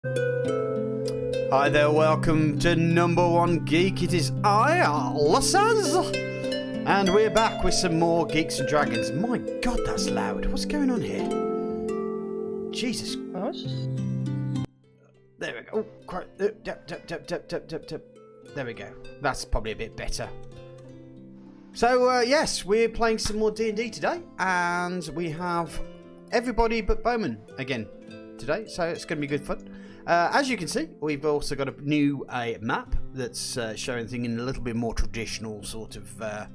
Hi there, welcome to Number One Geek. It is I, Lasaz, and we're back with some more Geeks and Dragons. My God, that's loud. What's going on here? Jesus. There we go. Oh, there we go. That's probably a bit better. So, yes, we're playing some more D&D today, and we have everybody but Bowman again today, so it's going to be good fun. As you can see, we've also got a new map that's showing things in a little bit more traditional sort of mappy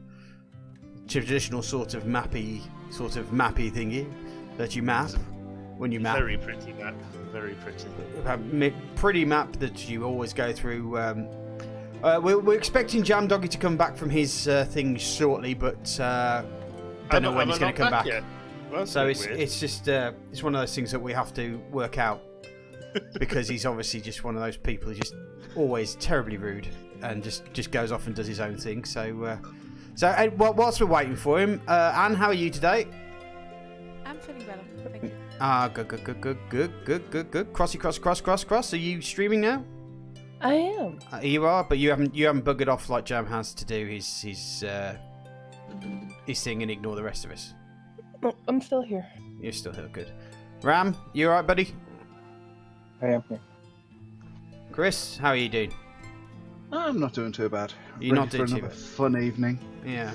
thingy that you map when you map. Very pretty map. Very pretty. Pretty map that you always go through. We're expecting Jam Doggy to come back from his thing shortly, but don't know when he's going to come back. So it's just it's one of those things that we have to work out. Because he's obviously just one of those people who's just always terribly rude and just goes off and does his own thing. So whilst we're waiting for him, Anne, how are you today? I'm feeling better, thank you. Good. Cross. Are you streaming now? I am. You are, but you haven't buggered off like Jam has to do his thing and ignore the rest of us. No, I'm still here. You're still here, good. Ram, you alright, buddy? I am here. Chris, how are you doing? I'm not doing too bad. You're not doing for too another bad. Fun evening. Yeah.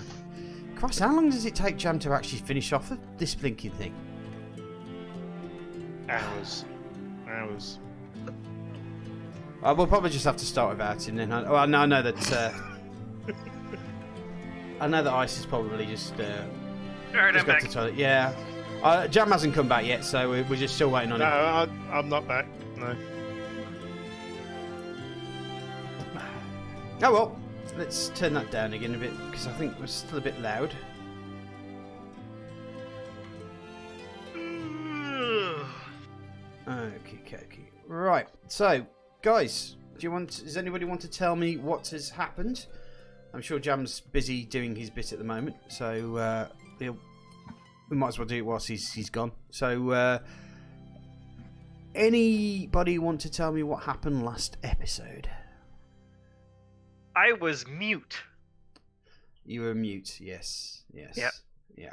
Christ, how long does it take Jam to actually finish off this blinking thing? Hours. We'll probably just have to start without him then. I know that. I know that Ice is probably just. Alright, I'm got back. to toilet. Yeah. Jam hasn't come back yet, so we're just still waiting on No, him. I'm not back. No. Oh well, let's turn that down again a bit because I think we're still a bit loud. Okay. Right. So, guys, does anybody want to tell me what has happened? I'm sure Jam's busy doing his bit at the moment, so we might as well do it whilst he's gone. So, anybody want to tell me what happened last episode? I was mute. You were mute, yes. Yep. Yeah.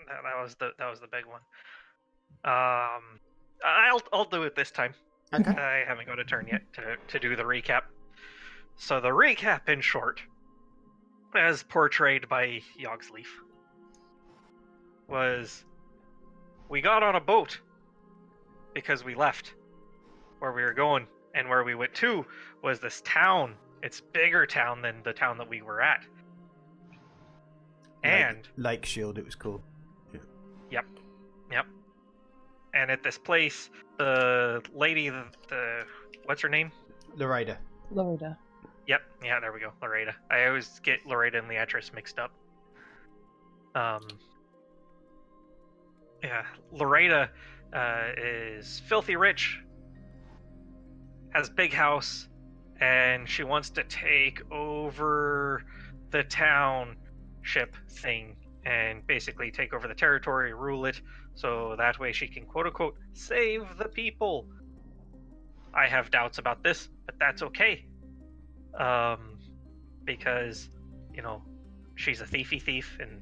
That was the big one. I'll do it this time. Okay. I haven't got a turn yet to do the recap. So the recap, in short, as portrayed by Yogsleaf, was we got on a boat because we left where we were going, and where we went to was this town. It's bigger town than the town that we were at. And Lake Shield, it was called. Yep. And at this place, the lady, what's her name? Loreda. Yep. Yeah, there we go. Loreda. I always get Loreda and Leatrice mixed up. Yeah, Loreda is filthy rich, has a big house, and she wants to take over the township thing and basically take over the territory, rule it, so that way she can quote-unquote save the people. I have doubts about this, but that's okay. Because, she's a thiefy thief, and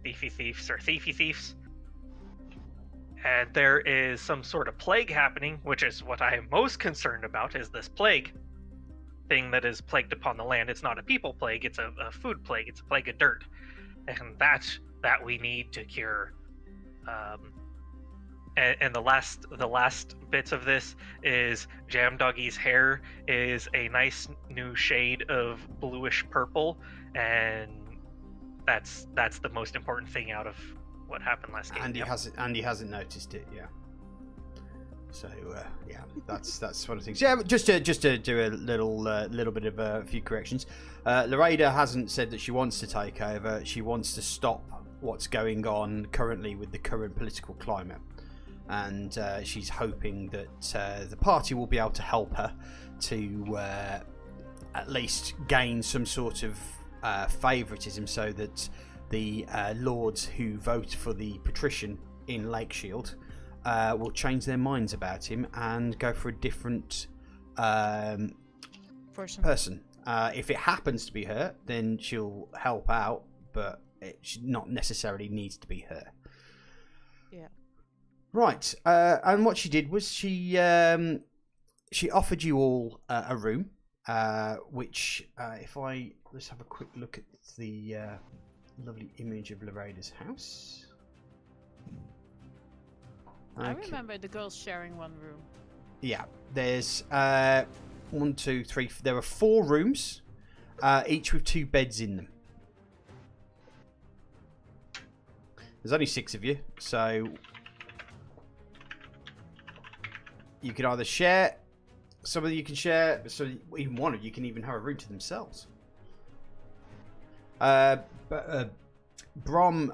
thiefy thieves are thiefy thieves. And there is some sort of plague happening, which is what I am most concerned about, is this plague thing that is plagued upon the land. It's not a people plague, it's a food plague, it's a plague of dirt. And that we need to cure. And the last bits of this is Jam Doggy's hair is a nice new shade of bluish purple, and that's the most important thing out of what happened last game. Andy hasn't noticed it, yeah. So yeah, that's one of the things. Yeah, but just to do a little bit of a few corrections. Loreda hasn't said that she wants to take over. She wants to stop what's going on currently with the current political climate, and she's hoping that the party will be able to help her to at least gain some sort of favouritism, so that the lords who vote for the patrician in Lake Shield will change their minds about him and go for a different person. If it happens to be her, then she'll help out, but it not necessarily needs to be her. Yeah. Right. And what she did was she offered you all a room, which let's have a quick look at the lovely image of Loreda's house. I Okay. remember the girls sharing one room. Yeah, there's 1, 2, 3. There are 4 rooms, each with 2 beds in them. There's only 6 of you, so you can either share. Some of you can share, so even one of you can even have a room to themselves. But Brom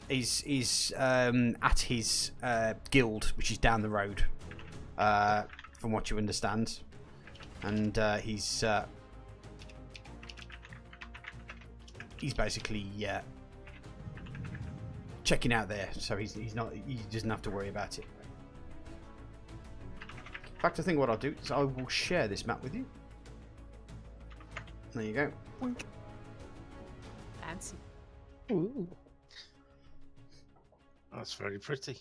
is at his guild, which is down the road, from what you understand, and he's basically checking out there, so he doesn't have to worry about it. In fact, I think what I'll do is I will share this map with you. There you go. Fancy. Ooh. That's very pretty.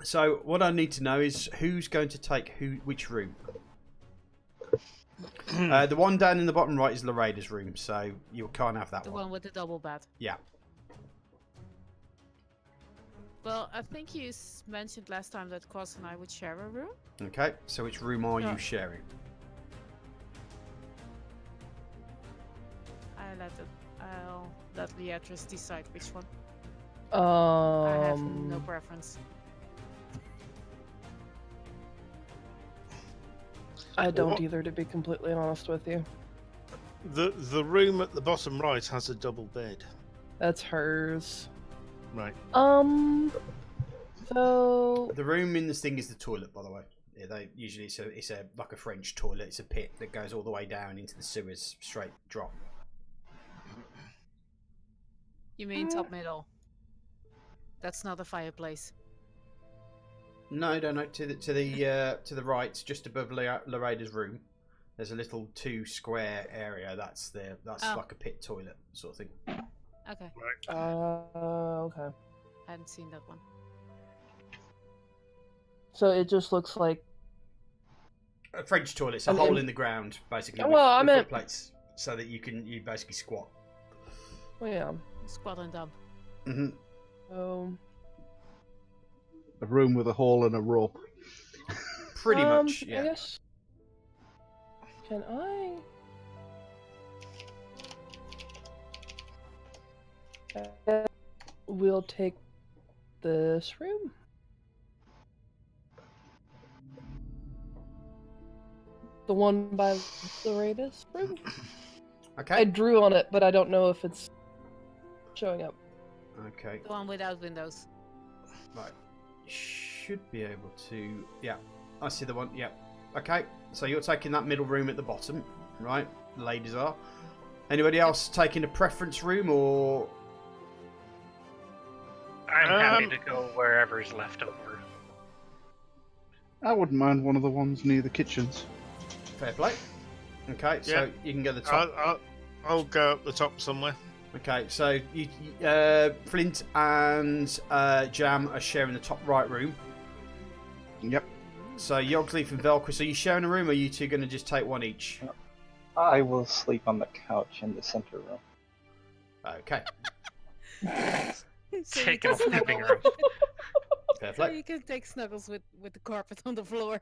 So what I need to know is who's going to take which room. The one down in the bottom right is Loreda's room, so you can't have that The one. one with the double bed. Yeah. Well, I think you mentioned last time that Quas and I would share a room. Okay, so which room are Yeah. you sharing? I'll let Beatrice decide which one. I have no preference. I don't What? either, to be completely honest with you. The room at the bottom right has a double bed. That's hers. Right. So The room in this thing is the toilet, by the way. Yeah, they usually it's a like a French toilet. It's a pit that goes all the way down into the sewers, straight drop. You mean top middle? That's not a fireplace. No, to the right, just above Loreda's room. There's a little 2 square area. That's Oh. like a pit toilet sort of thing. Okay, okay. hadn't seen that one. So it just looks like A French toilet's a I hole mean- in the ground, basically. Well, I with meant- footplates, so that you basically squat. well, yeah. Squat and dump. Hmm. So A room with a hole and a rope. Pretty much, I yeah. guess. Can I? We'll take this room. The one by Loreda's room. Okay. I drew on it, but I don't know if it's showing up. Okay. The one without windows. Right. Should be able to. Yeah. I see the one. Yeah. Okay. So you're taking that middle room at the bottom, right? The ladies are. Anybody else taking a preference room or? I'm happy to go wherever's left over. I wouldn't mind one of the ones near the kitchens. Fair play. Okay. So Yeah. you can go to the top. I'll go up the top somewhere. Okay. So Flint and Jam are sharing the top right room. Yep. So Yogsleaf and Velcris, are you sharing a room, or are you two going to just take one each? I will sleep on the couch in the center room. Okay. So you Taking can a sleeping snuggle. room. Fair So play. you can take snuggles with the carpet on the floor.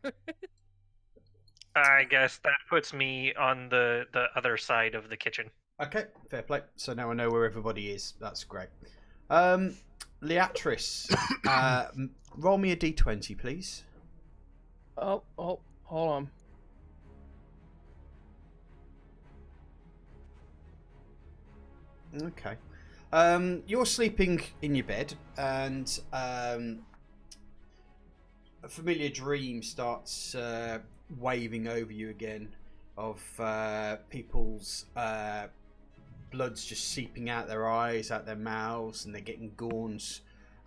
I guess that puts me on the other side of the kitchen. Okay, fair play. So now I know where everybody is. That's great. Leatrice, roll me a d20, please. Oh, hold on. Okay. You're sleeping in your bed, and a familiar dream starts waving over you again of people's blood's just seeping out their eyes, out their mouths, and they're getting gaunt.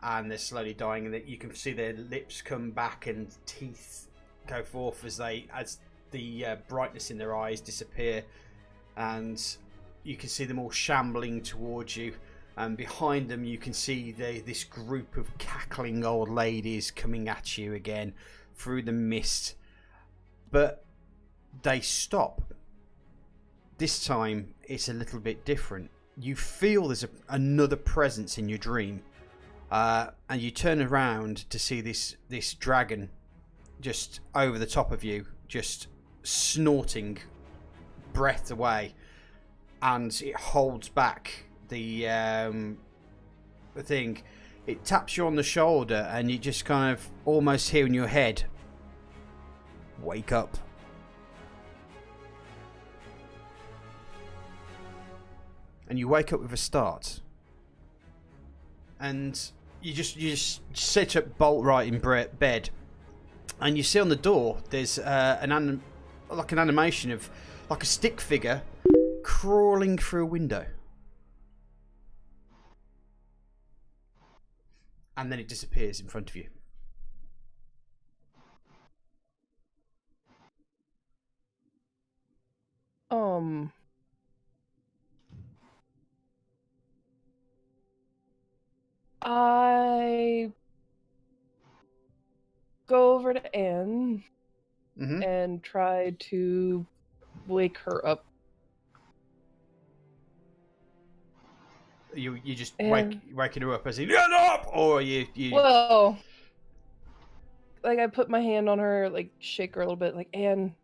and they're slowly dying, and you can see their lips come back and teeth go forth as the brightness in their eyes disappear, and you can see them all shambling towards you. And behind them, you can see this group of cackling old ladies coming at you again through the mist. But they stop. This time, it's a little bit different. You feel there's another presence in your dream. And you turn around to see this dragon just over the top of you, just snorting breath away. And it holds back the thing. It taps you on the shoulder, and you just kind of almost hear in your head, "Wake up." And you wake up with a start, and you just sit up bolt right in bed, and you see on the door there's an animation of like a stick figure crawling through a window. And then it disappears in front of you. I go over to Anne and try to wake her up. You just waking her up as in, "Get up!" Or you... Well, like I put my hand on her, like shake her a little bit, like, Anne,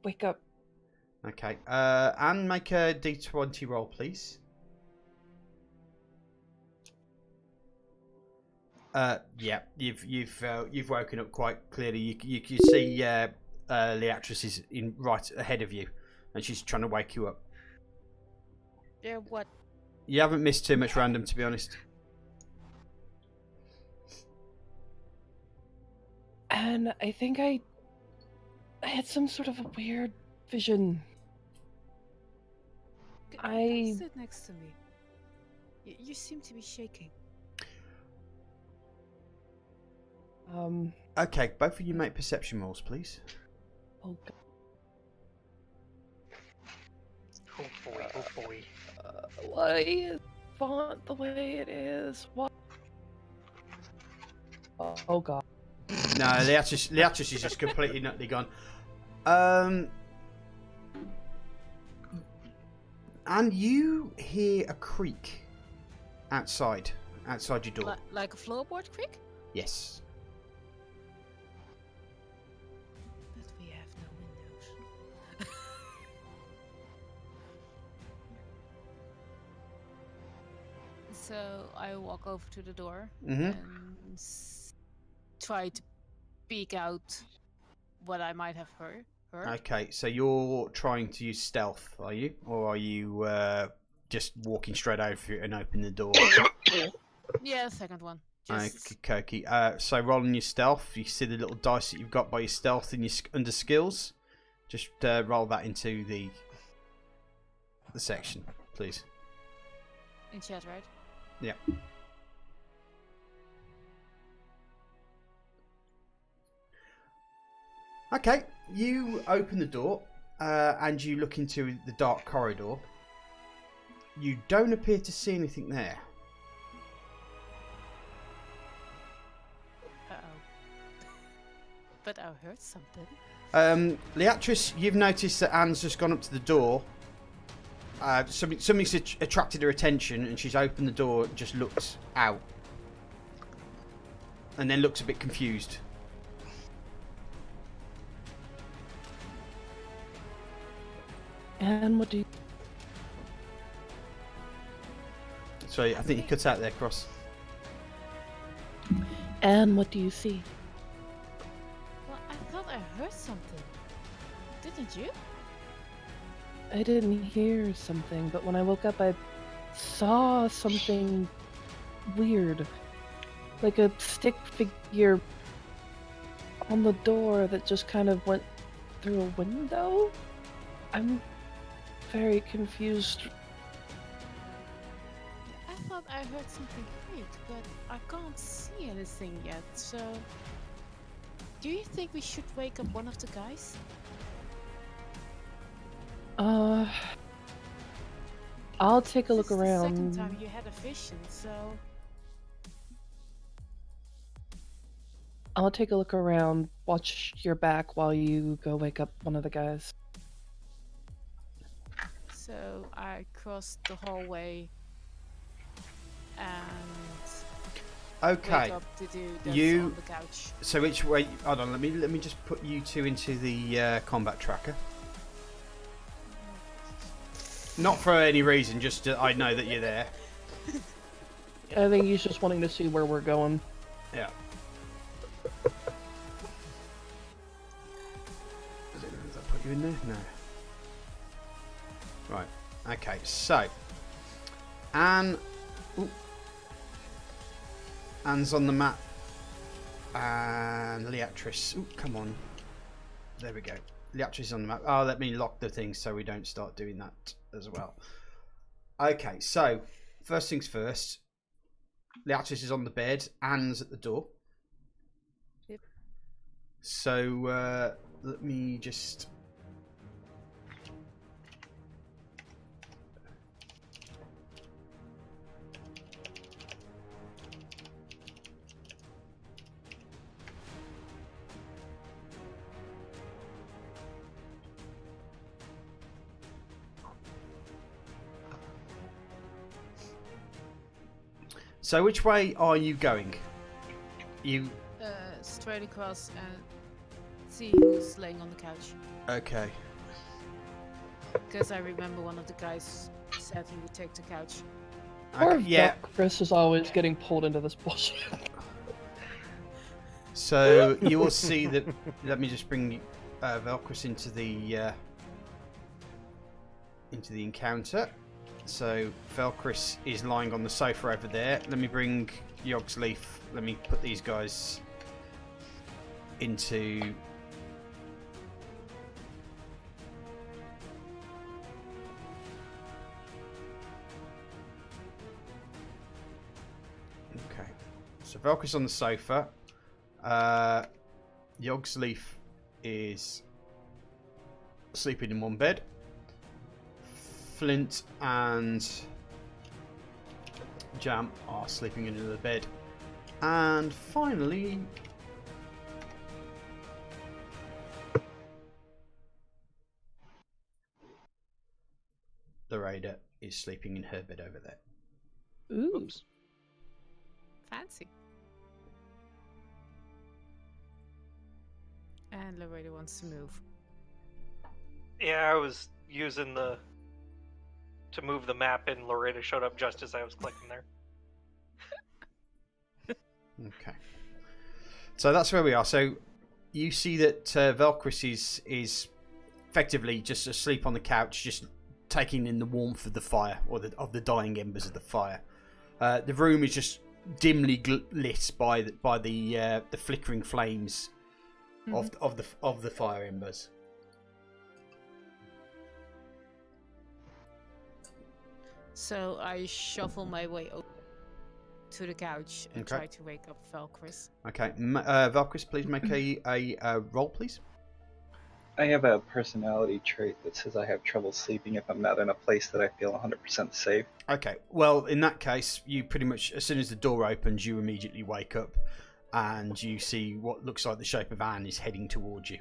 wake up. Okay. Anne, make a D20 roll, please. Yeah, you've woken up quite clearly. You see Leatrice is right ahead of you, and she's trying to wake you up. Yeah, what? You haven't missed too much random, to be honest. And I think I had some sort of a weird vision. Come sit next to me. You seem to be shaking. Okay, both of you make perception rolls, please. Oh God. Oh boy. Why is font the way it is? What? Oh God. No, Leatrice is just completely nutty gone. And you hear a creak outside your door. Like a floorboard creak? Yes. But we have no windows. So I walk over to the door and try to peek out what I might have heard. Okay, so you're trying to use stealth, are you? Or are you just walking straight over it and open the door? Yeah, second one. Okay. So rolling your stealth, you see the little dice that you've got by your stealth in your under skills. Just roll that into the section, please. In chat, right? Yeah. Okay, you open the door and you look into the dark corridor. You don't appear to see anything there. Uh-oh. But I heard something. Leatrice, you've noticed that Anne's just gone up to the door. Something's attracted her attention, and she's opened the door and just looked out. And then looks a bit confused. And what do you... Sorry, I think you cut out there, Cross. And what do you see? Well, I thought I heard something. Didn't you? I didn't hear something, but when I woke up, I saw something weird. Like a stick figure on the door that just kind of went through a window? I'm very confused. I thought I heard something awake, but I can't see anything yet, so... Do you think we should wake up one of the guys? I'll take a look This is around. the second time you had a vision, so... I'll take a look around, watch your back while you go wake up one of the guys. So I crossed the hallway and Okay. wake up the dude that's You- on the couch. So which way? Hold on. Let me just put you two into the combat tracker. Not for any reason, just I know that you're there. I think he's just wanting to see where we're going. Yeah. Does that put you in there? No. Right. Okay. So, Anne's on the map, and Leatrice. Ooh, come on. There we go. Leatrice is on the map. Oh, let me lock the thing so we don't start doing that as well. Okay. So, first things first. Leatrice is on the bed. Anne's at the door. Yep. So let me just. So which way are you going? You Straight across and see who's laying on the couch. okay? Because I remember one of the guys said he would take the couch. Poor Yeah. Chris is always getting pulled into this bullshit. So you will see that. Let me just bring Velcris into the encounter. So Velcris is lying on the sofa over there. Let me bring Yogsleaf. Let me put these guys into. Okay. So Velcris on the sofa. Yogsleaf is sleeping in one bed. Flint and Jam are sleeping in another bed. And finally, the Raider is sleeping in her bed over there. Ooh. Oops. Fancy. And Loretta wants to move. Yeah, I was using to move the map, and Loretta showed up just as I was clicking there. Okay. So that's where we are. So you see that Velcris is effectively just asleep on the couch, just taking in the warmth of the fire, or of the dying embers of the fire. The room is just dimly lit by the flickering flames of the fire embers. So I shuffle my way over to the couch and Okay. try to wake up Velcris. Okay, Velcris, please make a roll, please. I have a personality trait that says I have trouble sleeping if I'm not in a place that I feel 100% safe. Okay, well, in that case, you pretty much, as soon as the door opens, you immediately wake up and you see what looks like the shape of Anne is heading towards you.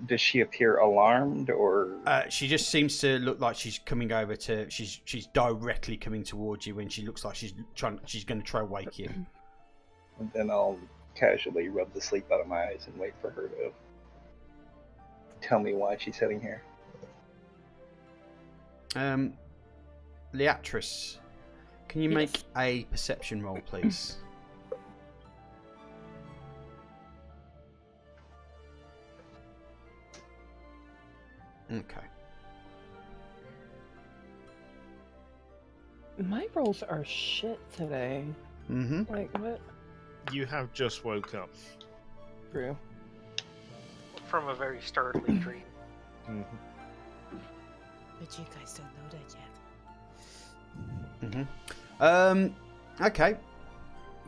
Does she appear alarmed or? She just seems to look like she's coming over to. She's directly coming towards you, and she looks like she's going to try to wake you. And then I'll casually rub the sleep out of my eyes and wait for her to tell me why she's heading here. Leatrice, can you Yes. make a perception roll, please? Okay. My rolls are shit today. Mm-hmm. Like, what? You have just woke up. True. From a very startling dream. Mm-hmm. But you guys don't know that yet. Okay.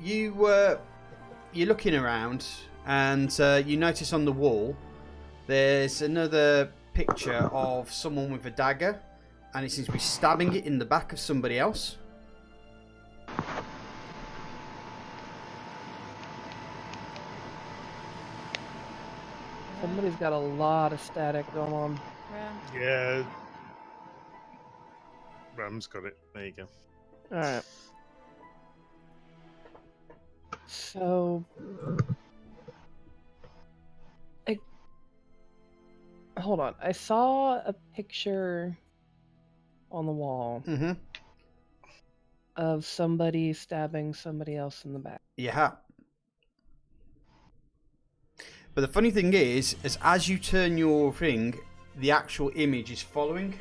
You're looking around, and you notice on the wall there's another picture of someone with a dagger, and it seems to be stabbing it in the back of somebody else. Somebody's got a lot of static going on. Yeah. Ram's got it. There you go. Alright. So... Hold on. I saw a picture on the wall of somebody stabbing somebody else in the back. Yeah. But the funny thing is as you turn your thing, the actual image is following.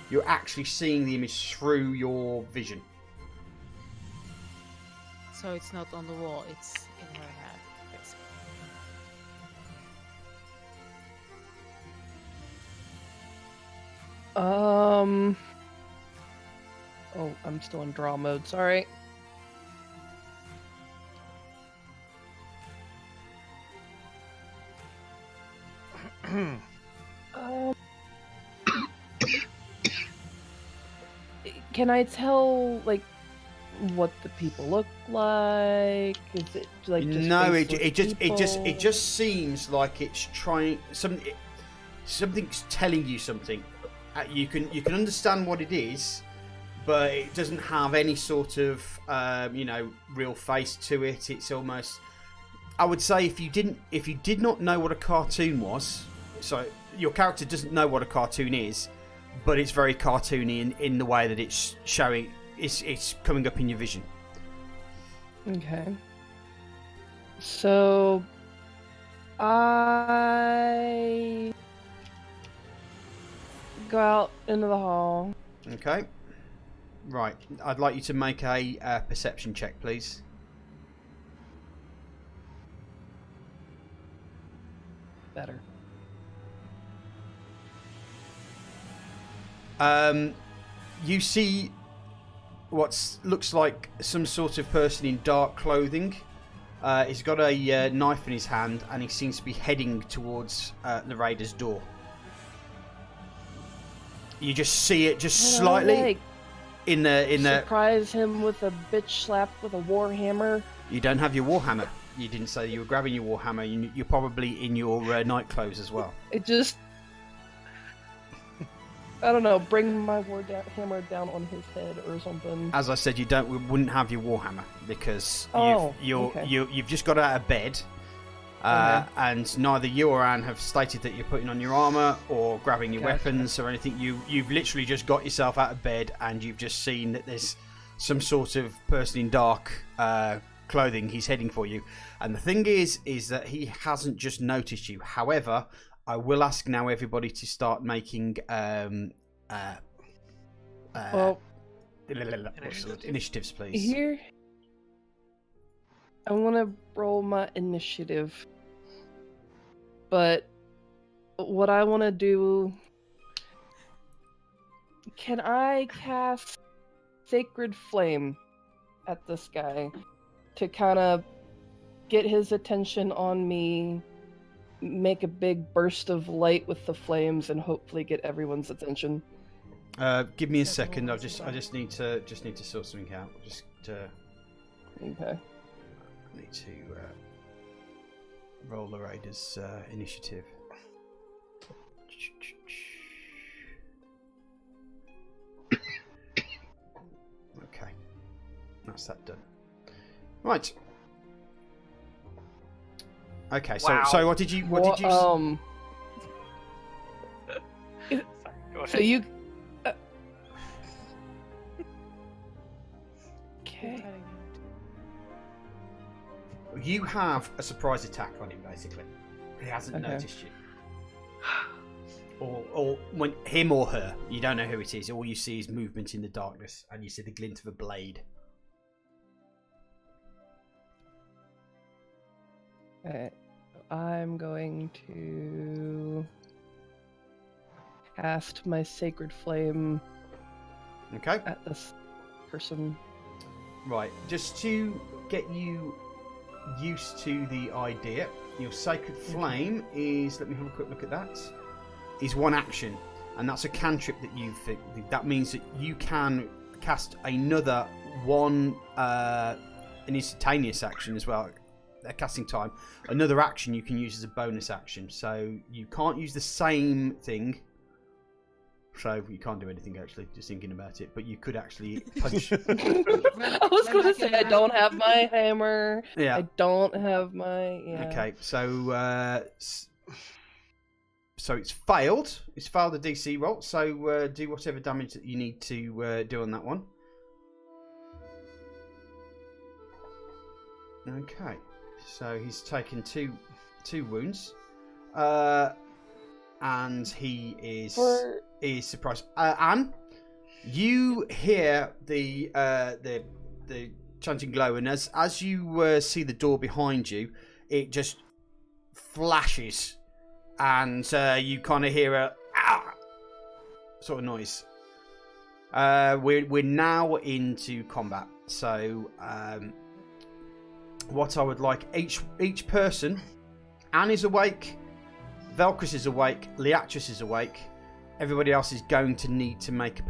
You're actually seeing the image through your vision. So it's not on the wall, it's in her head, basically. Oh, I'm still in draw mode, sorry. Can I tell, like, what the people look like? Is it like just no? it just seems like it's trying something's telling you something. You can understand what it is, but it doesn't have any sort of real face to it. It's almost, I would say, if you did not know what a cartoon was, so your character doesn't know what a cartoon is, but it's very cartoony in the way that it's showing. It's coming up in your vision. Okay. So I go out into the hall. Okay. Right. I'd like you to make a perception check, please. Better. You see what looks like some sort of person in dark clothing. He's got a knife in his hand, and he seems to be heading towards the raiders' door. You just see it just slightly in the surprise him with a bitch slap with a war hammer. You don't have your warhammer. You didn't say you were grabbing your warhammer. You're probably in your night clothes as well. It just, I don't know, bring my hammer down on his head or something. As I said, wouldn't have your warhammer because you've just got out of bed, and neither you or Anne have stated that you're putting on your armor or grabbing your weapons or anything. You've literally just got yourself out of bed, and you've just seen that there's some sort of person in dark clothing. He's heading for you, and the thing is that he hasn't just noticed you. However, I will ask now everybody to start making initiatives, please. Here, I want to roll my initiative, but what I want to do, can I cast Sacred Flame at this guy to kind of get his attention on me, make a big burst of light with the flames, and hopefully get everyone's attention? Give me a second. I just need to sort something out. Okay. I need to roll the raiders' initiative. Okay, that's that done. Right. Okay, Wow. so what did you? Sorry, go ahead. So you. Okay. You have a surprise attack on him, basically. He hasn't noticed you. Or when him or her, you don't know who it is. All you see is movement in the darkness, and you see the glint of a blade. Okay. I'm going to cast my Sacred Flame Okay. at this person. Right, just to get you used to the idea, your Sacred Flame is, let me have a quick look at that, is one action, and that's a cantrip that you think. That means that you can cast another one, an instantaneous action as well, a casting time, another action you can use as a bonus action, so you can't use the same thing. So you can't do anything actually, just thinking about it. But you could actually punch. I was going to say I don't have my hammer. Yeah. I don't have my. Yeah. Okay, so so it's failed. It's failed a DC roll. So do whatever damage that you need to do on that one. Okay, so he's taken two wounds, and he is surprised. Anne, you hear the chanting glow, and as you see the door behind you, it just flashes, and you kind of hear a sort of noise. We're now into combat, so what I would like, each person, Anne is awake, Velcris is awake, Leatris is awake. Everybody else is going to need to make a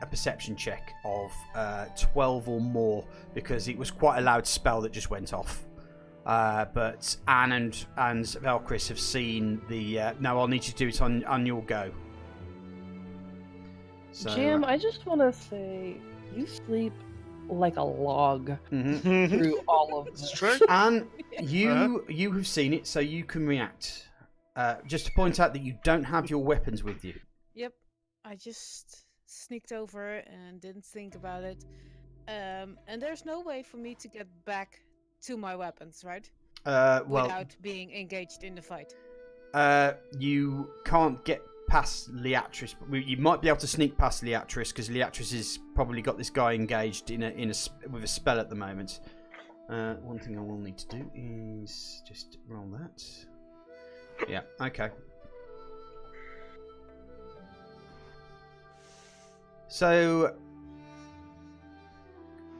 perception check of 12 or more, because it was quite a loud spell that just went off. But Anne and Velcris have seen the. No, I'll need you to do it on your go. So, Jim, I just want to say, you sleep like a log through all of this. It's true. Anne, you have seen it, so you can react. Just to point out that you don't have your weapons with you. Yep, I just sneaked over and didn't think about it. And there's no way for me to get back to my weapons, right? Without being engaged in the fight. You can't get past Leatris. You might be able to sneak past Leatris, because Leatris has probably got this guy engaged with a spell at the moment. One thing I will need to do is just roll that. Yeah, okay. So,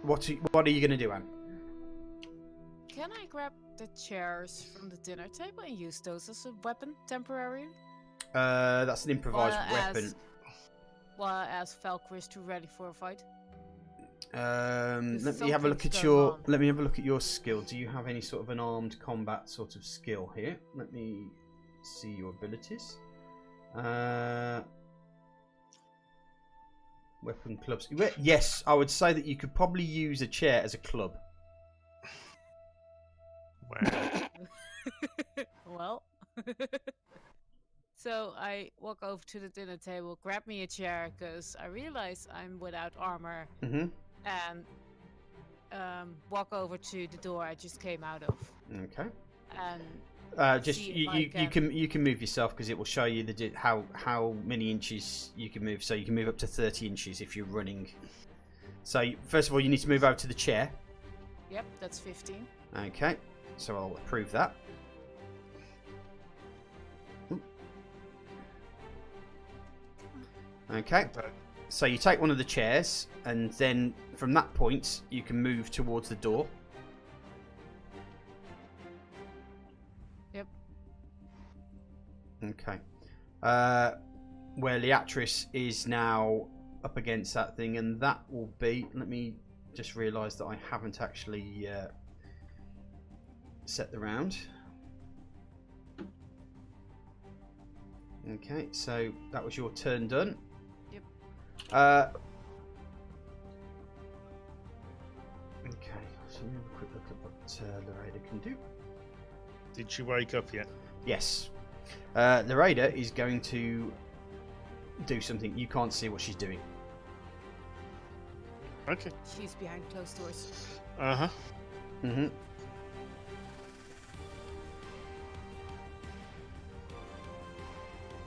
what are you going to do, Anne? Can I grab the chairs from the dinner table and use those as a weapon temporarily? That's an improvised weapon. While I ask Velcris to ready for a fight. Let me have a look at your skill. Do you have any sort of an armed combat sort of skill here? Let me see your abilities. Weapon clubs. Yes, I would say that you could probably use a chair as a club. Well. So I walk over to the dinner table, grab me a chair, because I realize I'm without armor, and walk over to the door I just came out of. Okay. And just you can move yourself, because it will show you how many inches you can move. So you can move up to 30 inches if you're running. So first of all, you need to move over to the chair. Yep, that's 15. Okay, so I'll approve that. Okay, so you take one of the chairs, and then from that point you can move towards the door. Yep. Okay. Where Leatris is now up against that thing, and that will be... Let me just realise that I haven't actually set the round. Okay, so that was your turn done. Yep. Okay, so let me have a quick look at what Loreda can do. Did she wake up yet? Yes. Loreda is going to do something. You can't see what she's doing. Okay. She's behind closed doors. Uh-huh. Mm-hmm.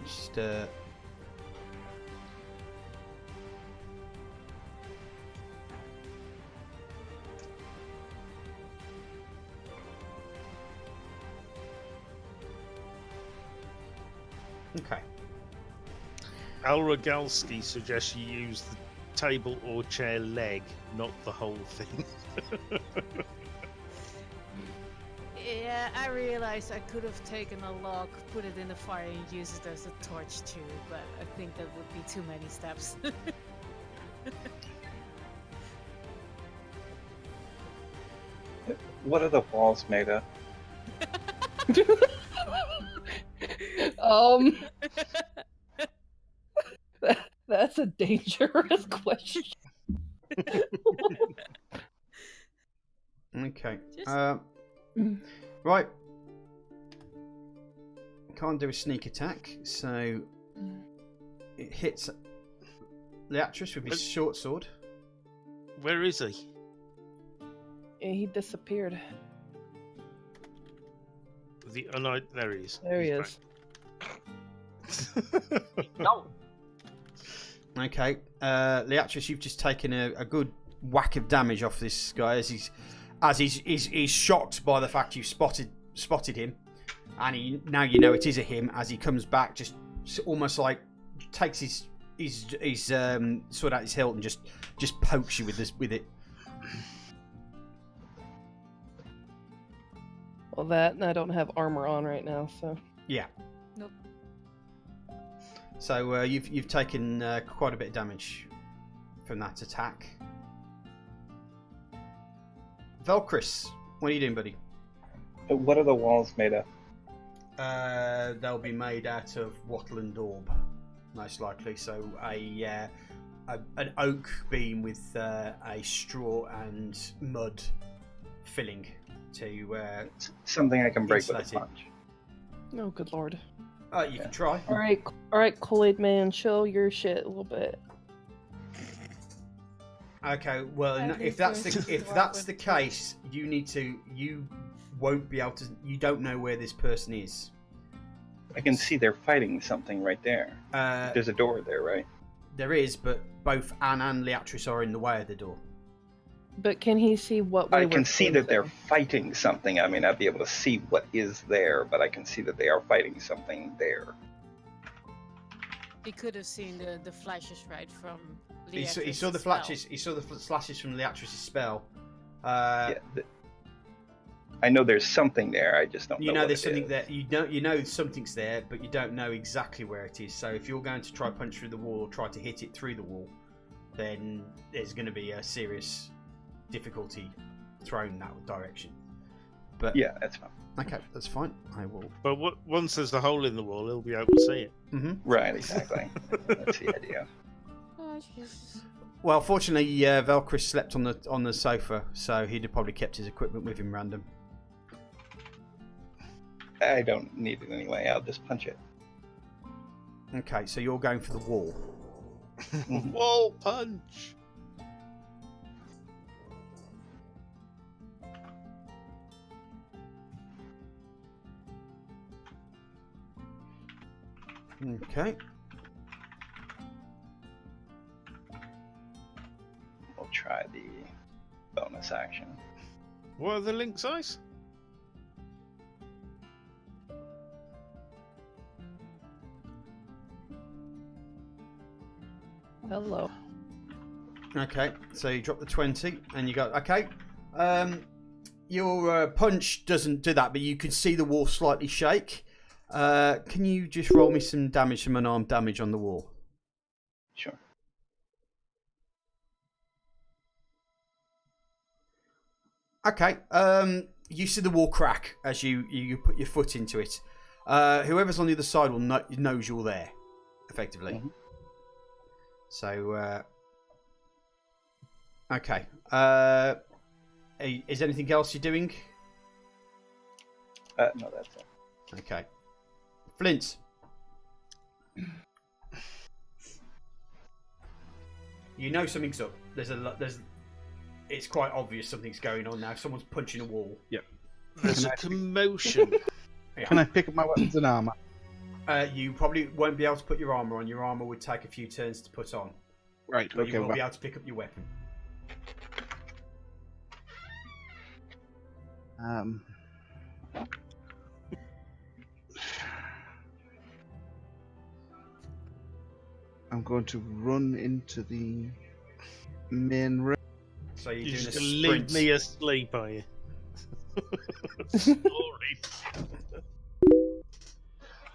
Just okay. Alrogalski suggests you use the table or chair leg, not the whole thing. Yeah, I realized I could have taken a log, put it in the fire, and used it as a torch too, but I think that would be too many steps. What are the walls made of? That's a dangerous question. Okay. Just- Right. Can't do a sneak attack, so it hits Leatrice with his short sword. Where is he? Yeah, he disappeared. There he is. There he He's is. back. No. Okay, Leatrice, you've just taken a good whack of damage off this guy as he's shocked by the fact you spotted him, and now you know it is a him. As he comes back, just almost like takes his sword out his hilt and just pokes you with it. Well, that and I don't have armor on right now, so. Yeah. Nope. So you've taken quite a bit of damage from that attack. Velcris, what are you doing, buddy? What are the walls made of? They'll be made out of wattle and daub, most likely. So an oak beam with a straw and mud filling to Something I can break with a Insulated. punch. Oh, good lord. you can try. All right, Kool-Aid Man, show your shit a little bit. Okay, well, if that's the case, you won't be able to. You don't know where this person is. I can see they're fighting something right there. There's a door there, right? There is, but both Anne and Leatrice are in the way of the door. But can he see what way I we're can see that they're facing? fighting something. I may not be able to see what is there, but I can see that they are fighting something there. He could have seen the flashes right from. He saw the Leatrice's flashes. spell. He saw the flashes from Leatrice's spell. Yeah, I know there's something there. I just don't know. You know what there's it something is. there. You know something's there, but you don't know exactly where it is. So if you're going to try punch through the wall or try to hit it through the wall, then there's going to be a serious difficulty thrown that direction. But Yeah, that's fine. okay, that's fine. I will. But once there's the hole in the wall, he'll be able to see it. Right, exactly. That's the idea. Oh, Jesus. Well, fortunately, Velcris slept on the sofa, so he'd have probably kept his equipment with him random. I don't need it anyway. I'll just punch it. Okay, so you're going for the wall. Wall punch! Okay. We'll try the bonus action. What are the link size? Hello. Okay, so you drop the 20 and you go, okay. Your punch doesn't do that, but you can see the wall slightly shake. Can you just roll me some damage, some unarmed damage on the wall? Sure. Okay, you see the wall crack as you put your foot into it. Whoever's on the other side will knows you're there, effectively. Mhm. So, okay. Is anything else you're doing? No, that's it. Okay. Flint. You know something's up. It's quite obvious something's going on now. Someone's punching a wall. There's a commotion. Yeah. Can I pick up my weapons and armor? You probably won't be able to put your armor on. Your armor would take a few turns to put on. Right, But okay. you will Well, be able to pick up your weapon. I'm going to run into the main room. So you're You're doing just a gonna sprint. leave me asleep, are you? Sorry.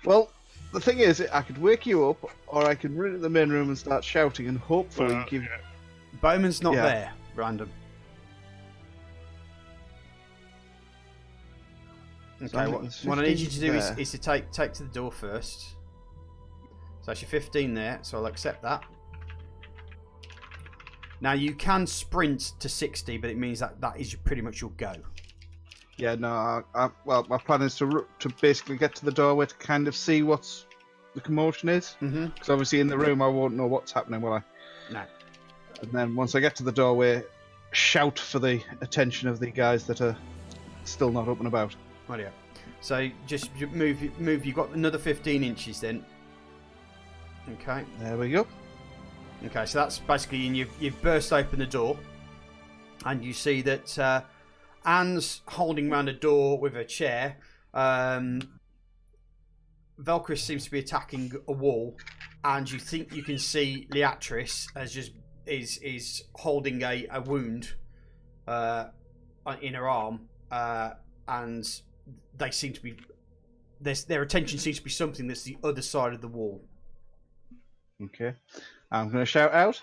Well, the thing is, I could wake you up, or I could run into the main room and start shouting, and hopefully Well, give. yeah. Bowman's not Yeah. there. Random. Okay, I think what there's I need you 15 to do is, there. is to take to the door first. So that's your 15 there, so I'll accept that. Now you can sprint to 60, but it means that is pretty much your go. Yeah, no. Well, my plan is to basically get to the doorway to kind of see what's the commotion is. Mm-hmm. Because obviously in the room I won't know what's happening, will I? No. And then once I get to the doorway, shout for the attention of the guys that are still not up and about. Right, yeah. So just move. You've got another 15 inches then. Okay. There we go. Okay, so that's basically, and you've burst open the door, and you see that Anne's holding around a door with a chair. Velcris seems to be attacking a wall, and you think you can see Leatris as is holding a wound in her arm, and they seem to be their attention seems to be something that's the other side of the wall. Okay. I'm going to shout out.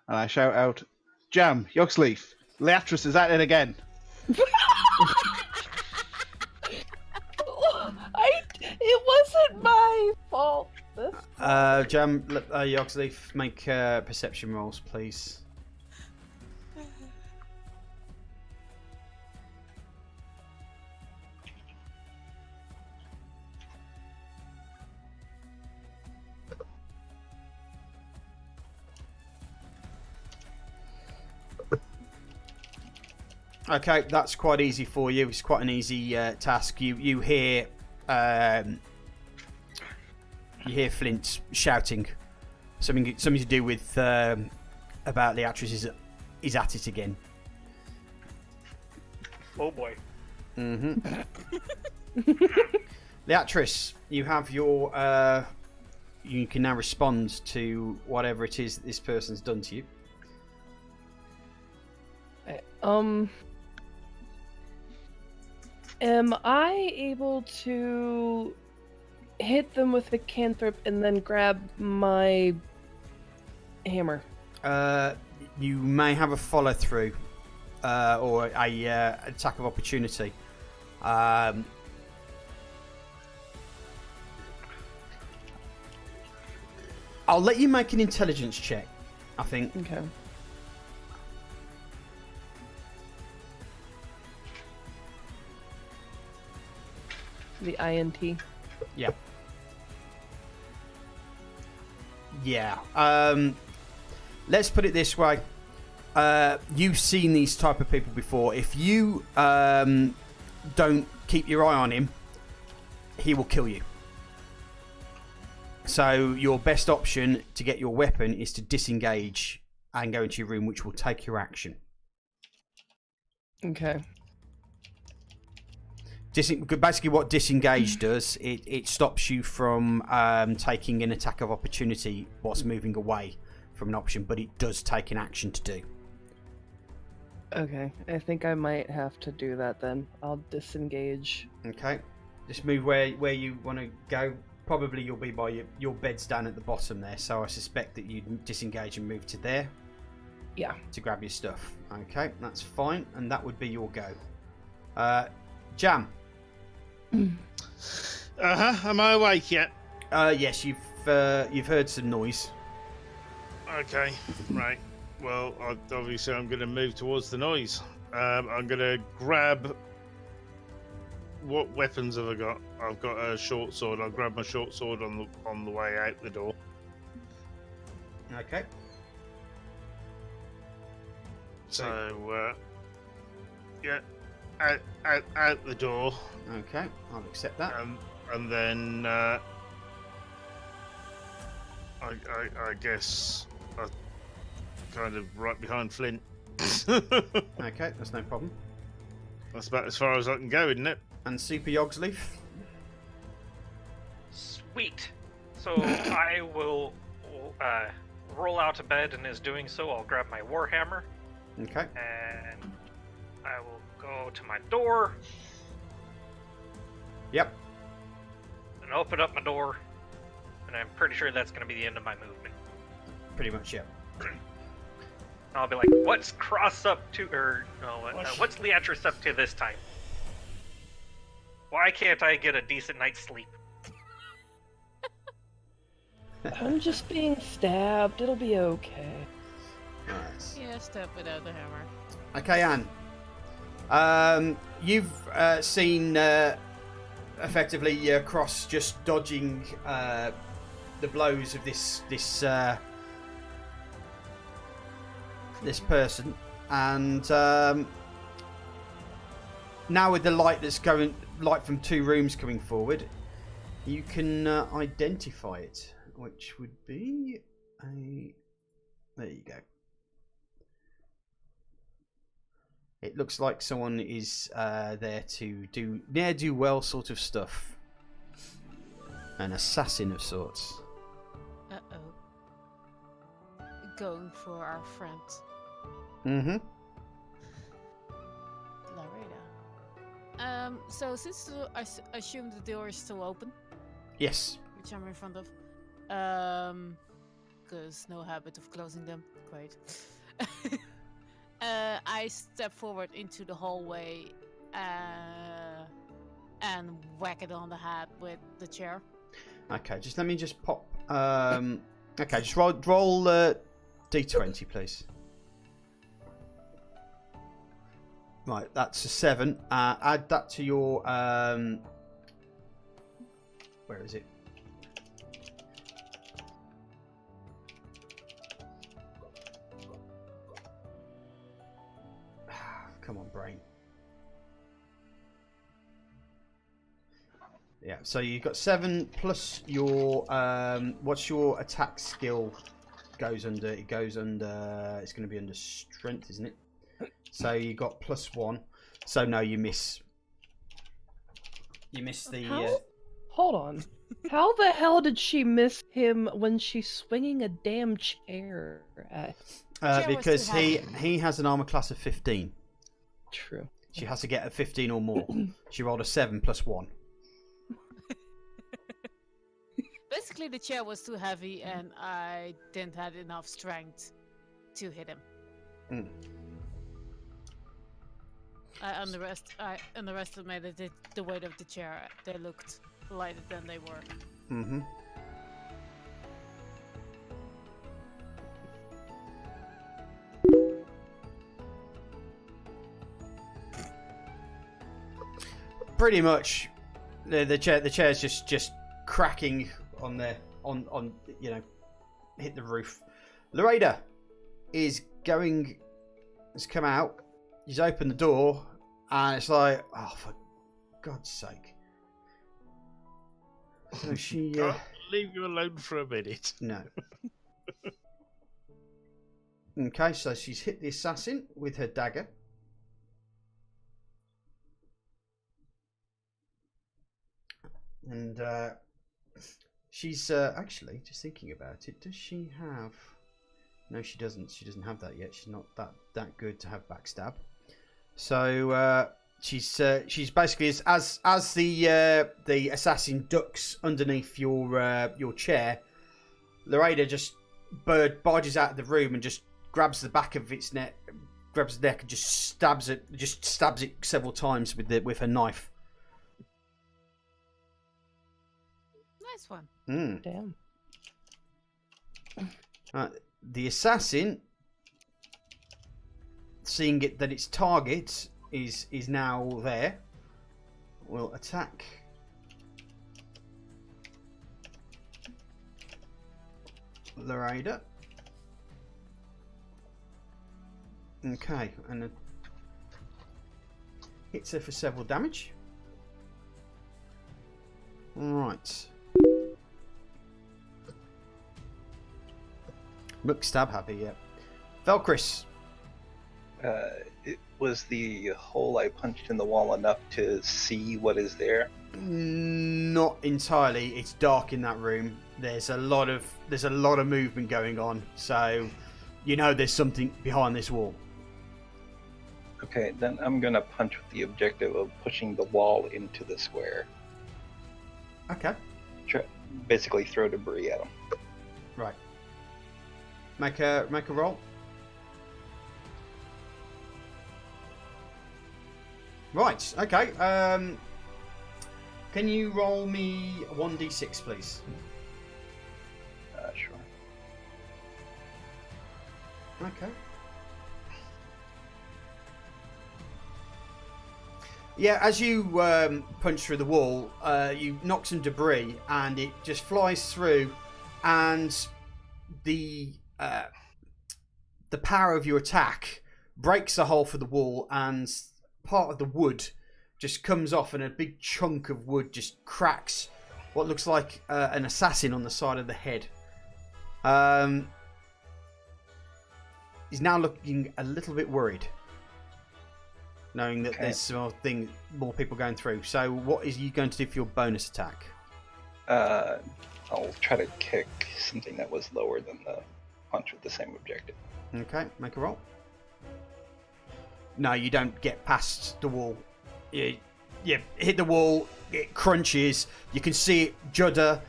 And I shout out, Jam, Yogsleaf, Leatris is at it again. It wasn't my fault. Jam, Yogsleaf, make perception rolls, please. Okay, that's quite easy for you. It's quite an easy task. You hear Flint shouting something to do with about Leatris is at it again. Oh boy. Mm-hmm. Leatris, you have your you can now respond to whatever it is that this person's done to you. Am I able to hit them with a cantrip and then grab my hammer? You may have a follow through or a attack of opportunity. I'll let you make an intelligence check, I think. Okay. The INT. Yeah. Yeah. Let's put it this way. You've seen these type of people before. If you don't keep your eye on him, he will kill you. So your best option to get your weapon is to disengage and go into your room, which will take your action. Okay. Basically what disengage does, it stops you from taking an attack of opportunity whilst moving away from an option, but it does take an action to do. Okay, I think I might have to do that then. I'll disengage. Okay, just move where you want to go. Probably you'll be by your bed's down at the bottom there, so I suspect that you disengage and move to there. Yeah. To grab your stuff. Okay, that's fine, and that would be your go. Jam. Am I awake yet? Yes, you've heard some noise. Okay, right. Well, obviously I'm going to move towards the noise. I'm going to grab... What weapons have I got? I've got a short sword. I'll grab my short sword on the way out the door. Okay. So, yeah, out the door. Okay, I'll accept that. And then I guess I'm kind of right behind Flint. Okay, that's no problem. That's about as far as I can go, isn't it? And Super Yogsleaf? Sweet. So I will roll out of bed, and as doing so, I'll grab my warhammer. Okay. And I will go to my door. Yep. And open up my door. And I'm pretty sure that's going to be the end of my movement. Pretty much, yeah. I'll be like, what's Cross up to, or no, what's Leatrice up to this time? Why can't I get a decent night's sleep? I'm just being stabbed. It'll be okay. Nice. Yeah, step without the hammer. Okay, Anne. You've seen effectively Cross just dodging the blows of this person, and now with the light from 2 rooms coming forward, you can identify it, which would be a. There you go. It looks like someone is there to do ne'er-do-well sort of stuff. An assassin of sorts. Uh-oh. Going for our friend. Mm-hmm. Lareda. So since I assume the door is still open, Yes. which I'm in front of, because no habit of closing them. Great. I step forward into the hallway and whack it on the head with the chair. Okay, just let me just pop. Okay, just roll d20, please. Right, that's a 7. Add that to your. Where is it? Come on, brain. Yeah, so you've got 7 plus your what's your attack skill goes under? It goes under. It's going to be under strength, isn't it? So you got +1. So no, you miss. You miss the. Hold on. How the hell did she miss him when she's swinging a damn chair at? Because he has an armor class of 15. True. She has to get a 15 or more. She rolled a 7 + 1. Basically, the chair was too heavy, and I didn't have enough strength to hit him. Mm. I underestimated the weight of the chair. They looked lighter than they were. Mm-hmm. Pretty much, the chair's just cracking on hit the roof. Lareda has come out. He's opened the door, and it's like, oh, for God's sake! So she Can't leave you alone for a minute. no. Okay, so she's hit the assassin with her dagger. And she's actually just thinking about it. Does she have? No, she doesn't. She doesn't have that yet. She's not that good to have backstab. So she's basically as the assassin ducks underneath your chair, Lareda just barges out of the room and just grabs the back of its neck, grabs the neck and just stabs it several times with her knife. Nice one. Mm. Damn. The assassin, seeing that its target is now there, will attack Lareda. Okay, and hits her for several damage. Right. Look, stab happy, yeah. Velcris. Was the hole I punched in the wall enough to see what is there? Not entirely. It's dark in that room. There's a lot of movement going on, so you know there's something behind this wall. Okay, then I'm gonna punch with the objective of pushing the wall into the square. Okay. Basically throw debris at him. Right. Make a roll. Right. Okay. Can you roll me 1d6, please? Sure. Okay. Yeah, as you punch through the wall, you knock some debris, and it just flies through, and the power of your attack breaks a hole for the wall, and part of the wood just comes off, and a big chunk of wood just cracks what looks like an assassin on the side of the head. He's now looking a little bit worried, knowing that there's more people going through. So what is you going to do for your bonus attack? I'll try to kick something that was lower than the punch with the same objective. Okay, make a roll. No, you don't get past the wall. You hit the wall, it crunches, you can see it judder,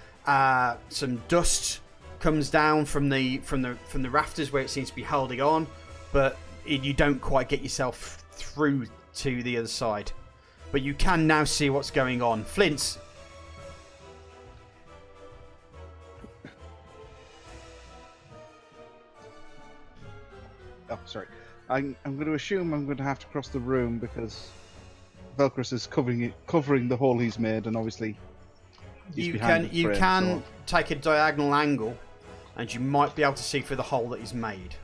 some dust comes down from the rafters where it seems to be holding on, but you don't quite get yourself through to the other side. But you can now see what's going on. Flint. Oh, sorry. I'm going to assume I'm going to have to cross the room because Velcrus is covering the hole he's made, and obviously he's behind the frame, so take a diagonal angle, and you might be able to see through the hole that he's made.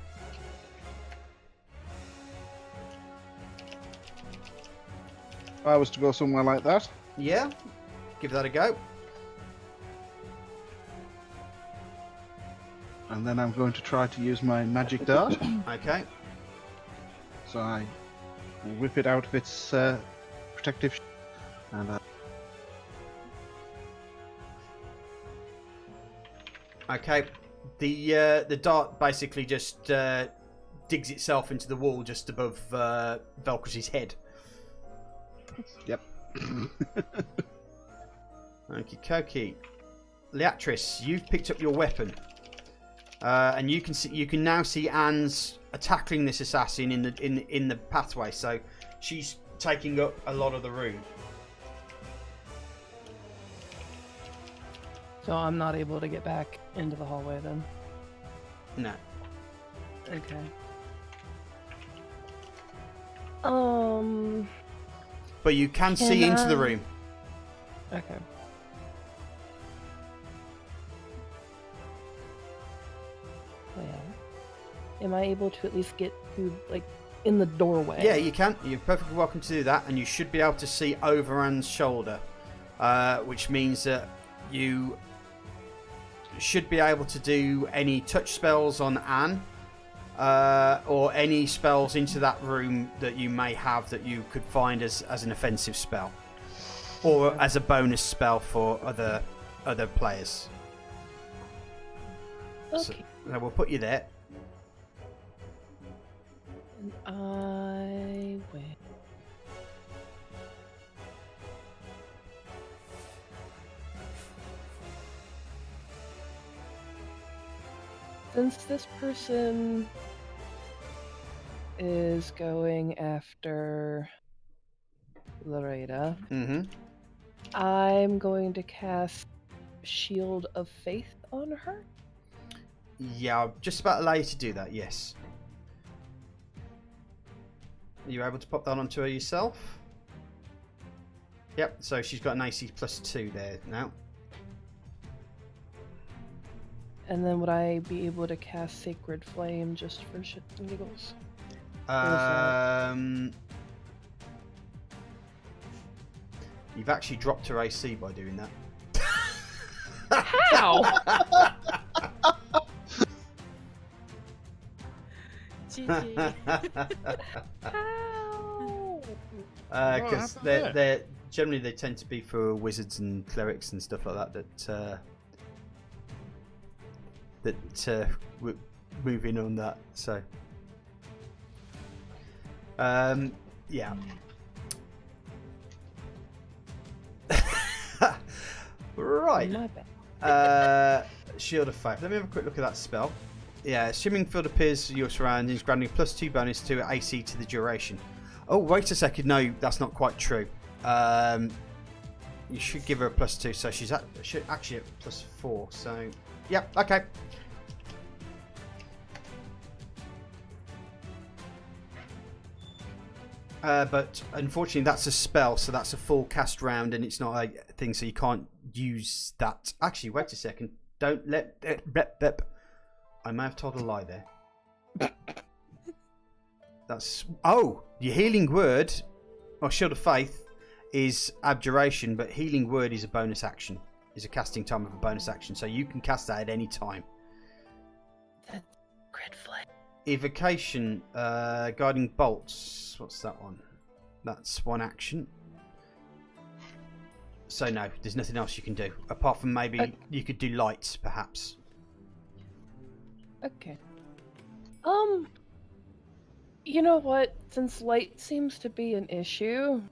If I was to go somewhere like that. Yeah, give that a go. And then I'm going to try to use my magic dart. Okay. So I whip it out of its protective and Okay. The dart basically just digs itself into the wall just above Velcrus's head. Yep. Okie dokie. Leatris, you've picked up your weapon, and you can now see Anne's tackling this assassin in the pathway. So she's taking up a lot of the room. So I'm not able to get back into the hallway then? No. Okay. But you can see into the room. Okay. Well, am I able to at least get to, like, in the doorway? Yeah, you can. You're perfectly welcome to do that, and you should be able to see over Anne's shoulder, which means that you should be able to do any touch spells on Anne, or any spells into that room that you may have that you could find as an offensive spell, or as a bonus spell for other players. Okay. So we'll put you there. And I win. Since this person is going after Loretta, I'm going to cast Shield of Faith on her. Yeah, I'm just about to allow you to do that, yes. Are you able to pop that onto her yourself? Yep, so she's got an AC +2 there now. And then would I be able to cast Sacred Flame just for shits and giggles? You've actually dropped her AC by doing that. How? Because they're generally they tend to be for wizards and clerics and stuff like that we're moving on that. So yeah. Right. Shield of Faith. Let me have a quick look at that spell. Yeah, swimming field appears in your surroundings, granting +2 bonus to AC to the duration. Oh, wait a second. No, that's not quite true. You should give her a +2, so she's actually at +4. So, yeah, okay. But unfortunately, that's a spell, so that's a full cast round, and it's not a thing, so you can't use that. Actually, wait a second. Don't let. I may have told a lie there. That's your healing word, or Shield of Faith, is abjuration, but healing word is a bonus action. Is a casting time of a bonus action, so you can cast that at any time. That's Red Flame. Evocation, guiding bolts. What's that one? That's one action. So no, there's nothing else you can do apart from maybe you could do lights, perhaps. Okay. You know what? Since light seems to be an issue,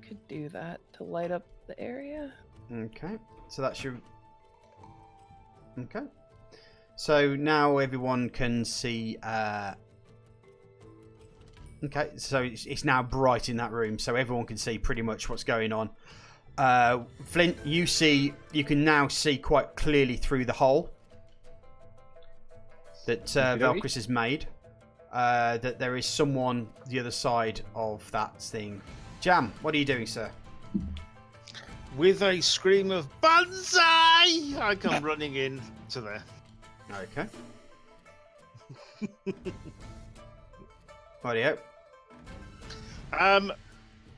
could do that to light up the area. Okay. So that's your. Okay. So now everyone can see. Okay, so it's now bright in that room, so everyone can see pretty much what's going on. Flint, you can now see quite clearly through the hole that Velcris has made. That there is someone the other side of that thing. Jam, what are you doing, sir? With a scream of Banzai, I come running in to there. Okay. Rightio.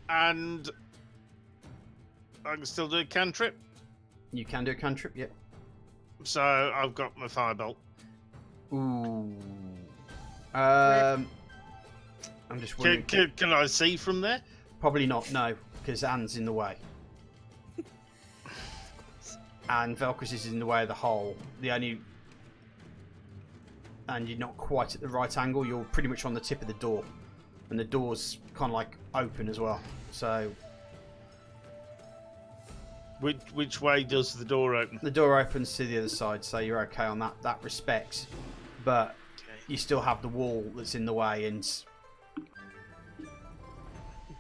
And I can still do a cantrip. You can do a cantrip, yep. So I've got my firebolt. Ooh. I'm just wondering. Can I see from there? Probably not, no, because Anne's in the way. And Velcris is in the way of the hole. And you're not quite at the right angle. You're pretty much on the tip of the door, and the door's kind of like open as well. So, which way does the door open? The door opens to the other side, so you're okay on that respect. But you still have the wall that's in the way, and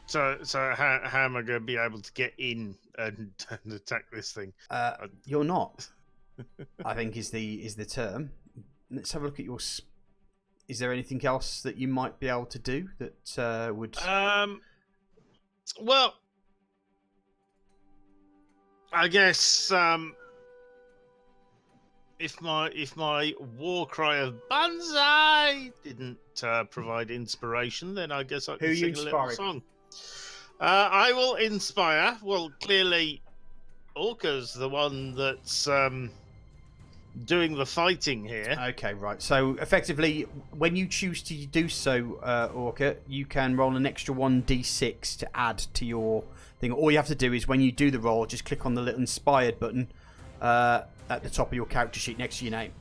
so how am I going to be able to get in and attack this thing? You're not. I think is the term. Let's have a look at your. Is there anything else that you might be able to do that would? Well, I guess if my war cry of Banzai didn't provide inspiration, then I guess I can sing a little song. I will inspire. Well, clearly, Orca's the one that's doing the fighting here. Okay, right. So effectively, when you choose to do so, Orca, you can roll an extra 1d6 to add to your thing. All you have to do is when you do the roll, just click on the little inspired button at the top of your character sheet next to your name.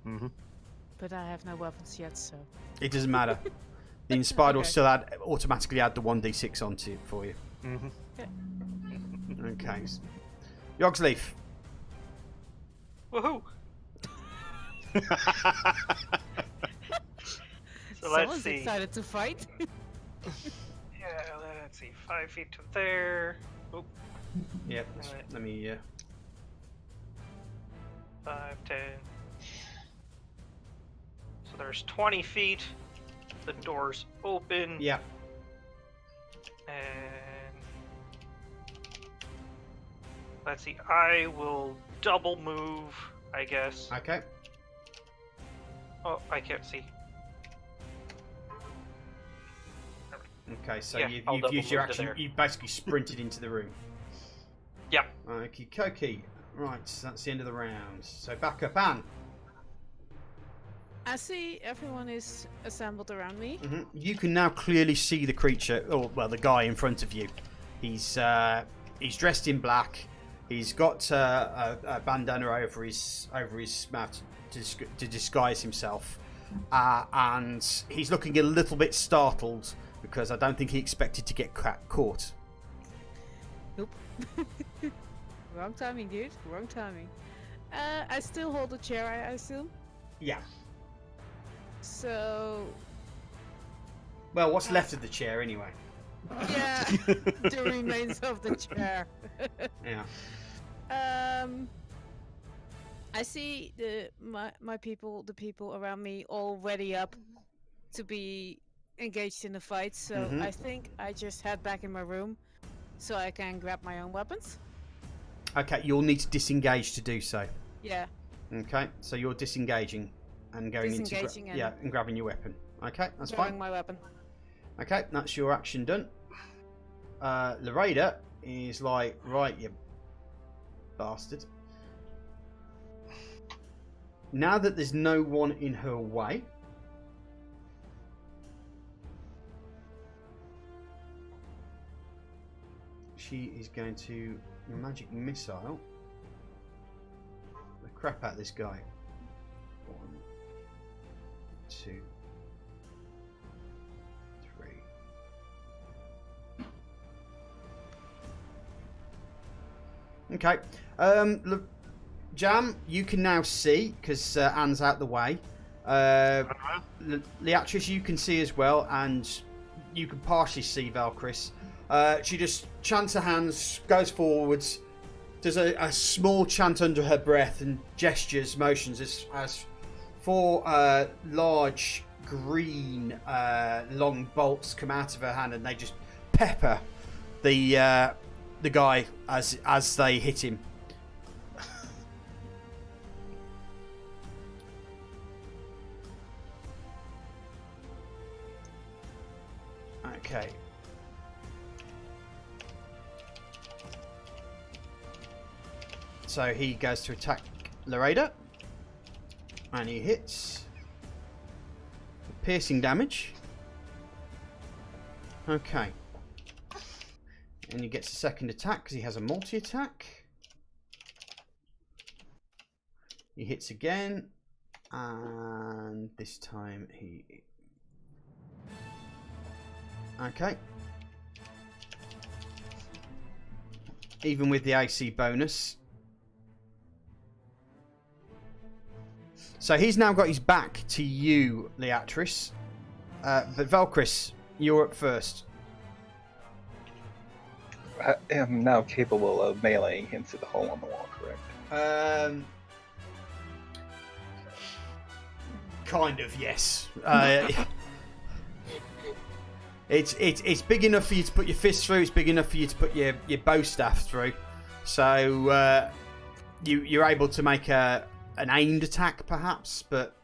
Mm-hmm. But I have no weapons yet, so it doesn't matter. The inspired will still automatically add the 1d6 onto it for you. Mm-hmm. Okay. Yogsleaf. Woohoo! So someone's excited to fight. Yeah, let's see. 5 feet to there. Oh. Yeah, let me. 5, 10. So there's 20 feet. The door's open. Yeah. And let's see. I will double move, I guess. Okay. Oh, I can't see. Okay, so Yeah, you've used your action. You've basically sprinted into the room. Yeah. Okie dokie. Right, so that's the end of the round. So back up, Anne. I see everyone is assembled around me. You can now clearly see the creature, or well, the guy in front of you. He's dressed in black. He's got a bandana over his mouth to disguise himself, and he's looking a little bit startled because I don't think he expected to get caught. Nope. Wrong timing, dude. Wrong timing. I still hold the chair, I assume. Yeah. So. Well, what's left of the chair anyway? Yeah, the remains of the chair. Yeah. I see my people, the people around me, all ready up to be engaged in a fight. So I think I just head back in my room so I can grab my own weapons. Okay, you'll need to disengage to do so. Yeah. Okay, so you're disengaging and going and grabbing your weapon. Okay, that's fine. My weapon. Okay, that's your action done. Loreda is like, right, you bastard. Now that there's no one in her way, she is going to magic missile the crap out of this guy. 1, 2, 3. Okay. Look, Jam, you can now see because Anne's out the way. Leatrice, you can see as well, and you can partially see Valkyris. She just chants her hands, goes forwards, does a small chant under her breath, and gestures, motions as 4 large green long bolts come out of her hand, and they just pepper the guy as they hit him. Okay. So he goes to attack Loreda, and he hits. Piercing damage. Okay. And he gets a second attack because he has a multi-attack. He hits again, and this time he... Okay. Even with the AC bonus. So he's now got his back to you, Leatrice. But Valkyris, you're up first. I am now capable of meleeing him through the hole on the wall, correct? Kind of, yes. It's big enough for you to put your fist through. It's big enough for you to put your bow staff through. So you're able to make an aimed attack, perhaps, but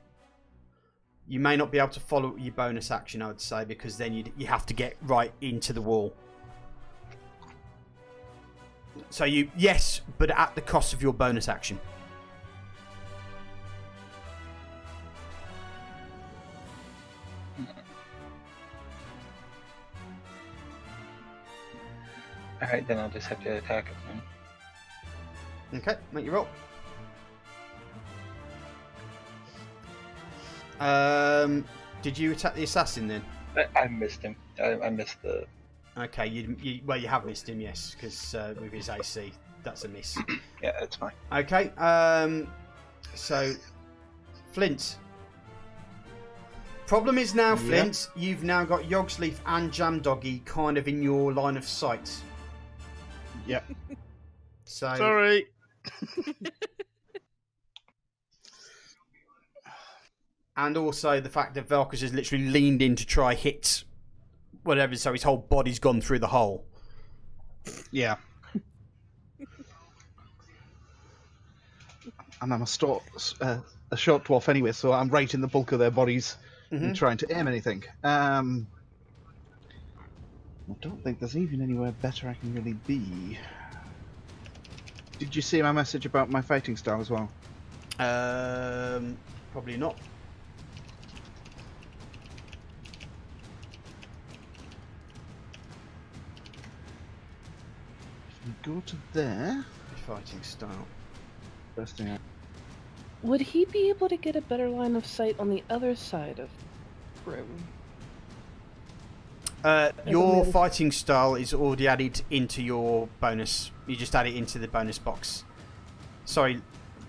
you may not be able to follow your bonus action, I would say, because then you have to get right into the wall. So yes, but at the cost of your bonus action. Alright, then I'll just have to attack him. Okay, make your roll. Did you attack the assassin then? I missed him. I missed the... Okay, you have missed him, yes, because with his AC, that's a miss. Yeah, that's fine. Okay, so Flint. Problem is now, Flint, you've now got Yogsleaf and Jamdoggy kind of in your line of sight. Yep. So sorry. And also the fact that Valkyris has literally leaned in to try hit whatever, so his whole body's gone through the hole. Yeah. And I'm a short dwarf anyway, so I'm right in the bulk of their bodies and trying to aim anything. I don't think there's even anywhere better I can really be. Did you see my message about my fighting style as well? Probably not. Go to there. Fighting style. First thing. Would he be able to get a better line of sight on the other side of the room? Your fighting style is already added into your bonus. You just add it into the bonus box. Sorry.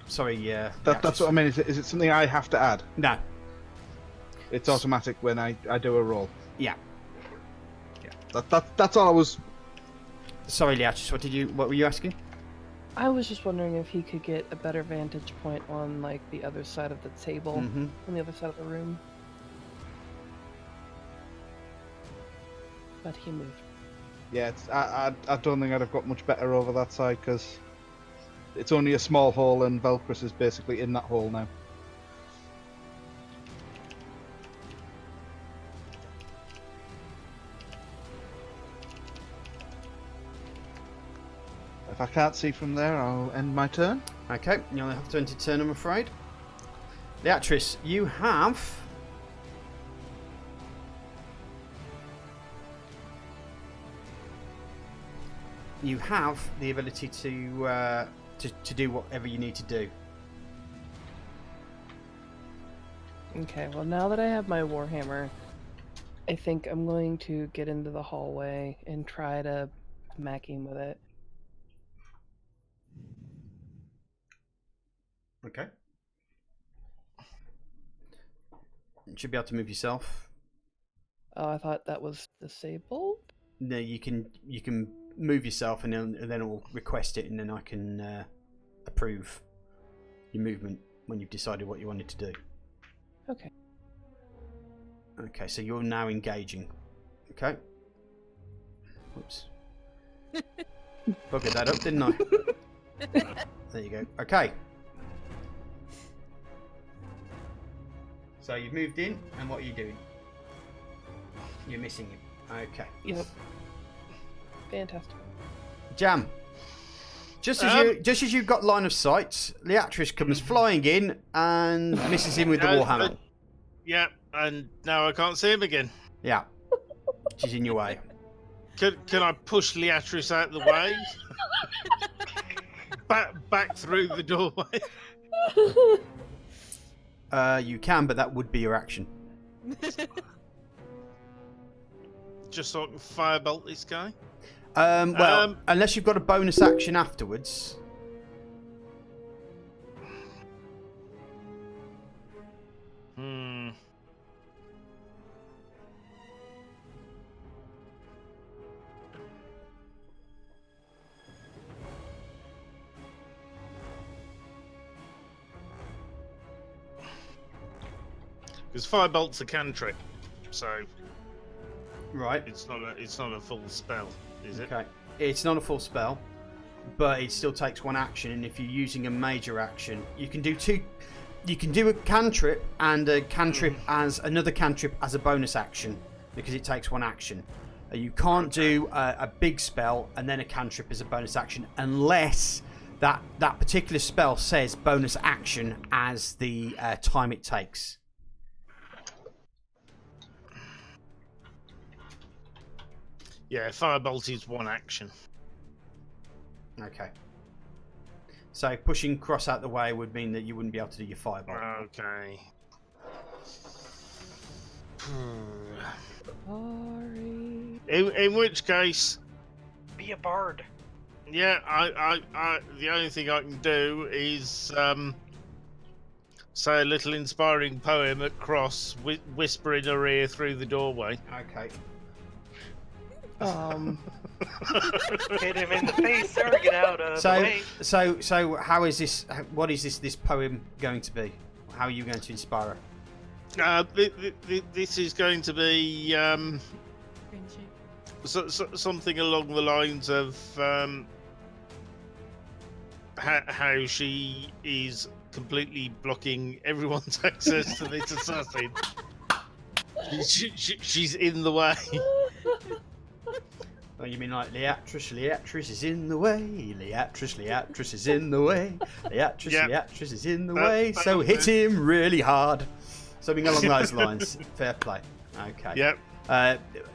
That's what I mean. Is it something I have to add? No. It's automatic when I do a roll. Yeah. That's all I was. Sorry, Liatis, what were you asking? I was just wondering if he could get a better vantage point on like the other side of the table, on the other side of the room. But he moved. Yeah, I don't think I'd have got much better over that side because it's only a small hole and Velcrus is basically in that hole now. If I can't see from there, I'll end my turn. Okay, you only have to end your turn, I'm afraid. Beatrice, you have... You have the ability to do whatever you need to do. Okay, well now that I have my Warhammer, I think I'm going to get into the hallway and try to smack him with it. Okay. You should be able to move yourself. Oh, I thought that was disabled? No, you can move yourself and then it will request it and then I can approve your movement when you've decided what you wanted to do. Okay. Okay, so you're now engaging. Okay. Whoops. Buggered that up, didn't I? There you go. Okay. So you've moved in, and what are you doing? You're missing him. Okay. Yep. Fantastic. Jam. Just as you've got line of sight, Leatrice comes flying in and misses him with the warhammer. Yeah, and now I can't see him again. Yeah. She's in your way. Can I push Leatrice out the way? back through the doorway. You can, but that would be your action. Just so I can firebolt this guy? Unless you've got a bonus action afterwards. Because firebolt's a cantrip, so right, it's not a full spell, is it? Okay, it's not a full spell, but it still takes one action. And if you're using a major action, you can do two. You can do a cantrip and a cantrip as another cantrip as a bonus action because it takes one action. You can't do a big spell and then a cantrip as a bonus action unless that particular spell says bonus action as the time it takes. Yeah, firebolt is one action. Okay. So pushing Cross out the way would mean that you wouldn't be able to do your firebolt. Okay. Sorry. In which case, be a bard. Yeah, I the only thing I can do is say a little inspiring poem at Cross, whisper in her ear through the doorway. Okay. Hit him in the face, sir. Get out of the way. So how is this? What is this poem going to be? How are you going to inspire her? This is going to be something along the lines of how she is completely blocking everyone's access to this assassin. She's in the way. Oh, you mean like Leatrice is in the way, Leatrice is in the way, Leatrice is in the way, so hit him really hard. Something along those lines. Fair play. Okay. Yep.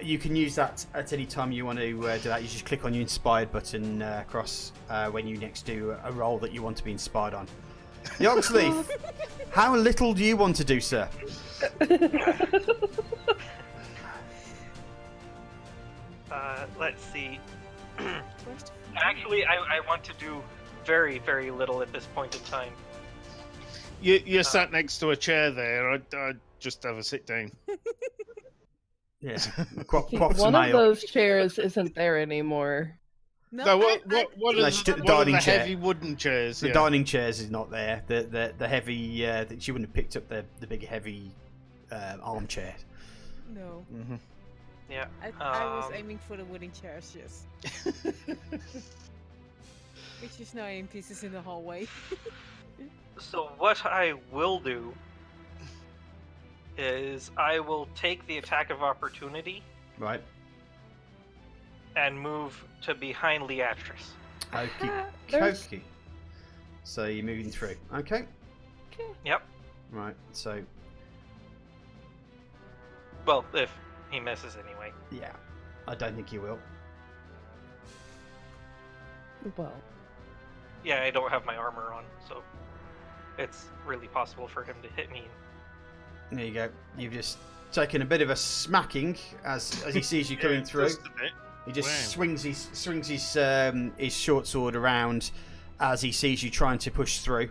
You can use that at any time you want to do that. You just click on your inspired button across when you next do a role that you want to be inspired on. Yoxleaf, how little do you want to do, sir? Let's see. Actually, I want to do very, very little at this point in time. You're sat next to a chair there. I'd just have a sit down. Yeah. One of those chairs isn't there anymore. No, what are the chair. heavy wooden chairs? The dining chairs is not there. The heavy that she wouldn't have picked up the big heavy armchair. No. Mm-hmm. Yeah. I was aiming for the wooden chairs, yes. Which is now in pieces in the hallway. So what I will do is I will take the attack of opportunity. Right. And move to behind Leatrice. Okay. So you're moving through. Okay. Yep. Right. So. Well, if he misses anyway. Yeah. I don't think he will. Well. Yeah, I don't have my armor on, so it's really possible for him to hit me. There you go. You've just taken a bit of a smacking as he sees you coming through. Just a bit. He just swings his short sword around as he sees you trying to push through.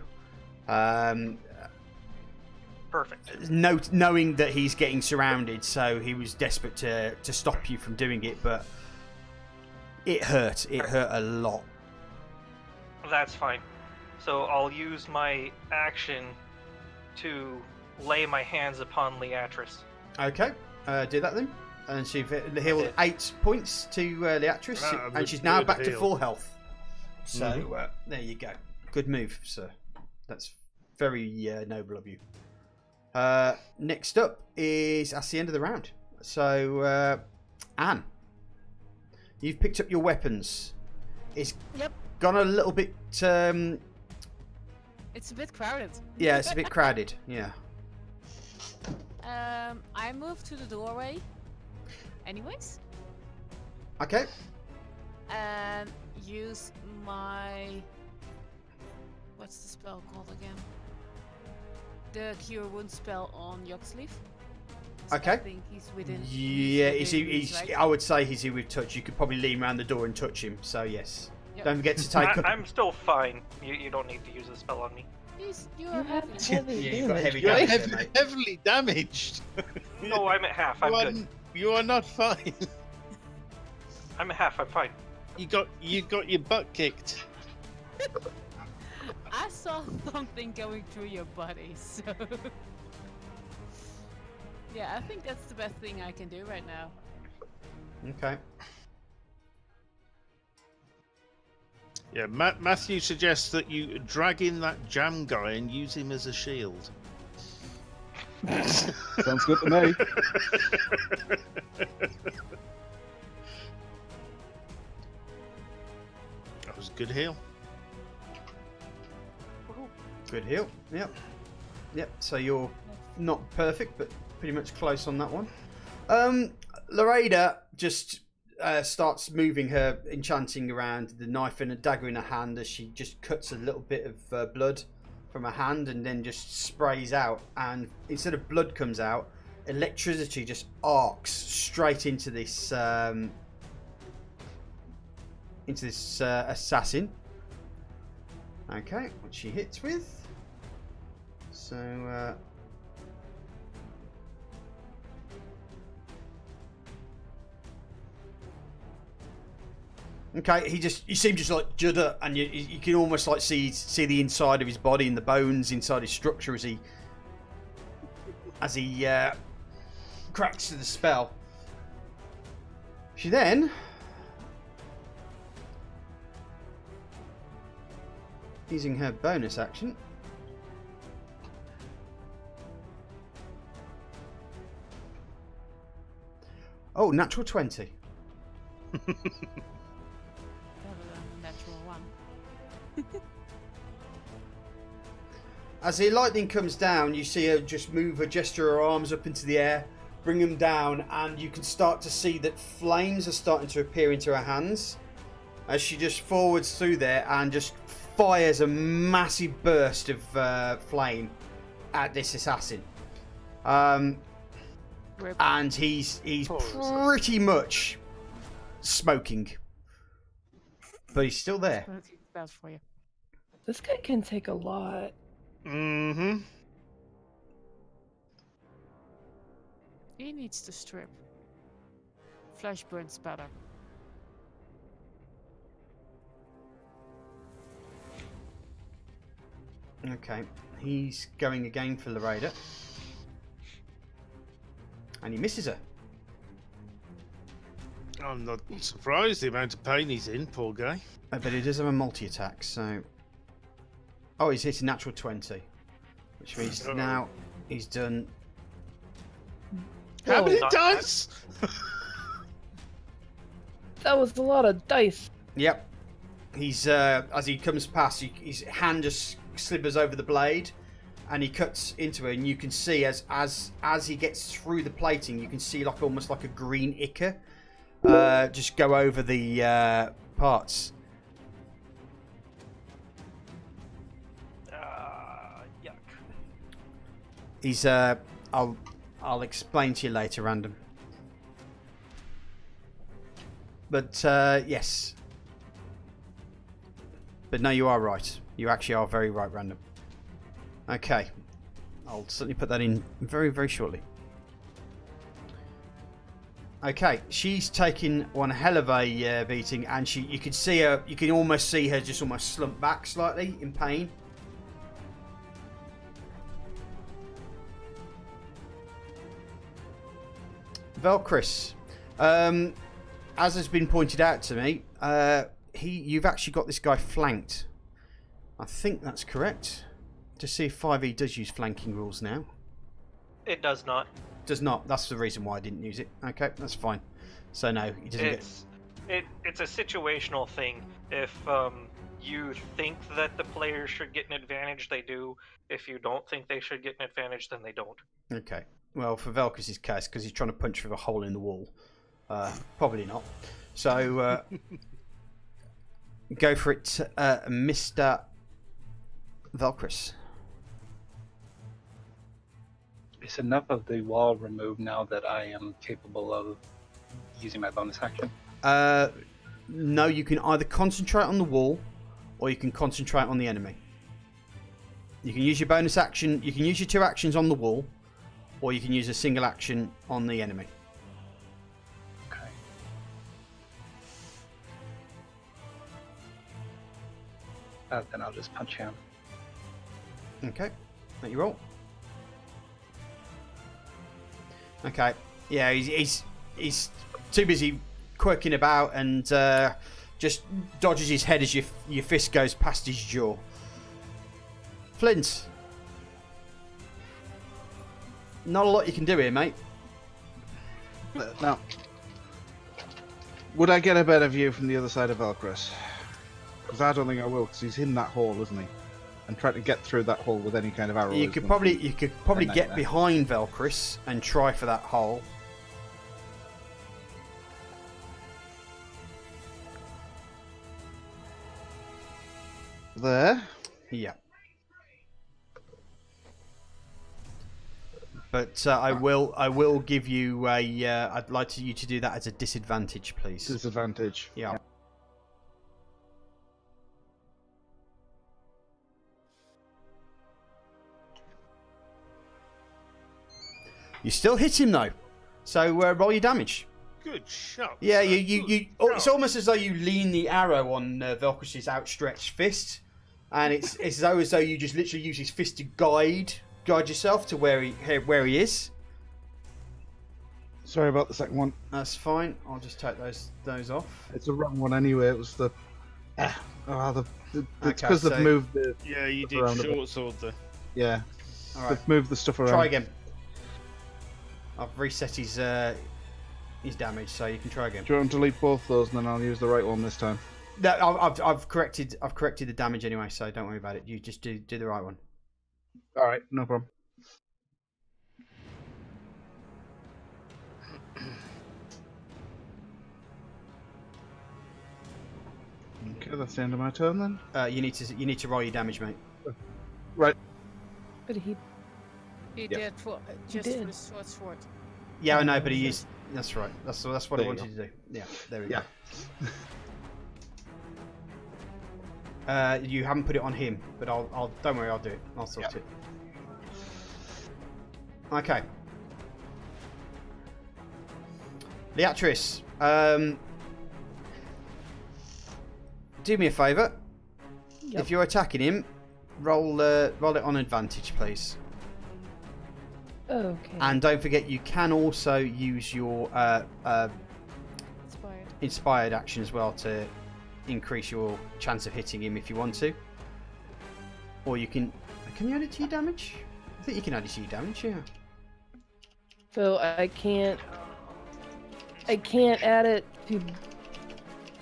Perfect. Knowing that he's getting surrounded, so he was desperate to stop you from doing it, but it hurt. It hurt a lot. That's fine. So I'll use my action to lay my hands upon Leatrice. Okay, do that then. And so you've healed 8 points to Leatrice, and she's now back to full health. So there you go. Good move, sir. That's very noble of you. Next up that's the end of the round. So Anne, you've picked up your weapons. It's gone a little bit. It's a bit crowded. Yeah, it's a bit crowded. Yeah. I moved to the doorway. Anyways. Okay. And use my... What's the spell called again? The Cure Wound spell on Yoxleaf. Okay. I think he's within... Yeah, he's right? I would say he's with touch. You could probably lean around the door and touch him. So yes. Yep. Don't forget to take... I'm still fine. You don't need to use a spell on me. You're heavily damaged. No, I'm at half. I'm good. You are not fine. I'm at half. I'm fine. You got your butt kicked. I saw something going through your body, so yeah, I think that's the best thing I can do right now. Okay. Yeah, Matthew suggests that you drag in that jam guy and use him as a shield. Sounds good to me. That was a good heal. Good heal. Yep. So you're not perfect, but pretty much close on that one. Loreda just starts moving her enchanting around, the knife and a dagger in her hand, as she just cuts a little bit of blood from her hand and then just sprays out. And instead of blood comes out, electricity just arcs straight into this assassin. Okay, what she hits with. So okay, you seem just like judder, and you can almost like see the inside of his body and the bones inside his structure as he cracks to the spell. She then using her bonus action. Oh, natural 20. Natural 1. As the lightning comes down, you see her just gesture her arms up into the air, bring them down, and you can start to see that flames are starting to appear into her hands as she just forwards through there and just fires a massive burst of flame at this assassin. And he's pretty much smoking, but he's still there. Bad for you. This guy can take a lot. Mm-hmm. He needs to strip. Flesh burns better. Okay, he's going again for Loreda. And he misses her. I'm not surprised the amount of pain he's in, poor guy. But he does have a multi-attack, so... Oh, he's hit a natural 20. Which means now he's done... How many dice? That was a lot of dice. Yep. He's, as he comes past, his hand just slivers over the blade, and he cuts into it, and you can see as he gets through the plating, you can see like almost like a green ichor just go over the parts. Yuck. He's I'll explain to you later, Random. But yes. But no, you are right. You actually are very right, Random. Okay. I'll certainly put that in very, very shortly. Okay, she's taking one hell of a beating, and you can see her. You can almost see her just almost slump back slightly in pain. Velcris, as has been pointed out to me, you've actually got this guy flanked. I think that's correct. To see if 5e does use flanking rules now. It does not. Does not. That's the reason why I didn't use it. Okay, that's fine. So no, he doesn't It's a situational thing. If you think that the players should get an advantage, they do. If you don't think they should get an advantage, then they don't. Okay. Well, for Velcris' case, because he's trying to punch through a hole in the wall, probably not. So go for it, Mr. Velcris. Is enough of the wall removed now that I am capable of using my bonus action? No, you can either concentrate on the wall or you can concentrate on the enemy. You can use your bonus action, you can use your 2 actions on the wall, or you can use a single action on the enemy. Okay. Then I'll just punch him. Okay, let you roll. Okay, yeah, he's too busy quirking about and just dodges his head as your fist goes past his jaw. Flint, not a lot you can do here, mate. Now, would I get a better view from the other side of Velcris? Because I don't think I will, because he's in that hole, isn't he? And trying to get through that hole with any kind of arrow. You could probably get behind Velcris and try for that hole. There. Yeah. But I will give you a. I'd like you to do that as a disadvantage, please. Disadvantage. Yeah. You still hit him though, so roll your damage. Good shot. Yeah, it's almost as though you lean the arrow on Velcris' outstretched fist, and it's as though you just literally use his fist to guide yourself to where he is. Sorry about the second one. That's fine. I'll just take those off. It's the wrong one anyway. It was the. It's because Okay, they've moved the. Yeah, you did around a short sword there. Yeah. All right. They've moved the stuff around. Try again. I've reset his damage, so you can try again. Do you want to delete both those, and then I'll use the right one this time? No, I've corrected the damage anyway, so don't worry about it. You just do the right one. All right, no problem. Okay, that's the end of my turn then. You need to roll your damage, mate. Right. But he did for just did. for the short sword. Yeah, I know, but he used. That's right. That's what I There you wanted to do. Yeah, there we Yeah. go. You haven't put it on him, but I'll don't worry, I'll do it. I'll sort it. Okay. Leatrice, do me a favour. Yep. If you're attacking him, roll it on advantage, please. Okay. And don't forget, you can also use your inspired action as well to increase your chance of hitting him if you want to. Or you can you add it to your damage? I think you can add it to your damage, yeah. So I can't add it to.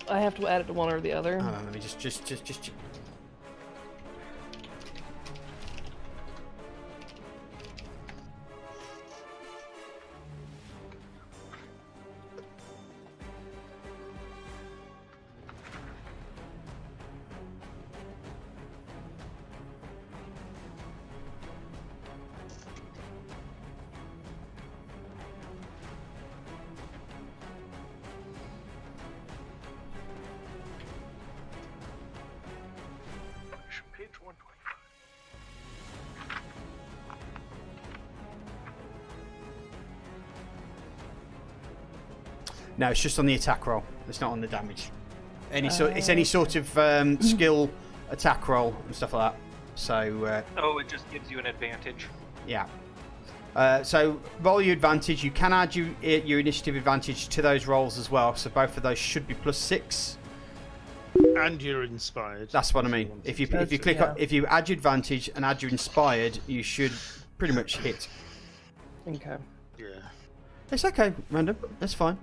I have to add it to one or the other. Hold on, let me just check. Page 125. No, it's just on the attack roll. It's not on the damage. It's any sort of skill attack roll and stuff like that. So. It just gives you an advantage. Yeah. So roll your advantage. You can add your initiative advantage to those rolls as well. So both of those should be +6. And you're inspired. That's what I mean. If you add your advantage and add your inspired, you should pretty much hit. Okay. Yeah. It's okay, random. That's fine.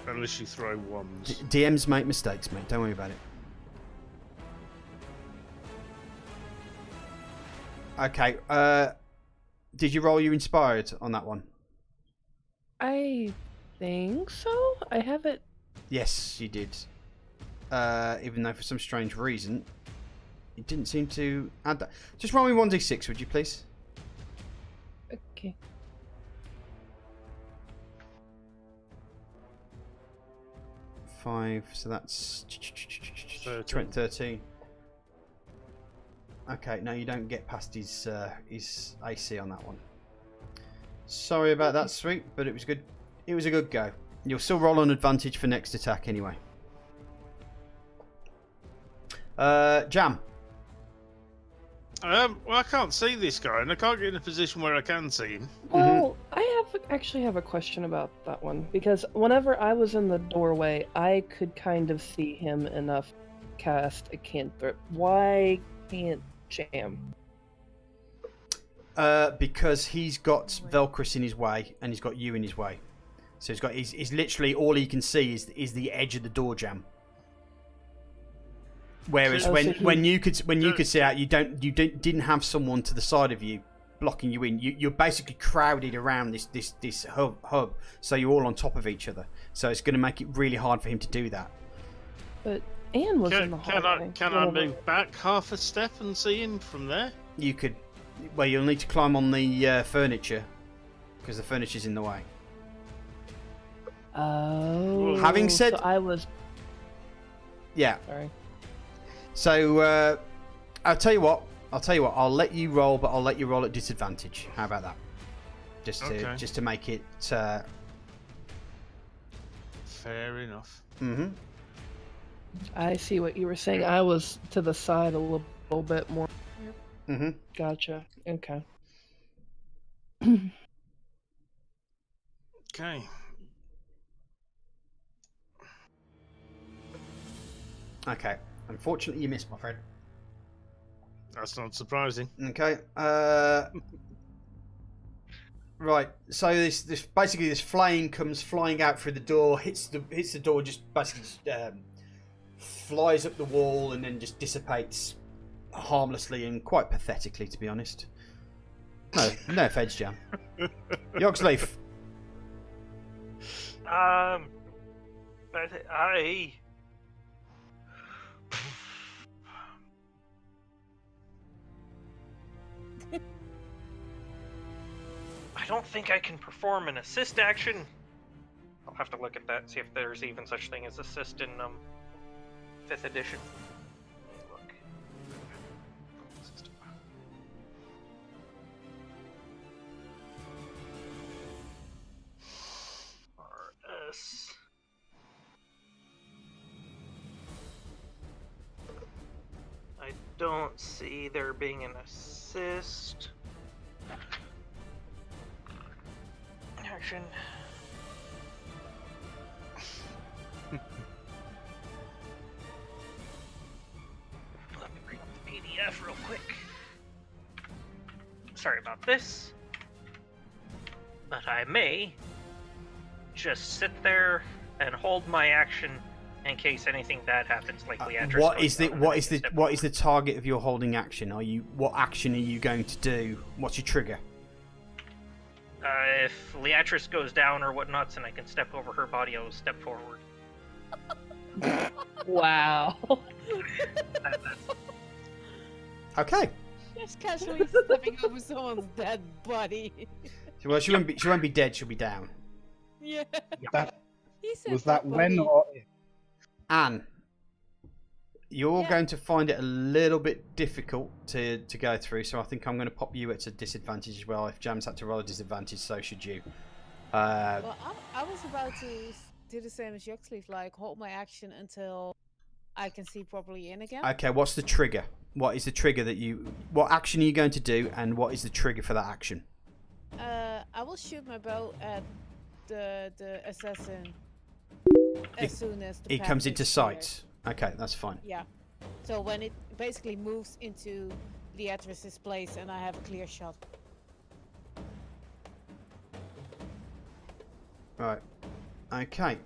Unless you throw ones. DMs make mistakes, mate. Don't worry about it. Okay. Did you roll your inspired on that one? I think so. I have it. Yes, you did. Even though for some strange reason, it didn't seem to add that. Just roll me 1d6, would you please? Okay. Five, so that's 13. 13. Okay, no, you don't get past his AC on that one. Sorry about that, sweet, but it was good. It was a good go. You'll still roll on advantage for next attack anyway. Jam. Well, I can't see this guy, and I can't get in a position where I can see him. Well, I actually have a question about that one, because whenever I was in the doorway, I could kind of see him enough to cast a cantrip. Why can't Jam? Because he's got Velcris in his way, and he's got you in his way. So he's literally all he can see is the edge of the door jam. Whereas when you could see out, you didn't have someone to the side of you blocking you in. You're basically crowded around this hub, so you're all on top of each other. So it's going to make it really hard for him to do that. But Anne was in the hallway. Can I move back half a step and see him from there? You could. Well, you'll need to climb on the furniture because the furniture's in the way. Oh. Having said, so I was. Yeah. Sorry. So I'll tell you what. I'll let you roll, but I'll let you roll at disadvantage. How about that? Just to make it. Fair enough. Mm-hmm. I see what you were saying. I was to the side a little bit more. Mm-hmm. Gotcha. Okay. Okay. Okay. Unfortunately, you missed, my friend. That's not surprising. Okay. Right. So this flame comes flying out through the door, hits the door, just basically flies up the wall, and then just dissipates harmlessly and quite pathetically, to be honest. No offense, Jam. Yogsleaf. But I think I can perform an assist action. I'll have to look at that, see if there's even such thing as assist in 5th edition. Let me look. RS. I don't see there being an assist. Action. Let me bring up the PDF real quick. Sorry about this. But I may just sit there and hold my action in case anything bad happens, like Leatrice. What is the target of your holding action? What action are you going to do? What's your trigger? If Leatrice goes down or whatnot, and I can step over her body, I'll step forward. Wow. Okay. Just casually stepping over someone's dead body. Well, she won't be dead. She'll be down. Yeah. Was that when or if? Anne, you're going to find it a little bit difficult to go through, so I think I'm going to pop you at a disadvantage as well. If Jam's had to roll a disadvantage, so should you. Well, I was about to do the same as Yuxley, like hold my action until I can see properly in again. Okay, what's the trigger? What is the trigger what action are you going to do, and what is the trigger for that action? I will shoot my bow at the assassin as soon as the it path comes into is sight. Okay, that's fine. Yeah. So when it basically moves into Leatrice's place and I have a clear shot. Right. Okay.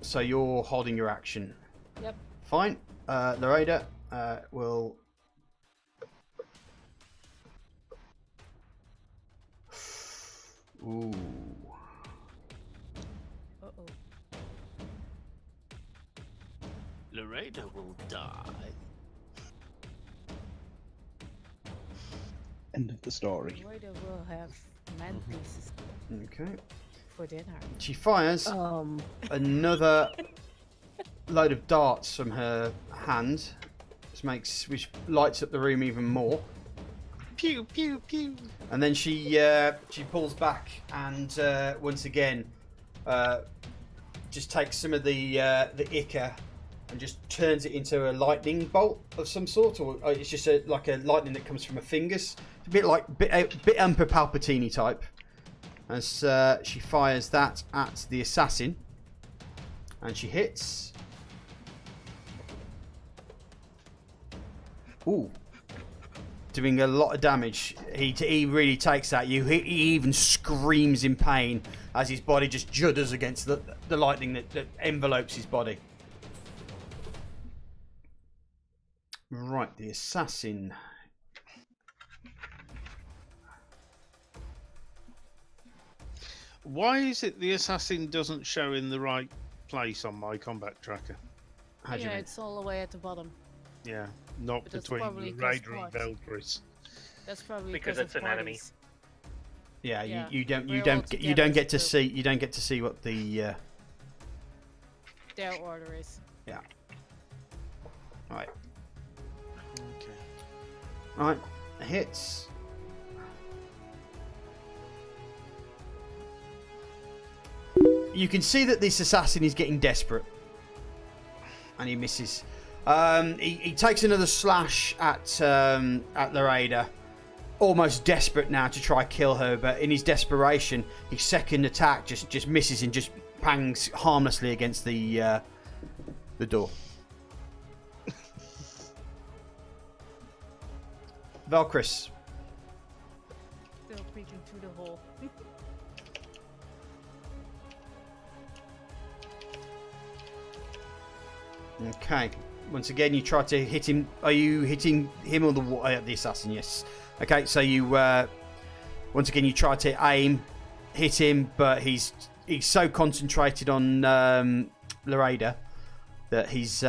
So you're holding your action. Yep. Fine. Loreda will. Ooh. Uh-oh. Loreda will die. End of the story. Loreda will have man pieces Okay. for dinner. She fires another load of darts from her hand, which lights up the room even more. Pew pew pew. And then she pulls back and once again just takes some of the ichor and just turns it into a lightning bolt of some sort, or it's just like a lightning that comes from her fingers. It's a bit like bit Emperor Palpatine type. As she fires that at the assassin, and she hits. Ooh. Doing a lot of damage. He really takes that. He even screams in pain as his body just judders against the lightning that envelopes his body. Right, the assassin. Why is it the assassin doesn't show in the right place on my combat tracker? How do you mean? It's all the way at the bottom. Yeah, not But that's between probably the Raider and because Valkyries. That's probably Because of it's an enemy. parties. Yeah, Yeah, you don't we're all get together get to as a see what the Their order is. yeah. Right. Okay. Right, hits. You can see that this assassin is getting desperate, and he misses. He takes another slash at Loreda, almost desperate now to try kill her. But in his desperation, his second attack just misses and just pangs harmlessly against the door. Valkyris. Still peeking through the hole. Okay. Once again, you try to hit him. Are you hitting him or the assassin? Yes. Okay. So you once again you try to aim, hit him, but he's so concentrated on Loreda that he's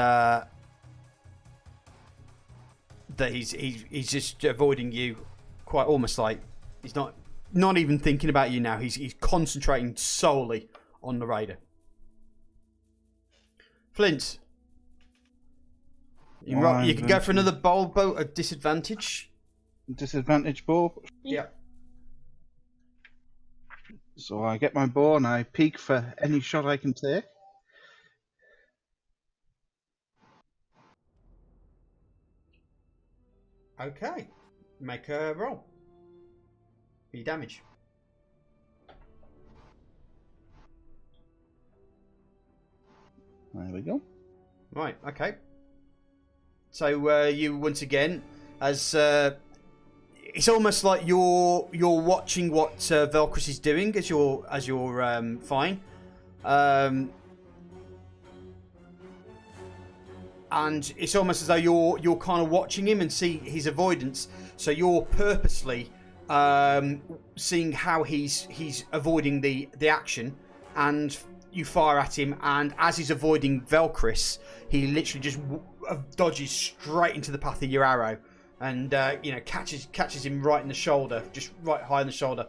just avoiding you, quite almost like he's not not even thinking about you now. He's concentrating solely on the raider. Flint, you can go for another bold boat at disadvantage. Disadvantage bow. Yeah. So I get my bow and I peek for any shot I can take. Okay. Make a roll. For your damage. There we go. Right, okay. So you once again, as it's almost like you're watching what Velcris is doing as you're fine, and it's almost as though you're kind of watching him and see his avoidance. So you're purposely seeing how he's avoiding the action, and you fire at him, and as he's avoiding Velcris, he literally just dodges straight into the path of your arrow, and catches him right in the shoulder, just right high in the shoulder.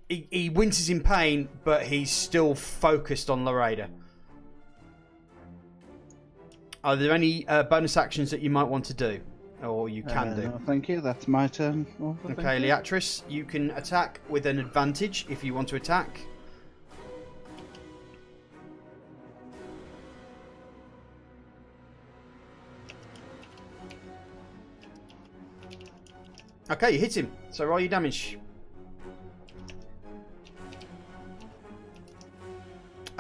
He winces in pain, but he's still focused on Loreda. Are there any bonus actions that you might want to do, or you can do? No, thank you. That's my turn. Okay, Leatris, you can attack with an advantage if you want to attack. Okay, you hit him. So roll your damage.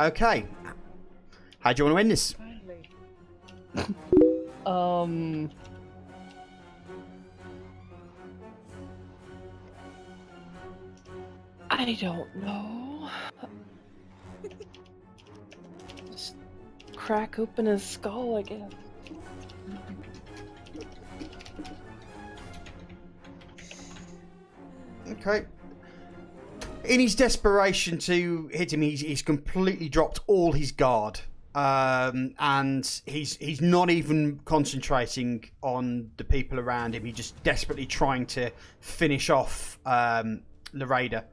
Okay. How do you want to end this? I don't know. Just crack open his skull, I guess. Okay. In his desperation to hit him, he's completely dropped all his guard, and he's not even concentrating on the people around him. He's just desperately trying to finish off Loreda.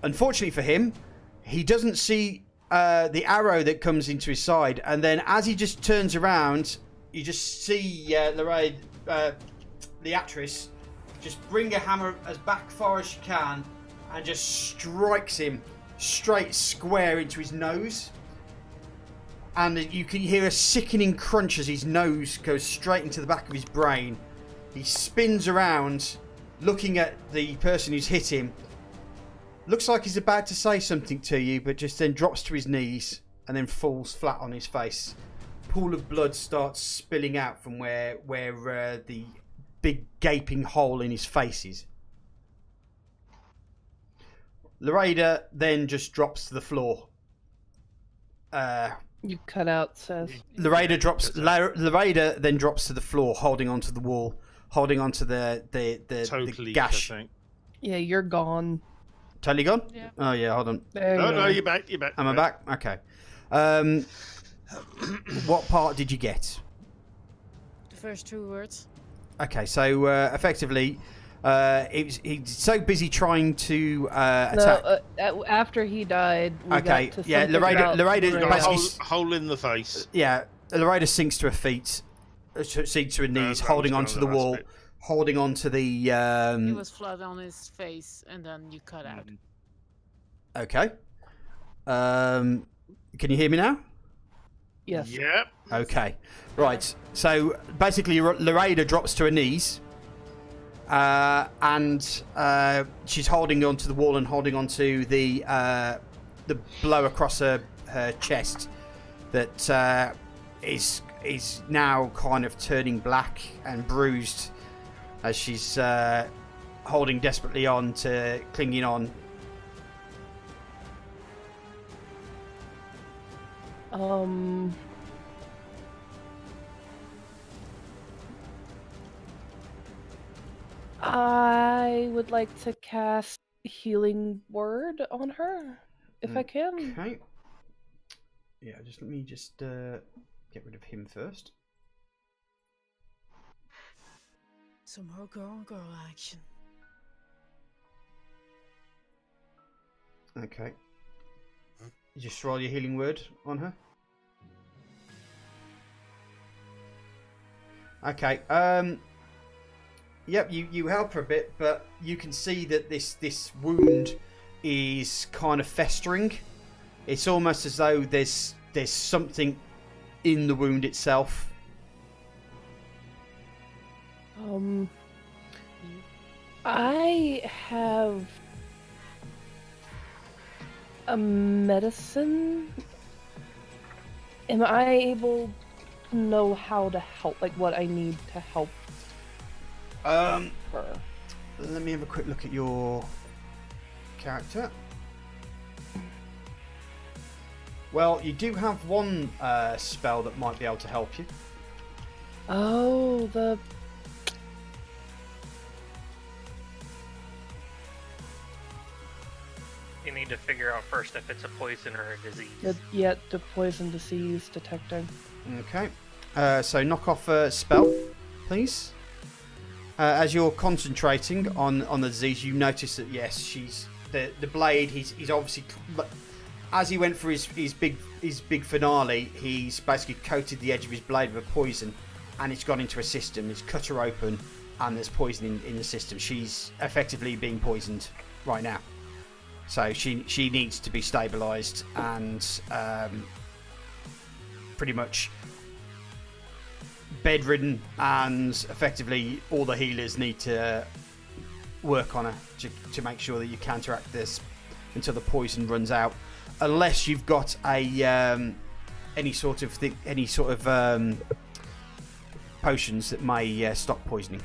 Unfortunately for him, he doesn't see the arrow that comes into his side, and then as he just turns around, you just see Leatris just bring a hammer as back far as she can and just strikes him straight square into his nose. And you can hear a sickening crunch as his nose goes straight into the back of his brain. He spins around, looking at the person who's hit him. Looks like he's about to say something to you, but just then drops to his knees and then falls flat on his face. Pool of blood starts spilling out from where the big gaping hole in his face is. Loreda then just drops to the floor. You cut out, says. Loreda then drops to the floor, holding onto the wall, holding onto the gash. I think. Yeah, you're gone. Totally gone? Yeah. Oh yeah, hold on. No, you're back. You're back. Am I back? Okay. What part did you get? The first 2 words. Okay, so effectively, he's so busy trying to attack. No, after he died, we Okay, got to yeah, Loreda Got a basically. hole in the face. Yeah, Loreda sinks to her feet, sinks to her knees, holding onto the wall, holding onto the. He was flat on his face, and then you cut out. Okay. Can you hear me now? Yes. Yep. Okay. Right. So basically, Loreda drops to her knees, and she's holding onto the wall and holding onto the blow across her chest that is now kind of turning black and bruised as she's holding desperately on to clinging on. I would like to cast Healing Word on her, if I can. Okay. Yeah, let me get rid of him first. Some more girl on girl action. Okay. You just roll your healing word on her. Okay. Yep. You help her a bit, but you can see that this wound is kind of festering. It's almost as though there's something in the wound itself. I have a medicine. Am I able to know how to help? Like what I need to help her? Let me have a quick look at your character. Well, you do have one spell that might be able to help you. Oh, You need to figure out first if it's a poison or a disease. the poison disease detecting. Okay. So knock off a spell, please. As you're concentrating on the disease, you notice that yes, she's the blade. He's obviously, as he went for his big finale, he's basically coated the edge of his blade with a poison, and it's gone into a system. It's cut her open, and there's poison in the system. She's effectively being poisoned right now. So she needs to be stabilised and pretty much bedridden, and effectively all the healers need to work on her to make sure that you counteract this until the poison runs out. Unless you've got a any sort of potions that may stop poisoning.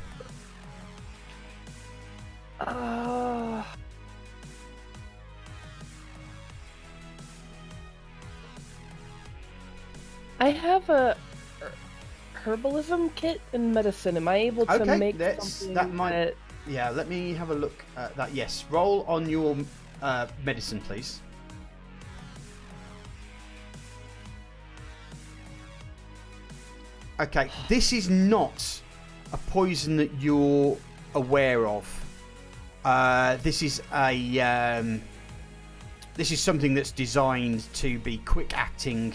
I have a herbalism kit and medicine. Am I able to make something that might? Yeah, let me have a look at that. Yes, roll on your medicine, please. Okay, this is not a poison that you're aware of. This is something that's designed to be quick acting,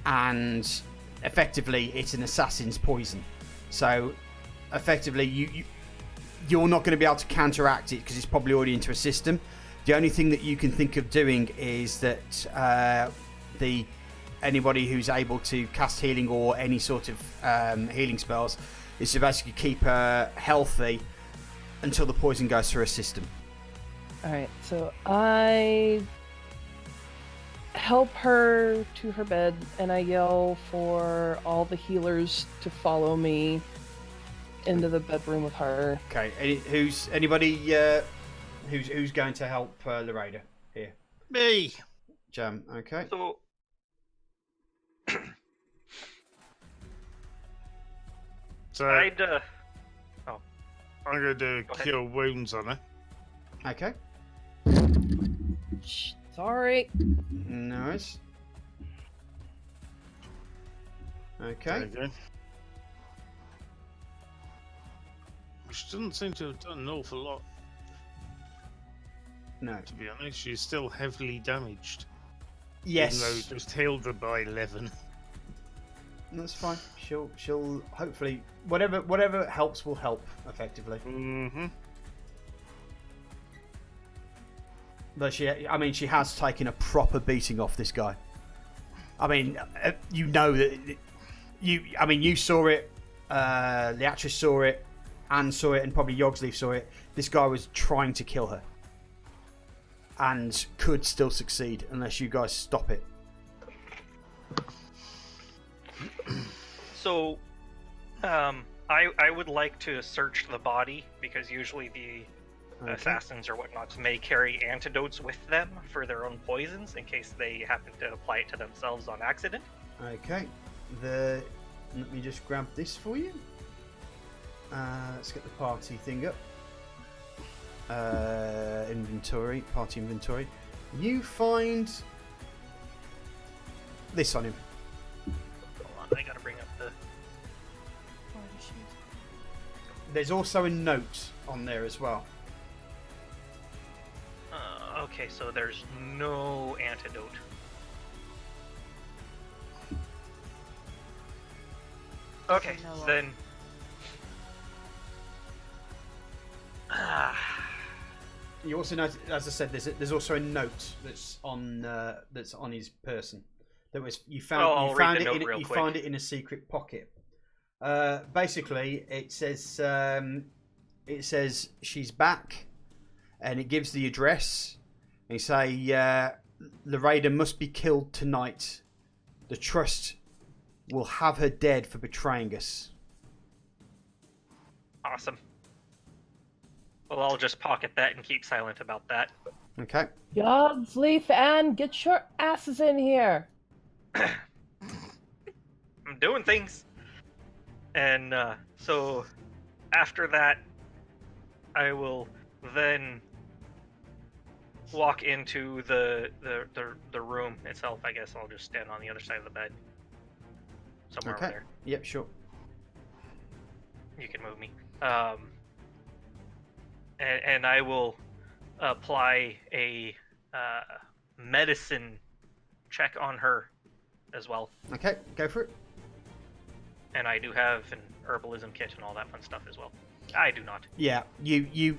and effectively it's an assassin's poison. So effectively you're not going to be able to counteract it because it's probably already into a system. The only thing that you can think of doing is that anybody who's able to cast healing or any sort of healing spells is to basically keep her healthy until the poison goes through her system. Alright, so I help her to her bed and I yell for all the healers to follow me into the bedroom with her. Okay, who's going to help Loreda here? Me. Jam. Okay. So So I'd I'm gonna do cure wounds on her. Okay. Sorry. Nice. Okay. There you go. Which doesn't seem to have done an awful lot. No. To be honest, she's still heavily damaged. Yes. Even though it just healed her by 11. That's fine. She'll hopefully whatever helps will help effectively. Mm-hmm. But she has taken a proper beating off this guy. I mean, you know that you saw it. The actress saw it, Anne saw it, and probably Yogsleaf saw it. This guy was trying to kill her, and could still succeed unless you guys stop it. So, I would like to search the body because usually the assassins or whatnots may carry antidotes with them for their own poisons in case they happen to apply it to themselves on accident. Okay. Let me just grab this for you. Let's get the party thing up. Inventory, party inventory. You find this on him. Hold on, I gotta bring up the... There's also a note on there as well. Okay, so there's no antidote. Okay, No. then. You also notice, as I said, there's also a note that's on his person. That was you found it in a secret pocket. Basically, it says she's back, and it gives the address. And you say the raider must be killed tonight. The trust will have her dead for betraying us. Awesome. Well, I'll just pocket that and keep silent about that. Okay. Yodsleaf and get your asses in here. I'm doing things. And so after that, I will then walk into the room itself. I guess I'll just stand on the other side of the bed. Somewhere over there. Yep, sure. You can move me. And I will apply a medicine check on her as well. Okay, go for it. And I do have an herbalism kit and all that fun stuff as well. I do not. Yeah, you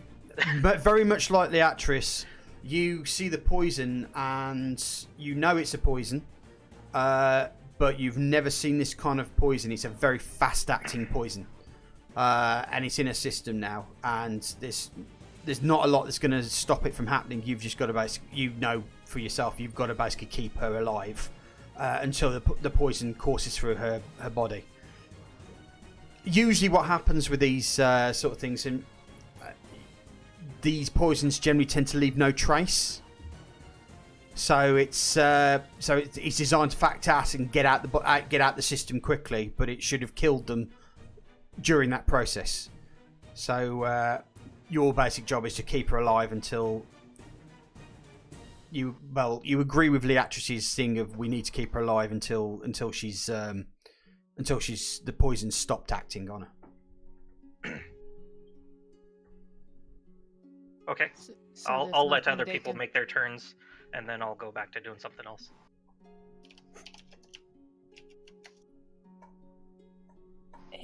but very much like the actress, you see the poison and you know it's a poison, but you've never seen this kind of poison. It's a very fast-acting poison, and it's in a system now, and there's not a lot that's going to stop it from happening. You've just got to basically, for yourself, you've got to basically keep her alive until the poison courses through her body. Usually what happens with these sort of things, and these poisons generally tend to leave no trace. So it's designed to fact out and get out the system quickly, but it should have killed them during that process. So your basic job is to keep her alive until you agree with Leatrice's thing of we need to keep her alive until she's the poison stopped acting on her. Okay. So I'll let nothing other they people can- make their turns, and then I'll go back to doing something else.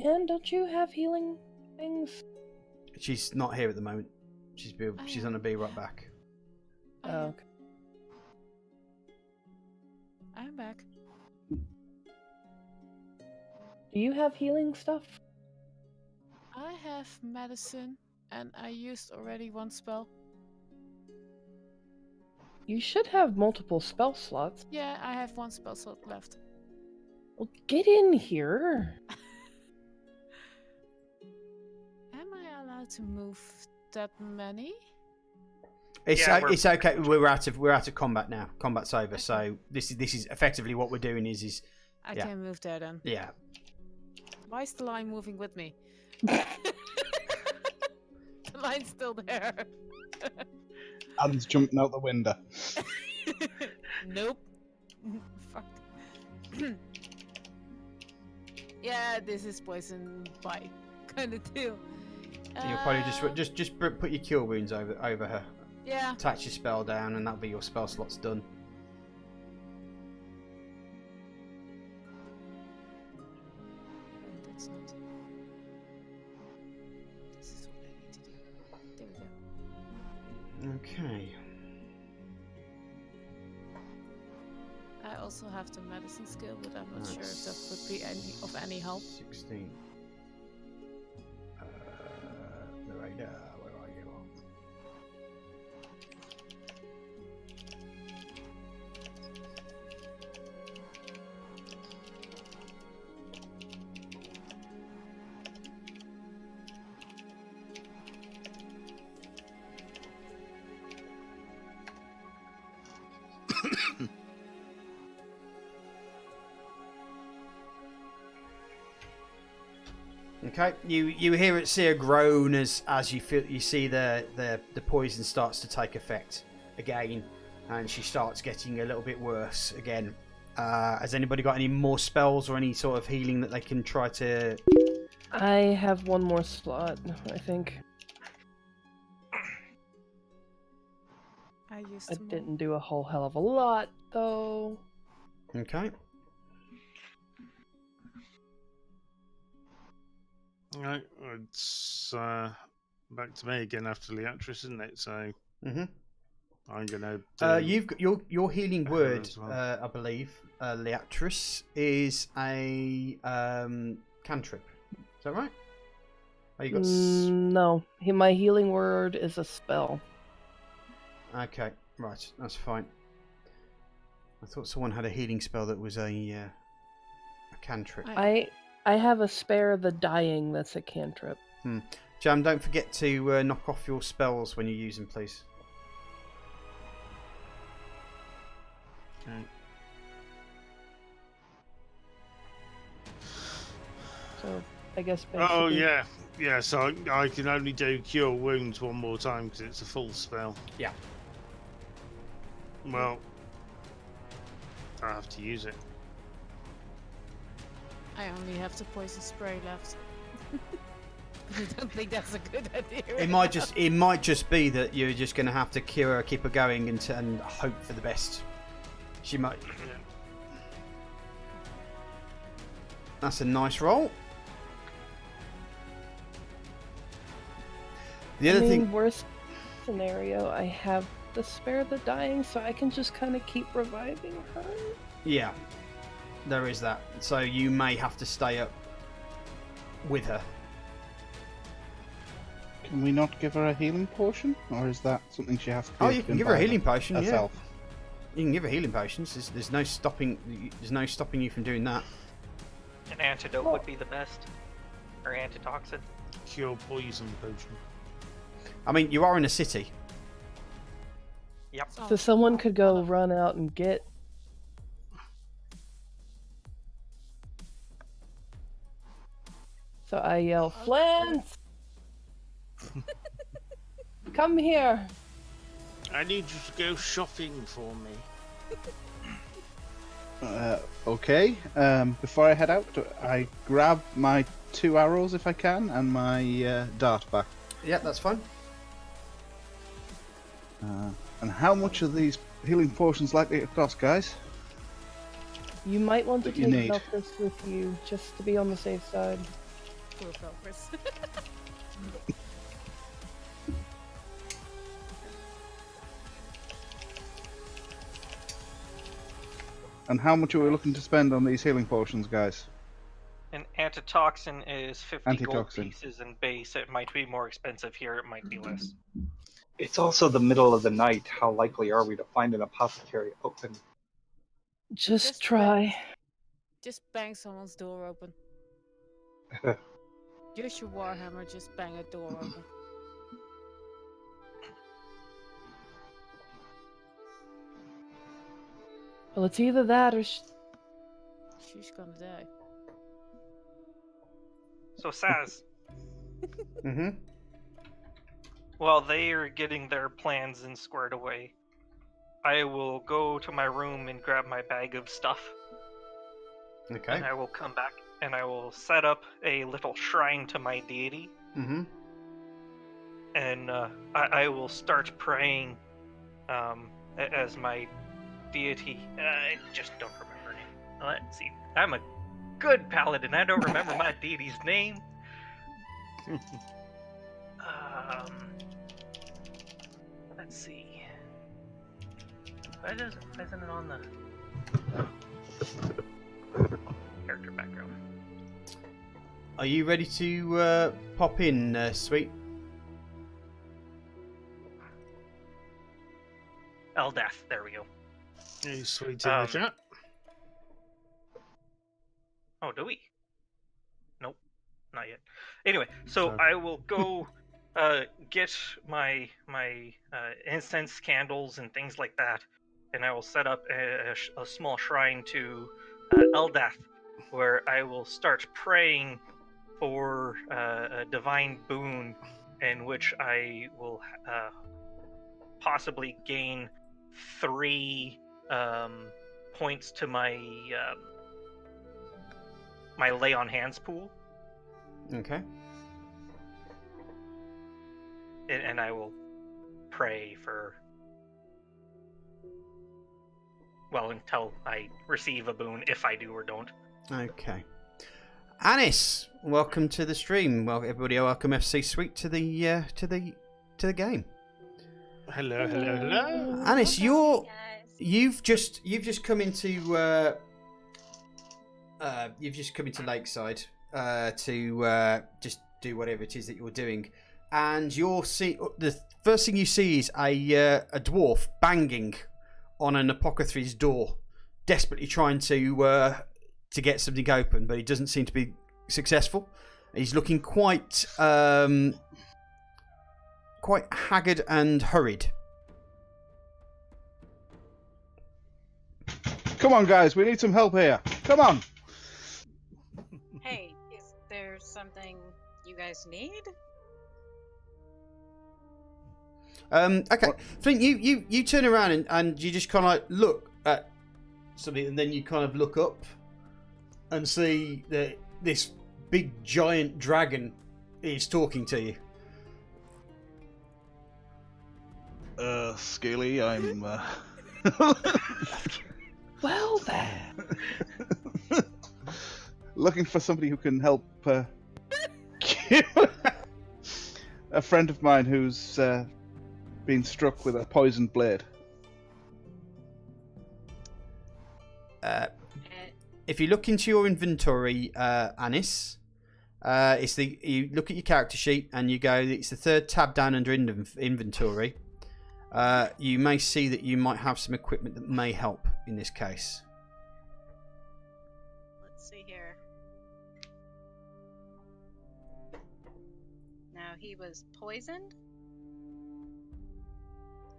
And don't you have healing things? She's not here at the moment. She's gonna be right back. I Oh, am- okay. I'm back. Do you have healing stuff? I have medicine, and I used already one spell. You should have multiple spell slots. Yeah, I have one spell slot left. Well, get in here. Am I allowed to move that many? It's Yeah, it's okay. We're out of combat now. Combat's over. Okay. So this is effectively what we're doing. Is I Yeah. can move there then. yeah. Why is the line moving with me? The line's still there. Adam's jumping out the window. Nope. Fuck. Yeah, this is poison bite kind of deal. You'll probably just put your cure wounds over her. Yeah. Attach your spell down, and that'll be your spell slots done. That's not. This is what I need to do. There we go. Okay. I also have the medicine skill, but I'm not sure if that would be of any help. 16. Lorena, where are you? Okay, you see a groan as you see the poison starts to take effect again, and she starts getting a little bit worse again. Has anybody got any more spells or any sort of healing that they can try to? I have one more slot, I think. I I used I them all. didn't do a whole hell of a lot, though. Okay. Right, it's back to me again after Leatrice, isn't it? So I'm gonna. You've got your healing her word, as well. I believe, Leatrice, is a cantrip. Is that right? Oh, you got. No, my healing word is a spell. Okay, right, that's fine. I thought someone had a healing spell that was a cantrip. I have a spare the dying that's a cantrip. Jam, don't forget to knock off your spells when you use them, please. Okay. So I guess basically. Oh yeah. So I can only do cure wounds one more time because it's a full spell. Yeah. Well, I have to use it. I only have the poison spray left. I don't think that's a good idea. It might just be that you're just going to have to cure her, keep her going, and hope for the best. She might. Yeah. That's a nice roll. The other thing. Worst scenario, I have the spare the dying, so I can just kind of keep reviving her. Yeah, there is that. So you may have to stay up with her. Can we not give her a healing potion, or is that something she has to do? Oh, you can give her a healing potion. herself? Yeah, you can give her healing potions. There's no stopping. There's no stopping you from doing that. An antidote would be the best, or antitoxin. Cure poison potion. I mean, you are in a city. Yep. So someone could go run out and get. So I yell, Flans! Come here! I need you to go shopping for me. Okay. Before I head out, I grab my 2 arrows if I can, and my dart back. Yeah, that's fine. And how much are these healing potions likely to cost, guys? You might want to That you take need. Velcris with you, just to be on the safe side. Poor Velcris. And how much are we looking to spend on these healing potions, guys? An antitoxin is 50 gold Antitoxin. pieces in base. It might be more expensive here. It might be less. It's also the middle of the night. How likely are we to find an apothecary open? Just try. Just bang someone's door open. Use your warhammer, just bang a door open. Well, it's either that or She's gonna die. So Saz, Mm-hmm. while they are getting their plans and squared away, I will go to my room and grab my bag of stuff. Okay. And I will come back and I will set up a little shrine to my deity. Mm-hmm. And I will start praying as my deity. I just don't remember it. Let's see. I'm a good paladin. I don't remember my deity's name. Let's see. Why isn't it on the character background? Are you ready to pop in, Sweet? Eldath, there we go. You sweet in the chat. Oh, do we? Nope, not yet. Anyway, so Okay. I will go get my incense, candles, and things like that, and I will set up a small shrine to Eldath, where I will start praying for a divine boon, in which I will possibly gain 3 points to my my lay on hands pool, Okay. and I will pray for Well, until I receive a boon, if I do or don't. Okay. Anis, welcome to the stream. Well, everybody, welcome FC Sweet to the game. Hello. Anis, you've just come into Lakeside to just do whatever it is that you're doing, and the first thing you see is a dwarf banging on an apothecary's door, desperately trying to get something open, but he doesn't seem to be successful. He's looking quite haggard and hurried. Come on, guys, we need some help here. Come on. Hey, is there something you guys need? Okay, Flint, you turn around and you just kind of like look at something, and then you kind of look up and see that this big giant dragon is talking to you. Scaly, I'm Well then. looking for somebody who can help a friend of mine who's been struck with a poisoned blade. If you look into your inventory, Anis, you look at your character sheet and you go, it's the third tab down under inventory. You may see that you might have some equipment that may help in this case. Let's see here. Now, he was poisoned?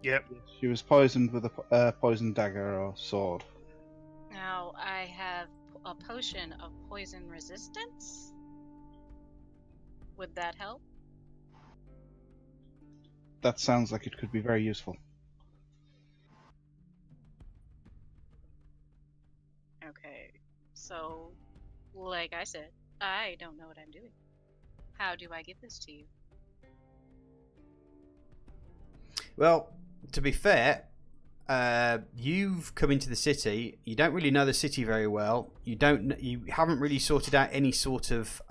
Yep. She was poisoned with a poison dagger or sword. Now, I have a potion of poison resistance. Would that help? That sounds like it could be very useful. Okay, so, like I said, I don't know what I'm doing. How do I give this to you? Well, to be fair, you've come into the city. You don't really know the city very well. You haven't really sorted out any sort of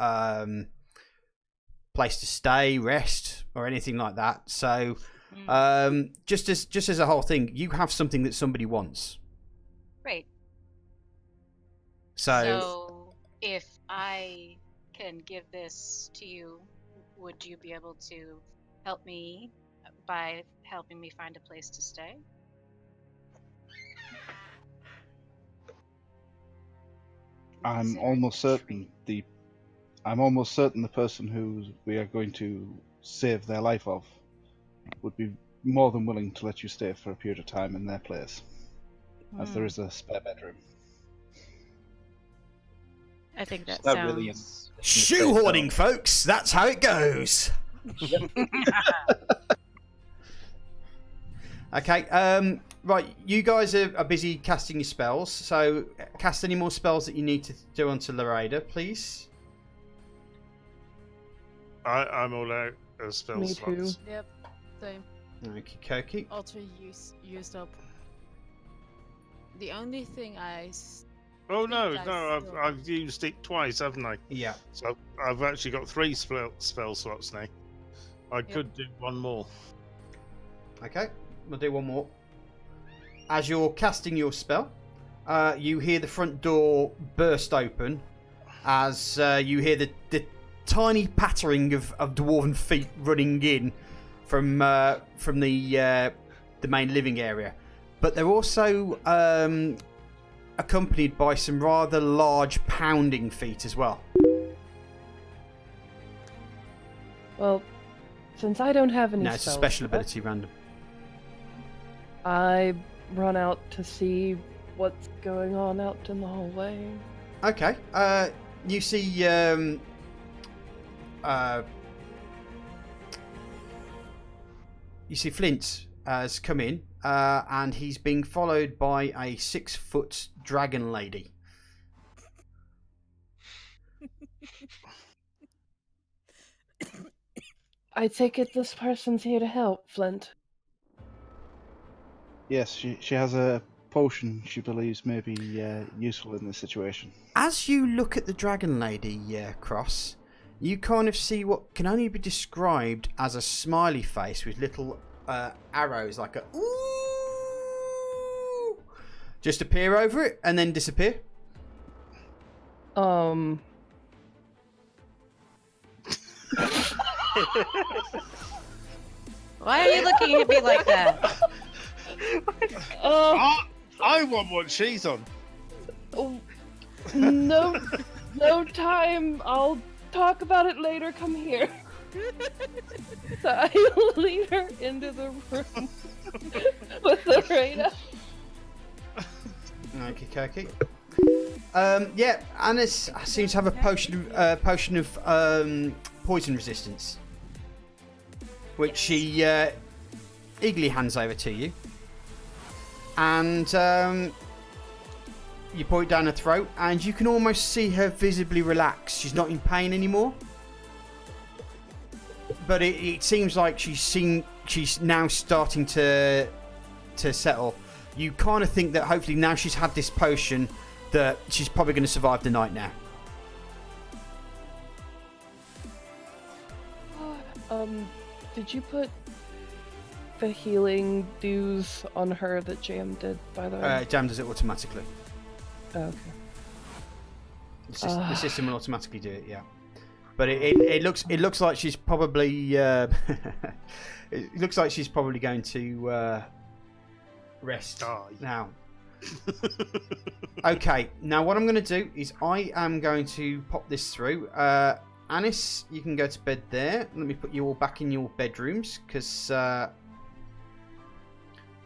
place to stay, rest, or anything like that. So, just as a whole thing, you have something that somebody wants. Great. So if I can give this to you, would you be able to help me by helping me find a place to stay? I'm almost certain the person who we are going to save their life of would be more than willing to let you stay for a period of time in their place, as there is a spare bedroom. I think that Not sounds... really shoehorning, folks. That's how it goes. Okay. Right. You guys are busy casting your spells. So cast any more spells that you need to do onto Loreda, please. I'm all out of spell Me slots. too. Yep, same. Okie dokie. Alter used up. The only thing Oh no, think I no! still- I've used it twice, haven't I? Yeah. So I've actually got 3 spell slots now. I could do one more. Okay. We'll do one more. As you're casting your spell, you hear the front door burst open as you hear the tiny pattering of dwarven feet running in from the main living area. But they're also accompanied by some rather large pounding feet as well. Well, since I don't have any No, it's a spells special yet, ability random. I run out to see what's going on out in the hallway. Okay. You see Flint has come in, and he's being followed by a 6-foot dragon lady. I take it this person's here to help, Flint. Yes, she has a potion she believes may be useful in this situation. As you look at the dragon lady, Cross, you kind of see what can only be described as a smiley face with little arrows, like a ooh, just appear over it and then disappear. Why are you looking at me like that? I want what she's on. No time. I'll talk about it later. Come here. So I lead her into the room with Lorena. Okay. Yeah, Anis seems to have a potion of poison resistance, which she eagerly hands over to you. And you point down her throat, and you can almost see her visibly relax. She's not in pain anymore. But it seems like she's now starting to settle. You kind of think that hopefully now she's had this potion, that she's probably going to survive the night now. Did you put the healing dues on her that Jam did, by the way? Jam does it automatically. Oh, okay. The system will automatically do it, yeah. But it looks like she's probably it looks like she's probably going to rest now. Okay, now what I'm going to do is I am going to pop this through. Anis, you can go to bed there. Let me put you all back in your bedrooms because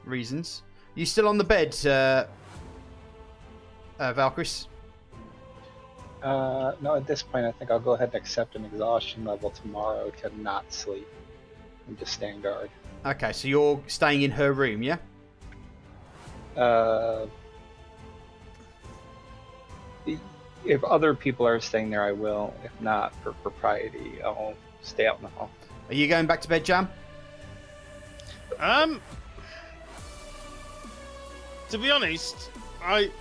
reasons. You still on the bed, Valkyris? No, at this point, I think I'll go ahead and accept an exhaustion level tomorrow to not sleep and just stand guard. Okay, so you're staying in her room, yeah? If other people are staying there, I will. If not, for propriety, I'll stay out in the hall. Are you going back to bed, Jam? To be honest, I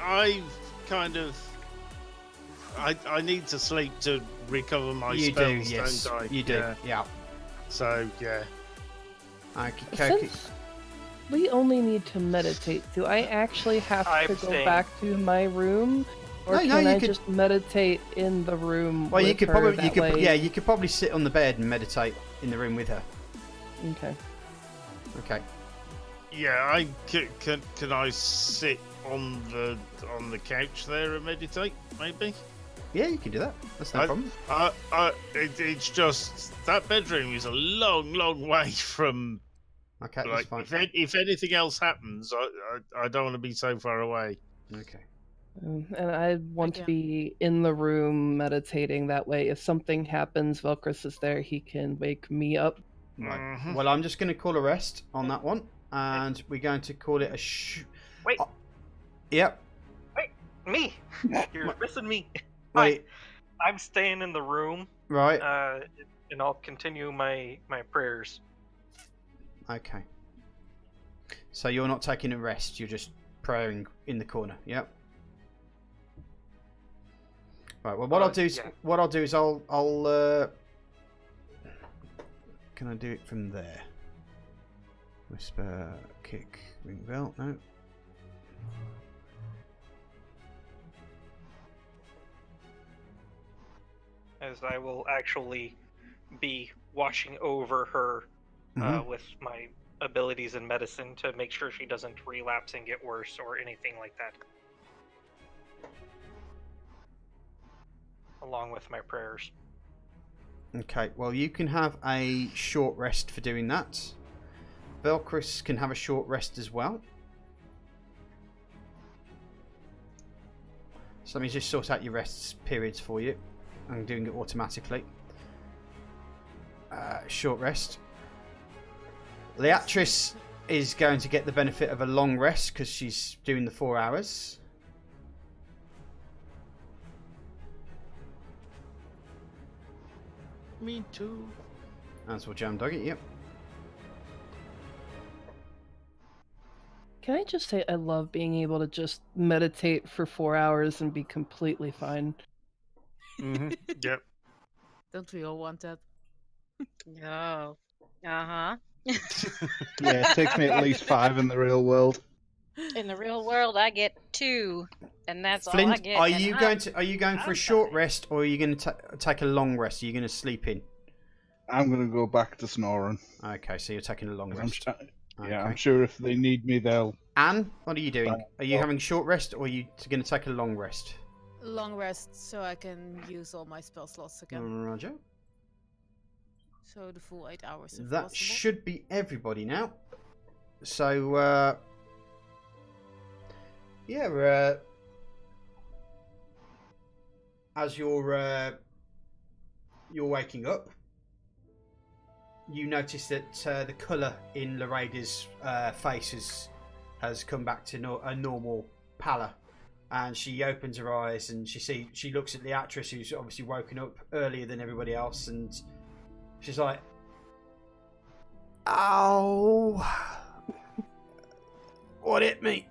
need to sleep to recover my spells, yes. don't I? You do, yeah. So, yeah. Since we only need to meditate, do I actually have to go back to my room? Or can I just meditate in the room? Well, you could probably, you could probably sit on the bed and meditate in the room with her. Okay. Yeah, can I sit on the couch there and meditate? Maybe. Yeah, you can do that. That's no problem. It's just that bedroom is a long way from. Okay, like, that's fine. If anything else happens, I don't want to be so far away. Okay. And I want to be in the room meditating. That way, if something happens, Velcris is there. He can wake me up. Right. Mm-hmm. Well, I'm just going to call a rest on that one, and we're going to call it a Wait. Yep. Wait. Me. You're missing me. Wait. I'm staying in the room. Right. And I'll continue my prayers. Okay. So you're not taking a rest. You're just praying in the corner. Yep. Right. Well, what I'll do is I'll can I do it from there? Whisper, kick, ring bell. No. As I will actually be watching over her with my abilities in medicine to make sure she doesn't relapse and get worse or anything like that. Along with my prayers. Okay, well, you can have a short rest for doing that. Velcris can have a short rest as well. So let me just sort out your rest periods for you. I'm doing it automatically. Short rest. Leatrice is going to get the benefit of a long rest because she's doing the 4 hours. Me too. That's what Jam Dog it, yep. Can I just say I love being able to just meditate for 4 hours and be completely fine? Yep. Don't we all want that? Oh. Uh-huh. Yeah, it takes me at least 5 in the real world. In the real world, I get 2, and that's all I Flint, get. are and you going for a short rest, or are you going to take a long rest? Are you going to sleep in? I'm going to go back to snoring. Okay, so you're taking a long rest. Yeah, I'm sure if they need me, they'll... Anne, what are you doing? Are you having a short rest, or are you going to take a long rest? Long rest so I can use all my spell slots again. Roger. So the full 8 hours if That possible. should be everybody now. So, yeah, as you're waking up, you notice that the colour in Loraida's face has come back to a normal pallor, and she opens her eyes and she looks at the actress who's obviously woken up earlier than everybody else, and she's like, "Ow! What hit me?"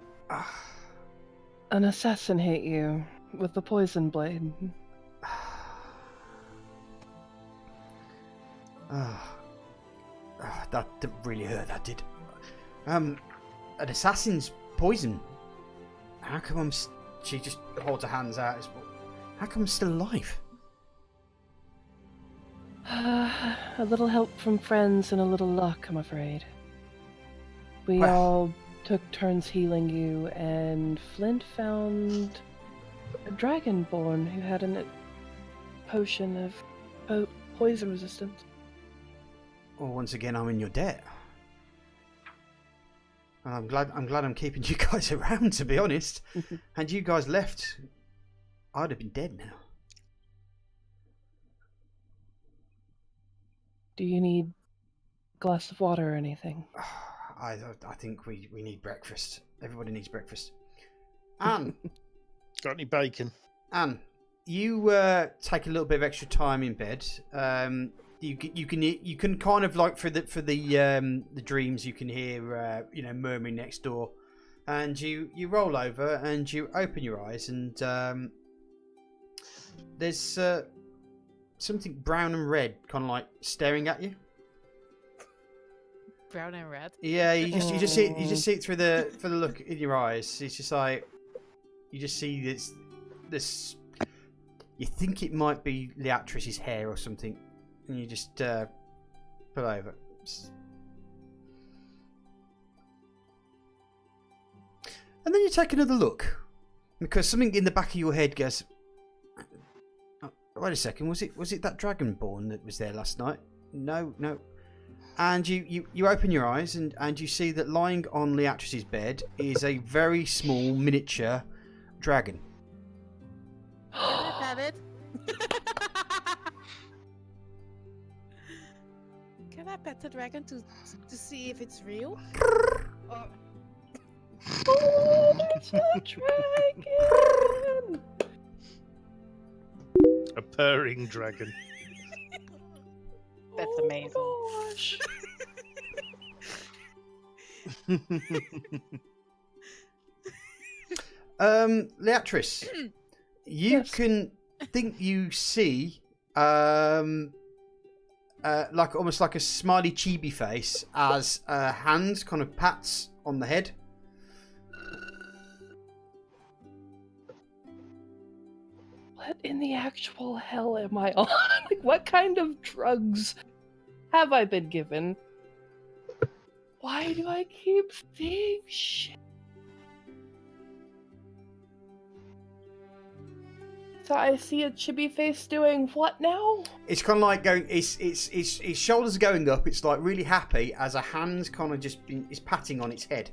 An assassin hit you with the poison blade. That really hurt, that did. An assassin's poison. How come she just holds her hands out. How come I'm still alive? A little help from friends and a little luck, I'm afraid. We all took turns healing you, and Flint found a dragonborn who had a potion of poison resistance. Well, once again, I'm in your debt. And I'm glad I'm keeping you guys around, to be honest. Had you guys left, I'd have been dead now. Do you need a glass of water or anything? I think we need breakfast. Everybody needs breakfast. Anne. Got any bacon? Anne, you take a little bit of extra time in bed. You can kind of like for the dreams you can hear murmuring next door, and you roll over and you open your eyes, and there's something brown and red kind of like staring at you. Brown and red. Yeah, you just see it through the look in your eyes. It's just like you just see this. You think it might be Leatrice's hair or something. And you just pull over. And then you take another look. Because something in the back of your head goes, wait a second, was it that dragonborn that was there last night? No. And you open your eyes and you see that lying on Leatrice's bed is a very small miniature dragon. Can I pet it? Can I pet the dragon to see if it's real? Oh, that's a dragon! A purring dragon. That's amazing. Oh, gosh. Leatrice, you Yes. can think you see like almost like a smiley chibi face as a hand kind of pats on the head. What in the actual hell am I on? Like, what kind of drugs have I been given? Why do I keep seeing shit? So I see a chibi face doing what now? It's kind of like going. Its shoulders are going up. It's like really happy as a hand kind of just is patting on its head.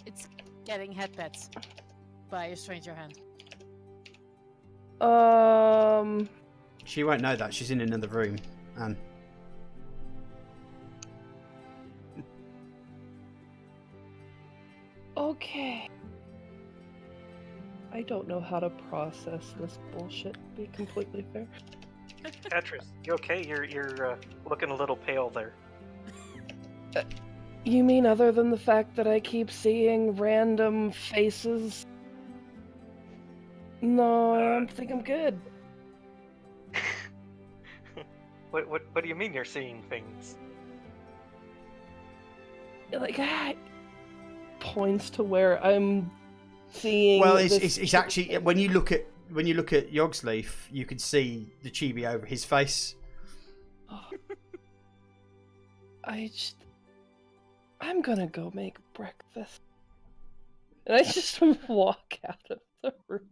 It's getting head pets by a stranger hand. She won't know that. She's in another room, and Okay. I don't know how to process this bullshit, to be completely fair. Tetris, you okay? You're looking a little pale there. You mean other than the fact that I keep seeing random faces? No, I think I'm good. What do you mean you're seeing things? Like, points to where I'm seeing. Well, it's actually when you look at Yogsleaf, you can see the chibi over his face. Oh. I'm gonna go make breakfast, and I just walk out of the room.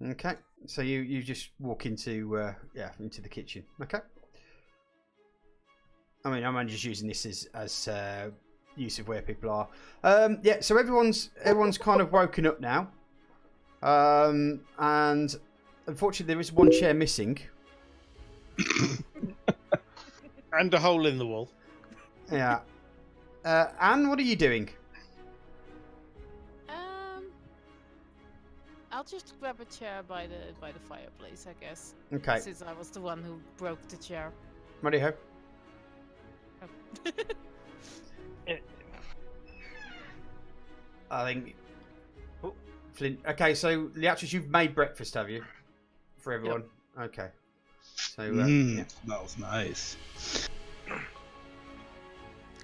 Okay, so you just walk into into the kitchen. Okay. I mean, I'm only just using this as use of where people are. So everyone's kind of woken up now, and unfortunately there is one chair missing, and a hole in the wall. Yeah. Anne, what are you doing? I'll just grab a chair by the fireplace, I guess. Okay. Since I was the one who broke the chair. Righty-ho. I think. Oh, Flint. Okay, so Leatrice, you've made breakfast, have you? For everyone. Yep. Okay. So. Smells nice.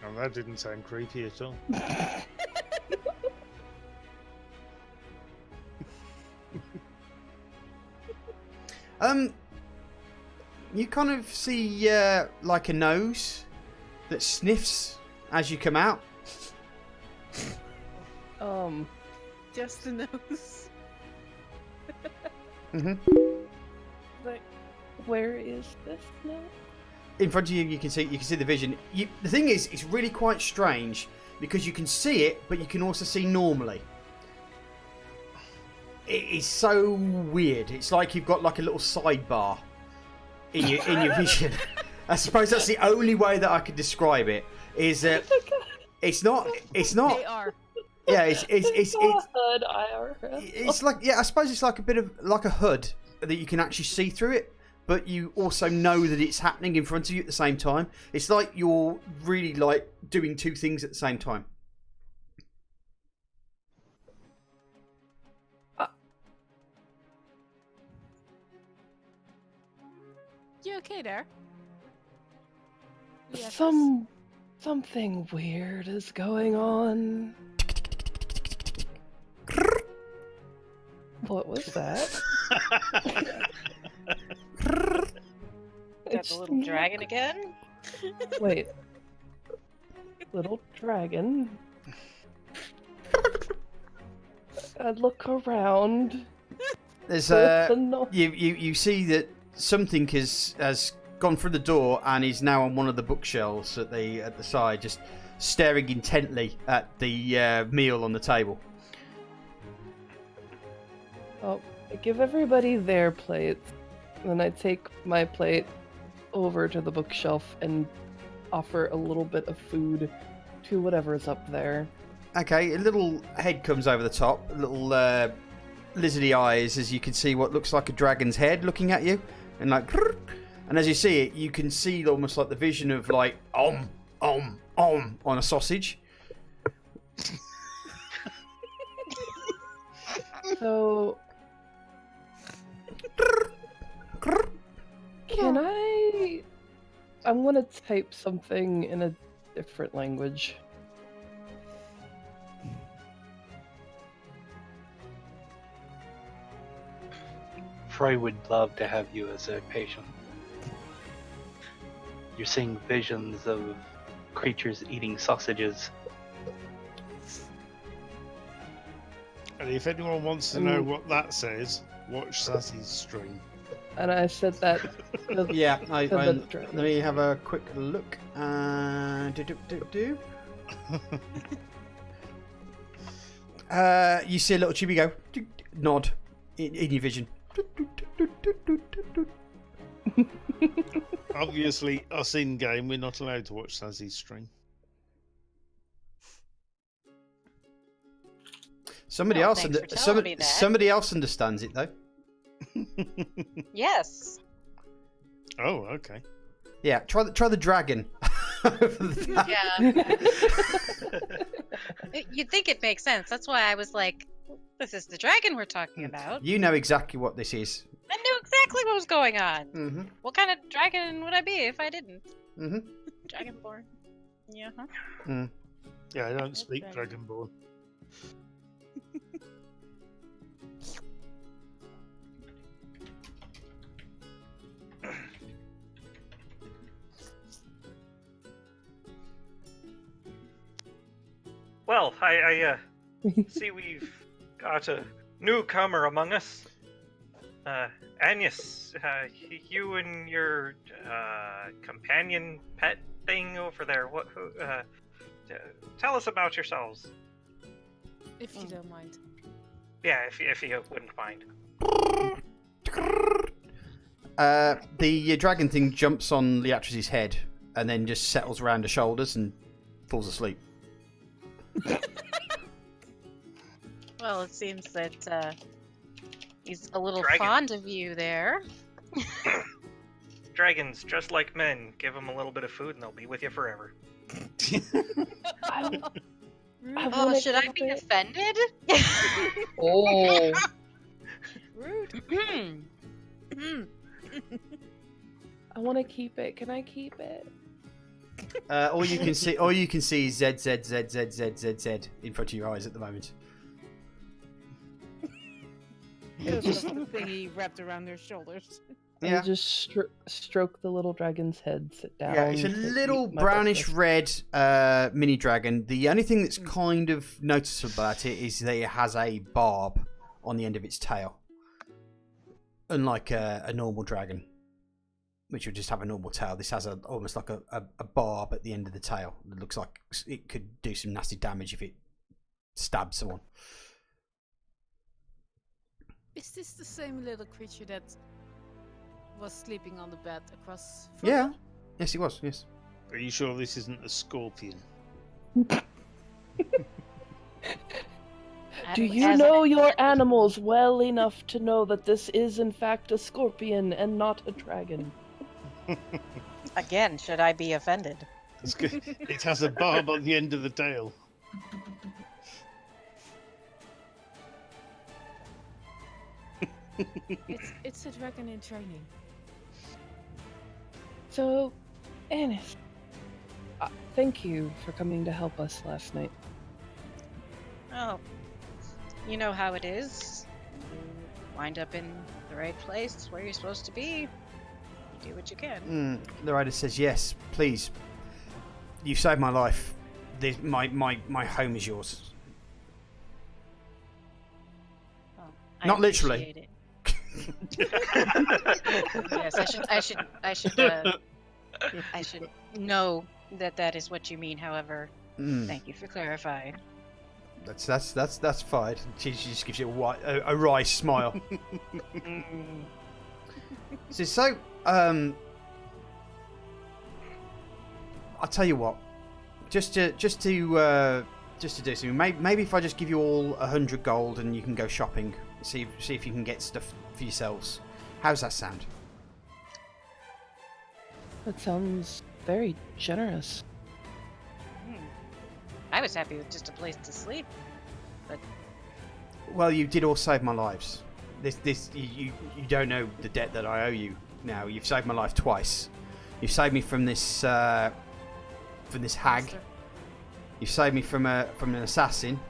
Oh, that didn't sound creepy at all. You kind of see like a nose that sniffs as you come out. Just the nose. Like, where is this now? In front of you, you can see the vision. The thing is, it's really quite strange because you can see it, but you can also see normally. It is so weird. It's like you've got like a little sidebar in your vision. I suppose that's the only way that I could describe it. Is that it's not. They are. Yeah, it's HUD IRL. It's like, yeah, I suppose it's like a bit of like a HUD that you can actually see through it, but you also know that it's happening in front of you at the same time. It's like you're really like doing two things at the same time. You okay there? Yes. Something weird is going on. What was that? Is that the little dragon again? Wait. Little dragon? I look around. There's you see that something has gone through the door and is now on one of the bookshelves at the side, just staring intently at the meal on the table. Oh, I give everybody their plates, then I take my plate over to the bookshelf and offer a little bit of food to whatever's up there. Okay, a little head comes over the top, little lizardy eyes, as you can see what looks like a dragon's head looking at you, and like, and as you see it, you can see almost like the vision of like on a sausage. So, can I'm gonna type something in a different language. Frey would love to have you as a patient. You're seeing visions of creatures eating sausages. And if anyone wants to know what that says, watch Sassy's stream. And I said that. Yeah, let me have a quick look. You see a little chibi go nod in your vision. Obviously, us in game, we're not allowed to watch Sassy's stream. Somebody else understands it though. Yes. Oh, okay. Yeah, try the dragon. Yeah. You'd think it makes sense. That's why I was like, this is the dragon we're talking about. You know exactly what this is. I knew exactly what was going on. Mm-hmm. What kind of dragon would I be if I didn't? Mm-hmm. Dragonborn. Yeah. Huh? Mm. Yeah, I don't speak Dragonborn. Well, I see we've got a newcomer among us. Agnes, you and your companion pet thing over there. Tell us about yourselves. If you don't mind. Yeah, if you wouldn't mind. The dragon thing jumps on Leatrice's head and then just settles around her shoulders and falls asleep. Well, it seems that he's a little Dragon. fond of you there. Dragons, just like men, give them a little bit of food and they'll be with you forever. Oh, should I be offended? Oh. Rude. I want to keep it. Can I keep it? All you can see is Z Z Z Z Z Z Z in front of your eyes at the moment. Just the thingy wrapped around their shoulders. Yeah. And just stroke the little dragon's head, sit down. Yeah, it's a little brownish red mini dragon. The only thing that's kind of noticeable about it is that it has a barb on the end of its tail. Unlike a normal dragon, which would just have a normal tail, this has almost like a barb at the end of the tail. It looks like it could do some nasty damage if it stabbed someone. Is this the same little creature that was sleeping on the bed across from Yeah. me? Yes, it was. Yes. Are you sure this isn't a scorpion? Do you know your animals well enough to know that this is in fact a scorpion and not a dragon? Again, should I be offended? It's good. It has a barb on the end of the tail. It's a dragon in training. So, Anis, thank you for coming to help us last night. Oh, you know how it is. You wind up in the right place where you're supposed to be. You do what you can. The rider says, "Yes, please. You've saved my life. My home is yours." Well, Not literally. appreciate it. Yes, I should know that is what you mean. However, thank you for clarifying. That's fine. She just gives you a wry smile. So, I'll tell you what. Just to do something. Maybe if I just give you all 100 gold and you can go shopping, see if you can get stuff for yourselves. How's that sound? That sounds very generous. I was happy with just a place to sleep, but Well, you did all save my lives. You don't know the debt that I owe you. Now you've saved my life twice. You've saved me from this hag. Monster. You've saved me from an assassin.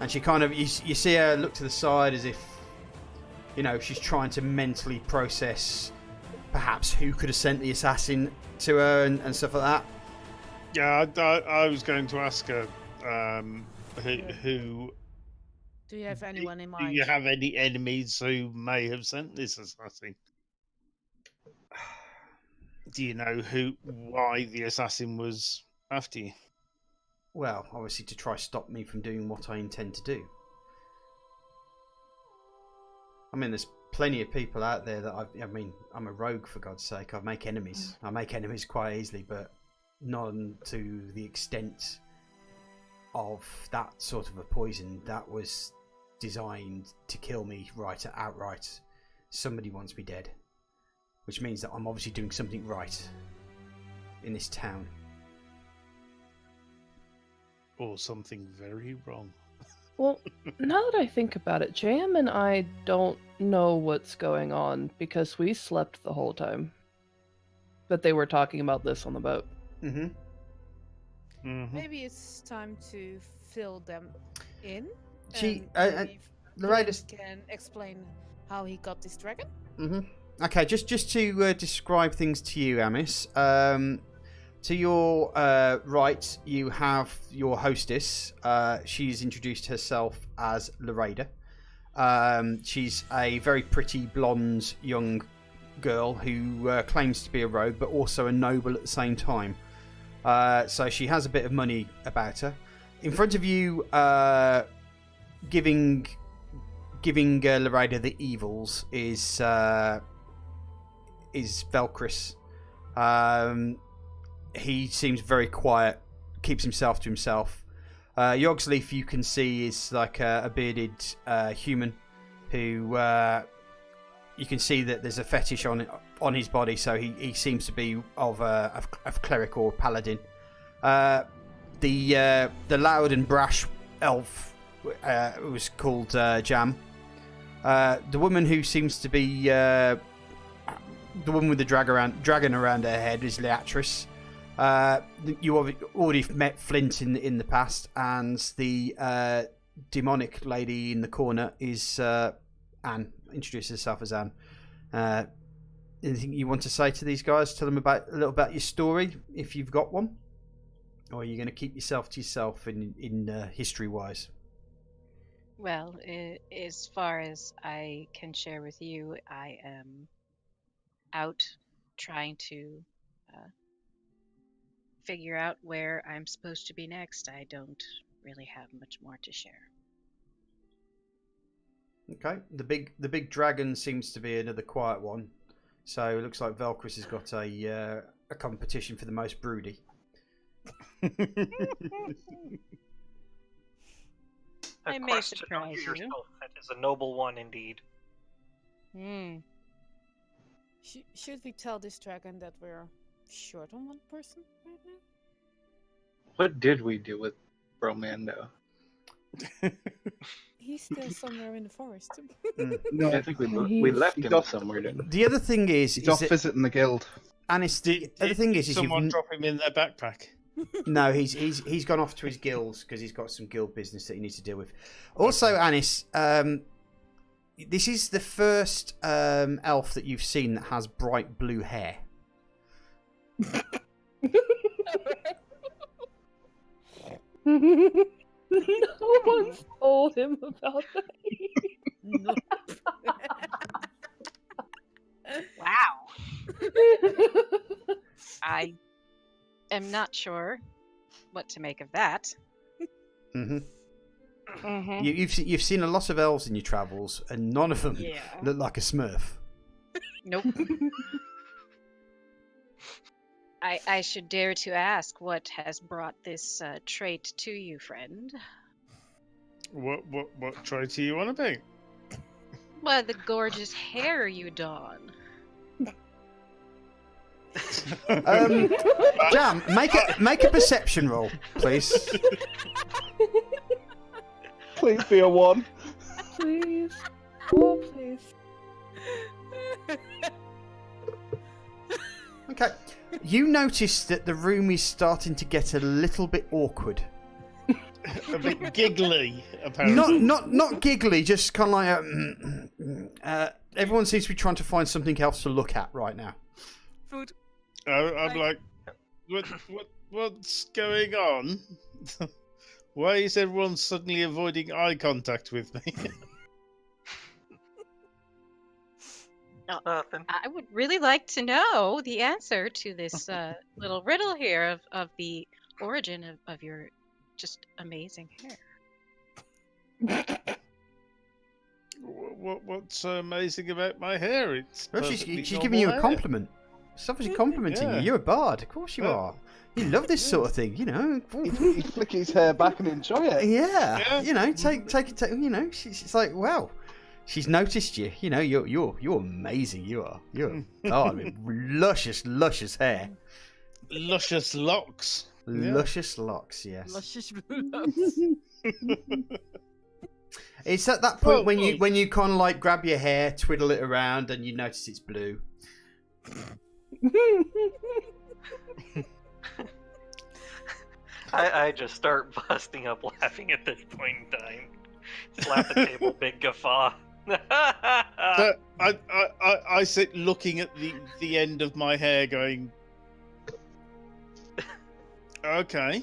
And she kind of you see her look to the side as if, you know, she's trying to mentally process perhaps who could have sent the assassin to her and stuff like that. Yeah, I was going to ask her who. Do you have anyone in Do mind? you have any enemies who may have sent this assassin? Do you know why the assassin was after you? Well, obviously to try stop me from doing what I intend to do. I mean, there's plenty of people out there that I'm a rogue, for God's sake. I make enemies. I make enemies quite easily, but not to the extent of that sort of a poison that was designed to kill me outright. Somebody wants me dead, which means that I'm obviously doing something right. in this town. Or something very wrong. Well, now that I think about it, JM and I don't know what's going on because we slept the whole time. But they were talking about this on the boat. Mm-hmm. Maybe it's time to fill them in. Lorraine can explain how he got this dragon. Okay, just to describe things to you, Amiss. To your right, you have your hostess. She's introduced herself as Lorraine. She's a very pretty blonde young girl who claims to be a rogue, but also a noble at the same time. So she has a bit of money about her. In front of you, giving Lorraine the evils is Velcris. He seems very quiet, keeps himself to himself. Yogsleaf, you can see, is like a bearded human who you can see that there's a fetish on his body, so he seems to be of cleric or paladin. The loud and brash elf was called Jam. The woman who seems to be the woman with the dragon around her head is Leatris. You already met Flint in the past, and the demonic lady in the corner is Anne. Introduces herself as Anne. Anything you want to say to these guys? Tell them a little about your story, if you've got one, or are you going to keep yourself to yourself in history-wise? Well, as far as I can share with you, I am out trying to figure out where I'm supposed to be next. I don't really have much more to share. Okay, the big dragon seems to be another quiet one, so it looks like Velcris has got a competition for the most broody. I may surprise you. That is a noble one indeed. Should we tell this dragon that we're short on one person right now? What did we do with Bromando? He's still somewhere in the forest. No, I think we left him somewhere. Didn't we? The other thing is off visiting the guild. Anis, the other thing is someone drop him in their backpack. No, he's gone off to his guilds because he's got some guild business that he needs to deal with. Also, Anis, this is the first elf that you've seen that has bright blue hair. No one's told him about that. Wow. I am not sure what to make of that. You've seen a lot of elves in your travels, and none of them look like a Smurf. Nope. I should dare to ask what has brought this trait to you, friend. What trait do you want to be? Well, the gorgeous hair you don. Jam, make a perception roll, please. Please be a 1. Please. Oh, please. Okay. You notice that the room is starting to get a little bit awkward. A bit giggly, apparently. Not giggly, just kind of like everyone seems to be trying to find something else to look at right now. Food. I'm like, what's going on? Why is everyone suddenly avoiding eye contact with me? Nothing. I would really like to know the answer to this little riddle here of the origin of your just amazing hair. What's so amazing about my hair? It's she's giving you a compliment. She's obviously complimenting you. You're a bard, of course you are. You love this sort of thing, you know. He flick his hair back and enjoy it. Yeah. You know, take. You know, she's like, wow. She's noticed you. You know, you're amazing. You're I mean, luscious hair. luscious locks. Luscious locks, yes. Luscious blue locks. It's at that point when you kind of like grab your hair, twiddle it around, and you notice it's blue. I just start busting up laughing at this point in time. Slap the table, big guffaw. But I sit looking at the end of my hair, going, okay.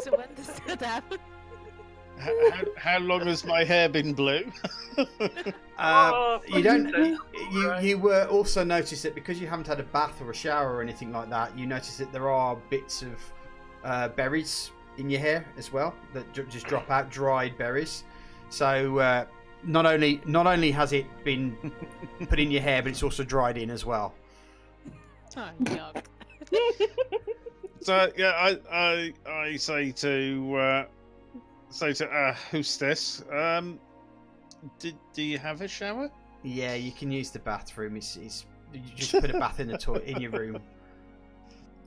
So when does that happen? How long has my hair been blue? You don't. You also notice that because you haven't had a bath or a shower or anything like that, you notice that there are bits of berries in your hair as well that just drop out, dried berries. So not only has it been put in your hair, but it's also dried in as well. Oh, yuck. So yeah, I say to hostess, do you have a shower? Yeah, you can use the bathroom. It's you just put a bath in your room,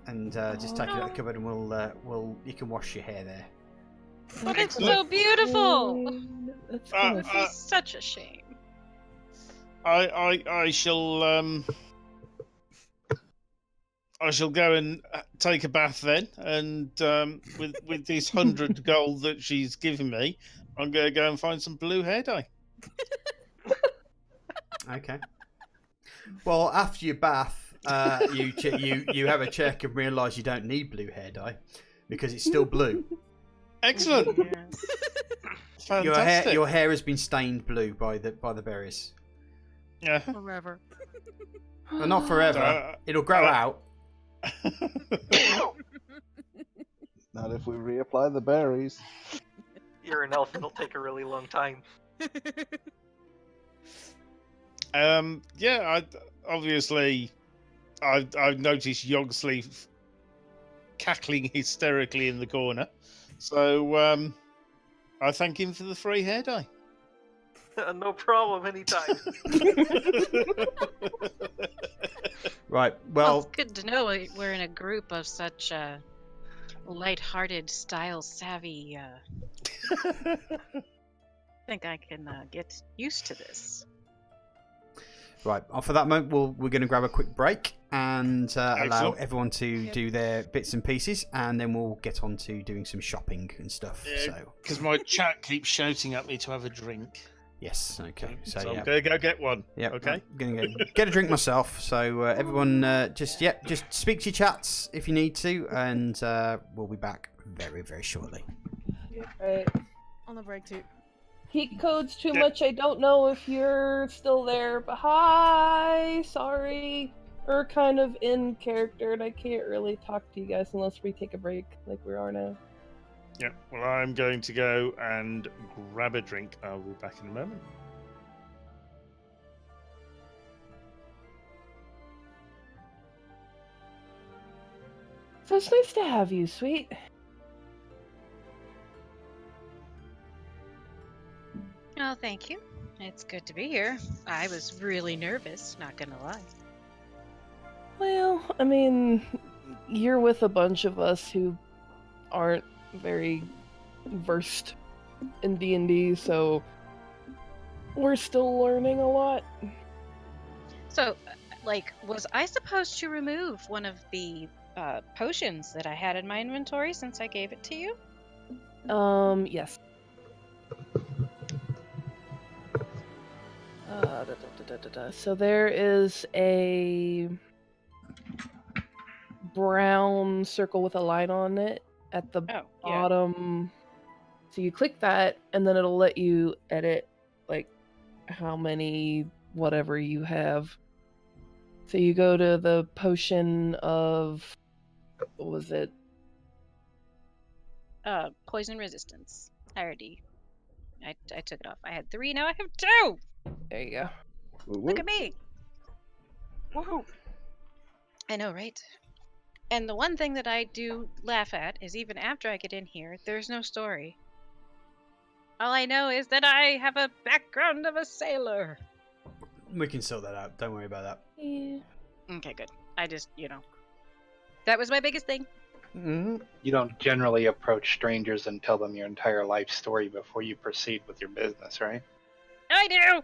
and just take it out of the cupboard, and you can wash your hair there. Oh, that's so beautiful. That's This is such a shame. I shall go and take a bath then, and with this 100 gold that she's given me, I'm going to go and find some blue hair dye. Okay. Well, after your bath, you have a check and realise you don't need blue hair dye because it's still blue. Excellent. Yes. Fantastic. Your hair has been stained blue by the berries. Yeah. Forever. Well, not forever. It'll grow out. Not if we reapply the berries. You're an elf, it'll take a really long time. Yeah. Obviously, I've noticed Yogsleaf cackling hysterically in the corner, so I thank him for the free hair dye. No problem, anytime. Right. Well, Well, it's good to know we're in a group of such light-hearted, style-savvy. I think I can get used to this. right. For that moment, we're going to grab a quick break and allow Excellent. everyone to do their bits and pieces, and then we'll get on to doing some shopping and stuff. So, Because my chat keeps shouting at me to have a drink. yes. Okay. So So yeah. I'm going to go get one. Yeah, Okay. I'm gonna get a drink myself. So everyone, just speak to your chats if you need to, and we'll be back very, very shortly. Right. On the break too. Heat code's too Yeah. much. I don't know if you're still there, but hi. Sorry. We're kind of in character, and I can't really talk to you guys unless we take a break, like we are now. Yeah. Well, I'm going to go and grab a drink. I'll be back in a moment. So it's nice to have you, sweet. Oh, thank you. It's good to be here. I was really nervous, not gonna lie. Well, I mean, you're with a bunch of us who aren't very versed in D&D, so we're still learning a lot. So, was I supposed to remove one of the potions that I had in my inventory since I gave it to you? Yes. So there is a brown circle with a line on it at the bottom. So you click that, and then it'll let you edit, like, how many whatever you have. So you go to the potion of, what was it? Poison resistance. I took it off. I had 3, now I have 2! There you go. Look at me! Woohoo! I know, right? And the one thing that I do laugh at is even after I get in here, there's no story. All I know is that I have a background of a sailor. We can sort that out. Don't worry about that. Yeah. Okay, good. I just, That was my biggest thing. Mm-hmm. You don't generally approach strangers and tell them your entire life story before you proceed with your business, right? I do.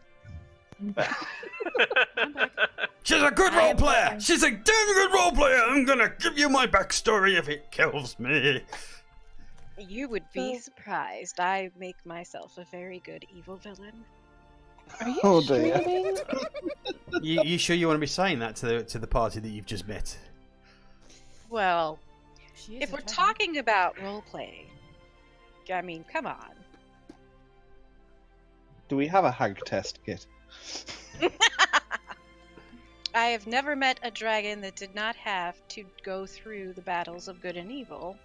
She's a good role player. She's a damn good role player. I'm gonna give you my backstory if it kills me. You would be surprised. I make myself a very good evil villain. Are you streaming? You sure you want to be saying that to the party that you've just met? Well, if we're talking about roleplay, I mean, come on. Do we have a hag test kit? I have never met a dragon that did not have to go through the battles of good and evil.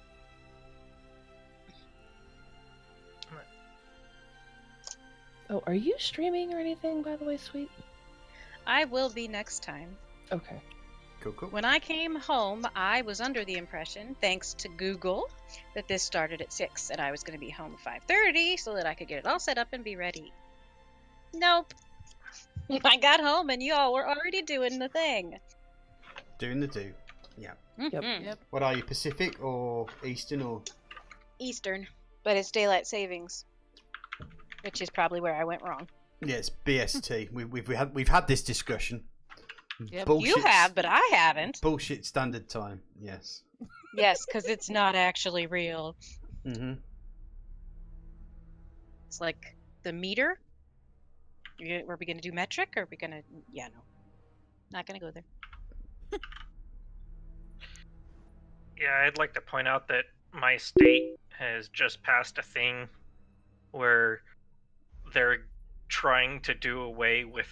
Oh, are you streaming or anything, by the way, sweet? I will be next time. Okay. Cool. When I came home, I was under the impression, thanks to Google, that this started at 6 and I was going to be home at 5:30 so that I could get it all set up and be ready. Nope. I got home and y'all were already doing the thing. Doing the do. Yeah. Yep. What are you, Pacific or Eastern or? Eastern, but it's daylight savings, which is probably where I went wrong. Yeah, it's BST. We've had this discussion. Yep. You have, but I haven't. Bullshit standard time. Yes. Yes, because it's not actually real. Mm-hmm. It's like the meter. Are we going to do metric? Or are we going to... Yeah, no. Not going to go there. Yeah, I'd like to point out that my state has just passed a thing where they're trying to do away with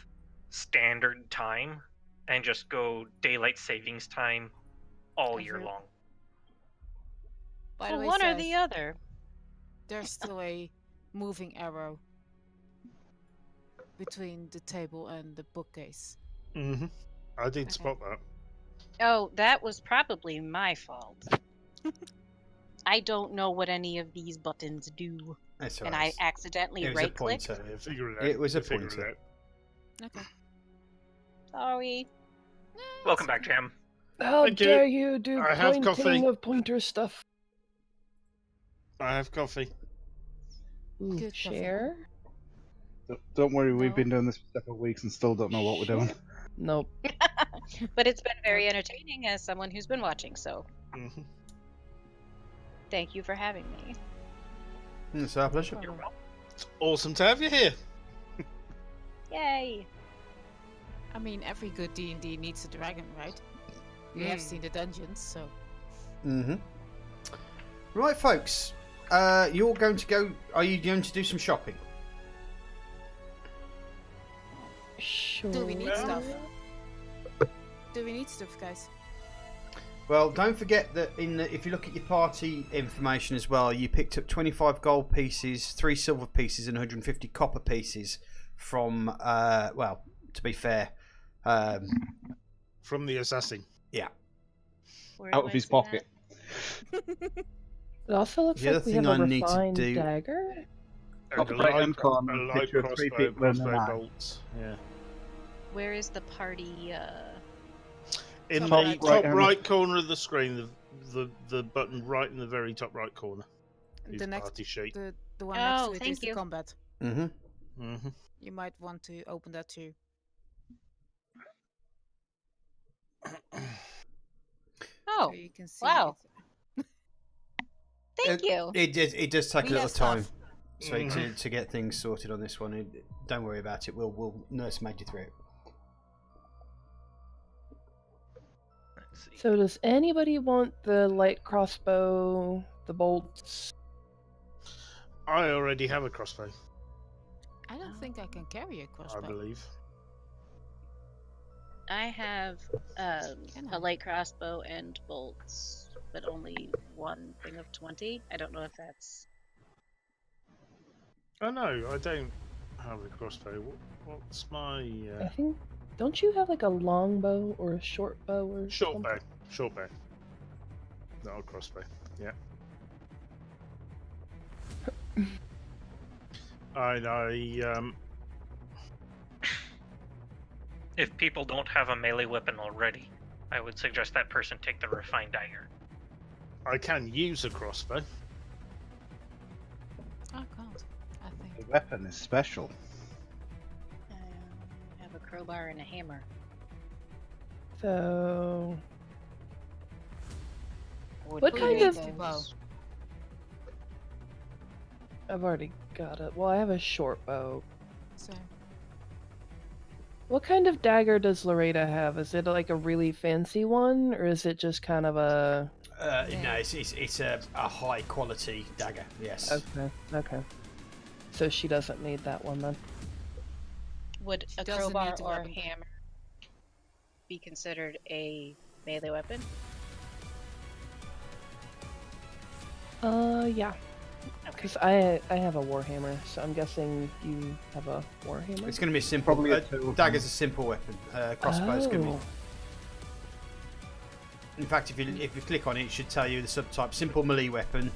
standard time and just go daylight savings time all year long. By the way, One or the other. There's still a moving arrow between the table and the bookcase. Mm-hmm. I did spot that. Oh, that was probably my fault. I don't know what any of these buttons do. That's all and right. I accidentally It was a right-click. pointer. Yeah, figure it out. It was a Figure it pointer. out. Okay. Sorry. Welcome back, Jam. How Thank you. dare you do I have coffee. pointing of pointer stuff? I have coffee. Ooh, Good coffee. share? Don't worry, we've No. been doing this for several weeks and still don't know what we're doing. Nope. But it's been very entertaining as someone who's been watching, so Mm-hmm. thank you for having me. It's our pleasure. You're welcome. It's awesome to have you here. Yay! I mean, every good D&D needs a dragon, right? We have seen the dungeons, so... Mm-hmm. Right, folks. You're going to go... Are you going to do some shopping? Sure. Do we need stuff? Do we need stuff, guys? Well, don't forget that if you look at your party information as well, you picked up 25 gold pieces, 3 silver pieces, and 150 copper pieces from, well, to be fair... From the assassin. Yeah. Where Out do of I his see pocket. It also looks The other like we thing have a I need to refined do- dagger. Top And a right light, hand corner, a light picture of 3 crossbow, people and an crossbow eye. bolts. Yeah. that? Where is the party, In Top the right. top hand. right corner of the screen, the button right in the very top right corner. Is The next, party sheet. the one Oh, next to it thank is the you. combat. Mm-hmm. Mm-hmm. You might want to open that too. Oh, So you can see wow. it. thank you. It does take We a little have stuff. time. So to get things sorted on this one, don't worry about it. We'll nurse made you through it. Let's see. So does anybody want the light crossbow, the bolts? I already have a crossbow, I don't think I can carry a I crossbow. believe. I have Can I? a light crossbow and bolts, but only one thing of 20. I don't know if that's... Oh no, I don't have a crossbow. What's my I think. Don't you have like a long bow or a short bow or short something? bow? Short bow. Not a crossbow. Yeah. If people don't have a melee weapon already, I would suggest that person take the refined dagger. I can use a crossbow. I can't. I think. The weapon is special. I have a crowbar and a hammer. So, Would what be kind those. of bow? I've already got it. Well, I have a short bow. So What kind of dagger does Loretta have? Is it like a really fancy one, or is it just kind of a? No, it's a high quality dagger. Yes. Okay. So she doesn't need that one then. Would She a doesn't crowbar need the or weapon. hammer be considered a melee weapon? Yeah. Because I have a warhammer, so I'm guessing you have a warhammer. It's going to be a simple. Probably a two of Dagger's a simple weapon. Crossbow's going to be. Oh. In fact, if you click on it, it should tell you the subtype. Simple melee weapon.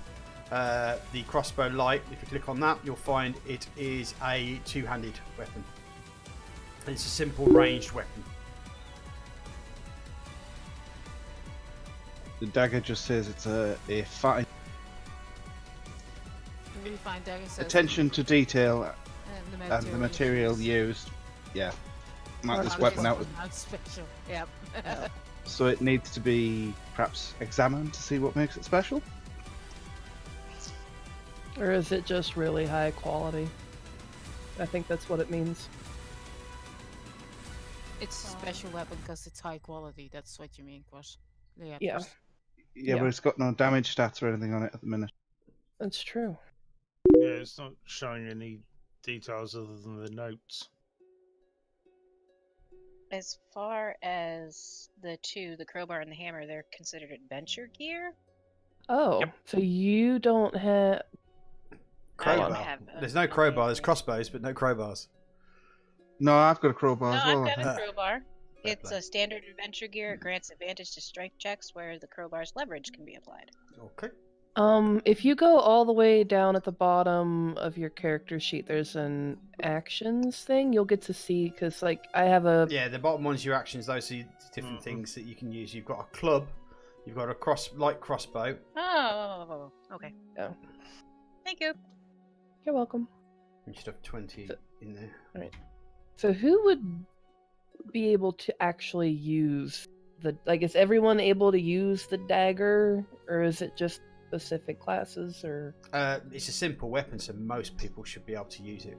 The crossbow light. If you click on that, you'll find it is a two-handed weapon. And it's a simple ranged weapon. The dagger just says it's a fine the refined dagger says attention to detail and and the material used. Yeah. Mark this weapon out. Not special. Yep. So it needs to be perhaps examined to see what makes it special. Or is it just really high quality? I think that's what it means. It's a special weapon because it's high quality. That's what you mean, Cross. Yeah, Yeah, Yeah. but it's got no damage stats or anything on it at the minute. that's true. Yeah, it's not showing any details other than the notes. As far as the crowbar and the hammer, they're considered adventure gear. Oh, Yep. so you don't have. I don't Crowbar. have There's no crowbar. There's crossbows, but no crowbars. No, I've got a crowbar No, as well. I've got Uh, a crowbar. fair It's play. a standard adventure gear. It grants advantage to strength checks where the crowbar's leverage can be applied. Okay. If you go all the way down at the bottom of your character sheet, there's an actions thing. You'll get to see because, like, I have a. Yeah, the bottom one's your actions. Those are different things that you can use. You've got a club. You've got a light crossbow. Oh, okay. Yeah. Thank you. You're welcome. You should have 20 in there. So who would be able to actually use the? Like, is everyone able to use the dagger, or is it just specific classes? Or It's a simple weapon, so most people should be able to use it.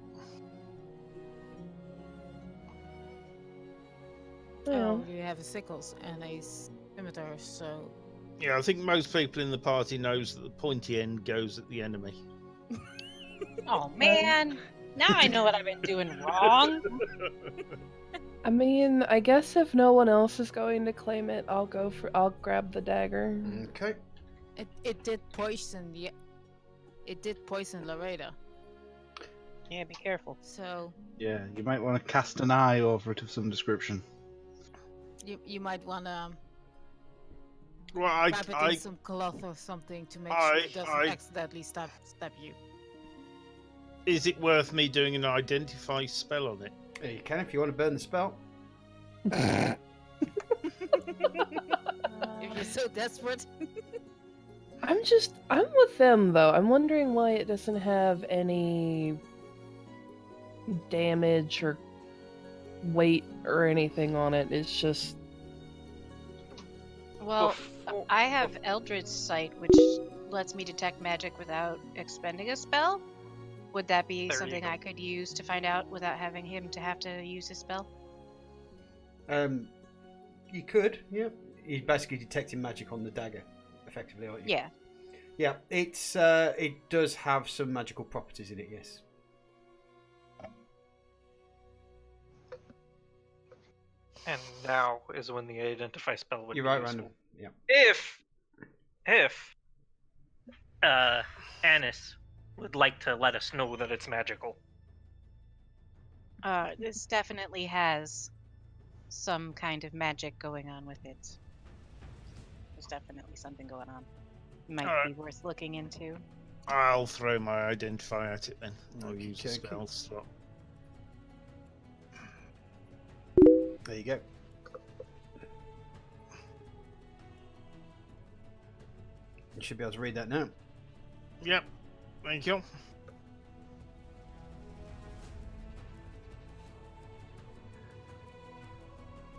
Oh, you have a sickles and a scimitar, so Yeah, I think most people in the party knows that the pointy end goes at the enemy. Oh man, now I know what I've been doing wrong. I mean, I guess if no one else is going to claim it, I'll grab the dagger. Okay. it did poison it did poison Loretta. Yeah, be careful. So Yeah, you might want to cast an eye over it of some description. you might wanna Well, wrap it in some cloth or something to make sure it doesn't accidentally stab you. Is it worth me doing an identify spell on it? Yeah, you can if you want to burn the spell. If you're so desperate. I'm with them though. I'm wondering why it doesn't have any damage or weight or anything on it. It's just Well, I have Eldritch Sight, which lets me detect magic without expending a spell. Would that be There you something go. I could use to find out without having him to have to use his spell? You could, yeah. You're basically detecting magic on the dagger, effectively, aren't you? Yeah. Yeah, it does have some magical properties in it, yes. And now is when the identify spell would You're be right, useful. Randall. Yeah. If Annis would like to let us know that it's magical. This definitely has some kind of magic going on with it. There's definitely something going on. Might be Alright. worth looking into. I'll throw my identify at it then. I'll Okay, use a okay. spell slot. There you go. You should be able to read that now. Yep. Thank you.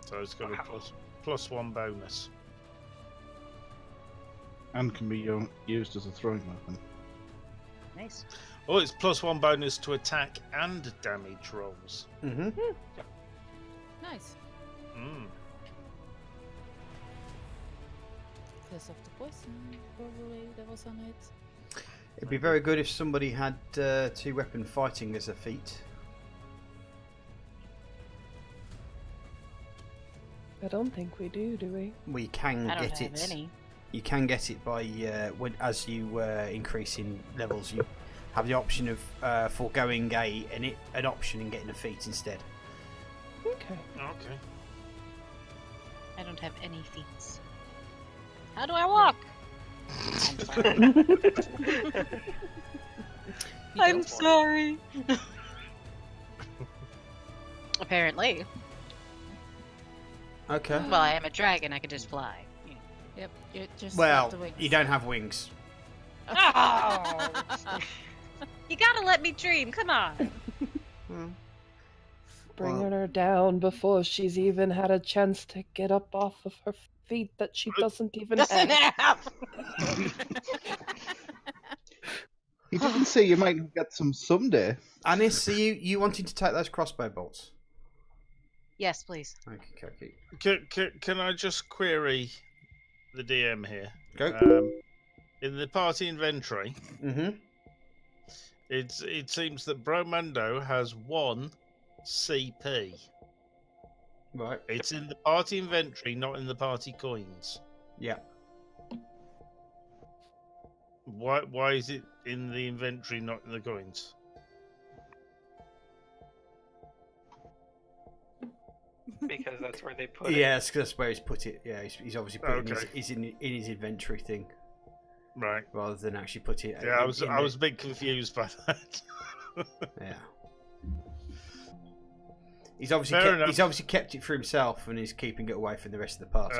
So it's got a +1 bonus. And can be used as a throwing weapon. Nice. Oh, it's +1 bonus to attack and damage rolls. Mm-hmm. Nice. Mm. Because of the poison, probably that was on it. It'd be very good if somebody had 2-weapon fighting as a feat. I don't think we do we? We can I don't get have it. any. You can get it by as you increase in levels. You have the option of foregoing an option and getting a feat instead. Okay. Okay. I don't have any feats. How do I walk? I'm sorry. Apparently. Okay. Well, I am a dragon. I can just fly. Yep, you just Well, have the wings. you don't have wings. Oh! You gotta let me dream. Come on. Bringing her down before she's even had a chance to get up off of her feet that she doesn't even have. He didn't say you might get some someday. Anis, are you wanting to take those crossbow bolts? Yes, please. Okay. Can I just query the DM here? Go. In the party inventory, it seems that Bromundo has 1 CP. Right. It's in the party inventory, not in the party coins. Yeah. Why is it in the inventory, not in the coins? Because that's where they put it. Yeah, that's where he's put it. Yeah, he's obviously put it Okay. in his inventory thing, Right. rather than actually put it. Yeah, I was a bit confused by that. Yeah. He's obviously kept it for himself, and he's keeping it away from the rest of the party.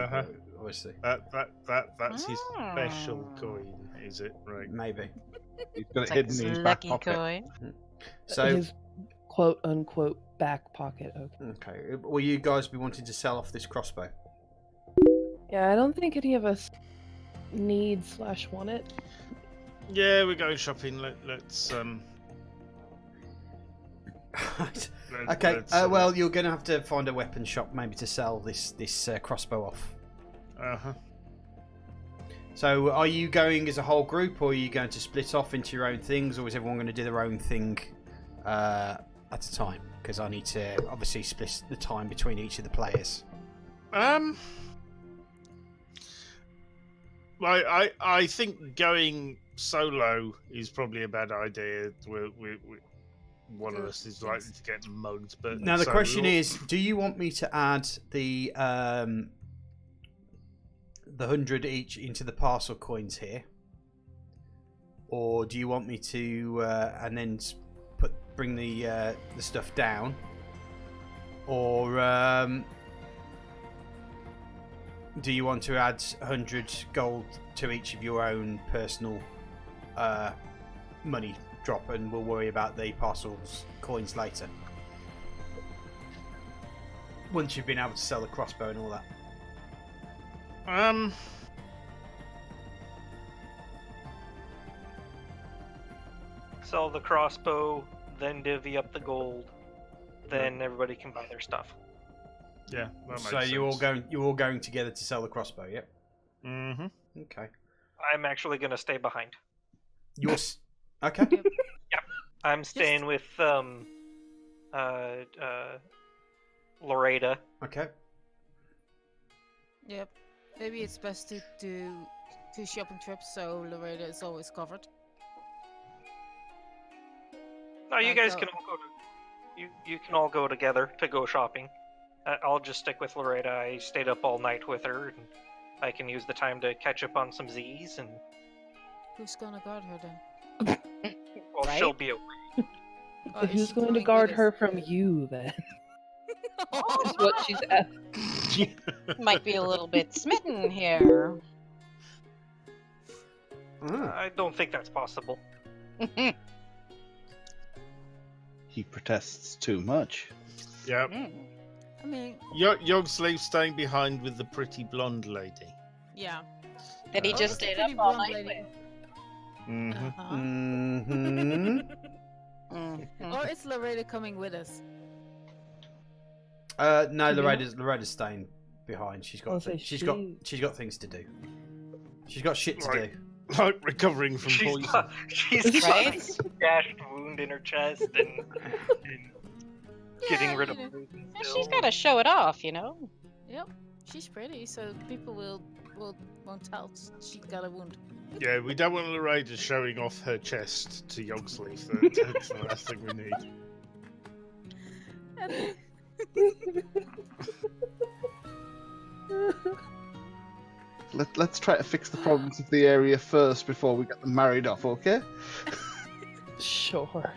Obviously. That's his special coin, is it? Right. Maybe. He's got It's it like hidden in his this back lucky pocket. coin. So. His quote unquote back pocket. Okay. Will you guys be wanting to sell off this crossbow? Yeah, I don't think any of us need/want it. Yeah, we're going shopping. Let's Okay. Well, you're going to have to find a weapon shop maybe to sell this crossbow off. So, are you going as a whole group, or are you going to split off into your own things, or is everyone going to do their own thing at a time? Because I need to obviously split the time between each of the players. I think going solo is probably a bad idea. One of us is likely to get mugged. But now the question is, do you want me to add the 100 each into the parcel coins here, or do you want me to and then bring the stuff down, or do you want to add 100 gold to each of your own personal money drop, and we'll worry about the parcels coins later once you've been able to sell the crossbow and all that? Sell the crossbow, then divvy up the gold, then everybody can buy their stuff. Yeah, that makes so sense. you're all going together to sell the crossbow, yep? Mm-hmm. Okay. I'm actually going to stay behind. You're okay. Yep. I'm staying with Loreda. Okay. Yep. Maybe it's best to do 2 shopping trips so Loretta is always covered. No, you guys can all go you can all go together to go shopping. I'll just stick with Loretta. I stayed up all night with her, and I can use the time to catch up on some Z's. And Who's gonna guard her then? well, Right? she'll be away. Or is Who's she going to with guard us? her from you then? That's what she's asking. Might be a little bit smitten here. I don't think that's possible. He protests too much. Yeah. I mean, Young slave staying behind with the pretty blonde lady. yeah. That he just stayed up all night with. Uh-huh. Mm-hmm. Or is Loretta coming with us? No, Loretta's staying behind. She's got she's got things to do. She's got shit to do. Like recovering from poison. She's Right? got a gashed wound in her chest and getting rid of poison. And still. she's got to show it off, you know? Yep. She's pretty, so people won't tell she got a wound. Yeah, we don't want Loretta showing off her chest to Yogsleaf. That's the last thing we need. And Let's try to fix the problems of the area first before we get them married off, okay? Sure.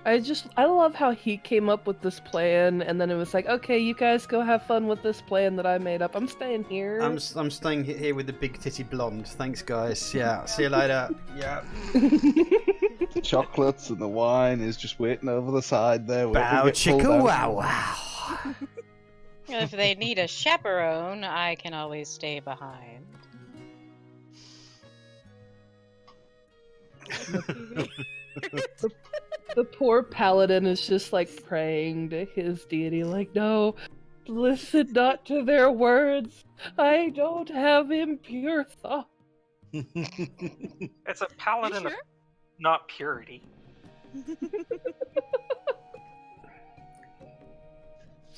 I love how he came up with this plan, and then it was like, okay, you guys go have fun with this plan that I made up. I'm staying here. I'm staying here with the big titty blonde. Thanks, guys. Yeah, see you later. Yeah. The chocolates and the wine is just waiting over the side there. Bow chicka wow wow. If they need a chaperone, I can always stay behind. The poor paladin is just like praying to his deity, like, no, listen not to their words. I don't have impure thought. It's a paladin of sure? not purity.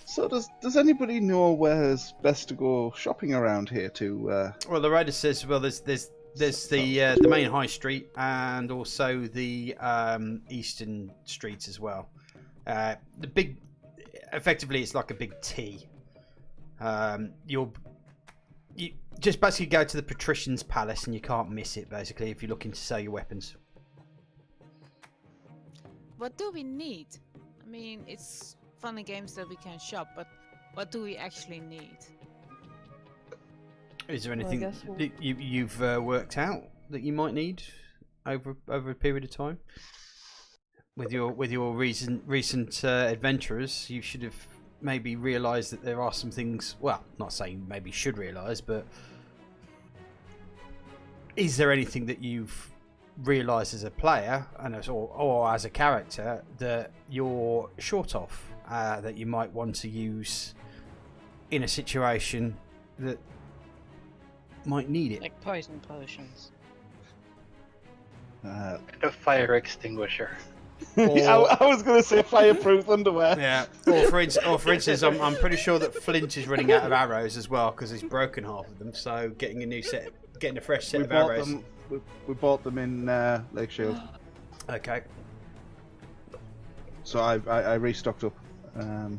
So does anybody know where's best to go shopping around here to? Well, the writer says, well, there's the main high street and also the eastern streets as well. Effectively, it's like a big T. You just basically go to the Patrician's Palace and you can't miss it, basically, if you're looking to sell your weapons. what do we need? I mean, it's fun and games that we can shop, but what do we actually need? Is there Well, I anything guess we'll- that you've worked out that you might need over a period of time? With your recent adventurers, you should have maybe realised that there are some things. Well, not saying maybe should realise, but is there anything that you've realised as a player or as a character that you're short of that you might want to use in a situation that might need it? Like poison potions. A fire extinguisher. Or- I was going to say fireproof underwear. Yeah. Or for instance, I'm pretty sure that Flint is running out of arrows as well because he's broken half of them. So getting a fresh set of arrows. We bought them in Lake Shield, Okay. so I restocked up on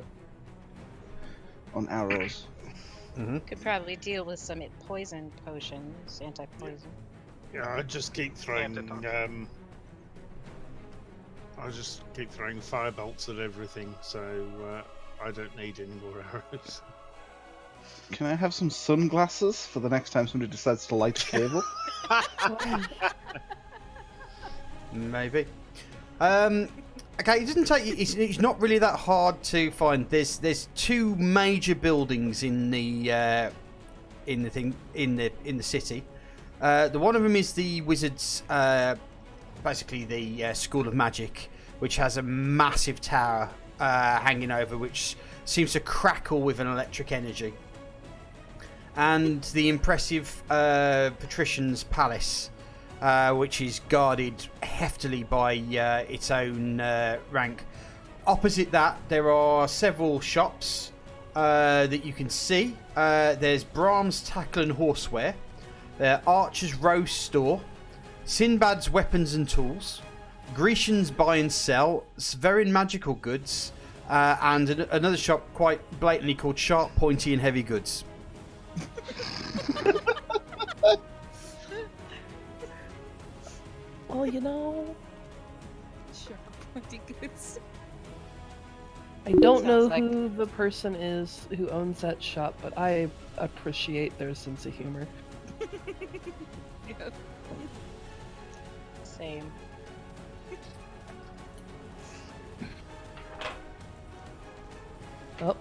arrows. Could probably deal with some poison potions, anti-poison. Yeah, I just keep throwing. I just keep throwing fire bolts at everything, so I don't need any more arrows. Can I have some sunglasses for the next time somebody decides to light a cable? Maybe. Okay, it doesn't take you. It's not really that hard to find. There's two major buildings in the city. The one of them is the Wizards, basically the School of Magic, which has a massive tower hanging over, which seems to crackle with an electric energy. And the impressive Patrician's Palace, which is guarded heftily by its own rank. Opposite that, there are several shops that you can see. There's Brahm's Tackle and Horseware, Archer's Rose Store, Sinbad's Weapons and Tools, Grecian's Buy and Sell, Sverin Magical Goods, and another shop quite blatantly called Sharp, Pointy and Heavy Goods. Well, you know, Sure, pretty goods. I don't know Sounds like- who the person is who owns that shop, but I appreciate their sense of humor. Yeah. Same. Oh.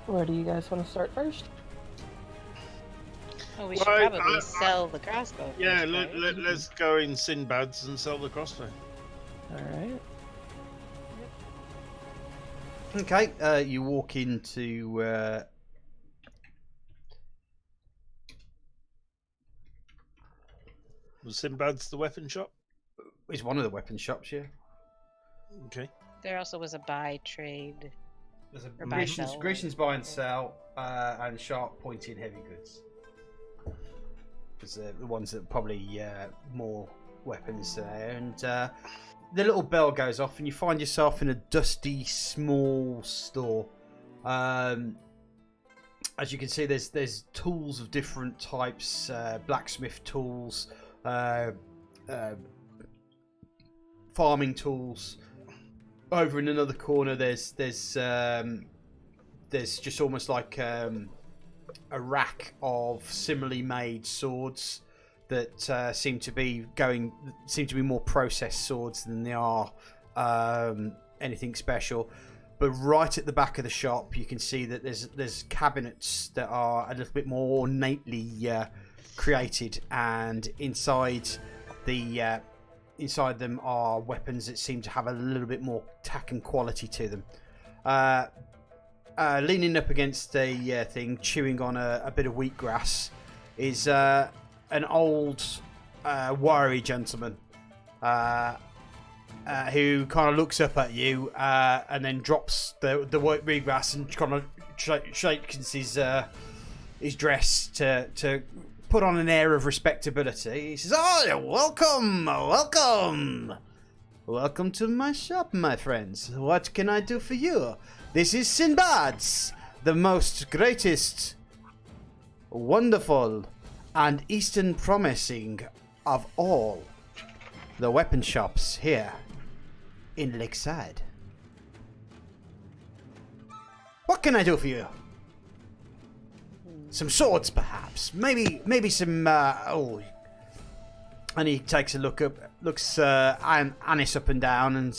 Where do you guys want to start first? Well, we should probably sell the crossbow. Yeah, first, right? let's go in Sinbad's and sell the crossbow. Alright. Okay, you walk into... Was Sinbad's the weapon shop? It's one of the weapon shops, yeah. Okay. There also was a buy trade. There's a Or buy sell. Grecian's buy and sell, and sharp pointy and heavy goods. Because they're the ones that are probably more weapons there. And the little bell goes off, and you find yourself in a dusty, small store. As you can see, there's tools of different types, blacksmith tools, farming tools. Over in another corner, there's just almost like a rack of similarly made swords that seem to be more processed swords than they are anything special. But right at the back of the shop, you can see that there's cabinets that are a little bit more ornately created, and inside them are weapons that seem to have a little bit more tack and quality to them. Leaning up against a thing, chewing on a bit of wheatgrass, is an old wiry gentleman who kind of looks up at you and then drops the white wheatgrass and kind of shakes his dress to put on an air of respectability. He says, "Oh, welcome to my shop, my friends. What can I do for you? This is Sinbad's, the most greatest, wonderful, and Eastern promising of all the weapon shops here in Lakeside. What can I do for you? Some swords, perhaps. Maybe some. And he takes a look up, looks Anis up and down, and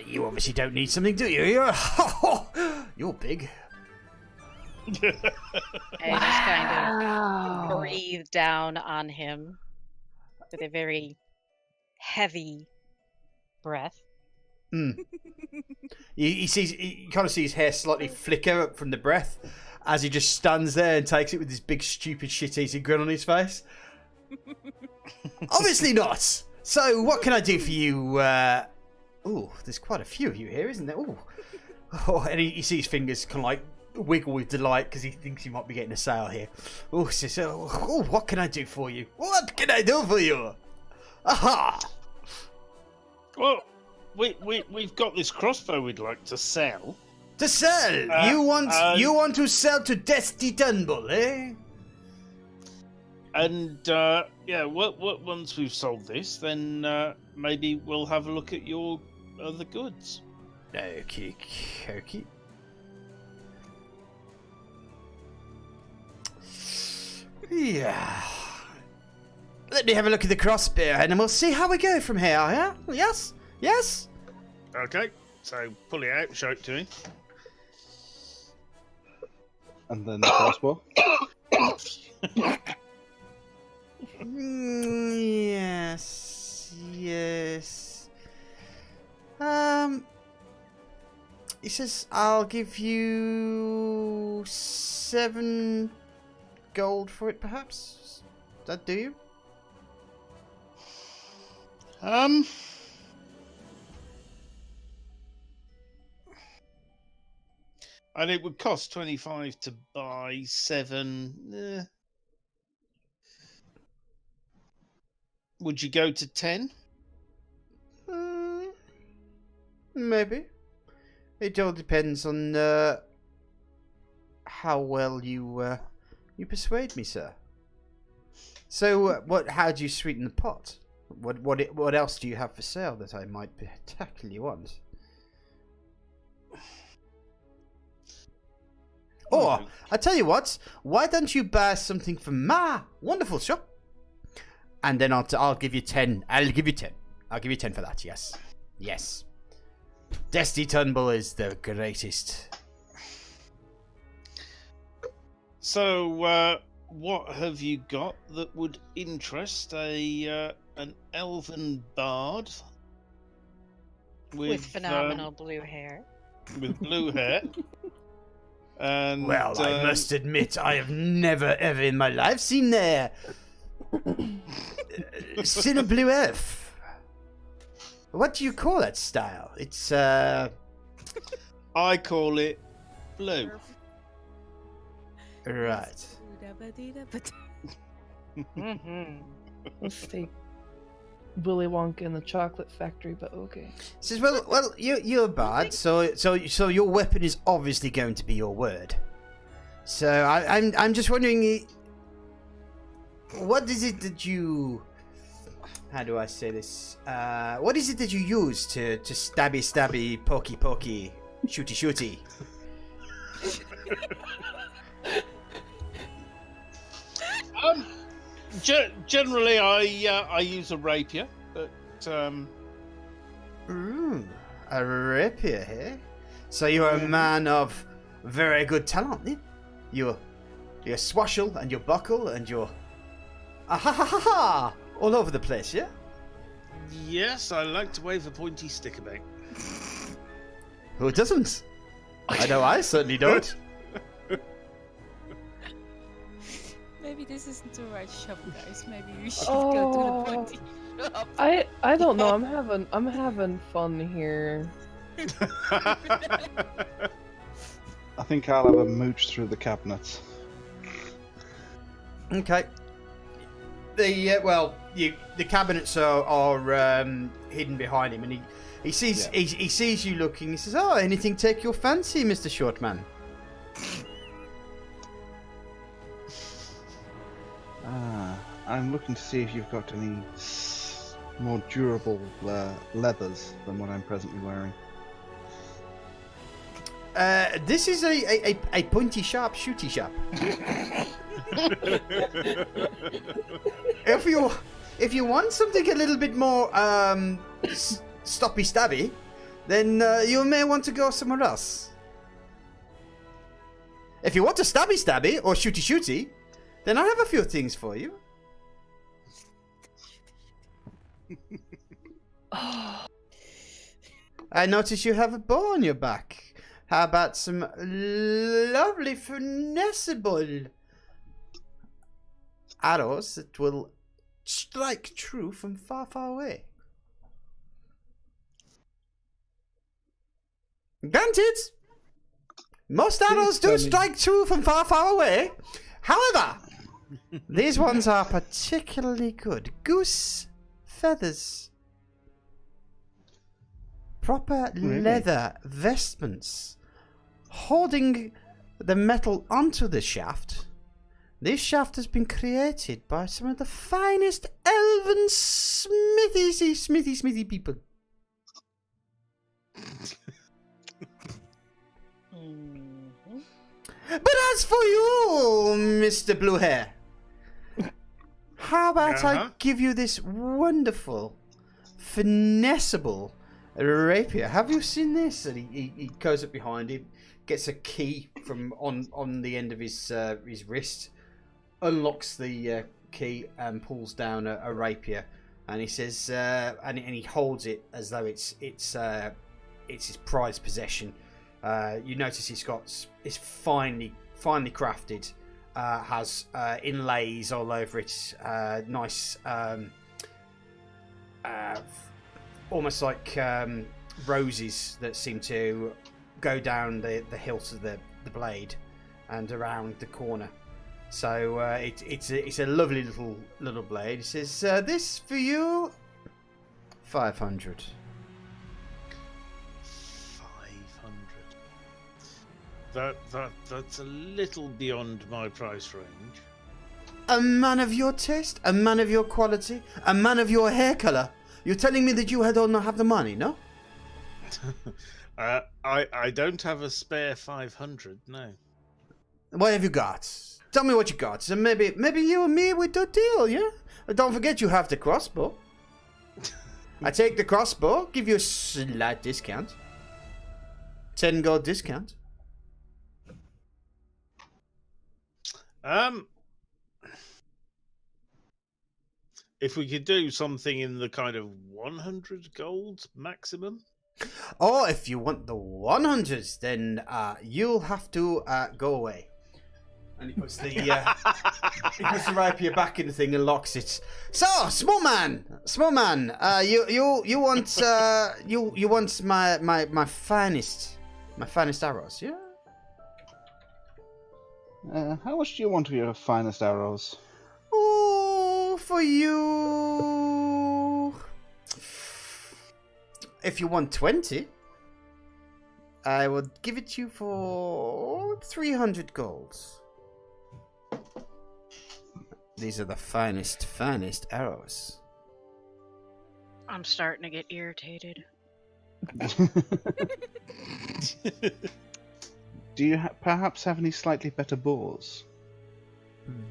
you obviously don't need something, do you? You're big. I just kind of breathe down on him with a very heavy breath. You kind of see his hair slightly flicker up from the breath as he just stands there and takes it with this big, stupid, shit-eating grin on his face. Obviously not. So, what can I do for you? Oh, there's quite a few of you here, isn't there? Ooh. Oh, and he sees his fingers kind of like wiggle with delight because he thinks he might be getting a sale here. Oh, says, oh, what can I do for you? What can I do for you? Aha! Well, we've got this crossbow we'd like to sell. To sell? You want to sell to Dusty Dunbull, eh? And once we've sold this, then maybe we'll have a look at your other goods. Okay. Yeah. Let me have a look at the crossbow, and we'll see how we go from here. Yeah? Yes. Okay. So pull it out, show it to him. And then the crossbow. Yes. He says, I'll give you 7 gold for it, perhaps? Does that do you? And it would cost 25 to buy 7. Would you go to 10? Maybe. It all depends on how well you persuade me, sir. So, how do you sweeten the pot? What else do you have for sale that I might particularly want? Or, I tell you what, why don't you buy something from my wonderful shop? and then I'll give you 10. I'll give you 10. I'll give you 10 for that. Yes. Yes. Dusty Turnbull is the greatest. So, what have you got that would interest an elven bard with phenomenal blue hair? With blue hair. And well, I must admit, I have never ever in my life seen seen a blue elf. What do you call that style? It's I call it blue. Right. Let's take Willy Wonka in the Chocolate Factory, but okay. Says, well, you're bad, so your weapon is obviously going to be your word. So I'm just wondering, what is it that you? How do I say this? What is it that you use to stabby, pokey, shooty? Generally, I use a rapier, but a rapier here. So you're a man of very good talent, eh? You're swashel and you buckle and you're all over the place, yeah? Yes, I like to wave a pointy stick about. Who doesn't? I know I certainly don't. Maybe this isn't the right shop, guys. Maybe we should go to the pointy shop. I don't know. I'm having fun here. I think I'll have a mooch through the cabinets. Okay. The cabinets are hidden behind him, and he sees he sees you looking. He says, "Oh, anything take your fancy, Mr. Shortman?" I'm looking to see if you've got any more durable leathers than what I'm presently wearing. This is a pointy sharp shooty shop. If you want something a little bit more stoppy stabby, then you may want to go somewhere else. If you want a stabby or shooty, then I have a few things for you. I notice you have a bow on your back. How about some lovely finessable arrows that will strike true from far, far away? Granted, most arrows do strike true from far, far away. However, these ones are particularly good. Goose feathers. Proper leather vestments holding the metal onto the shaft. This shaft has been created by some of the finest elven smithy people. But as for you, Mr. Blue Hair, how about I give you this wonderful, finessable rapier? Have you seen this? And he goes up behind him, gets a key from on the end of his wrist, unlocks the key and pulls down a rapier, and he says, and he holds it as though it's his prized possession. You notice it's finely crafted, has inlays all over it, nice, almost like roses that seem to go down the hilt of the blade and around the corner. So it's a lovely little blade. He says, "This for you, 500." 500. That's a little beyond my price range. A man of your taste, a man of your quality, a man of your hair color. You're telling me that you don't have the money, no? I don't have a spare 500, no. What have you got? Tell me what you got. So maybe you and me we do a deal, yeah? But don't forget you have the crossbow. I take the crossbow, give you a slight discount. 10 gold discount. If we could do something in the kind of 100 gold maximum. Or if you want the 100s, then you'll have to go away. And he puts the rapier back in the thing and locks it. So, small man, you want you want my finest arrows, yeah? How much do you want of your finest arrows? Oh, for you. If you want 20, I would give it to you for 300 golds. These are the finest arrows. I'm starting to get irritated. Do you perhaps have any slightly better bows?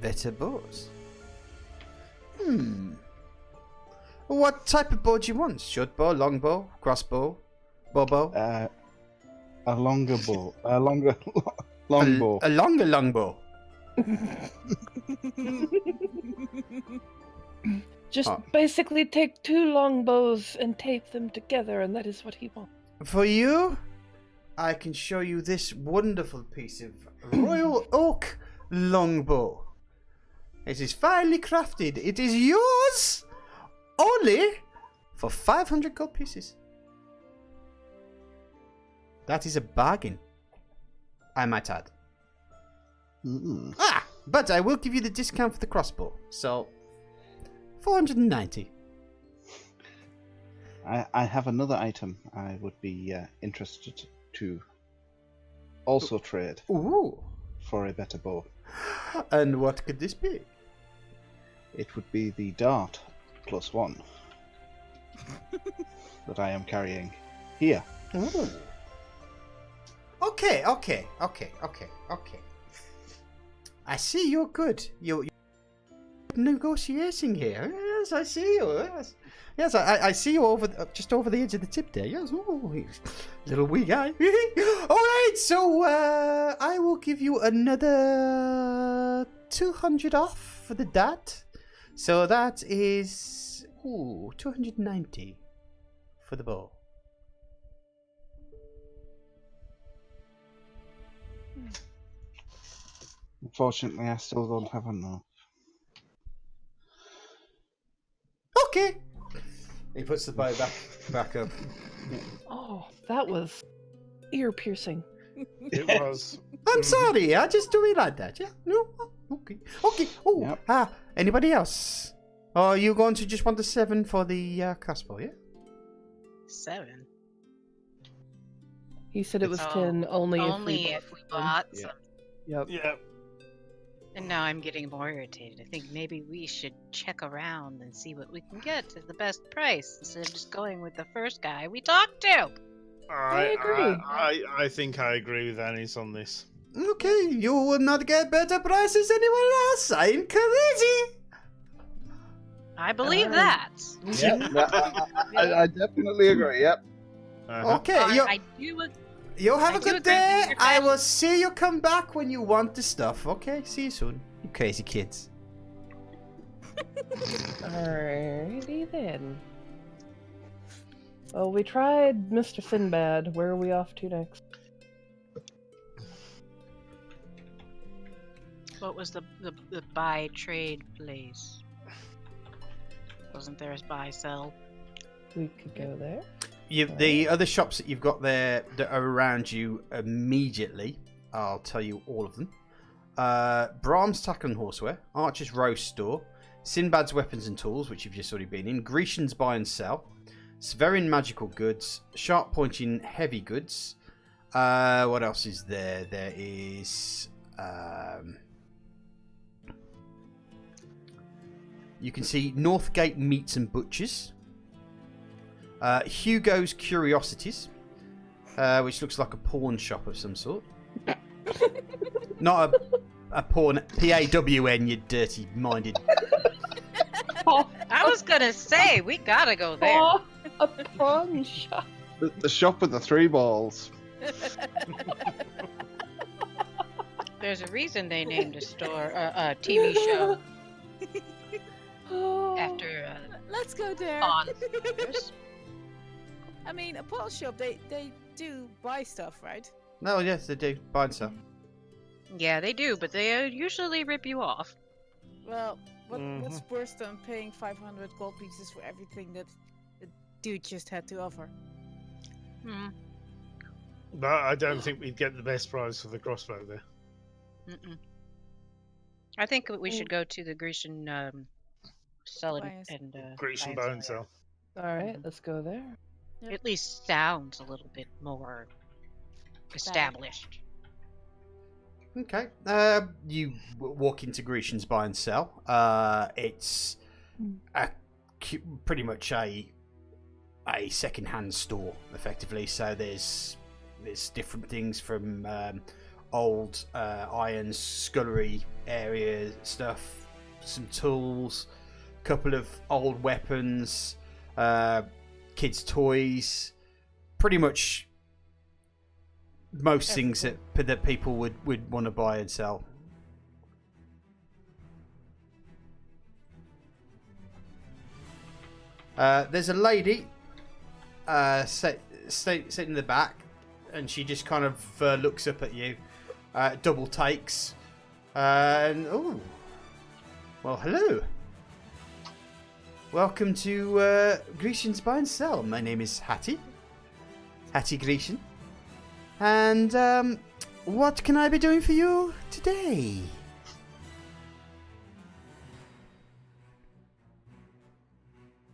Better bows? What type of bow do you want? Short bow, long bow, crossbow, bow? A longer bow. A longer long bow. A longer long bow. Just basically take 2 long bows and tape them together, and that is what he wants. For you, I can show you this wonderful piece of royal oak longbow. It is finely crafted. It is yours only for 500 gold pieces. That is a bargain, I might add. But I will give you the discount for the crossbow. So, 490. I have another item I would be interested to also trade for a better bow. And what could this be? It would be the dart +1 that I am carrying here. Ooh. Okay. I see you're good. You're negotiating here. Yes, I see you. Yes, I see you just over the edge of the tip there. Yes, little wee guy. All right, so I will give you another 200 off for the dart. So that is 290 for the bow. Unfortunately, I still don't have enough. Okay. He puts the bow back up. Oh, that was ear-piercing. It was. I'm sorry, I just do it like that. Yeah, no, okay. Oh, yep. Anybody else? Or are you going to just want the 7 for the crossbow? Yeah. 7. He said it was 10 only if we bought some. Yep. Yeah. And now I'm getting more irritated. I think maybe we should check around and see what we can get at the best price instead of just going with the first guy we talked to. I agree. I think I agree with Anis on this. Okay, you will not get better prices anywhere else. I'm crazy. I believe that. Yep, I definitely agree. Yep. Okay, you have a good day. I will see you come back when you want the stuff. Okay, see you soon. You crazy kids. Alrighty then. Well, we tried Mr. Sinbad. Where are we off to next? What was the buy trade place? Wasn't there a buy sell? We could go there. The other shops that you've got there that are around you immediately, I'll tell you all of them. Brahms Tackle and Horseware, Archer's Roast Store, Sinbad's Weapons and Tools, which you've just already been in, Grecian's Buy and Sell, Sverin Magical Goods, Sharp Pointing Heavy Goods. What else is there? There is... you can see Northgate Meats and Butchers. Hugo's Curiosities, which looks like a pawn shop of some sort. Not a porn. PAWN, you dirty-minded. I was gonna say we gotta go there. A prawn shop. The shop with the 3 balls. There's a reason they named a store, a TV show after. Let's go there. On. I mean, a pawn shop. They do buy stuff, right? No, yes, they do. Buy and sell. Yeah, they do, but they usually rip you off. Well, what's worse than paying 500 gold pieces for everything that the dude just had to offer? But I don't think we'd get the best price for the crossbow there. I think we should go to the Grecian sell and Grecian bone cell. All right, let's go there. Yep. At least sounds a little bit more established. Okay. You walk into Grecian's buy and sell. It's pretty much a second-hand store, effectively. So there's different things from old iron scullery area stuff, some tools, a couple of old weapons, kids' toys, pretty much most things that people would want to buy and sell. There's a lady sitting in the back, and she just kind of looks up at you, double takes, and well, hello. Welcome to Grecian's Buy and Sell. My name is Hattie Grecian. And what can I be doing for you today?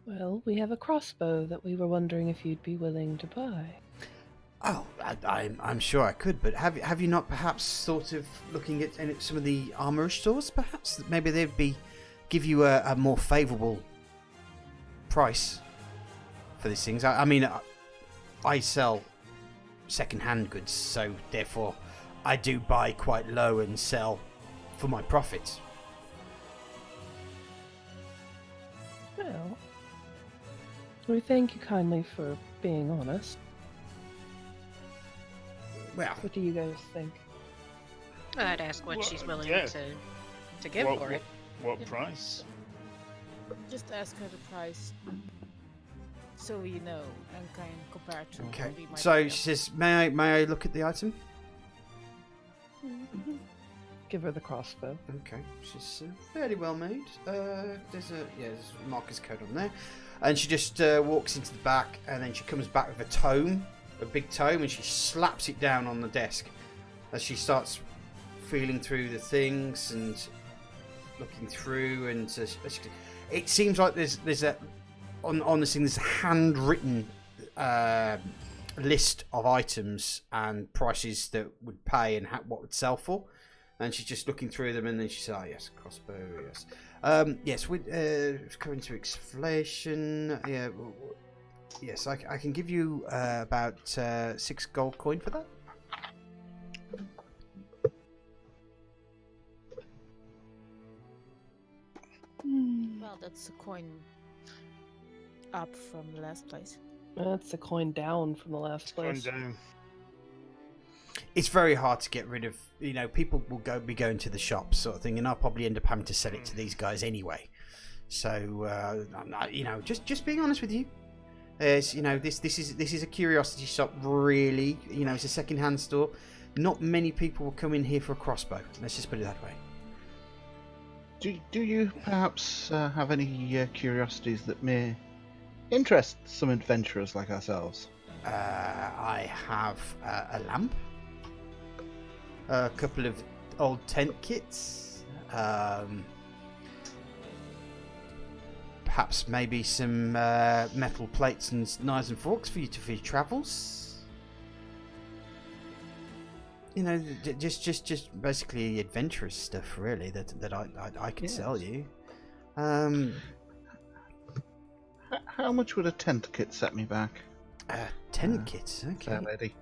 Well, we have a crossbow that we were wondering if you'd be willing to buy. Oh, I'm sure I could, but have you not perhaps thought of looking at some of the armourer stores? Perhaps maybe they'd give you a more favourable price for these things. I mean, I sell second-hand goods, so therefore I do buy quite low and sell for my profits. Well, we thank you kindly for being honest. Well, what do you guys think? I'd ask what she's willing to give for it. What price? Just ask her the price, so we know and can compare to. Okay. So she says, "May I look at the item?" Give her the crossbow. Okay. She's fairly well made. There's a marker's code on there, and she just walks into the back, and then she comes back with a big tome, and she slaps it down on the desk as she starts feeling through the things and looking through, and it seems like there's a on this thing there's a handwritten list of items and prices that would pay and what would sell for, and she's just looking through them, and then she says, "Oh yes, crossbow, yes, yes, with current to inflation, yeah, yes, I can give you about 6 gold coin for that." Well, that's a coin up from the last place. That's a coin down from the last place. Coin down. It's very hard to get rid of. People will be going to the shops, sort of thing, and I'll probably end up having to sell it to these guys anyway. So, just being honest with you. This is a curiosity shop, really. It's a second-hand store. Not many people will come in here for a crossbow. Let's just put it that way. Do you perhaps have any curiosities that may interest some adventurers like ourselves? I have a lamp, a couple of old tent kits, perhaps maybe some metal plates and knives and forks for your travels. Just basically adventurous stuff, really. That I could sell you. How much would a tent kit set me back? Tent kits, okay. Fair lady.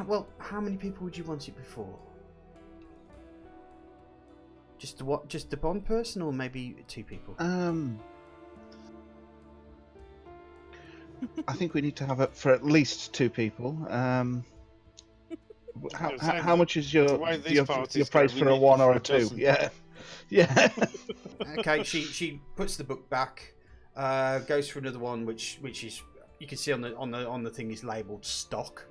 Well, how many people would you want it before? Just the one person, or maybe 2 people? I think we need to have it for at least 2 people. How much is your price for a 1 or a 2? Yeah, yeah. Okay, she puts the book back, goes for another one, which is, you can see on the thing is labelled stock,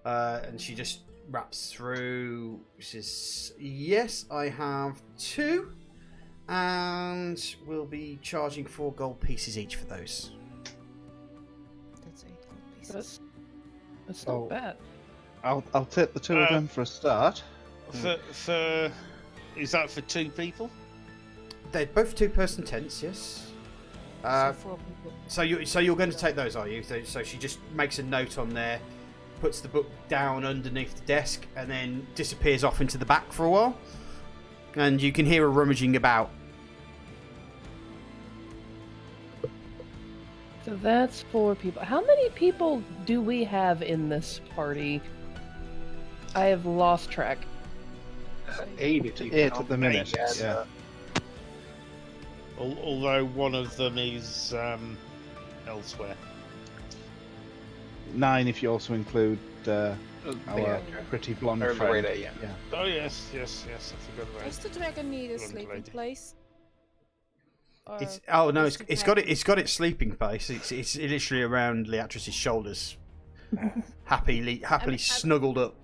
and she just wraps through. She says, "Yes, I have 2, and we'll be charging 4 gold pieces each for those." That's 8 gold pieces. That's not bad. I'll take the 2 of them for a start. For is that for 2 people? They're both 2-person tents, yes. So 4 people. So you're going to take those, are you? So she just makes a note on there, puts the book down underneath the desk, and then disappears off into the back for a while. And you can hear her rummaging about. So that's 4 people. How many people do we have in this party? I have lost track. 8 at the minute. Yeah. Although one of them is elsewhere. 9 if you also include our pretty blonde friend. Loretta, yeah. Oh yes, I forgot about Does the dragon need a Blonde sleeping lady. place? Or It's got its sleeping place. It's literally around Leatrice's shoulders, happily snuggled up.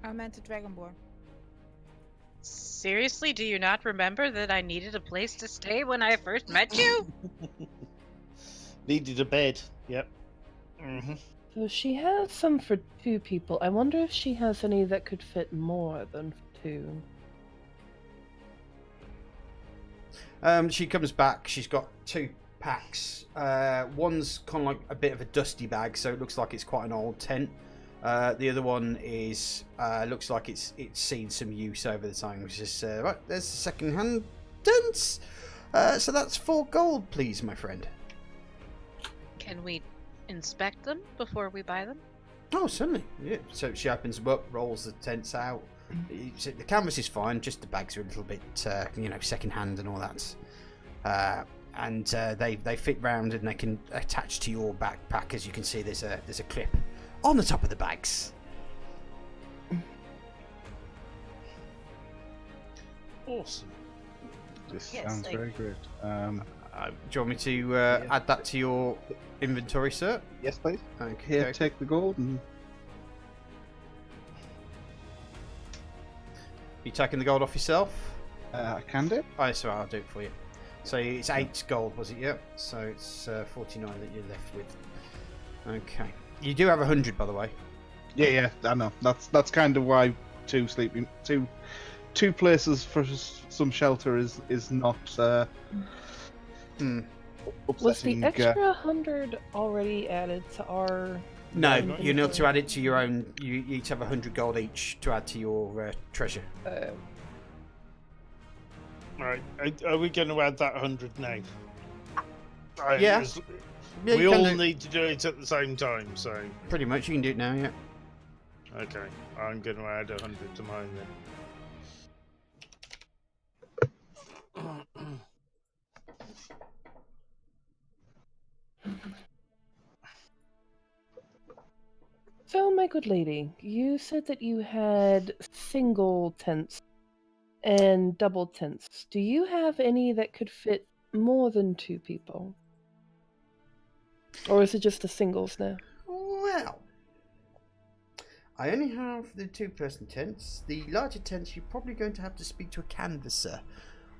I meant the dragonborn. Seriously, do you not remember that I needed a place to stay when I first met you? Needed a bed. Yep. So she has some for 2 people. I wonder if she has any that could fit more than 2. She comes back. She's got 2 packs. One's kind of like a bit of a dusty bag, so it looks like it's quite an old tent. The other one is looks like it's seen some use over the time. Which is right. There's the second-hand tents. So that's 4 gold, please, my friend. Can we inspect them before we buy them? Oh, certainly. Yeah. So she opens them up, rolls the tents out. The canvas is fine. Just the bags are a little bit, second-hand and all that. And they fit round and they can attach to your backpack. As you can see, there's a clip on the top of the bags. Awesome. This sounds very good. Do you want me to add that to your inventory, sir? Yes, please. Okay. Here, take the gold and... You taking the gold off yourself? I can do. Oh, so I'll do it for you. So it's 8 gold, was it? Yeah. So it's 49 that you're left with. Okay. You do have 100, by the way. Yeah, I know. That's kind of why 2 places for some shelter is not. Was the extra 100 already added to our? No, you need to add it to your own. You each have 100 gold each to add to your treasure. Right. Are we going to add that 100 now? Yeah. We all need to do it at the same time, so... Pretty much, you can do it now, yeah. Okay, I'm going to add 100 to mine then. So, my good lady, you said that you had single tents and double tents. Do you have any that could fit more than 2 people? Or is it just the singles now? Well, I only have the 2-person tents. The larger tents, you're probably going to have to speak to a canvasser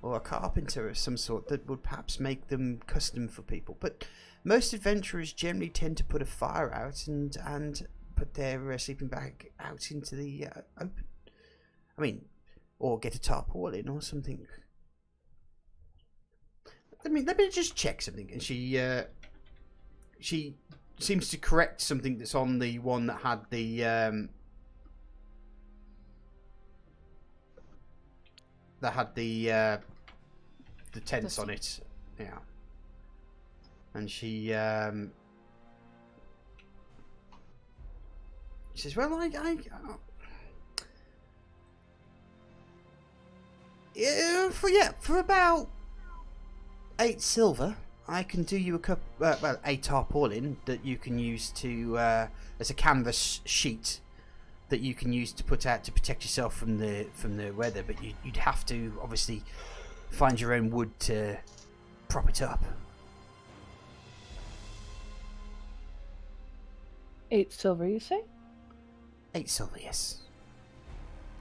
or a carpenter of some sort that would perhaps make them custom for people. But most adventurers generally tend to put a fire out and put their sleeping bag out into the open. I mean, or get a tarpaulin or something. Let me just check something. And she seems to correct something that's on the one that had the tents on it. Yeah. And she She says, well, for about 8 silver, I can do you a tarpaulin that you can use to as a canvas sheet that you can use to put out to protect yourself from the weather. But you'd have to obviously find your own wood to prop it up. 8 silver, you say? 8 silver, yes.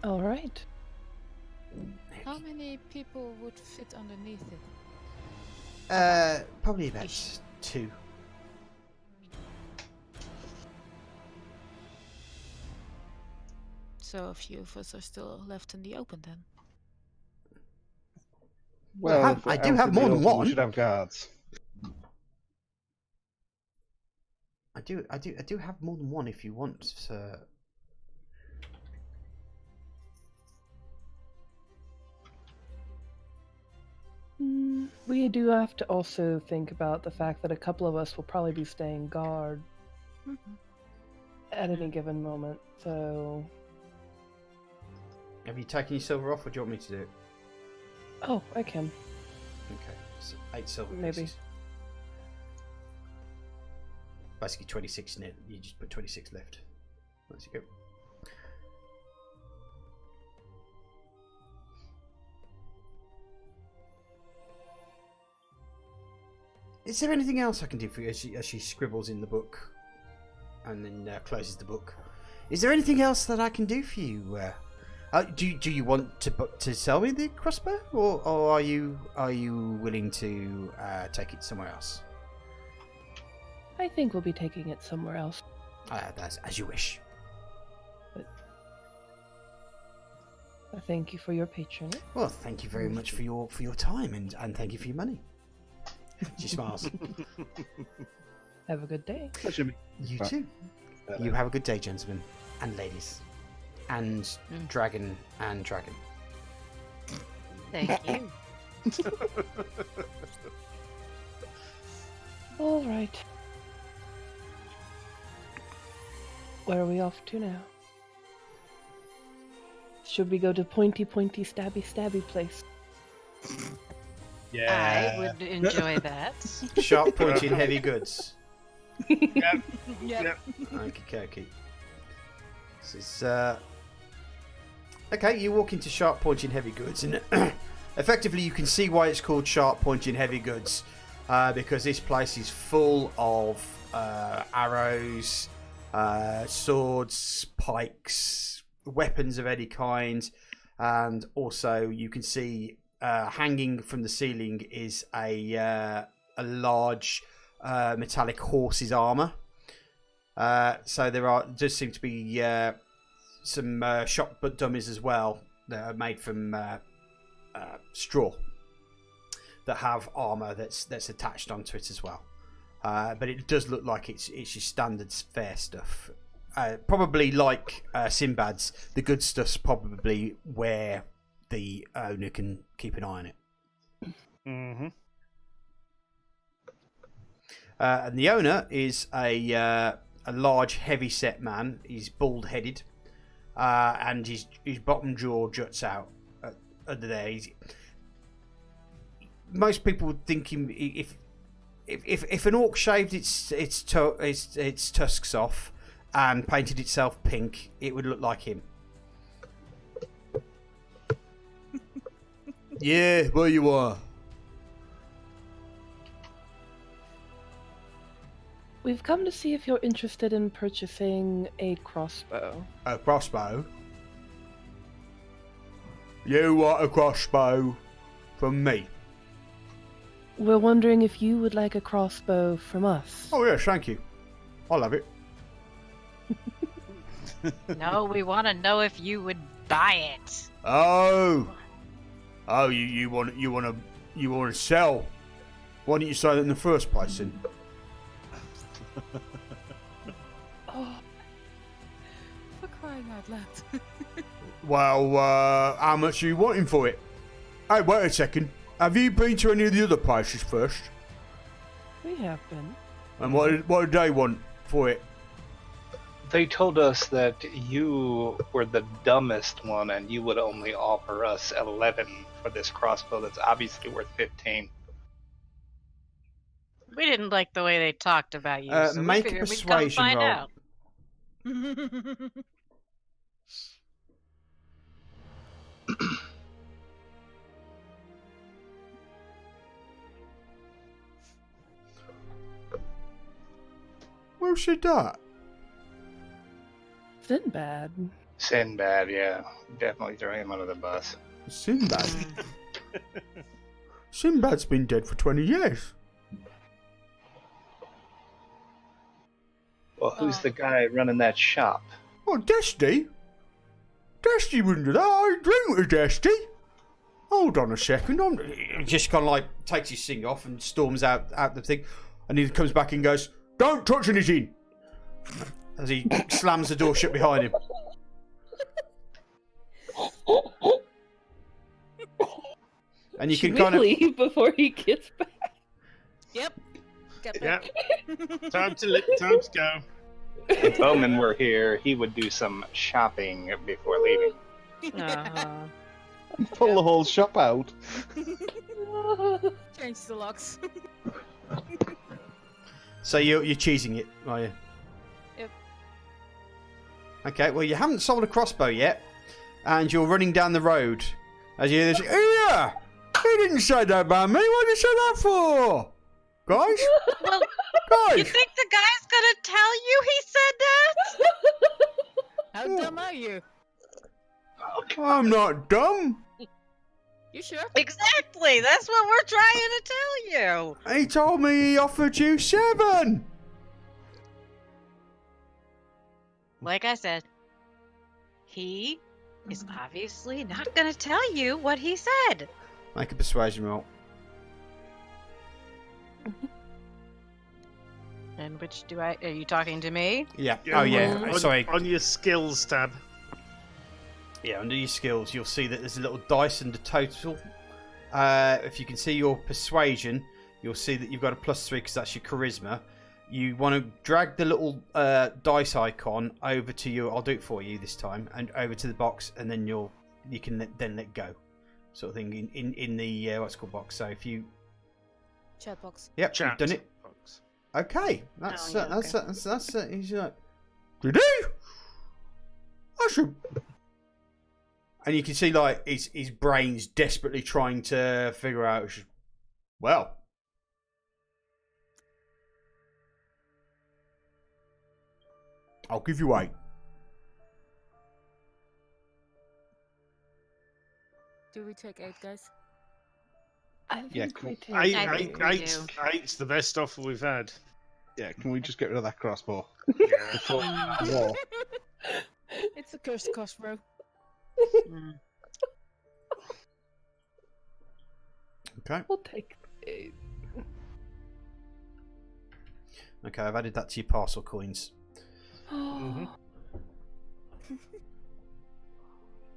All right. How many people would fit underneath it? Probably about 2. So a few of us are still left in the open then. Well, I do have more than one. We should have guards. I do have more than one if you want, sir. We do have to also think about the fact that a couple of us will probably be staying guard at any given moment, so... Have you taken your silver off, or do you want me to do it? Oh, I can. Okay, so 8 silver Maybe. pieces. Basically 26 in it, you just put 26 left. Let's go. Is there anything else I can do for you? As she scribbles in the book and then closes the book. Is there anything else that I can do for you? Do you want to sell me the crossbow, or are you willing to take it somewhere else? I think we'll be taking it somewhere else. As you wish. But I thank you for your patronage. Well, thank you very much for your time, and thank you for your money. She smiles. Have a good day. Pleasure. You too. You have a good day, gentlemen and ladies, and dragon and dragon. Thank you. All right. Where are we off to now? Should we go to pointy, stabby place? Yeah. I would enjoy that. Sharp pointing heavy goods. Yep. Yep. Okay. This is okay. You walk into sharp pointing heavy goods, and effectively you can see why it's called sharp pointing heavy goods, because this place is full of arrows, swords, pikes, weapons of any kind, and also you can see hanging from the ceiling is a large metallic horse's armor. So there does seem to be some shop dummies as well that are made from straw that have armor that's attached onto it as well. But it does look like it's your standard fair stuff. Probably like Sinbad's, the good stuff's probably where the owner can keep an eye on it. Mm-hmm. And the owner is a large, heavy-set man. He's bald-headed, and his bottom jaw juts out under there. Most people would think him if an orc shaved its tusks off and painted itself pink, it would look like him. Yeah, where you are. We've come to see if you're interested in purchasing a crossbow. A crossbow? You want a crossbow from me? We're wondering if you would like a crossbow from us. Oh yes, thank you. I'll have it. No, we want to know if you would buy it. Oh, you want to sell? Why didn't you say that in the first place then? Oh, for crying out loud. Well, how much are you wanting for it? Hey, wait a second. Have you been to any of the other places first? We have been. And what did they want for it? They told us that you were the dumbest one and you would only offer us 11 for this crossbow that's obviously worth 15. We didn't like the way they talked about you, so we make a figured we'd come persuasion find roll. out. Who said that? Sinbad. Sinbad, yeah. Definitely throw him under the bus. Sinbad. Sinbad's been dead for 20 years. Well, who's the guy running that shop? Oh, Desty? Desty wouldn't do that. I drink with Desty. Hold on a second. He just kind of like takes his thing off and storms out the thing. And he comes back and goes, "Don't touch anything!" As he slams the door shut behind him. And you can kind of leave before he gets back. Yep. Get Yeah. back. Time to go. If Bowman were here, he would do some shopping before leaving. Uh-huh. Pull the whole shop out. Change the locks. So you're cheesing it, are you? Yep. Okay, well you haven't sold a crossbow yet, and you're running down the road as you hear this. Yeah, he didn't say that about me. What did he say that for, guys? Well, Guys, you think the guy's gonna tell you he said that? How dumb are you? I'm not dumb. You sure? Exactly. That's what we're trying to tell you. He told me he offered you 7. Like I said, he is obviously not gonna tell you what he said. Make a persuasion roll. And which do I? Are you talking to me? Yeah. Yeah, Oh yeah. on- Sorry. On your skills tab. Yeah, under your skills, you'll see that there's a little dice under total. If you can see your persuasion, you'll see that you've got a +3 because that's your charisma. You want to drag the little dice icon over to your. I'll do it for you this time, and over to the box, and then you can then let go, sort of thing in the what's it called box. So if you. Chat box. Yep, Chat. you've done it. Okay, that's Oh, yeah, that's he's like, did he? I should. And you can see like his brain's desperately trying to figure out. Well, I'll give you 8. Do we take 8, guys? I think Yeah, we cool. take I think we Eight's the best offer we've had. Yeah, can we just get rid of that crossbow? Yeah. Before war. It's a cursed cost, bro. Mm. okay. We'll take 8. Okay, I've added that to your parcel coins. Mhm.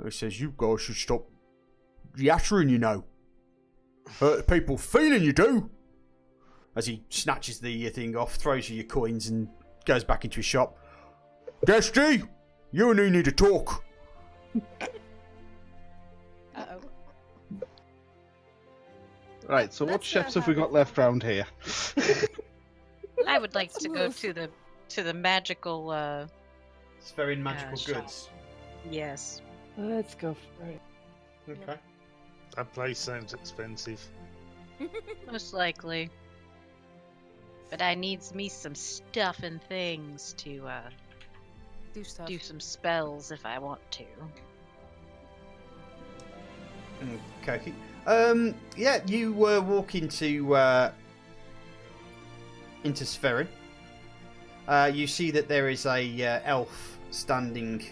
It says you guys should stop yattering, you know. Hurt people feeling you do. As he snatches the thing off, throws you your coins, and goes back into his shop. Desty, you and he need to talk. Uh-oh. Right, so what Let's chefs not have we have got left round here? I would like Let's to go move. to the magical. It's very magical shop. goods. Yes. Let's go for it. Okay. That place sounds expensive. Most likely. But I needs me some stuff and things to Do stuff. do some spells if I want to. Okay. Yeah, you walk into Sferin. You see that there is a elf standing.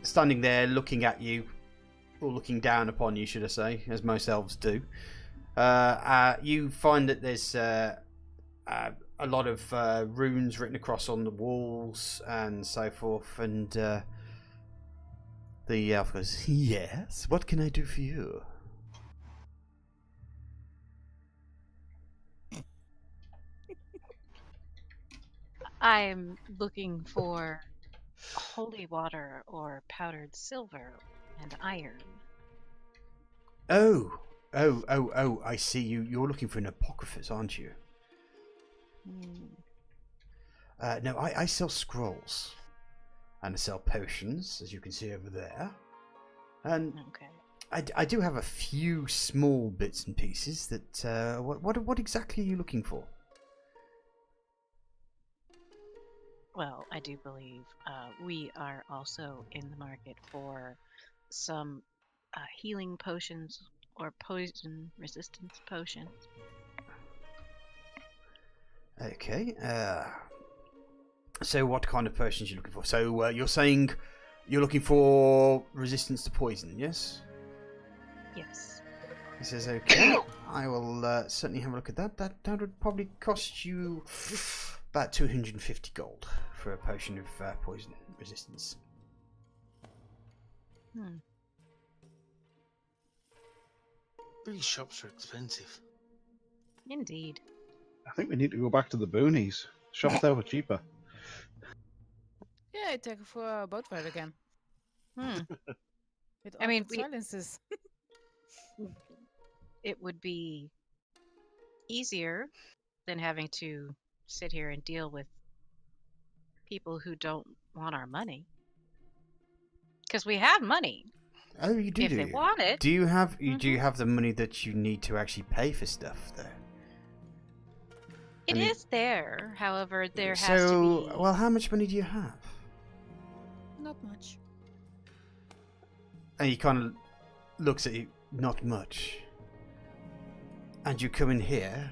Standing there, looking at you, or looking down upon you, should I say, as most elves do. You find that there's a lot of runes written across on the walls and so forth, and the elf goes, "Yes, what can I do for you?" I'm looking for holy water or powdered silver and iron. Oh, I see. You're looking for an apocryphus, aren't you? No, I sell scrolls. And I sell potions, as you can see over there. And I do have a few small bits and pieces that... what exactly are you looking for? Well, I do believe we are also in the market for some healing potions or poison resistance potions. Okay. So what kind of potions are you looking for? So you're saying you're looking for resistance to poison, yes? Yes. He says, okay. I will certainly have a look at that. That would probably cost you about 250 gold for a potion of poison resistance. These shops are expensive. Indeed. I think we need to go back to the boonies. Shops there were cheaper. Yeah, I take it for a boat ride again. It I mean, silences. It would be easier than having to sit here and deal with people who don't want our money. Because we have money. Oh, you do. If they want it. Do you have the money that you need to actually pay for stuff there? It is there. However, there has to be. Well, how much money do you have? Not much. And he kind of looks at you. Not much. And you come in here,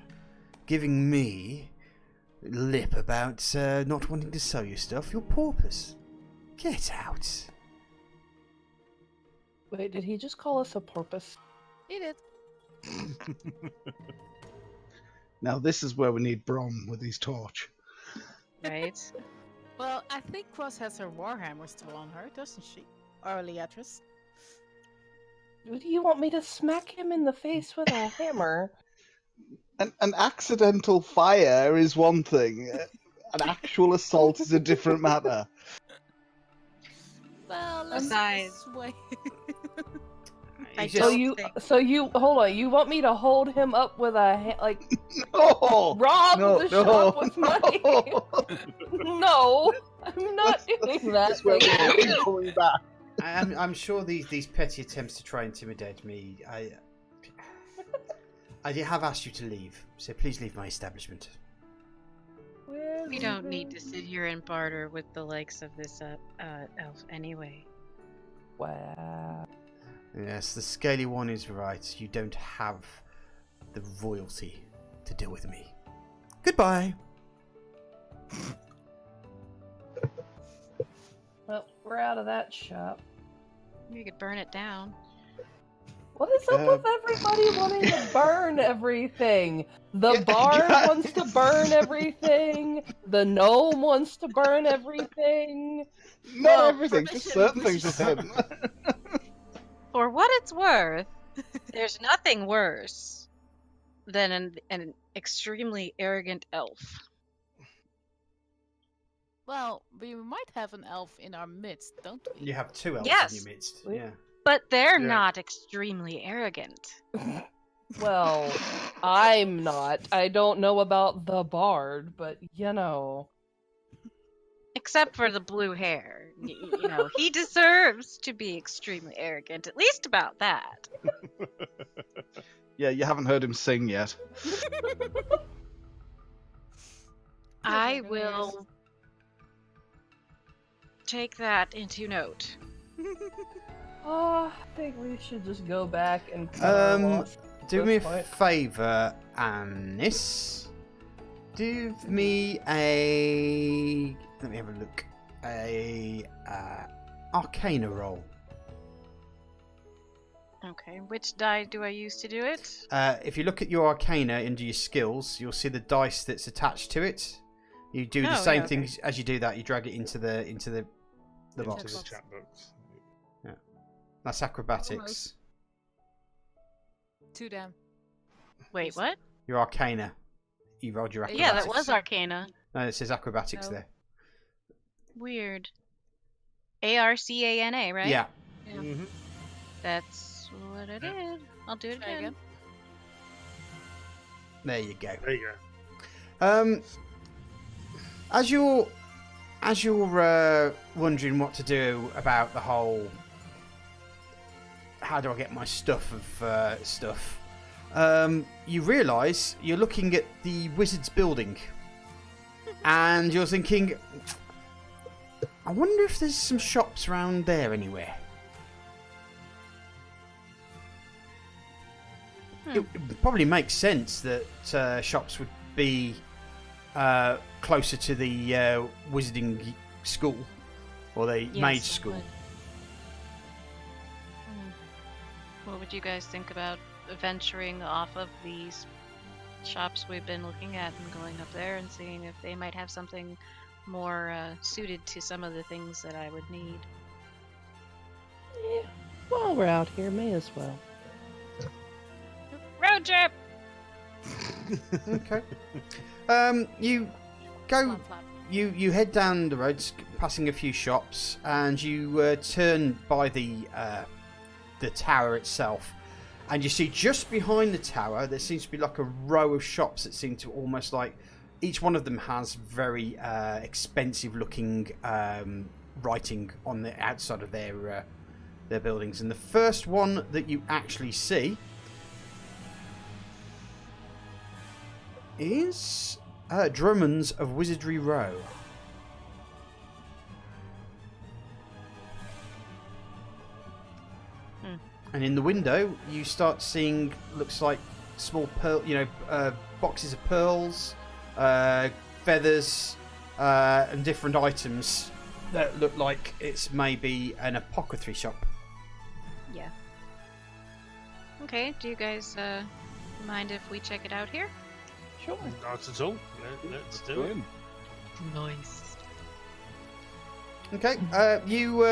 giving me lip about not wanting to sell you stuff. You're paupers. Get out. Wait, did he just call us a porpoise? He did. Now this is where we need Brom with his torch. Right. Well, I think Cross has her warhammer still on her, doesn't she? Or Leatrice. Do you want me to smack him in the face with a hammer? An accidental fire is one thing. An actual assault is a different matter. Well, let's Besides- wait. So you hold on. You want me to hold him up with a No, rob no, the no, shop with money? no. No, I'm not doing that. This way we're going back. I'm sure these petty attempts to try and intimidate me. I have asked you to leave, so please leave my establishment. We don't need to sit here and barter with the likes of this elf anyway. Wow. Yes, the scaly one is right. You don't have the royalty to deal with me. Goodbye. Well, we're out of that shop. You could burn it down. What is up with everybody wanting to burn everything? The bard wants to burn everything. The gnome wants to burn everything. Not everything, just certain things with him. For what it's worth, there's nothing worse than an extremely arrogant elf. Well, we might have an elf in our midst, don't we? You have two elves Yes. in your midst. Yeah. But they're Yeah. not extremely arrogant. Well, I'm not. I don't know about the bard, but you know. Except for the blue hair. You know, he deserves to be extremely arrogant, at least about that. Yeah, you haven't heard him sing yet. I will take that into note. I think we should just go back and cut our loss at Do me a this point. favour, Anis. Do me a... Let me have a look. A Arcana roll. Okay, which die do I use to do it? If you look at your Arcana under your skills, you'll see the dice that's attached to it. You do the Oh, same yeah, thing okay. as you do that. You drag it into the Into the box. chat box. That's acrobatics. 2 down. Wait, what? Your Arcana. You rolled your acrobatics. Yeah, that was Arcana. It says acrobatics Oh. there. Weird. ARCANA, right? Yeah. Mm-hmm. That's what I did. I'll do it Try again. There you go. There you go. As you're wondering what to do about the whole, how do I get my stuff of stuff, you realise you're looking at the wizard's building, and you're thinking, I wonder if there's some shops around there anywhere. It probably makes sense that shops would be closer to the wizarding school or the mage school. What would you guys think about venturing off of these shops we've been looking at and going up there and seeing if they might have something more suited to some of the things that I would need? Yeah, while we're out here, may as well. Road trip! Okay. You go. Flop, flop. You head down the road, passing a few shops, and you turn by the tower itself, and you see just behind the tower there seems to be like a row of shops that seem to almost like each one of them has very expensive looking writing on the outside of their buildings. And the first one that you actually see is Drummond's of Wizardry Row. And in the window, you start seeing, looks like small pearl, boxes of pearls, feathers, and different items that look like it's maybe an apothecary shop. Yeah. Okay, do you guys mind if we check it out here? Sure. Not at all. Let's do it. Nice. Okay, you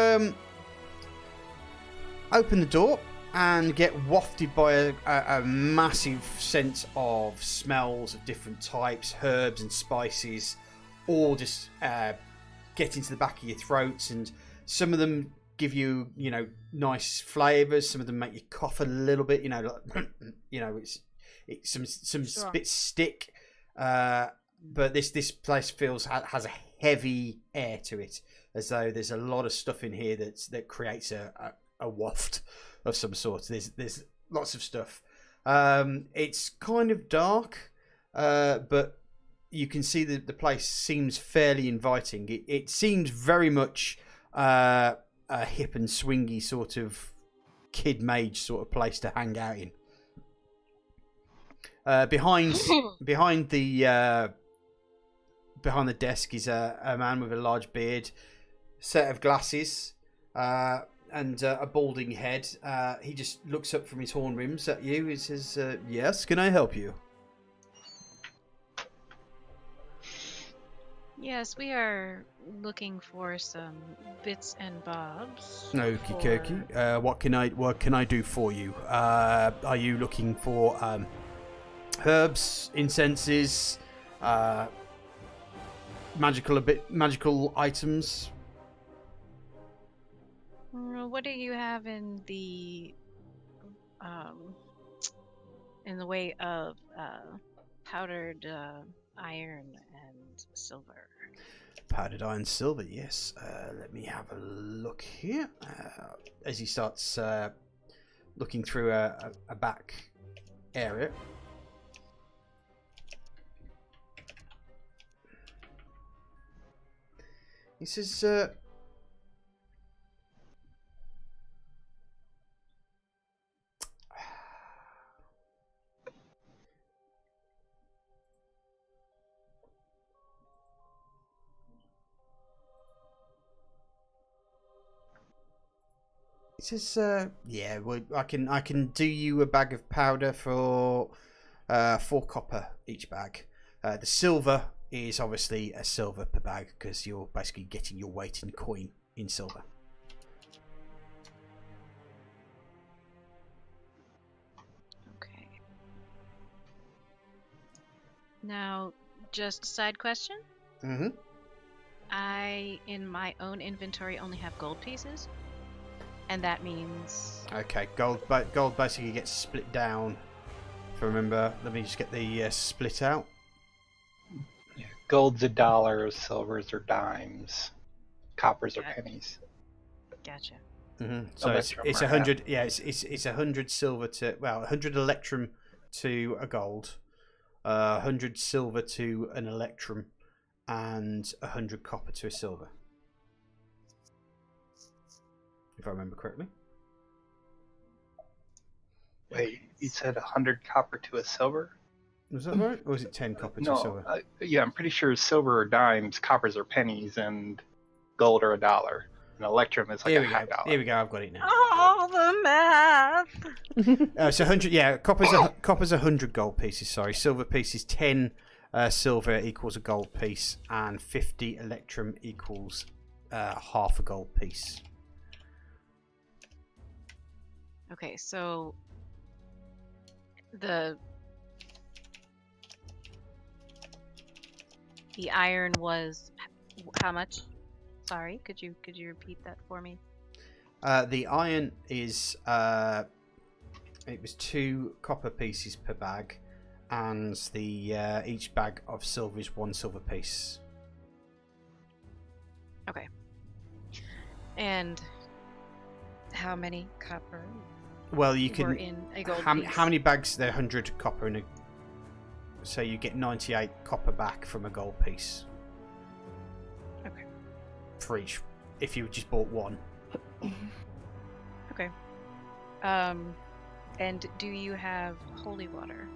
open the door and get wafted by a massive sense of smells of different types, herbs and spices, all just get into the back of your throats, and some of them give you, nice flavours. Some of them make you cough a little bit. It's some Sure. bits stick, but this place has a heavy air to it, as though there's a lot of stuff in here that creates a waft of some sort. There's lots of stuff. It's kind of dark, but you can see that the place seems fairly inviting. It seems very much a hip and swingy sort of kid mage sort of place to hang out in. Behind the desk is a man with a large beard, set of glasses, and a balding head. He just looks up from his horn rims at you. He says, "Yes, can I help you?" Yes, we are looking for some bits and bobs. Okie for- dokie. What can I do for you? Are you looking for herbs, incenses, magical items? What do you have in the way of powdered iron and silver? Powdered iron, silver. Yes. Let me have a look here. As he starts looking through a back area. He says, yeah, well, I can do you a bag of powder for 4 copper each bag. The silver is obviously a silver per bag because you're basically getting your weight in coin in silver. Okay. Now, just a side question. Mm-hmm. I, in my own inventory, only have gold pieces. And that means... Okay, gold basically gets split down. If I remember, let me just get the split out. Yeah, gold's $1, silvers are dimes, coppers are pennies. Gotcha. Mm-hmm. So Electrum it's are 100. Yeah, it's 100 silver to 100 electrum to a gold, 100 silver to an electrum, and 100 copper to a silver. If I remember correctly. Wait, you said 100 copper to a silver? Was that right? Or was it 10 copper to a silver? Yeah, I'm pretty sure silver are dimes, coppers are pennies, and gold are $1. An electrum is like half dollar. Here we go. I've got it now. Oh, the math! So 100. Yeah, copper's 100 gold pieces. Sorry, silver pieces 10. Silver equals a gold piece, and 50 electrum equals half a gold piece. Okay, so the iron was how much? Sorry, could you repeat that for me? The iron is it was 2 copper pieces per bag, and the each bag of silver is 1 silver piece. Okay. And how many copper? Well, you can. Were in a gold how piece? many bags? They're 100 copper in a. So you get 98 copper back from a gold piece. Okay. For each, if you just bought 1. Okay. And do you have holy water?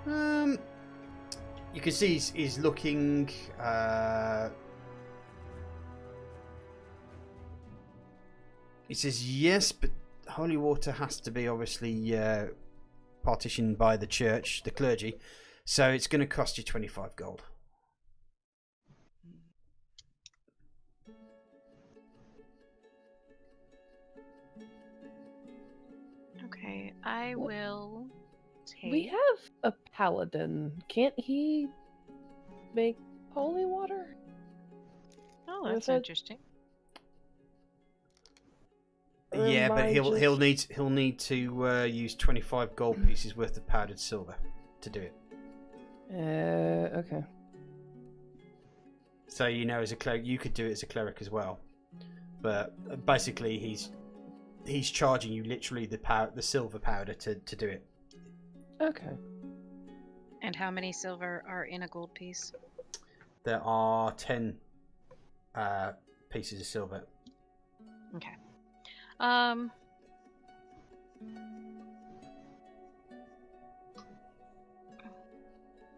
You can see he's looking. He says yes, but holy water has to be obviously partitioned by the church, the clergy, so it's going to cost you 25 gold. Okay, I will take... We have a paladin. Can't he make holy water? Oh, that's that- interesting. Or Yeah, am but I he'll need to use 25 gold pieces worth of powdered silver to do it. Okay. So as a cleric, you could do it as a cleric as well, but basically he's charging you literally the silver powder to do it. Okay. And how many silver are in a gold piece? There are 10 pieces of silver. Okay.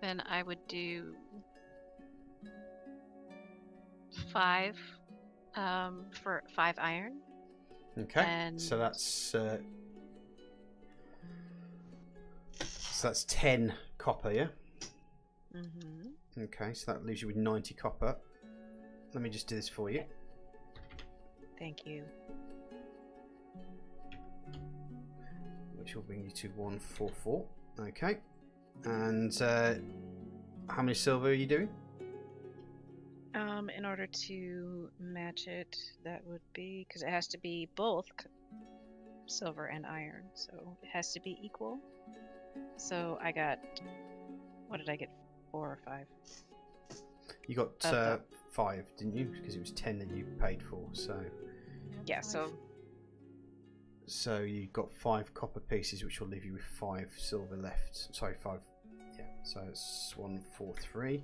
Then I would do 5 for 5 iron. Okay. And So that's 10 copper, yeah? Mm-hmm. Okay, so that leaves you with 90 copper. Let me just do this for you. Thank you. Which will bring you to 144. Okay. And how many silver are you doing? In order to match it, that would be, because it has to be both silver and iron, so it has to be equal. So I got, what did I get? 4 or 5? You got 5, didn't you? Because it was 10 that you paid for. So yeah, so you got 5 copper pieces, which will leave you with 5 silver left. Sorry, 5. Yeah. So it's 143,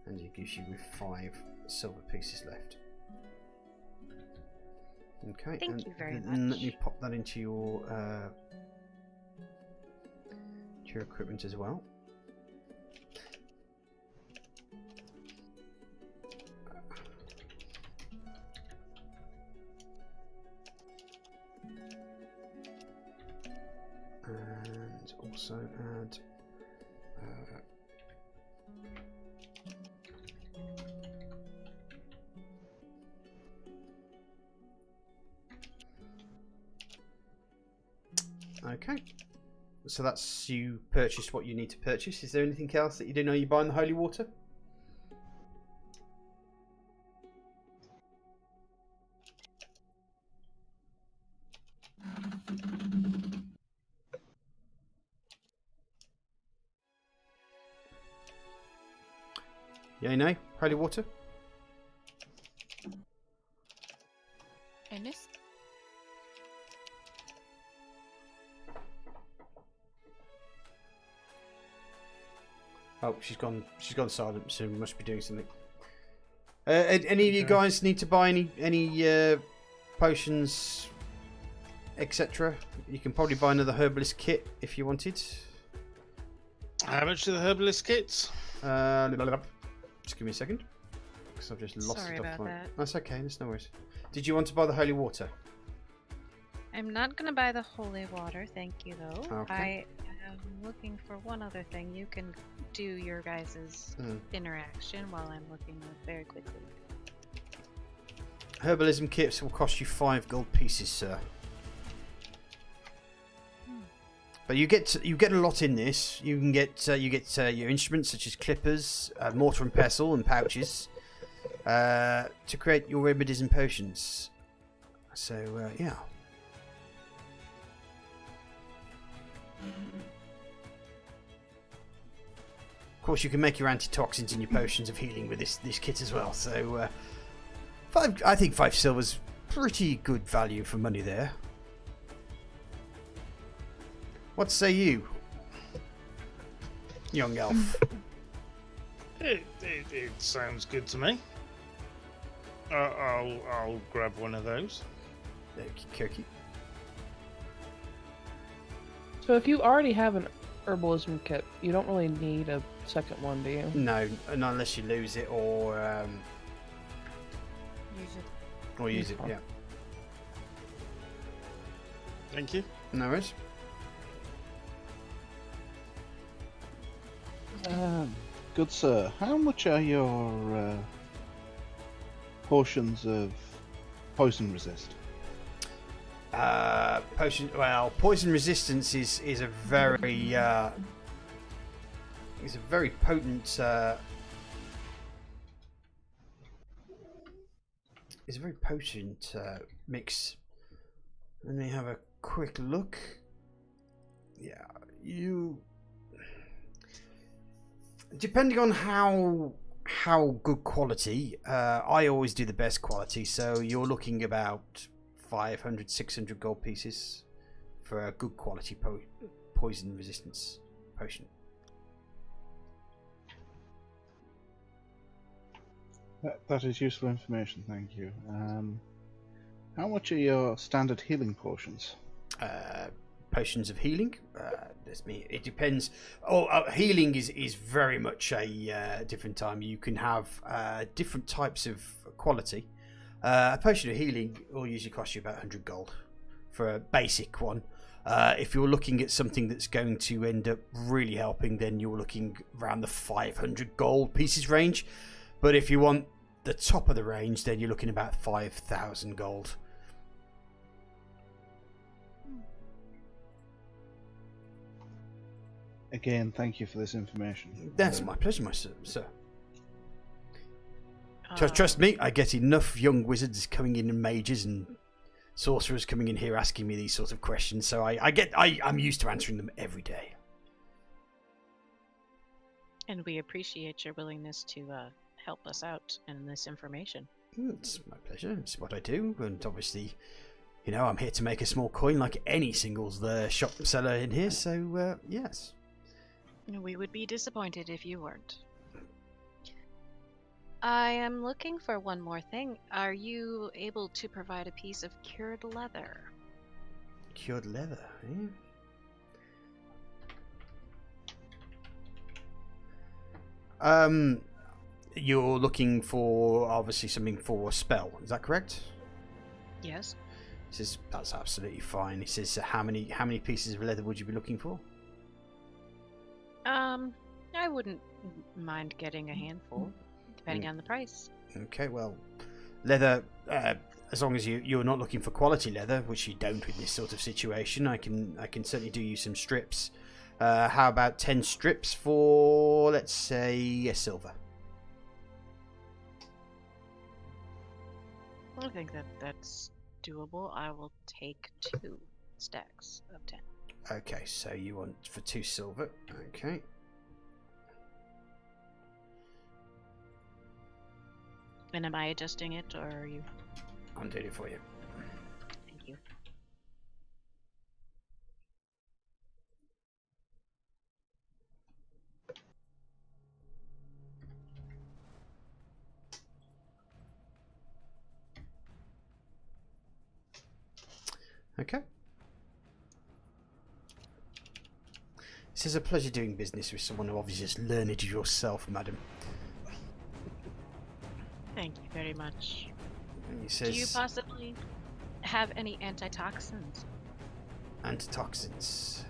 and it gives you with 5 silver pieces left. Okay. Thank you very Let much. me pop that into your equipment as well. And also add okay. So that's you purchased what you need to purchase. Is there anything else that you didn't know you buy in the holy water? Yeah, no? Holy water? Ernest? Oh, she's gone silent, so we must be doing something. Any of you guys need to buy any potions, etc.? You can probably buy another herbalist kit if you wanted. How much are the herbalist kits? Just give me a second, because I've just lost Sorry it. about that. That's okay, there's no worries. Did you want to buy the holy water? I'm not gonna buy the holy water, thank you though. Okay. I am looking for one other thing. You can do your guys' interaction while I'm looking very quickly. Herbalism kits will cost you 5 gold pieces, sir. But you get a lot in this. You can get your instruments such as clippers, mortar and pestle, and pouches to create your remedies and potions. So yeah. Of course, you can make your antitoxins and your potions of healing with this kit as well. So I think 5 silver's pretty good value for money there. What say you, young elf? It sounds good to me. I'll grab one of those. Kirky. So if you already have an herbalism kit, you don't really need a second one, do you? No, not unless you lose it or Use it. use it. Yeah. Thank you. No worries. Good sir, how much are your potions of poison resist? Poison resistance is a very potent mix. Let me have a quick look. Yeah, depending on how good quality, I always do the best quality, so you're looking about 500, 600 gold pieces for a good quality poison resistance potion. That is useful information, thank you. How much are your standard healing potions? Potions of healing. It depends. Healing is very much a different time. You can have different types of quality. A potion of healing will usually cost you about 100 gold for a basic one. If you're looking at something that's going to end up really helping, then you're looking around the 500 gold pieces range. But if you want the top of the range, then you're looking about 5,000 gold. Again, thank you for this information. That's my pleasure, my sir. Trust me, I get enough young wizards coming in and mages and sorcerers coming in here asking me these sorts of questions, so I'm used to answering them every day. And we appreciate your willingness to help us out in this information. It's my pleasure. It's what I do, and obviously, I'm here to make a small coin like any singles shop seller in here. So yes. We would be disappointed if you weren't. I am looking for one more thing. Are you able to provide a piece of cured leather? Cured leather, eh? You're looking for obviously something for a spell, is that correct? Yes. He says that's absolutely fine. He says how many pieces of leather would you be looking for? I wouldn't mind getting a handful, depending on the price. Okay, well, leather as long as you're not looking for quality leather, which you don't with this sort of situation, I can certainly do you some strips. How about 10 strips for, let's say, a silver? I think that's doable. I will take 2 stacks of 10. Okay, so you want for 2 silver. Okay. And am I adjusting it, or are you? I'm doing it for you. Thank you. Okay. This is a pleasure doing business with someone who obviously has learned it yourself, madam. Thank you very much. And he says, do you possibly have any antitoxins? Antitoxins.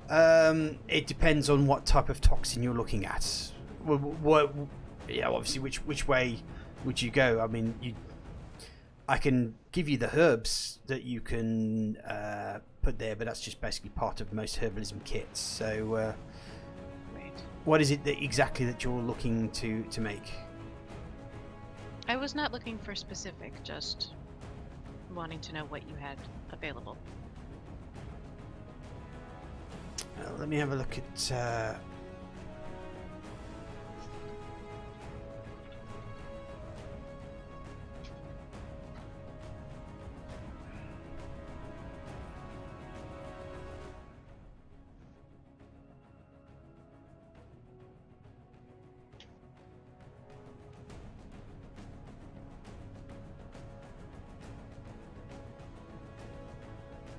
It depends on what type of toxin you're looking at. Yeah, obviously, which way would you go? I mean, I can give you the herbs that you can put there, but that's just basically part of most herbalism kits. So, what is it exactly that you're looking to make? I was not looking for specific, just wanting to know what you had available. Let me have a look at.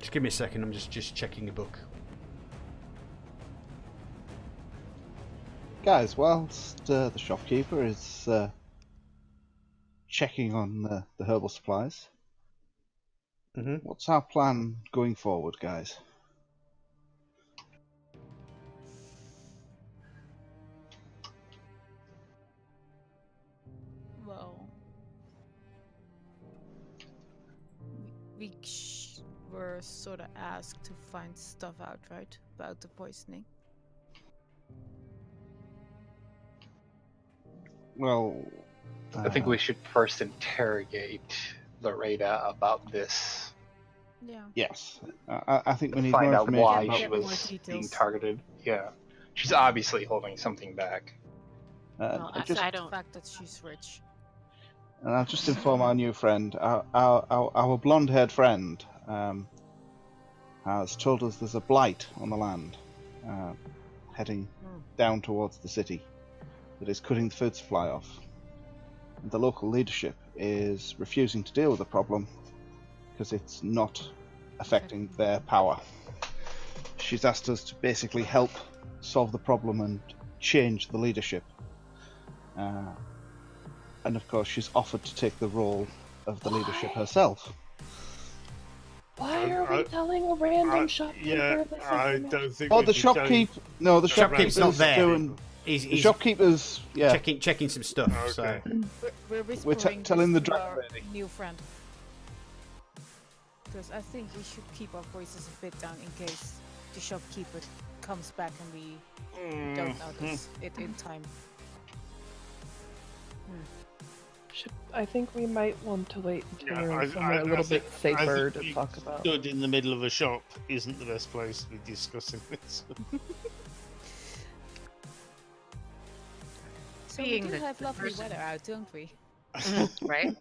Just give me a second. I'm just checking a book. Guys, whilst the shopkeeper is checking on the herbal supplies, what's our plan going forward, guys? Well, we were sort of asked to find stuff out, right, about the poisoning. Well, I think we should first interrogate Loreda about this. Yeah. Yes, I think we need find more out information why about she more was being details. targeted. Yeah, she's obviously holding something back. Well, just, aside the fact that she's rich. and I'll just inform our new friend, our blonde-haired friend, has told us there's a blight on the land, heading down towards the city, that is cutting the food supply off. And the local leadership is refusing to deal with the problem because it's not affecting their power. She's asked us to basically help solve the problem and change the leadership. And of course, she's offered to take the role of the leadership herself. Why are we telling a random shopkeeper Yeah, this I information? don't think. Oh, we the should tell you- shopkeep. No, the Shopkeeper's not shopkeeper's there. doing. The He's shopkeeper's, yeah. checking some stuff. Okay. We're whispering telling this the to dragon our lady. new friend. Because I think we should keep our voices a bit down in case the shopkeeper comes back and we don't notice it in time. I think we might want to wait until Yeah, we're I- somewhere I- a little I bit think- I safer think to we talk about. Stood in the middle of a shop isn't the best place to be discussing this. So Being we do the have lovely person- weather out, don't we? Right?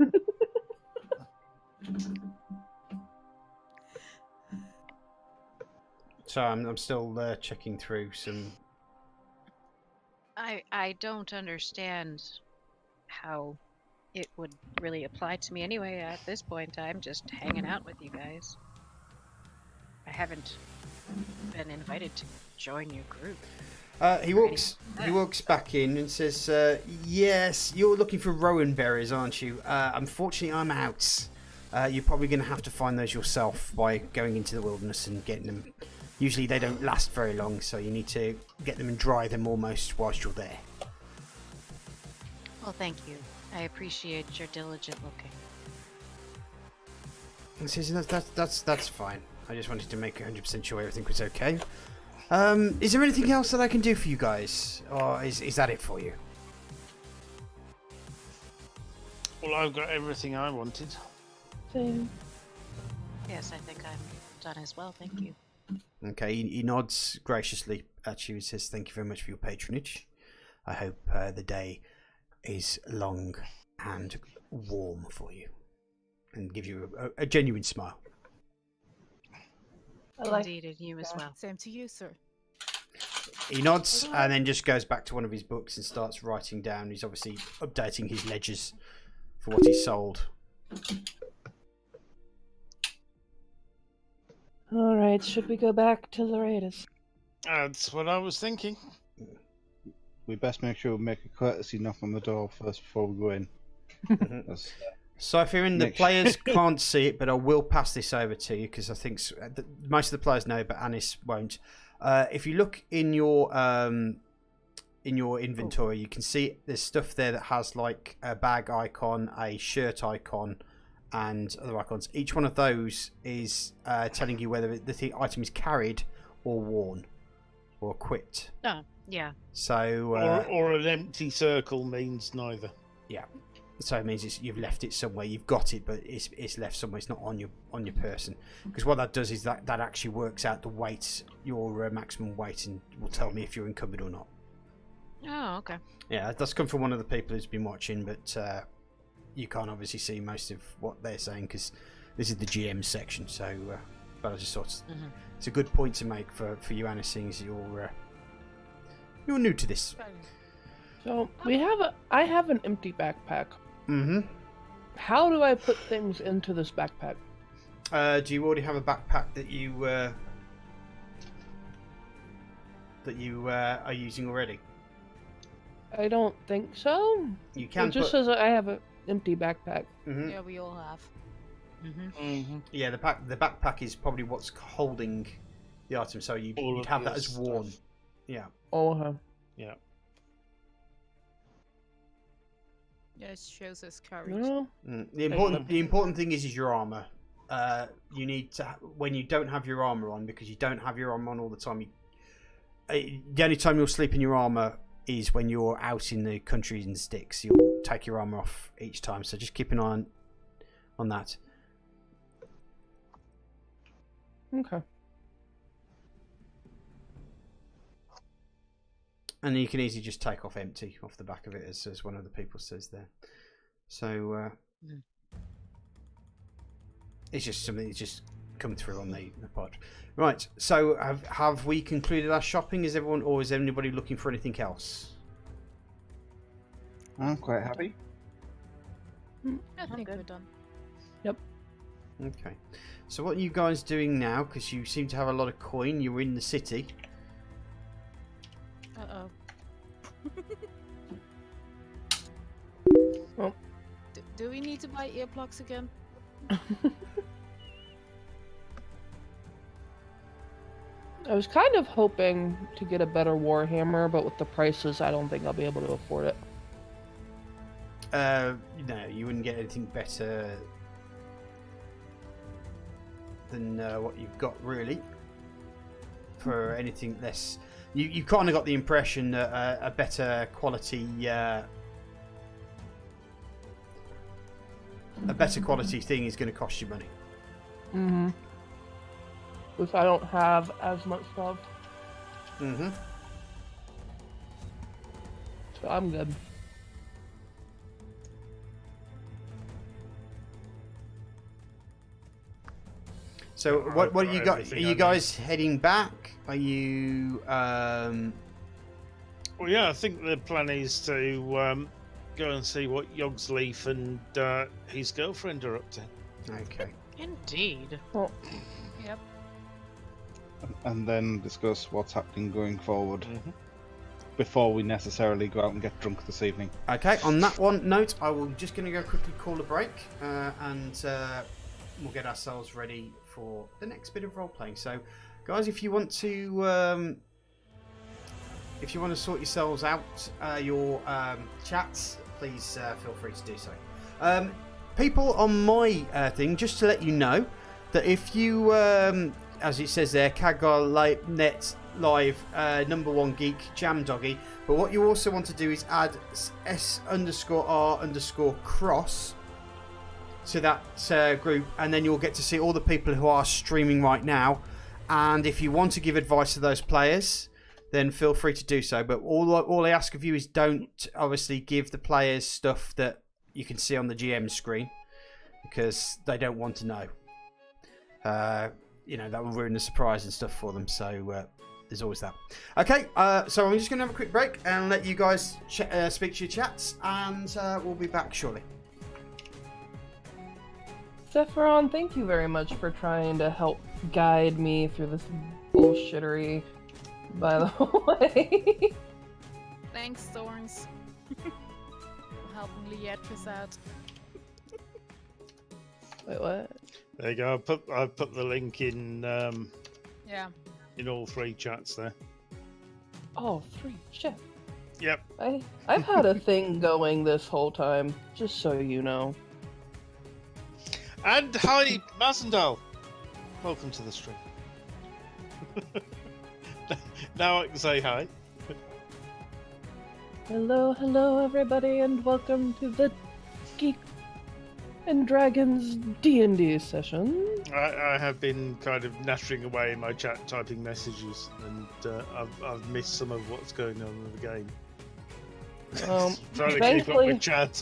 So I'm still checking through some. I don't understand how it would really apply to me anyway. At this point, I'm just hanging out with you guys. I haven't been invited to join your group. He walks back in and says, "Yes, you're looking for rowan berries, aren't you? Unfortunately, I'm out. You're probably going to have to find those yourself by going into the wilderness and getting them. Usually they don't last very long, so you need to get them and dry them almost whilst you're there." Well, thank you. I appreciate your diligent looking. That's fine. I just wanted to make 100% sure everything was okay. Is there anything else that I can do for you guys? Or is that it for you? Well, I've got everything I wanted. Same. Yes, I think I'm done as well. Thank you. Okay, he nods graciously at you and says, "Thank you very much for your patronage. I hope the day is long and warm for you." And give you a genuine smile. Indeed, and you as well. Same to you, sir. He nods and then just goes back to one of his books and starts writing down. He's obviously updating his ledgers for what he sold. All right, should we go back to Loretta's? That's what I was thinking. We best make sure we make a courtesy knock on the door first before we go in. Cypher, the players can't see it, but I will pass this over to you because I think most of the players know, but Anis won't. If you look in your inventory, you can see there's stuff there that has like a bag icon, a shirt icon, and other icons. Each one of those is telling you whether the item is carried or worn or equipped. Oh, yeah. So or an empty circle means neither. Yeah. So it means you've left it somewhere. You've got it, but it's left somewhere. It's not on your person. Because what that does is that actually works out the weight, your maximum weight, and will tell me if you're encumbered or not. Oh, okay. Yeah, that's come from one of the people who's been watching, but you can't obviously see most of what they're saying because this is the GM section. So, but I just thought it's a good point to make for you, Anna, seeing as you're new to this. So I have an empty backpack. Mm-hmm. How do I put things into this backpack? Do you already have a backpack that you are using already? I don't think so. You can. It just says I have an empty backpack. Mm-hmm. Yeah, we all have. Yeah, the backpack is probably what's holding the item, so you'd have that as worn. Stuff. Yeah. Oh. Yeah. Yeah, it shows us carried. No. The important thing is your armor. You need to when you don't have your armor on, because you don't have your armor on all the time. The only time you'll sleep in your armor is when you're out in the country in sticks. You'll take your armor off each time, so just keep an eye on that. Okay. And you can easily just take off empty off the back of it, as one of the people says there. So it's just something that's just come through on the pod. Right. So have we concluded our shopping? Is everyone, or is anybody looking for anything else? I'm quite happy. I think we're done. Yep. Okay. So what are you guys doing now? Because you seem to have a lot of coin. You're in the city. Uh-oh. Well. Do we need to buy earplugs again? I was kind of hoping to get a better Warhammer, but with the prices, I don't think I'll be able to afford it. No, you wouldn't get anything better than what you've got, really. For anything less, you kind of got the impression that a better quality, a better quality thing is going to cost you money. Mm-hmm. Which I don't have as much of. Mm-hmm. So I'm good. So what are you got? Are you guys heading back? Are you? Well, yeah, I think the plan is to go and see what Yogsleaf and his girlfriend are up to. Okay. Indeed. Well, Yep. And then discuss what's happening going forward before we necessarily go out and get drunk this evening. Okay. On that one note, I will just going to go quickly call a break, and we'll get ourselves ready for the next bit of role playing. So, guys, if you want to sort yourselves out your chats, please feel free to do so. People on my thing, just to let you know that if you, as it says there, Kagar Net Live #1 Geek Jam Doggy, but what you also want to do is add S_R_cross to that group, and then you'll get to see all the people who are streaming right now. And if you want to give advice to those players, then feel free to do so. But all I ask of you is don't obviously give the players stuff that you can see on the GM screen, because they don't want to know. You know, that will ruin the surprise and stuff for them. So there's always that. Okay, so I'm just going to have a quick break and let you guys speak to your chats, and we'll be back shortly. Sephiron, thank you very much for trying to help guide me through this bullshittery, by the way. Thanks, Thorns. For helping Leatrice out. Wait, what? There you go. I put the link in Yeah. in all 3 chats there. Oh, 3. Shit. Yep. I've had a thing going this whole time, just so you know. And hi, Masendal. Welcome to the stream. Now I can say hi. Hello everybody, and welcome to the Geeks Dragons D&D session. I have been kind of nattering away in my chat, typing messages, and I've missed some of what's going on in the game. Trying to keep up with chat.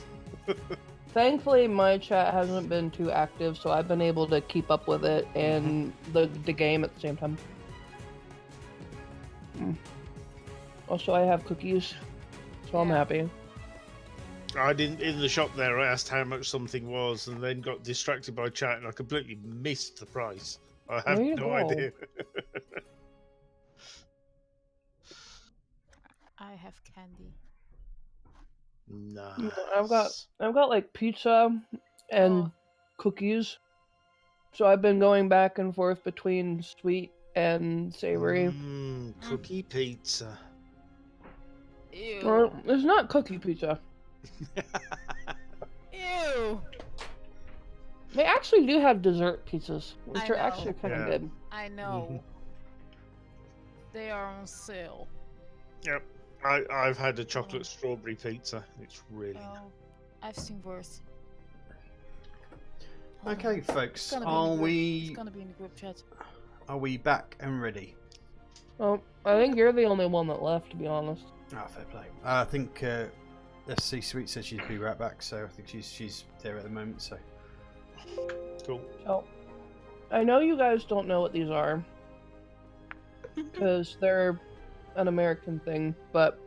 Thankfully, my chat hasn't been too active, so I've been able to keep up with it and the game at the same time. Also, I have cookies, so I'm happy. I didn't in the shop there. I asked how much something was, and then got distracted by chat, and I completely missed the price. I have no idea. I have candy. Nice. I've got like pizza and cookies. So I've been going back and forth between sweet and savory. Cookie pizza. Ew. Well, it's not cookie pizza. Ew. They actually do have dessert pizzas, which I are know. actually kind of good. I know. They are on sale. Yep. I've had a chocolate strawberry pizza. It's really nice. I've seen worse. Okay, folks, It's gonna be in the group chat. Are we back and ready? Well, I think you're the only one that left, to be honest. Ah, fair play. I think SC Sweet said she'd be right back, so I think she's there at the moment. So cool. So, I know you guys don't know what these are, because they're an American thing, but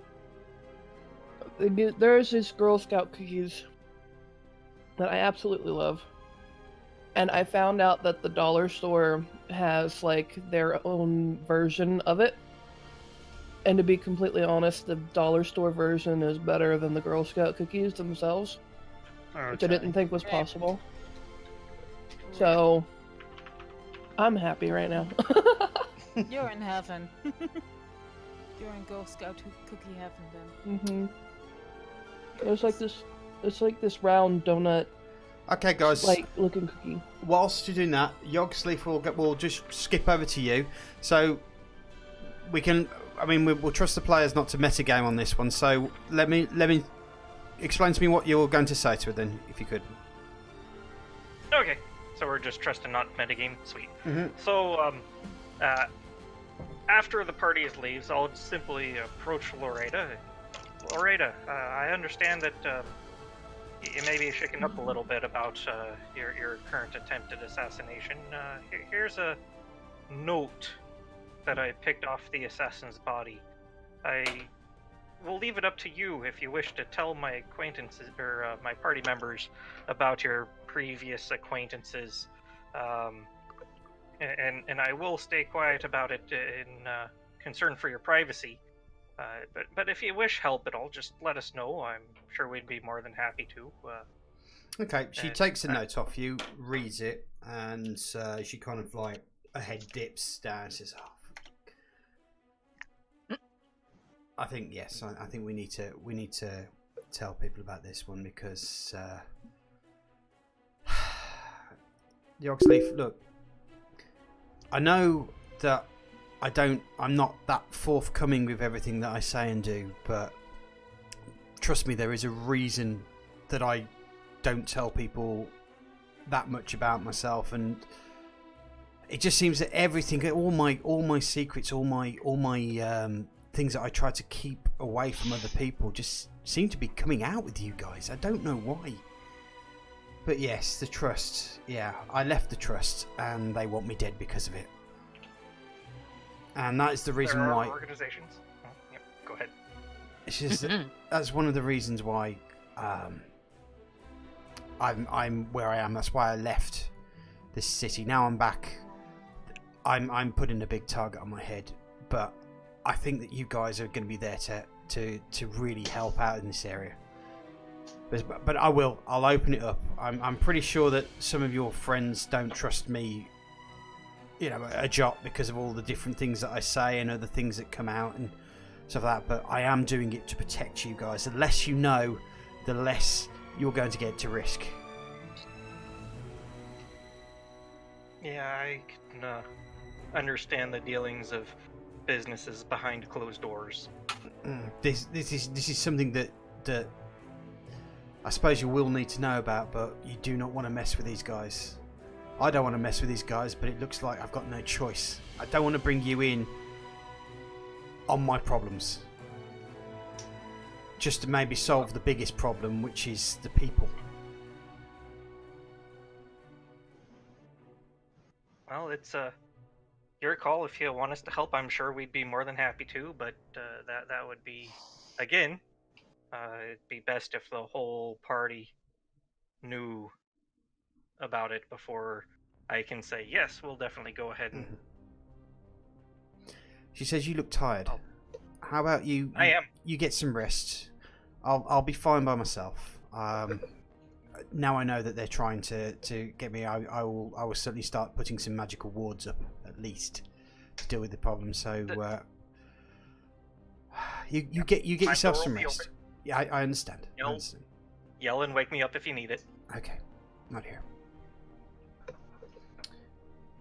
there's these Girl Scout cookies that I absolutely love. And I found out that the dollar store has like their own version of it. And to be completely honest, the dollar store version is better than the Girl Scout cookies themselves. Okay. Which I didn't think was possible. So, I'm happy right now. You're in heaven. You're in Girl Scout cookie heaven then. It's like this round donut. Okay, guys. Like looking cookie. Whilst you're doing that, Yogsleaf will just skip over to you, so we can. I mean, we'll trust the players not to metagame on this one. So let me explain to me what you're going to say to it, then, if you could. Okay, so we're just trusting not metagame. Sweet. Mm-hmm. So after the party leaves, I'll simply approach Loretta. Loretta, I understand that you may be shaken up a little bit about your current attempted assassination. Here's a note that I picked off the assassin's body. I will leave it up to you if you wish to tell my acquaintances or my party members about your previous acquaintances. And I will stay quiet about it in concern for your privacy. But if you wish help at all, just let us know. I'm sure we'd be more than happy to. Okay, she takes a note off you, reads it, and she kind of like, her head dips down and says, "Oh, I think yes. I think we need to tell people about this one because the Oxleaf. Look, I know that I'm not that forthcoming with everything that I say and do, but trust me, there is a reason that I don't tell people that much about myself, and it just seems that everything, all my secrets, all my things that I try to keep away from other people, just seem to be coming out with you guys. I don't know why. But yes, the trust. Yeah, I left the trust, and they want me dead because of it. And that is the reason there are why. Organizations. Oh, yep, go ahead. It's just that's one of the reasons why I'm where I am. That's why I left this city. Now I'm back. I'm putting a big target on my head, but I think that you guys are going to be there to really help out in this area. But I'll open it up. I'm pretty sure that some of your friends don't trust me, a jot, because of all the different things that I say and other things that come out and stuff like that. But I am doing it to protect you guys. The less you know, the less you're going to get to risk. Yeah, I can understand the dealings of businesses behind closed doors. This is something that I suppose you will need to know about, but you do not want to mess with these guys. I don't want to mess with these guys, but it looks like I've got no choice. I don't want to bring you in on my problems, just to maybe solve the biggest problem, which is the people. Well, it's your call. If you want us to help, I'm sure we'd be more than happy to, but that would be, again, it'd be best if the whole party knew about it before I can say, yes, we'll definitely go ahead and... She says you look tired. How about you? I am. You get some rest. I'll be fine by myself. Now I know that they're trying to get me. I will certainly start putting some magical wards up, at least, to deal with the problem. So you get yourself some rest. Yeah, I understand. Yell and wake me up if you need it. Okay, not here.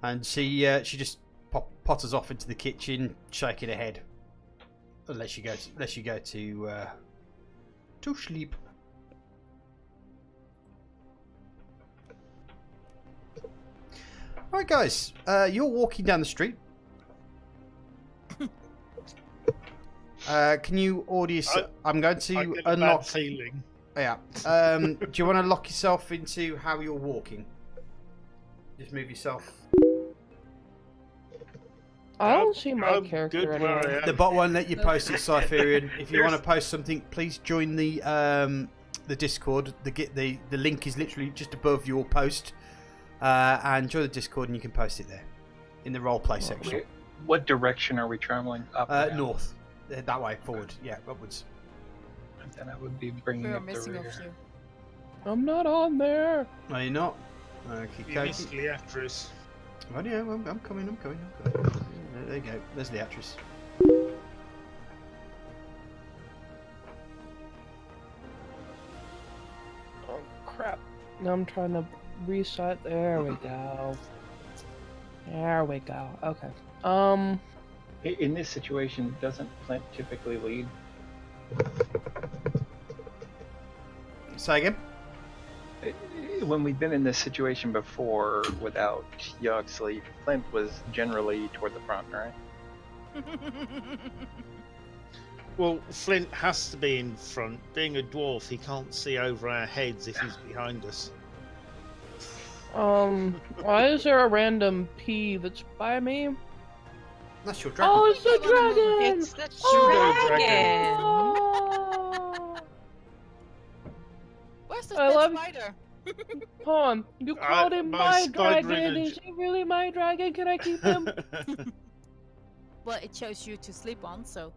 And she just potters off into the kitchen, shaking her head. Unless you go to sleep. All right, guys. You're walking down the street. Can you order yourself? I'm going to unlock. Bad feeling. Yeah. Do you want to lock yourself into how you're walking? Just move yourself. I don't see my character anywhere. The bot won't let you post it, Cypherian. If you want to post something, please join the Discord. The link is literally just above your post. And join the Discord, and you can post it there in the roleplay section. What direction are we traveling? Up north. That way, forward. Yeah, upwards. And then I would be bringing up the rear. I'm not on there. No, you're not. You missed Leatrice. Oh, yeah, I'm coming. There you go. There's Leatrice. Oh, crap. Now I'm trying to reset. There we go. There we go. Okay. In this situation, doesn't Flint typically lead? Say again? When we've been in this situation before without Yoxley, Flint was generally toward the front, right? Well, Flint has to be in front. Being a dwarf, he can't see over our heads if he's behind us. Why is there a random P that's by me? That's your dragon. Oh, it's the dragon! It's the dragon. Oh. Where's the I love- spider? Hold on, you called him my my spider dragon. image. Is he really my dragon? Can I keep him? Well, it chose you to sleep on, so.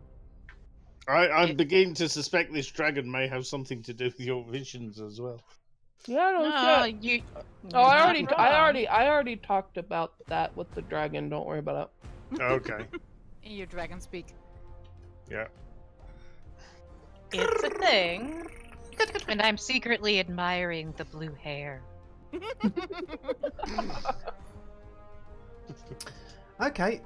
I'm beginning to suspect this dragon may have something to do with your visions as well. Yeah, no shit. you. Oh, I already talked about that with the dragon. Don't worry about it. Okay. In your dragon speak. Yeah. It's a thing. And I'm secretly admiring the blue hair. Okay.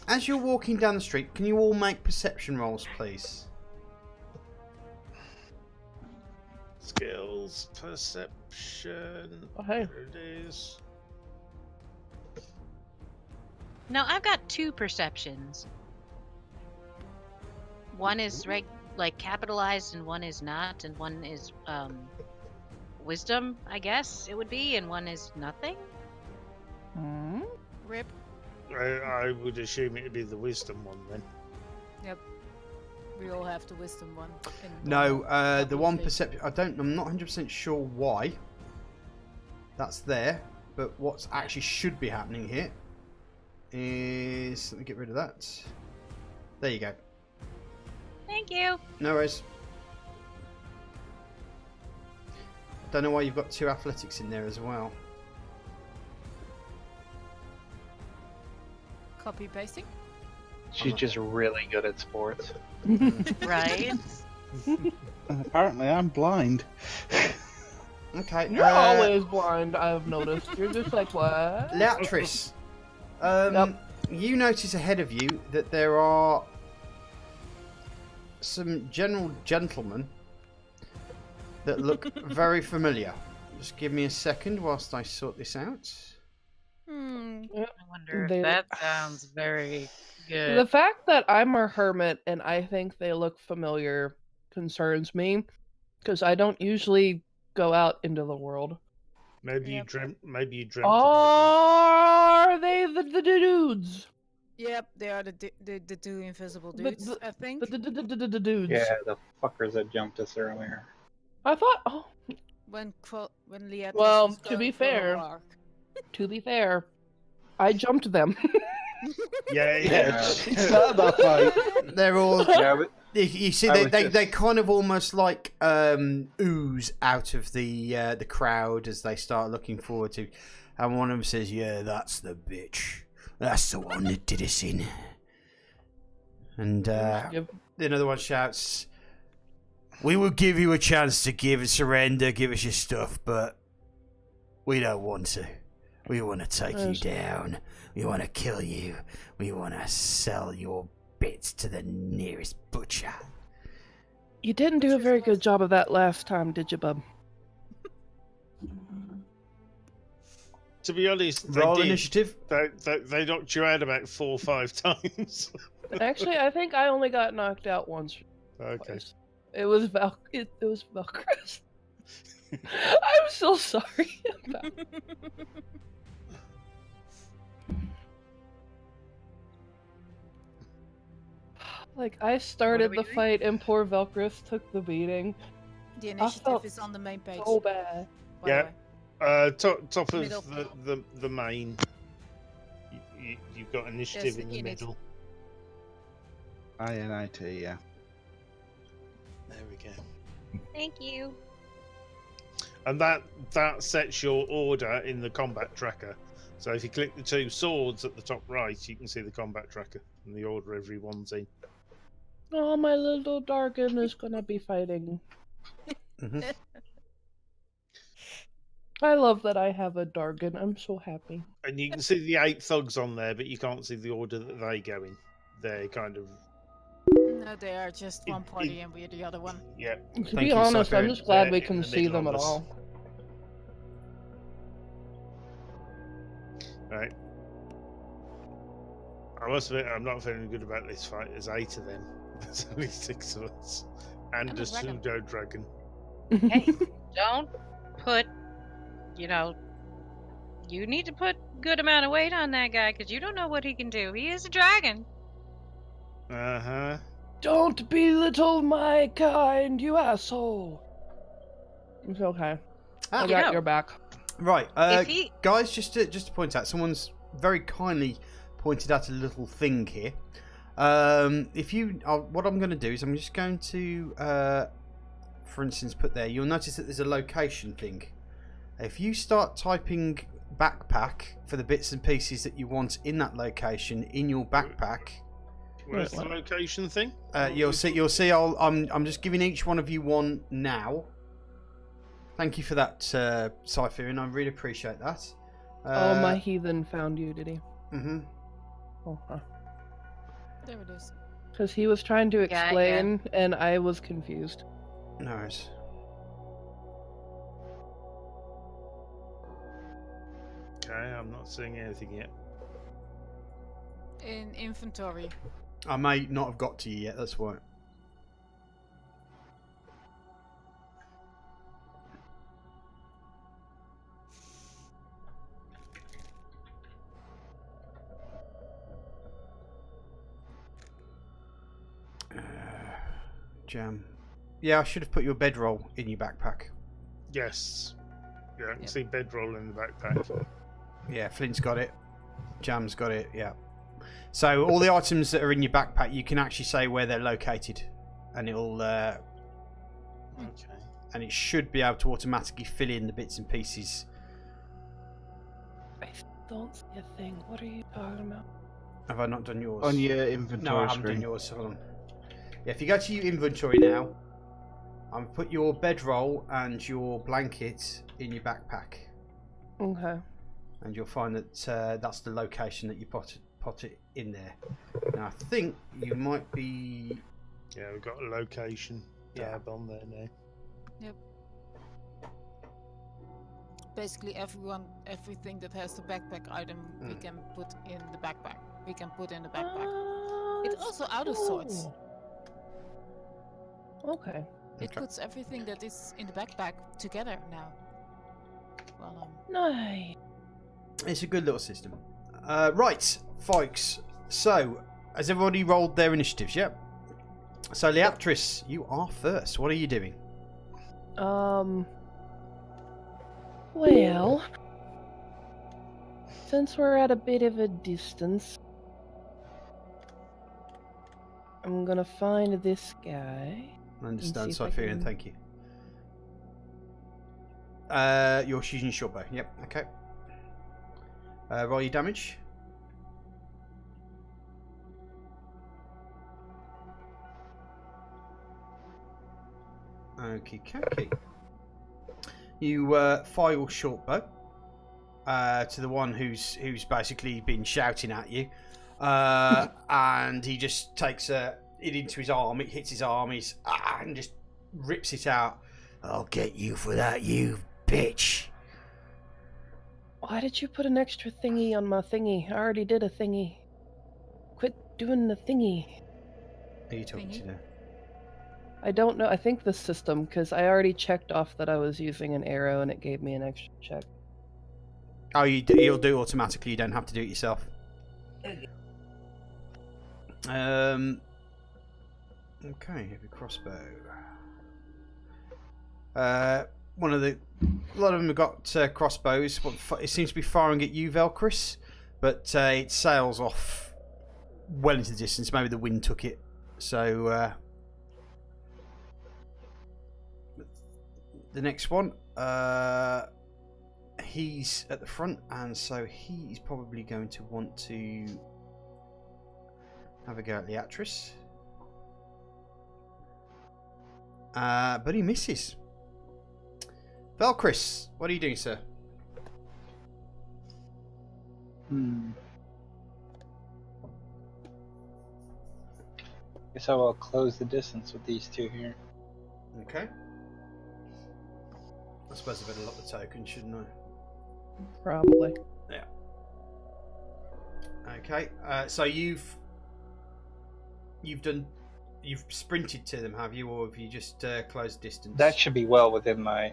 As you're walking down the street, can you all make perception rolls, please? Skills, perception. Oh, hey. There it is. No, I've got 2 perceptions. One is like capitalized, and one is not, and one is wisdom, I guess it would be, and one is nothing. Rip. I would assume it'd be the wisdom one then. Yep. We all have the wisdom one. No, the one perception. I'm not 100% sure why that's there, but what's actually should be happening here is, let me get rid of that. There you go. Thank you. No worries. Don't know why you've got 2 athletics in there as well. Copy pasting. She's just really good at sports. Right. Apparently, I'm blind. Okay. You're always blind, I've noticed. You're just like, what? Leatris, Yep. you notice ahead of you that there are some general gentlemen that look very familiar. Just give me a second whilst I sort this out. Hmm. I wonder They- if that sounds very good. The fact that I'm a hermit and I think they look familiar concerns me, because I don't usually go out into the world. Maybe Yep. you dreamt. Maybe you dreamt. Are they the dudes? Yep, they are the 2 invisible The- dudes. the- I think. The dudes. Yeah, the fuckers that jumped us earlier. I thought. Oh, When Leatrice Well, was to going be for a fair- walk. to be fair, I jumped them. Yeah, That fight. They're all. Yeah, but You see, I they was just- kind of almost like ooze out of the crowd as they start looking forward to, and one of them says, "Yeah, that's the bitch. That's the one that did us in." And Yep. another one shouts, "We will give you a chance to surrender, give us your stuff, but we don't want to. We want to take you down. We want to kill you. We want to sell your bits to the nearest butcher." You didn't do a very good job of that last time, did you, bub? To be honest, they Roll did. initiative. They knocked you out about 4 or 5 times. Actually, I think I only got knocked out once. Okay. Twice. It was It was Valkyrie. I'm so sorry. About... Like, I started we the doing? fight and poor Velcris took the beating. The I initiative felt is on the main page. so bad. by the Yeah. way. Top Middle. of the main. You've got initiative Yes, in the in it. middle. INIT, yeah. There we go. Thank you. And that sets your order in the combat tracker. So if you click the 2 swords at the top right, you can see the combat tracker and the order everyone's in. Oh, my little Darkin is gonna be fighting. Mhm. I love that I have a Darkin. I'm so happy. And you can see the 8 thugs on there, but you can't see the order that they go in. They're kind of, No, they are just one party and we're the other one. yeah. To Thank be you, honest, I'm Sucker. just glad They're we in can the see middle them of at us. all. Right. I must admit, I'm not feeling good about this fight. There's 8 of them. There's only 6 of us. And I'm a a dragon. pseudo dragon. Hey, don't put, you need to put good amount of weight on that guy because you don't know what he can do. He is a dragon. Uh-huh. Don't belittle my kind, you asshole. It's okay. I Ah, got know. your back. Right, If he- guys. Just to point out, someone's very kindly pointed out a little thing here. If you, what I'm going to do is I'm just going to, for instance, put there. You'll notice that there's a location thing. If you start typing backpack for the bits and pieces that you want in that location in your backpack, Where's the location thing? You'll see. I'm just giving each one of you one now. Thank you for that, Cypher, I really appreciate that. My heathen found you, did he? Mm-hmm. Oh, huh. There it is. Because he was trying to explain, and I was confused. No worries. Okay, I'm not seeing anything yet. In inventory. I may not have got to you yet, that's why. Jam. Yeah, I should have put your bedroll in your backpack. Yes. Yeah, I can see bedroll in the backpack. Yeah, Flint's got it. Jam's got it, yeah. So all the items that are in your backpack, you can actually say where they're located. And it'll... Okay. And it should be able to automatically fill in the bits and pieces. I don't see a thing. What are you talking about? Have I not done yours? On your inventory No, I haven't screen. done yours. Hold on. Yeah, if you go to your inventory now, I'm put your bedroll and your blanket in your backpack. Okay. And you'll find that that's the location that you pot it in there. Now, I think you might be... Yeah, we've got a location tab on there now. Yep. Basically, everything that has the backpack item, we can put in the backpack. We can put in the backpack. It's also out of sorts. Okay. It puts everything that is in the backpack together now. Well, Nice. It's a good little system. Right, folks. So, has everybody rolled their initiatives yet? So, Leatris, you are first. What are you doing? Well, since we're at a bit of a distance, I'm gonna find this guy. I understand, see if I Sophia, can- thank you. You're shooting short bow. Yep, okay. Roll your damage. Okie dokie. You fire your short bow to the one who's basically been shouting at you, and he just takes it into his arm. It hits his arm. And just rips it out. I'll get you for that, you bitch. Why did you put an extra thingy on my thingy? I already did a thingy. Quit doing the thingy. Who are you talking to now? I don't know. I think the system, because I already checked off that I was using an arrow and it gave me an extra check. Oh, you'll do it automatically. You don't have to do it yourself. Okay, heavy crossbow. A lot of them have got crossbows. It seems to be firing at you, Velcris, but it sails off well into the distance. Maybe the wind took it. So the next one, he's at the front, and so he's probably going to want to have a go at the actress. But he misses. Velcris, what are you doing, sir? Guess I will close the distance with these two here. Okay. I suppose I better lock the token, shouldn't I? Probably. Yeah. Okay. So you've sprinted to them, have you, or have you just closed distance? That should be well within my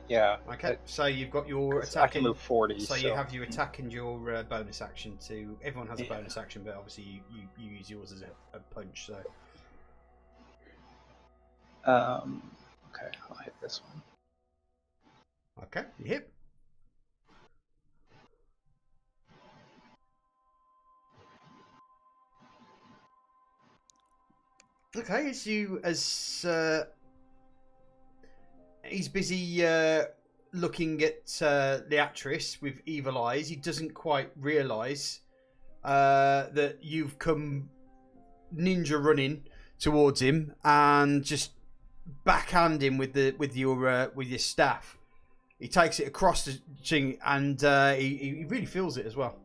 Okay. So you've got your attack. I can move 40. So you have your attack and your bonus action to. Everyone has a bonus action, but obviously you use yours as a punch. So. Okay, I'll hit this one. Okay, you hit. Okay, he's busy looking at the actress with evil eyes. He doesn't quite realise that you've come ninja running towards him and just backhand him with your staff. He takes it across the thing, and he really feels it as well.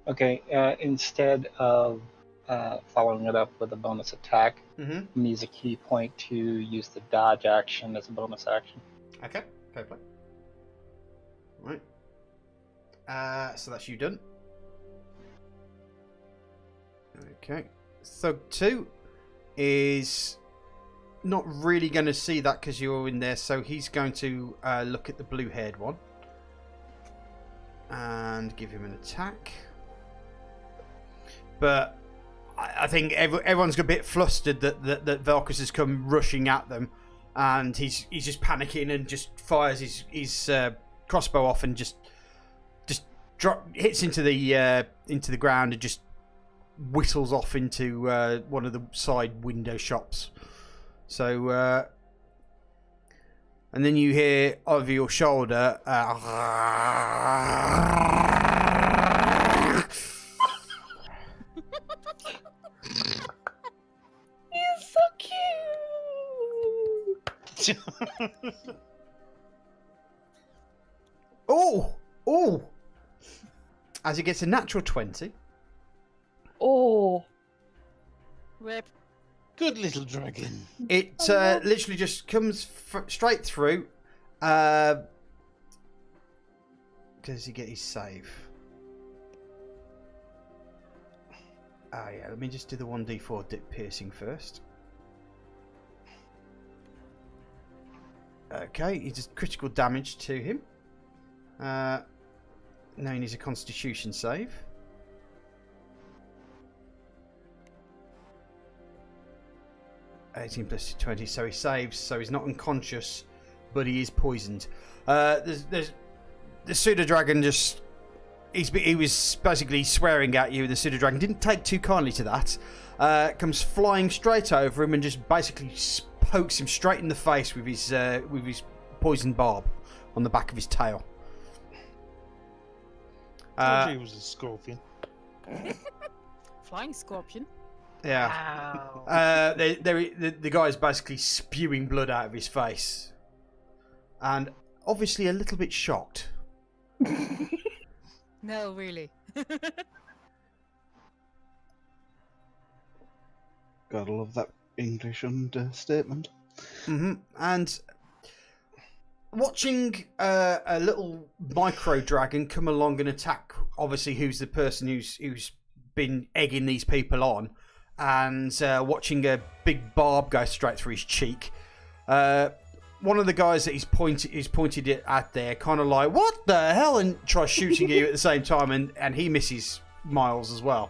Okay, instead of following it up with a bonus attack, use a key point to use the dodge action as a bonus action. Okay, fair play. Right. So that's you done. Okay. Thug 2 is not really going to see that because you're in there, so he's going to look at the blue-haired one and give him an attack. But I think everyone's a bit flustered that Velcrus has come rushing at them, and he's just panicking and just fires his crossbow off and just hits into the ground and just whistles off into one of the side window shops. So, and then you hear over your shoulder, He's so cute. Oh! As he gets a natural 20. Oh. Rip. Good little dragon. It literally just comes straight through. Does he get his save? Oh yeah, let me just do the 1d4 dip piercing first. Okay, he does critical damage to him. Now he needs a constitution save. 18 plus 20, so he saves, so he's not unconscious, but he is poisoned. The pseudo-dragon just... He was basically swearing at you. The pseudo-dragon didn't take too kindly to that. Comes flying straight over him and just basically pokes him straight in the face with his poisoned barb on the back of his tail. I told you he was a scorpion. Flying scorpion. Yeah. Wow. The guy's basically spewing blood out of his face. And obviously a little bit shocked. No, really. Gotta love that English understatement. And watching a little micro dragon come along and attack, obviously, who's the person who's been egging these people on, and watching a big barb go straight through his cheek. One of the guys that he's pointed it at there, kind of like, what the hell, and tries shooting you at the same time, and he misses Miles as well.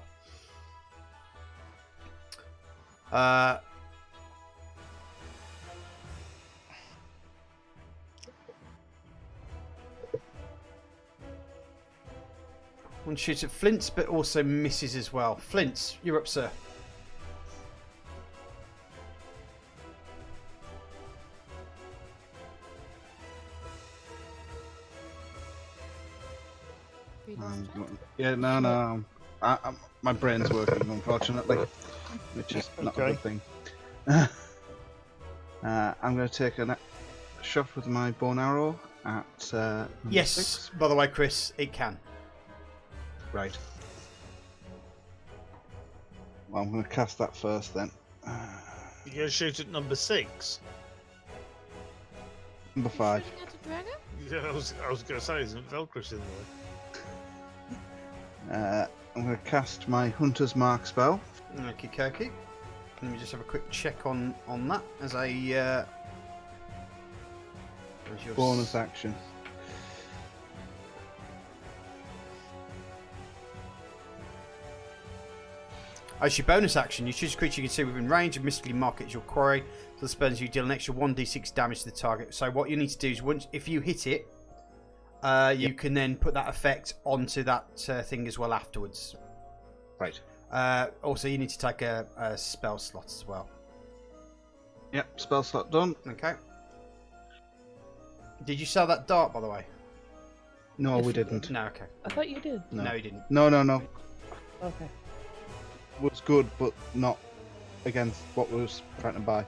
One shoots at Flint's, but also misses as well. Flint's, you're up, sir. Yeah, no. My brain's working, unfortunately, which is not a good thing. I'm going to take a shot with my bow and arrow at yes, 6. by the way, Chris, it can. Right. Well, I'm going to cast that first then. You're going to shoot at number 6? Number 5. Shooting at the dragon? Yeah, I was going to say, isn't Velcrus in I'm going to cast my Hunter's Mark spell. Okie dokie. Let me just have a quick check on that as a bonus action. As your bonus action, you choose a creature you can see within range and mystically mark it as your quarry. So the spells you deal an extra 1d6 damage to the target. So what you need to do is, if you hit it, you can then put that effect onto that thing as well afterwards. Right. Also, you need to take a spell slot as well. Yep, spell slot done. Okay. Did you sell that dart, by the way? No, we didn't. No, okay. I thought you did. No, you didn't. No. Okay. was good, but not against what we was trying to buy.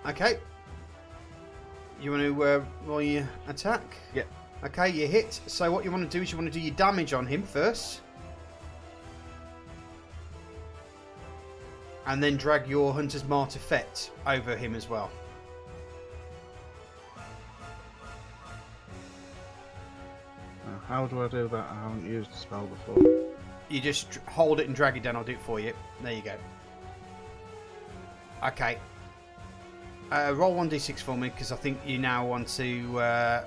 Okay. You want to roll your attack? Yeah. Okay, you hit. So what you want to do is you want to do your damage on him first. And then drag your Hunter's Mark effect over him as well. How do I do that? I haven't used the spell before. You just hold it and drag it down. I'll do it for you. There you go. Okay. Roll 1d6 for me, because I think you now want to...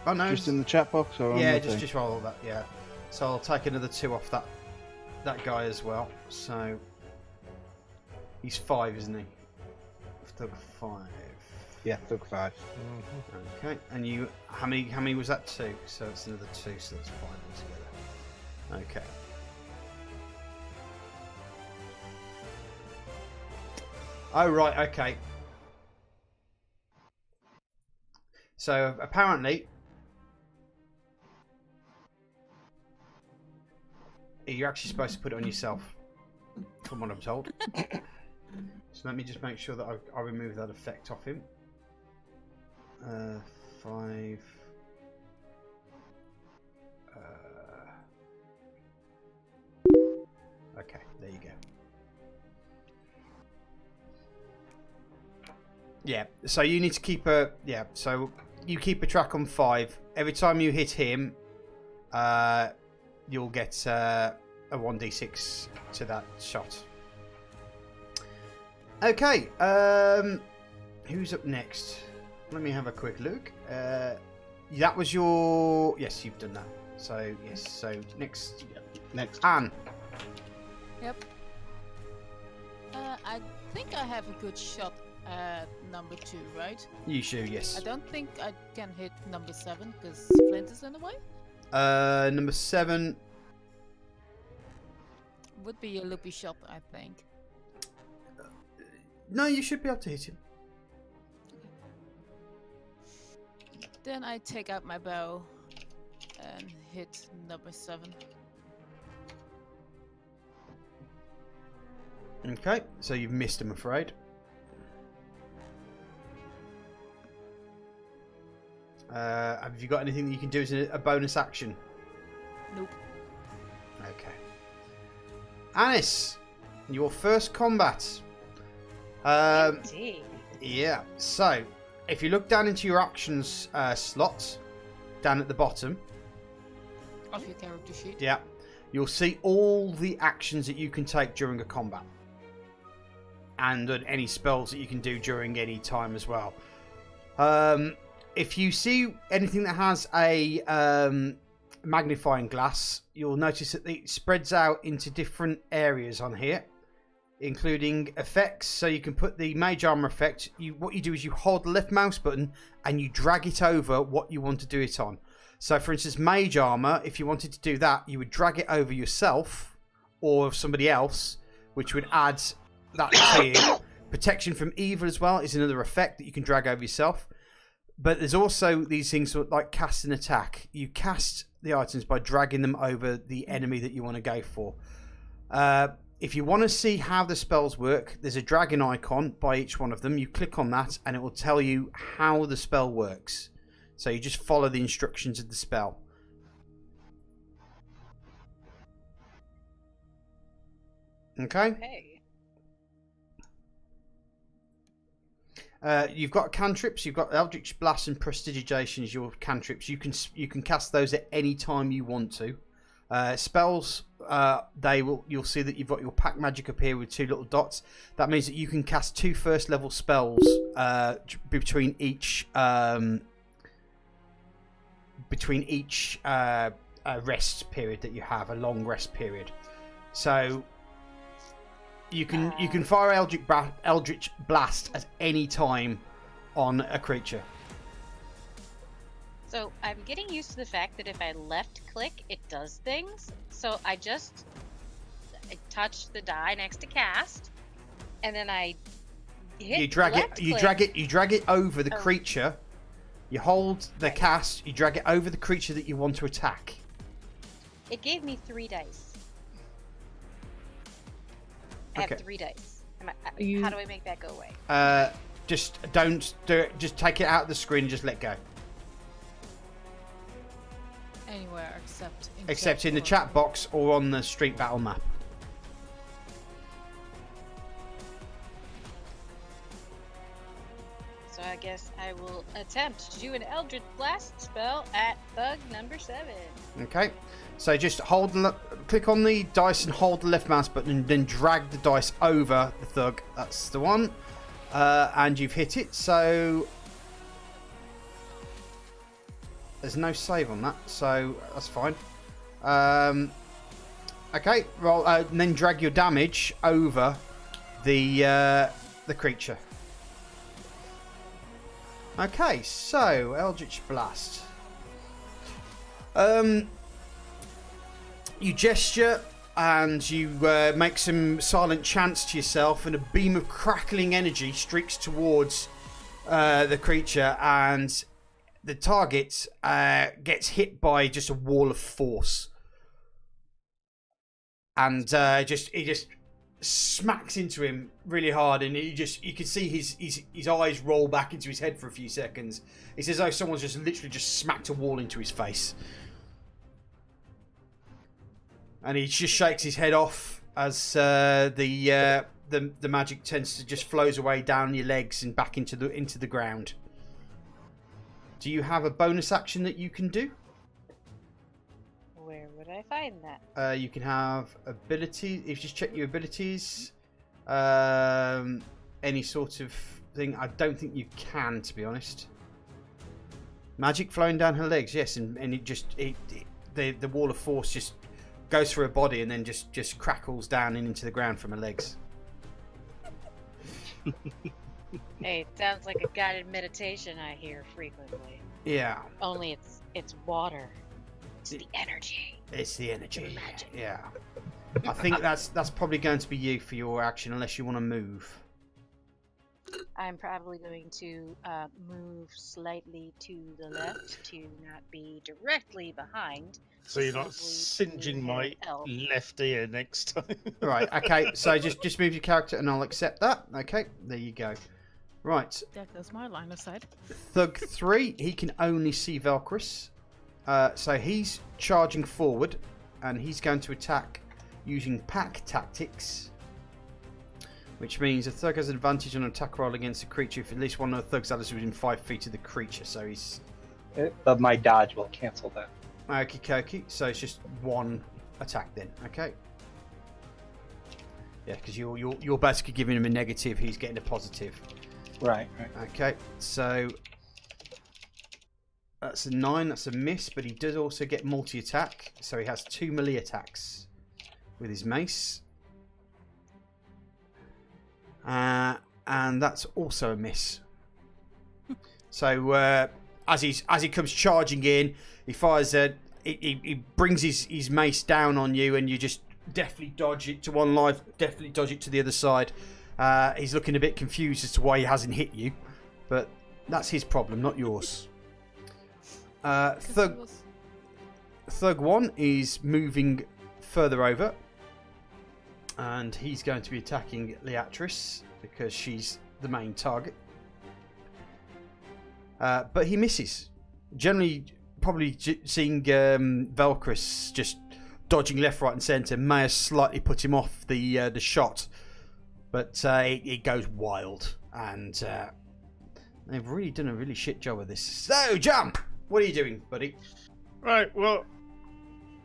Oh, no. Just in the chat box? Or yeah, just roll all that, yeah. So I'll take another 2 off that guy as well. So... He's 5, isn't he? Thug 5. Yeah, Thug 5. Mm-hmm. Okay, and you... How many was that? 2. So it's another 2, so that's 5 altogether. Okay. Oh, right, okay. So, apparently... You're actually supposed to put it on yourself, from what I'm told. So let me just make sure that I remove that effect off him. 5... Okay, there you go. Yeah, so you need to keep a... Yeah, so you keep a track on 5. Every time you hit him, you'll get a 1d6 to that shot. Okay, who's up next? Let me have a quick look. That was your... Yes, you've done that. So, yes, so next... Next. Anne. Yep. I think I have a good shot at number 2, right? You shoot, yes. I don't think I can hit number 7 because Flint is in the way. Number 7... Would be a loopy shot, I think. No, you should be able to hit him. Then I take out my bow and hit number 7. Okay, so you've missed, I'm afraid. Have you got anything that you can do as a bonus action? Nope. Okay. Anis, your first combat. Indeed. Yeah, so if you look down into your actions slot, down at the bottom. Of your character sheet. Yeah, you'll see all the actions that you can take during a combat. And any spells that you can do during any time as well. If you see anything that has a magnifying glass, you'll notice that it spreads out into different areas on here, including effects. So you can put the mage armor effect. What you do is you hold the left mouse button and you drag it over what you want to do it on. So for instance, mage armor, if you wanted to do that, you would drag it over yourself or somebody else, which would add that to you. Protection from evil as well is another effect that you can drag over yourself. But there's also these things like cast and attack. You cast the items by dragging them over the enemy that you want to go for. If you want to see how the spells work, there's a dragon icon by each one of them. You click on that and it will tell you how the spell works. So you just follow the instructions of the spell. Okay? You've got cantrips. You've got Eldritch Blast and Prestidigitation as your cantrips. You can cast those at any time you want to. Spells, you'll see that you've got your pack magic appear with 2 little dots. That means that you can cast 2 first level spells between each rest period that you have, a long rest period. So you can fire Eldritch Blast at any time on a creature. So I'm getting used to the fact that if I left click, it does things. So I touch the die next to cast, and then I hit you drag it over the creature, You hold the cast, you drag it over the creature that you want to attack. It gave me 3 dice. I have 3 dice. How do I make that go away? Just don't do it. Just take it out of the screen and just let go. Anywhere except in the chat box or on the street battle map. So I guess I will attempt to do an Eldritch Blast spell at thug number 7. Okay, so just click on the dice and hold the left mouse button and then drag the dice over the thug. That's the one. And you've hit it, so there's no save on that, so that's fine. Okay, roll, and then drag your damage over the creature. Okay, so Eldritch Blast. You gesture and you make some silent chants to yourself, and a beam of crackling energy streaks towards the creature, and the target gets hit by just a wall of force, and he just smacks into him really hard, and you can see his eyes roll back into his head for a few seconds. It's as though someone's just literally just smacked a wall into his face. And he just shakes his head off as the magic tends to just flows away down your legs and back into the ground. Do you have a bonus action that you can do? Where would I find that? You can have ability. If you just check your abilities, any sort of thing. I don't think you can, to be honest. Magic flowing down her legs, yes, and the wall of force just goes through her body and then just crackles down and into the ground from her legs. Hey, it sounds like a guided meditation I hear frequently. Yeah. Only it's water. It's the energy. It's the energy. Yeah. I think that's probably going to be you for your action, unless you want to move. I'm probably going to move slightly to the left to not be directly behind. So you're not singeing my left ear next time. Right, okay, so just move your character and I'll accept that. Okay, there you go. Right. There goes my line of sight. Thug 3, he can only see Velcris. So he's charging forward and he's going to attack using pack tactics, which means a thug has an advantage on an attack roll against a creature if at least one of the thugs is within 5 feet of the creature. So he's... But my dodge will cancel that. Okie dokie. So it's just one attack then. Okay. Yeah, because you're basically giving him a negative. He's getting a positive. Right. Okay. So that's a 9. That's a miss. But he does also get multi-attack. So he has 2 melee attacks with his mace. And that's also a miss. So as he comes charging in, he fires he brings his mace down on you, and you just definitely dodge it to one life, definitely dodge it to the other side. He's looking a bit confused as to why he hasn't hit you, but that's his problem, not yours. Thug 1 is moving further over, and he's going to be attacking Leatris because she's the main target. But he misses. Generally, probably seeing Velcris just dodging left, right, and centre may have slightly put him off the shot, but it goes wild, and they've really done a really shit job of this. So, Jump! What are you doing, buddy? Right. Well,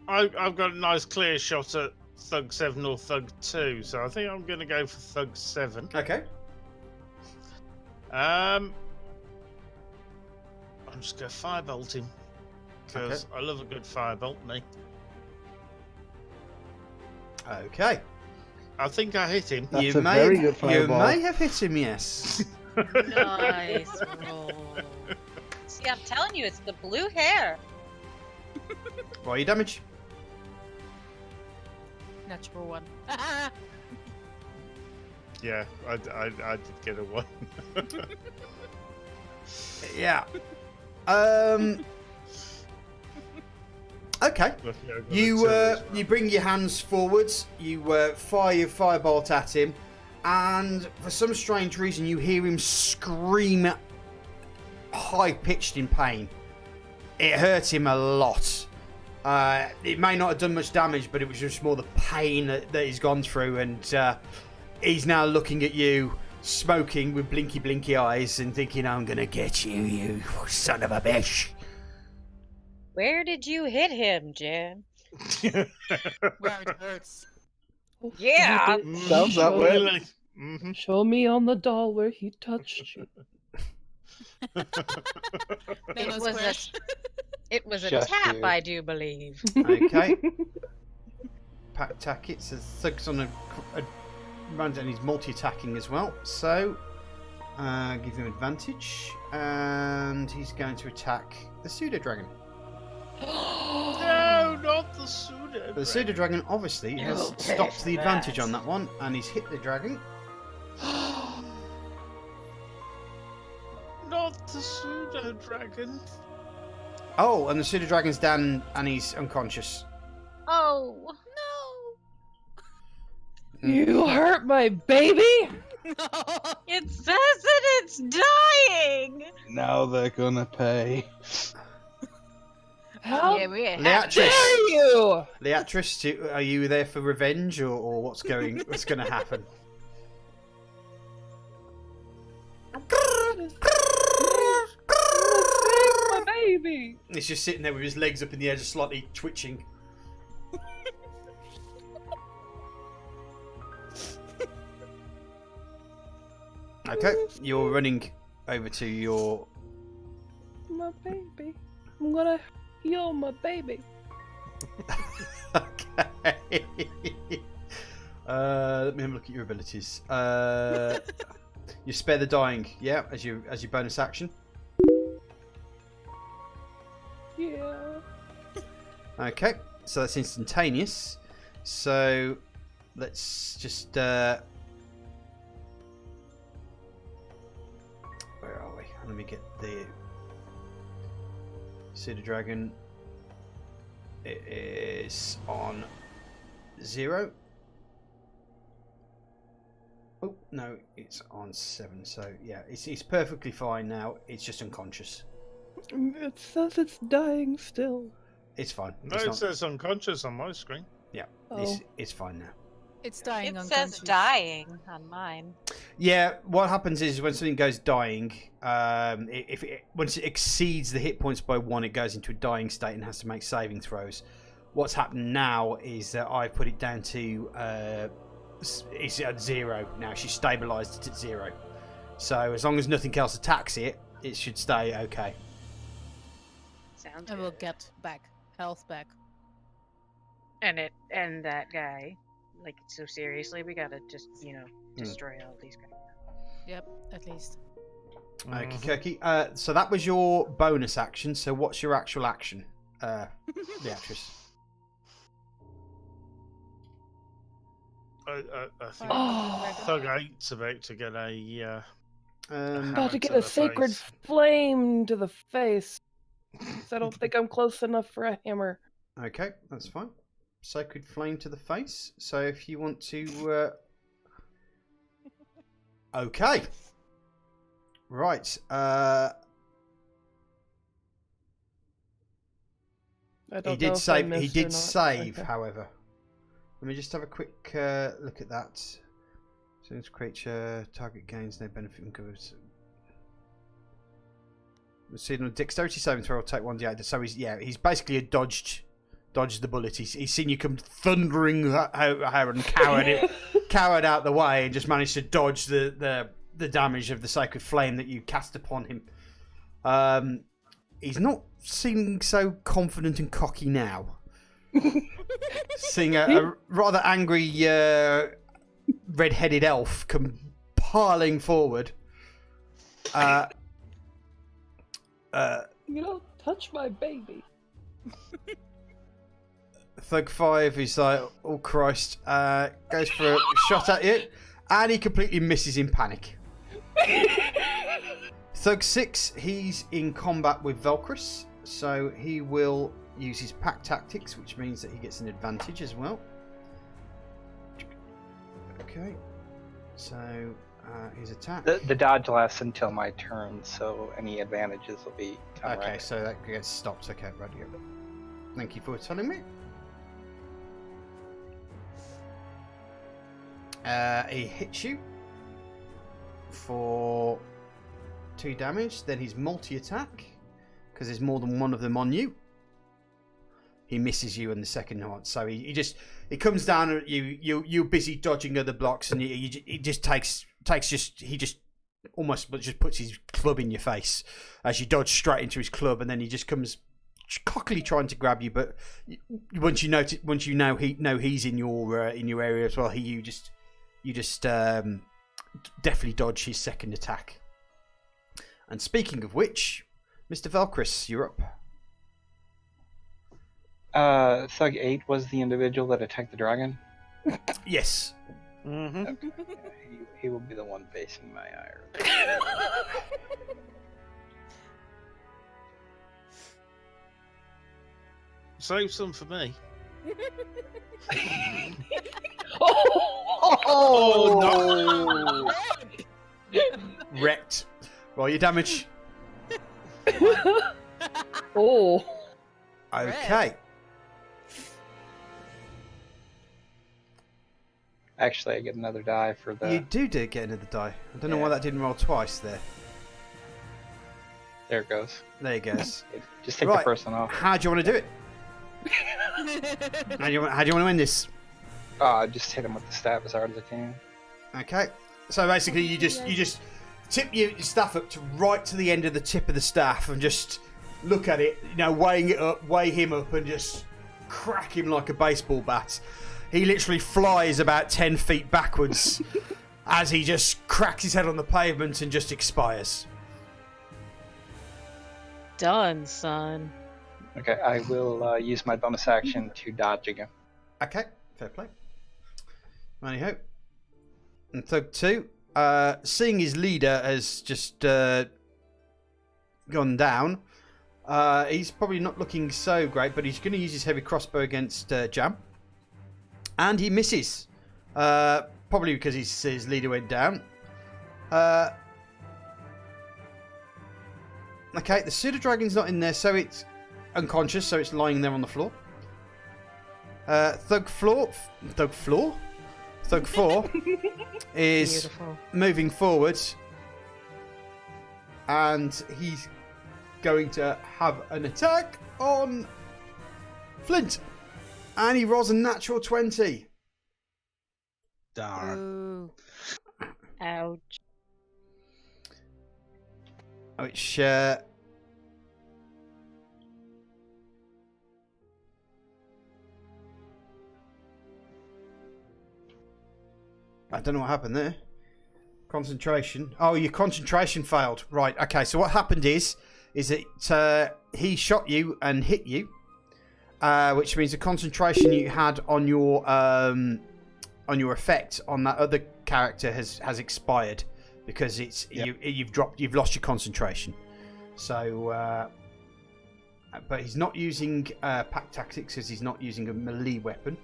I've got a nice clear shot at Thug 7 or Thug 2, so I think I'm going to go for Thug 7. Okay. I'm just going to firebolt him, because I love a good firebolt, me. Okay. I think I hit him. That's a very good fireball. You may have hit him, yes. Nice roll. See, I'm telling you, it's the blue hair. Roll your damage. Natural 1. Yeah, I did get a 1. Yeah. Okay. You bring your hands forwards. You fire your firebolt at him, and for some strange reason, you hear him scream, high pitched in pain. It hurt him a lot. It may not have done much damage, but it was just more the pain that he's gone through, and he's now looking at you, smoking with blinky eyes, and thinking, "I'm gonna get you, you son of a bitch." Where did you hit him, Jen? Where it hurts. Yeah. Sounds that way. Show me on the doll where he touched you. It was a tap, I do believe. Okay. Pack Tackett says Thug's on a run, and he's multi-attacking as well. So, give him advantage, and he's going to attack the pseudo dragon. No, not the pseudo. The pseudo dragon obviously has stopped the advantage on that one, and he's hit the dragon. Not the pseudo dragon. Oh, and the pseudo dragon's down, and he's unconscious. Oh no! You hurt my baby? It says that it's dying. Now they're gonna pay. How Leatrice, dare you? Leatrice, are you there for revenge, or what's going to happen? My baby. He's just sitting there with his legs up in the air, just slightly twitching. Okay, you're running over to your... My baby. I'm gonna heal my baby. Okay. Let me have a look at your abilities. You spare the dying, yeah, as your bonus action. Yeah. Okay, so that's instantaneous. So let's just where are we? Let me get the pseudo dragon. It is on 0. Oh no, it's on 7. So yeah, it's perfectly fine now. It's just unconscious. It says it's dying still. It's fine. No, it says unconscious on my screen. Yeah, Oh. it's fine now. It's dying It unconscious. says dying on mine. Yeah, what happens is when something goes dying, once it exceeds the hit points by 1, it goes into a dying state and has to make saving throws. What's happened now is that I put it down to it's at 0 now. She's stabilised it at 0, so as long as nothing else attacks it, it should stay okay. Sounds And we'll good. get back. Health back. And that guy, like, so seriously, we gotta just, destroy all these guys. Yep, at least. Okay, Kirky. So that was your bonus action. So what's your actual action, Beatrice? I think Oh. Thug 8's about to get a About to get to a the sacred face. flame to the face. 'Cause I don't think I'm close enough for a hammer. Okay, that's fine. Sacred flame to the face. So if you want to, okay, right. He did save. He did save, however. Let me just have a quick look at that. So this creature target gains no benefit from cover. See, the dexterity saving throw will take 1d8. So he's basically dodged the bullet. He's seen you come thundering out and cowered out the way, and just managed to dodge the damage of the sacred flame that you cast upon him. He's not seeming so confident and cocky now. Seeing a rather angry red-headed elf come piling forward. You don't touch my baby. Thug 5 is like, oh Christ, goes for a shot at you, and he completely misses in panic. Thug 6, he's in combat with Velcrus, so he will use his pack tactics, which means that he gets an advantage as well. Okay, so his attack. The dodge lasts until my turn, so any advantages will be okay, so that gets stopped. Okay, radio. Thank you for telling me. He hits you for 2 damage. Then his multi-attack, because there's more than one of them on you. He misses you in the second one, so he comes down at you. You're busy dodging other blocks, and he just almost puts his club in your face as you dodge straight into his club, and then he just comes cockily trying to grab you. But once you know he's in your area as well, you just definitely dodge his second attack. And speaking of which, Mr. Velcrus, you're up. Thug 8 was the individual that attacked the dragon? Yes. Mm-hmm. Okay. He will be the one facing my ire. Save some for me. Oh no! Wrecked. Roll your damage. Oh. Okay. Actually, I get another die for the... You do get another die. I don't know why that didn't roll twice there. There it goes. There it goes. Just take the first one off. How do you want to do it? How do you want to win this? Just hit him with the staff as hard as I can. Okay. So basically, you just tip your staff up to right to the end of the tip of the staff and just look at it, weighing it up, weigh him up, and just crack him like a baseball bat. He literally flies about 10 feet backwards as he just cracks his head on the pavement and just expires. Done, son. Okay, I will use my bonus action to dodge again. Okay, fair play. Righty-ho. And Thug 2, seeing his leader has just gone down, he's probably not looking so great, but he's going to use his heavy crossbow against Jam. And he misses. Probably because his leader went down. Okay, the pseudo dragon's not in there, so it's unconscious, so it's lying there on the floor. Thug 4 is Beautiful. moving forward, and he's going to have an attack on Flint, and he rolls a natural 20. Darn. Ooh. Ouch. Which I don't know what happened there. Concentration. Oh, your concentration failed. Right. Okay. So what happened is that he shot you and hit you, which means the concentration you had on your effect on that other character has expired because you've lost your concentration. So, but he's not using pack tactics because he's not using a melee weapon.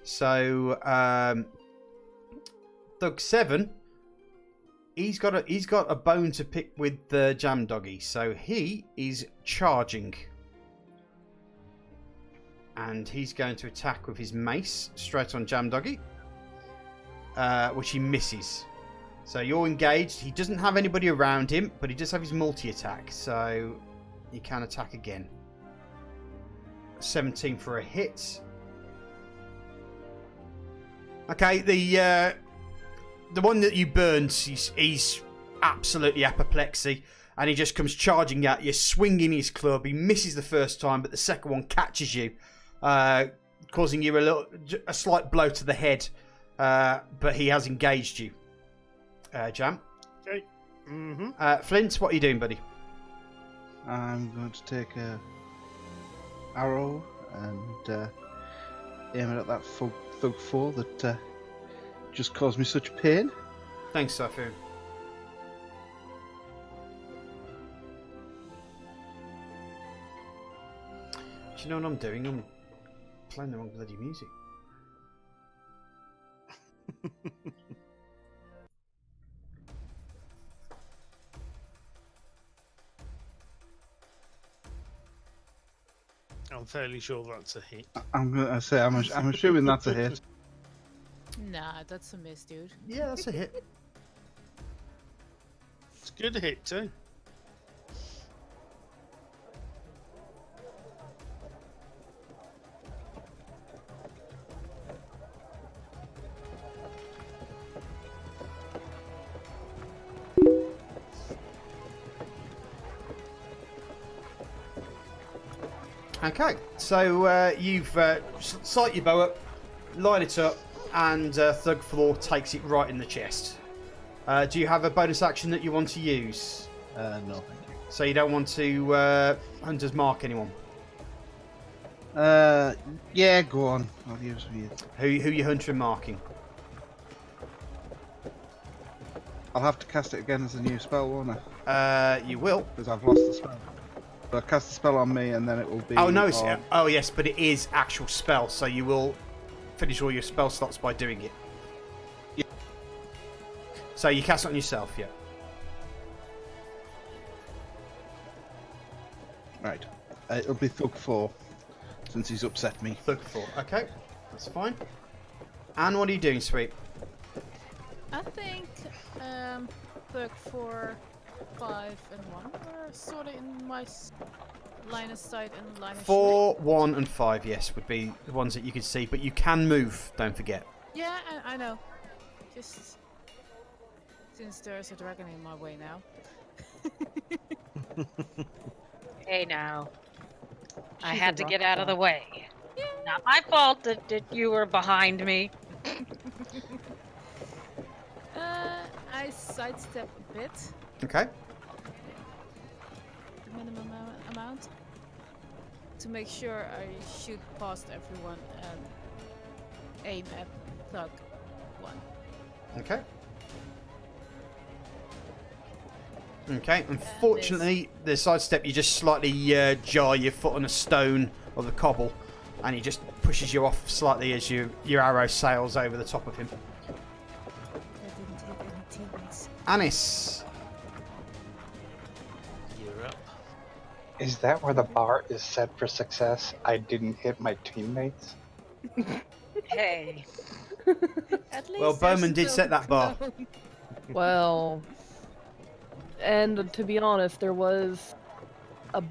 So. Thug 7, he's got a bone to pick with the Jam Doggy, so he is charging, and he's going to attack with his mace straight on Jam Doggy, which he misses. So you're engaged. He doesn't have anybody around him, but he does have his multi-attack, so he can attack again. 17 for a hit. Okay, the one that you burned, he's absolutely apoplexy, and he just comes charging at you, swinging his club. He misses the first time, but the second one catches you, causing you a slight blow to the head. But he has engaged you. Jam. Okay. Mm-hmm. Flint, what are you doing, buddy? I'm going to take a arrow and aim it at that Thug 4 that just caused me such pain. Thanks, Safu. you know what I'm doing? I'm playing the wrong bloody music. I'm fairly sure that's a hit. I'm gonna say I'm assuming that's a hit. Nah, that's a miss, dude. Yeah, that's a hit. It's a good hit too. Okay, so you've sight your bow up, line it up, and Thug 4 takes it right in the chest. Do you have a bonus action that you want to use? No, thank you. So you don't want to Hunter's Mark anyone? Yeah, go on. I'll use it. Who you hunter and marking? I'll have to cast it again as a new spell, won't I? You will. Because I've lost the spell. So I'll cast the spell on me, and then it will be. Oh no! On... Oh yes, but it is actual spell, so you will finish all your spell slots by doing it. Yeah. So you cast it on yourself, yeah. Right. It'll be Thug 4, since he's upset me. Thug 4. Okay, that's fine. And what are you doing, Sweet? I think Thug 4, 5, and 1 are sort of in my line of sight and line of 4, 1, and 5, yes, would be the ones that you could see, but you can move, don't forget. Yeah, I know. Just since there's a dragon in my way now. Hey now. I had to get out of the way. Not my fault that you were behind me. I sidestep a bit. Okay. Minimum amount. To make sure I shoot past everyone and aim at Thug 1. Okay. Okay, unfortunately, the sidestep, you just slightly jar your foot on a stone or the cobble, and he just pushes you off slightly as your arrow sails over the top of him. I didn't hit any teammates. Anis. You're up. Is that where the bar is set for success? I didn't hit my teammates? Hey. At least Well, Bowman did there's set that bar. no- Well, and to be honest, there was a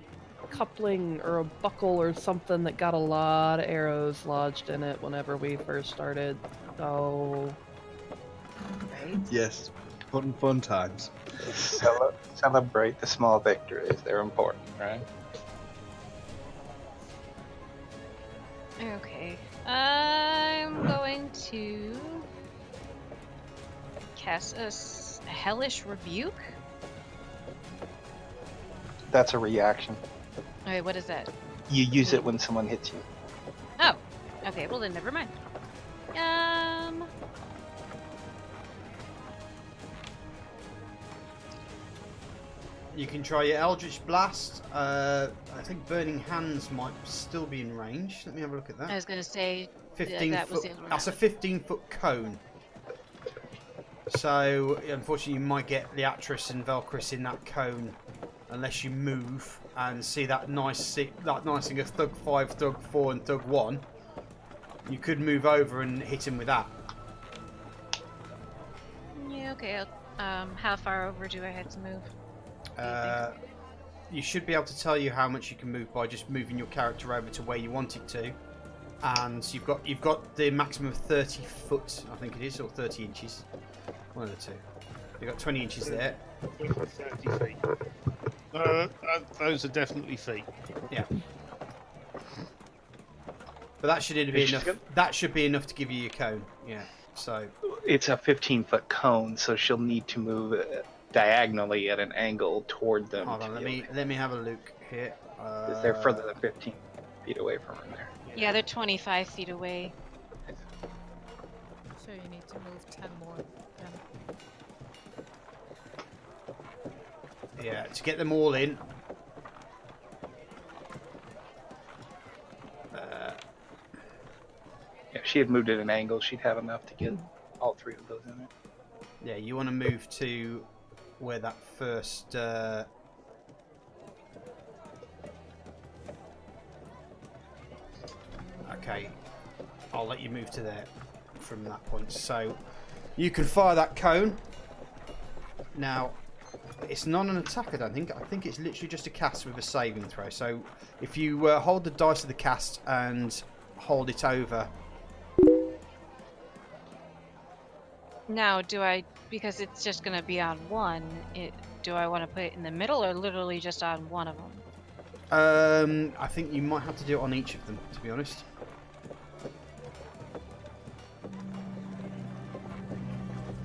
coupling or a buckle or something that got a lot of arrows lodged in it whenever we first started. So, Yes. Fun times. Celebrate the small victories. They're important, right? Okay. I'm going to cast a Hellish Rebuke. That's a reaction. Okay, what is that? You use it when someone hits you. Oh, okay. Well then, never mind. You can try your Eldritch Blast. I think Burning Hands might still be in range. Let me have a look at that. I was gonna say 15 that was foot. the other one. That's a 15-foot cone. So unfortunately, you might get Leatris and Velcris in that cone unless you move and see that nice thing of Thug 5, Thug 4, and Thug 1. You could move over and hit him with that. Yeah. Okay. How far over do I have to move? You should be able to tell you how much you can move by just moving your character over to where you want it to, and you've got the maximum of 30 foot, I think it is, or 30 inches. One of the two. You've got 20 inches there. 30 feet. Those are definitely feet. Yeah. But that should be enough. That should be enough to give you your cone. Yeah. So It's a 15-foot cone, so she'll need to move diagonally at an angle toward them. hold on, let me have a look here. They're further than 15 feet away from her there. Yeah, they're 25 feet away. So you need to move 10 more. Yeah, to get them all in. If she had moved at an angle, she'd have enough to get all 3 of those in it. Yeah, you want to move to where that first... Okay, I'll let you move to there from that point. So you can fire that cone. Now, it's not an attack, I don't think. I think it's literally just a cast with a saving throw. So if you hold the dice of the cast and hold it over... Now, because it's just going to be on one, do I want to put it in the middle or literally just on one of them? I think you might have to do it on each of them, to be honest.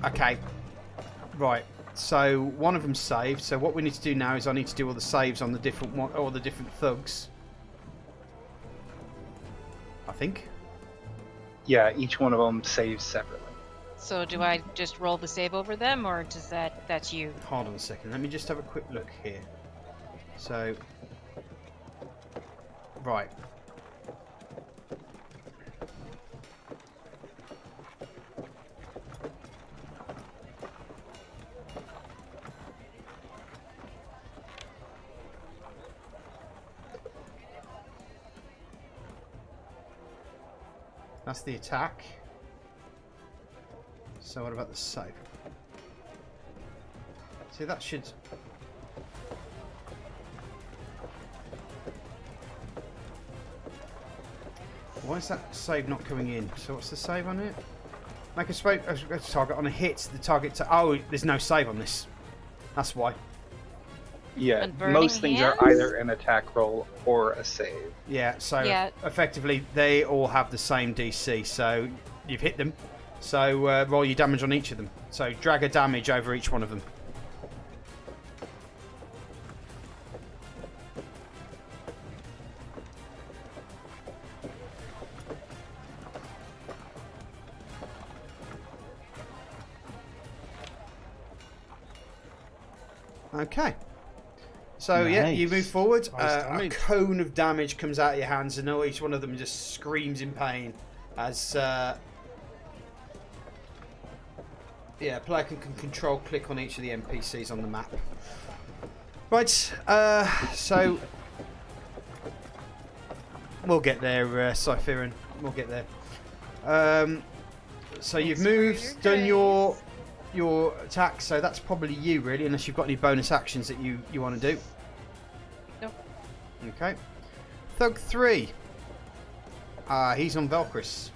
Okay. Right. So one of them saved. So what we need to do now is I need to do all the saves on the different thugs. I think. Yeah, each one of them saves separately. So do I just roll the save over them, or does that's you? Hold on a second. Let me just have a quick look here. So, right. That's the attack. So what about the save? See, that should... Why is that save not coming in? So what's the save on it? Make a target on a hit. The target oh, there's no save on this. That's why. Yeah, most things are either an attack roll or a save. Yeah, so effectively they all have the same DC. So you've hit them. So roll your damage on each of them. So drag a damage over each one of them. Okay. So nice. yeah, you move forward. Nice a cone of damage comes out of your hands, and each one of them just screams in pain as player can control click on each of the NPCs on the map. Right, so we'll get there, Cypherin. We'll get there. So you've moved, done your attack. So that's probably you, really, unless you've got any bonus actions that you want to do. Nope. Okay. Thug 3. He's on Velcris.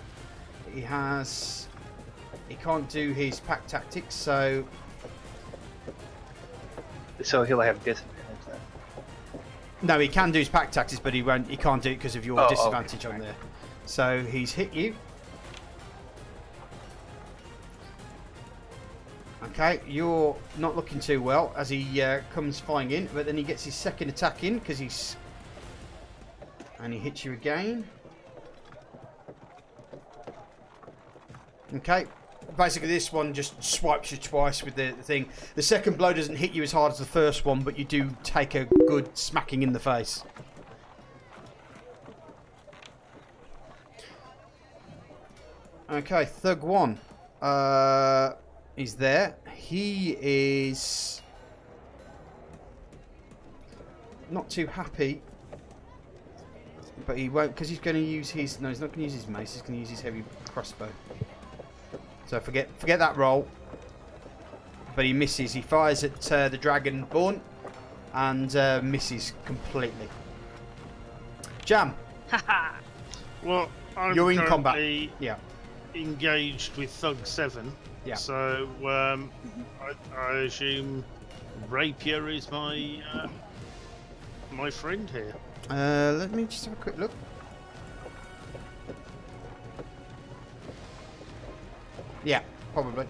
He can't do his pack tactics, so he'll have disadvantage then. No, he can do his pack tactics, but he can't do it because of your disadvantage okay. on there. So he's hit you. Okay, you're not looking too well as he comes flying in, but then he gets his second attack in because and he hits you again. Okay. Basically, this one just swipes you twice with the thing. The second blow doesn't hit you as hard as the first one, but you do take a good smacking in the face. Okay, Thug 1. He's there. He is not too happy, but he won't, because he's going to use his... No, he's not going to use his mace. He's going to use his heavy crossbow. So forget that roll. But he misses. He fires at the Dragonborn and misses completely. Jam. Well, You're in combat. Yeah. Engaged with Thug 7. Yeah. So I assume Rapier is my my friend here. Let me just have a quick look. Yeah, probably.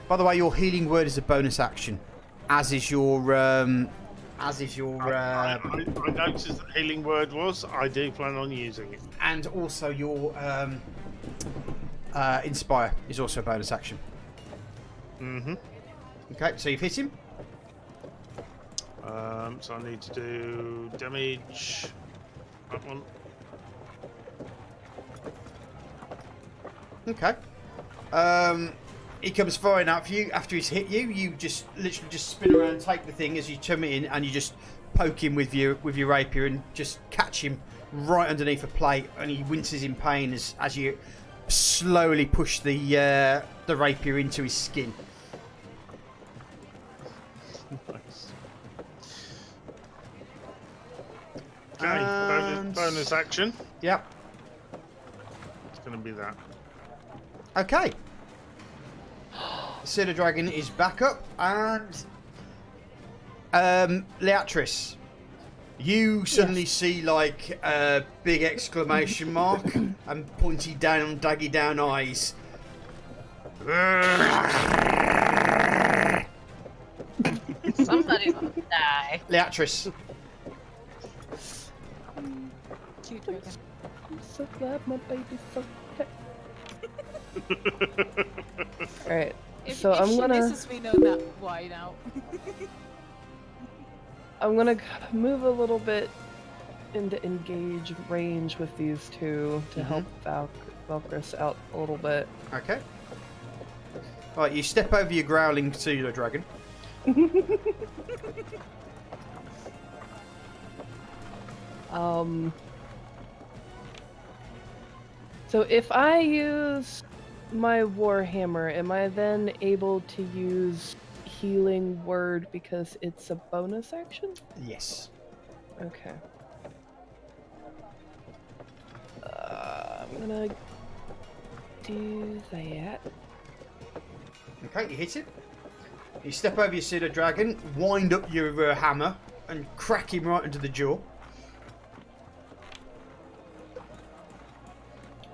By the way, your healing word is a bonus action, as is your I noticed that healing word was. I do plan on using it. And also your inspire is also a bonus action. Mm-hmm. Okay, so you've hit him. So I need to do damage. that one. Okay. He comes firing out for you. After he's hit you, you just literally just spin around, take the thing as you turn it in, and you just poke him with your rapier and just catch him right underneath a plate, and he winces in pain as you slowly push the rapier into his skin. Nice. Okay, bonus action. Yep. It's going to be that. Okay. Cedar Dragon is back up, and Leatrice, you suddenly see like a big exclamation mark and pointy down, daggy down eyes. Somebody's gonna die. Leatrice. Cute dragon. I'm so glad my baby's so pet. Alright, so If I'm she gonna... misses, we know that why now. I'm gonna move a little bit into engage range with these two to help Valkyris out a little bit. Okay. Right, you step over your growling Cedar Dragon. So if I use my Warhammer, am I then able to use Healing Word because it's a bonus action? Yes. Okay. I'm gonna do that. Okay, you hit it. You step over your Cedar Dragon, wind up your hammer, and crack him right into the jaw.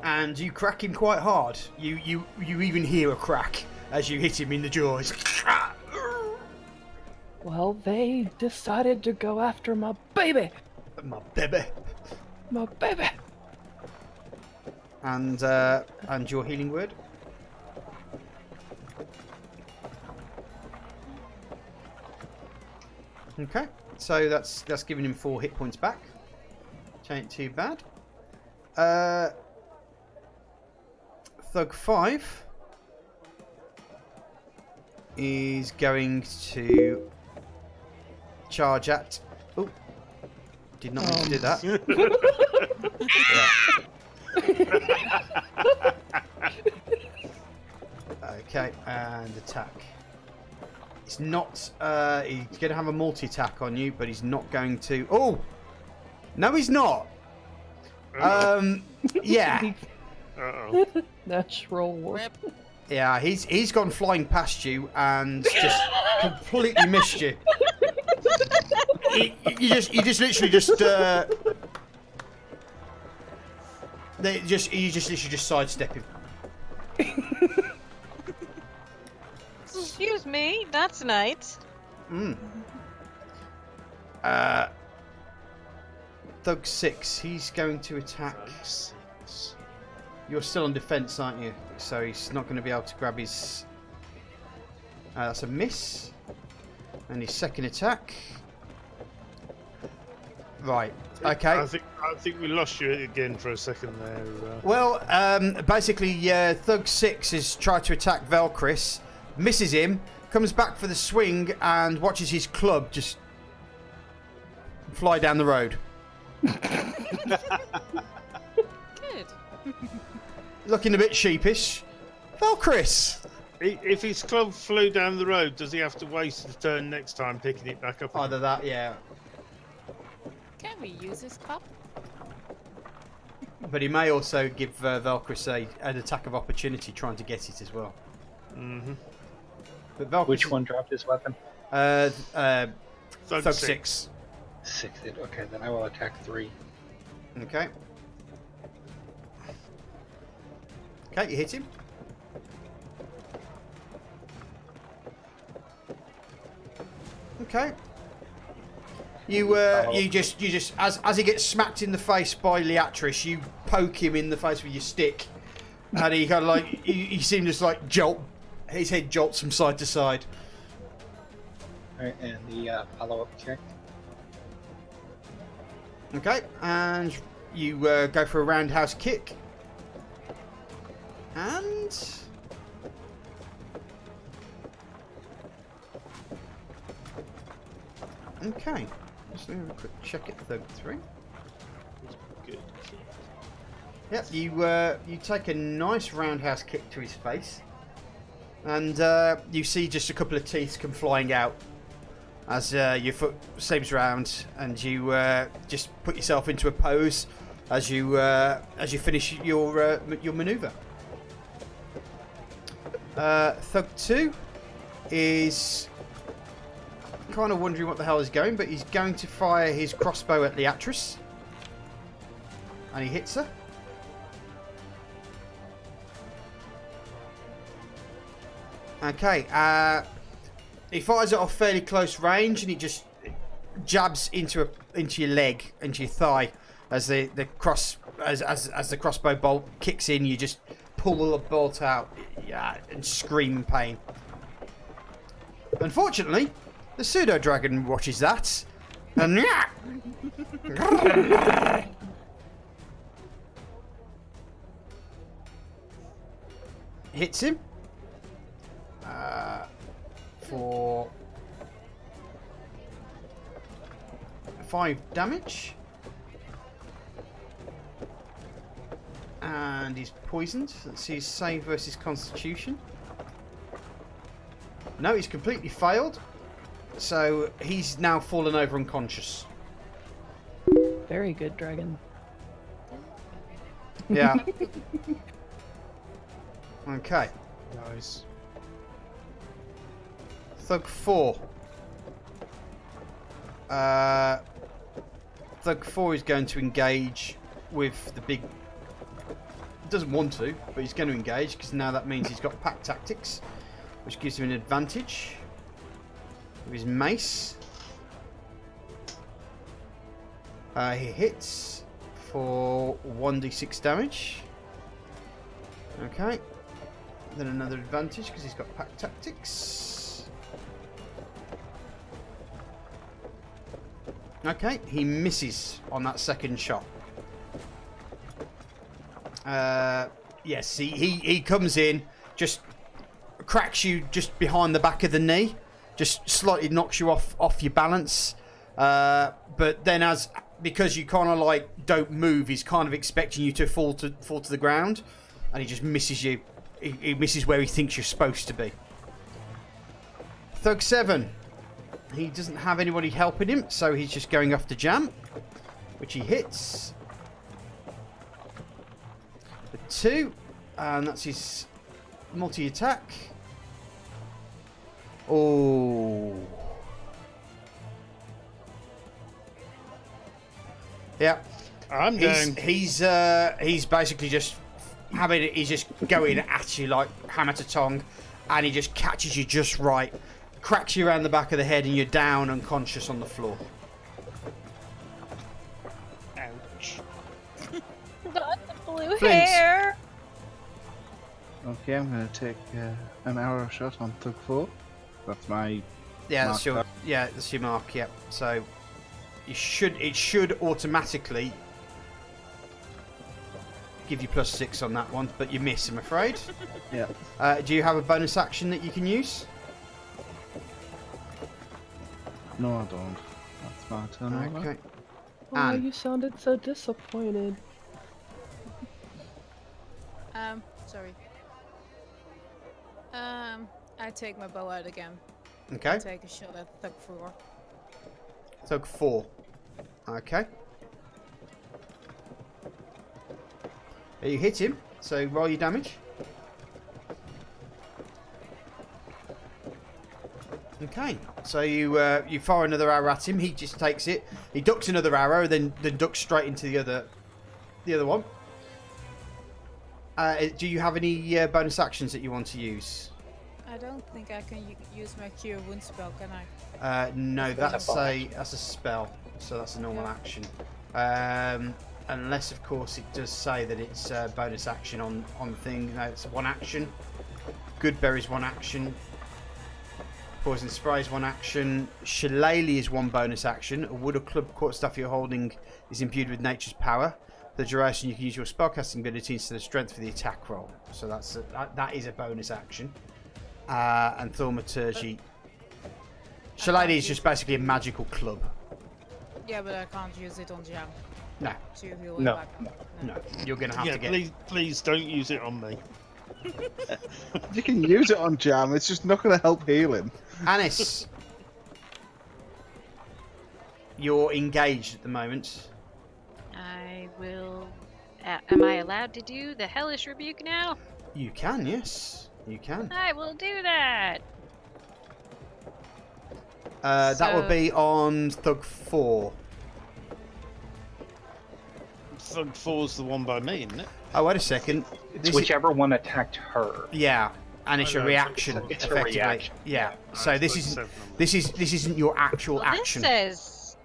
And you crack him quite hard. You even hear a crack as you hit him in the jaw. Well, they decided to go after my baby. My baby. My baby. And your healing word. Okay, so that's giving him 4 hit points back. Which ain't too bad. Thug 5 is going to charge at. Oh, did not mean to do that. Okay, and attack. It's not. He's going to have a multi-attack on you, but he's not going to. Oh, no, he's not. Yeah. Uh-oh. Natural. Rip. Yeah, he's gone flying past you and just completely missed you. You just literally just you just literally just sidestep him. Excuse me, that's nice. Thug 6, he's going to attack. You're still on defense, aren't you? So he's not going to be able to grab his. That's a miss. And his second attack. Right. Okay. I think we lost you again for a second there. Well, basically, Thug 6 has tried to attack Valkyris, misses him, comes back for the swing, and watches his club just fly down the road. Good. Looking a bit sheepish. Valkyris! If his club flew down the road, does he have to waste a turn next time picking it back up? Either that, yeah. Can we use his cup? But he may also give Valkyris an attack of opportunity trying to get it as well. Mm-hmm. But Valkyris, Which one dropped his weapon? Thug 6. 6. Okay, then I will attack 3. Okay. Okay, you hit him. Okay. You just as he gets smacked in the face by Leatrice, you poke him in the face with your stick, and he kind of like he seemed just like jolt. His head jolts from side to side. Alright, and the follow-up check. Okay, and you go for a roundhouse kick. And... okay. Just let me have a quick check at Thug 3. Good. Yep, you take a nice roundhouse kick to his face. And you see just a couple of teeth come flying out as your foot slams round, and you just put yourself into a pose as you finish your maneuver. Thug 2 is kind of wondering what the hell is going, but he's going to fire his crossbow at Leatrice, and he hits her. Okay, he fires it off fairly close range, and he just jabs into your leg, into your thigh, as the crossbow bolt kicks in. You just pull the bolt out, and scream in pain. Unfortunately, the pseudo dragon watches that, and hits him. For 5 damage, and he's poisoned. Let's see his save versus Constitution. No, he's completely failed, so he's now fallen over unconscious. Very good, dragon. Yeah. Okay. Nice. Thug 4. Thug 4 is going to engage with the big... doesn't want to, but he's going to engage, because now that means he's got pack tactics, which gives him an advantage with his mace. He hits for 1d6 damage. Okay. Then another advantage, because he's got pack tactics. Okay, he misses on that second shot. Yes, he comes in, just cracks you just behind the back of the knee, just slightly knocks you off your balance. But then because you kind of like don't move, he's kind of expecting you to fall to the ground, and he just misses you. He misses where he thinks you're supposed to be. Thug 7. He doesn't have anybody helping him, so he's just going off the jam, which he hits. The 2, and that's his multi-attack. Oh. Yeah. I'm down. He's basically just he's just going at you like hammer to tongue, and he just catches you just right. Cracks you around the back of the head, and you're down unconscious on the floor. Ouch. Not the blue Flint. hair. Okay, I'm going to take an arrow shot on Thug 4. That's my that's your mark. Yep. So it should automatically give you +6 on that one, but you miss, I'm afraid. Yeah. Do you have a bonus action that you can use? No, I don't. That's my turn. Okay. Oh, Anne. you sounded so disappointed. Sorry. I take my bow out again. Okay. Take a shot at Thug 4. Thug 4. Okay. You hit him, so roll your damage. Okay, so you fire another arrow at him. He just takes it. He ducks another arrow, then ducks straight into the other one. Do you have any bonus actions that you want to use? I don't think I can use my Cure Wounds spell, can I? No, that's a spell, so that's a normal action. Unless, of course, it does say that it's a bonus action on the thing. No, it's one action. Good Berry's one action. Poison spray is 1 action. Shillelagh is 1 bonus action. A wood or club caught stuff you're holding is imbued with nature's power. For the duration, you can use your spellcasting ability instead of strength for the attack roll. So that is a bonus action. And Thaumaturgy. Shillelagh is just basically a magical club. Yeah, but I can't use it on Jam. No. To heal No. back. No. You're going to have to get... Please don't use it on me. You can use it on Jam, it's just not going to help heal him. Anis. You're engaged at the moment. I will. Am I allowed to do the Hellish Rebuke now? You can, yes. You can. I will do that. That would be on Thug 4. Thug 4's the one by me, isn't it? Oh, wait a second. It's whichever one attacked her. Yeah, and it's a reaction. It's effectively. a reaction. Yeah. So this isn't your actual action. This says,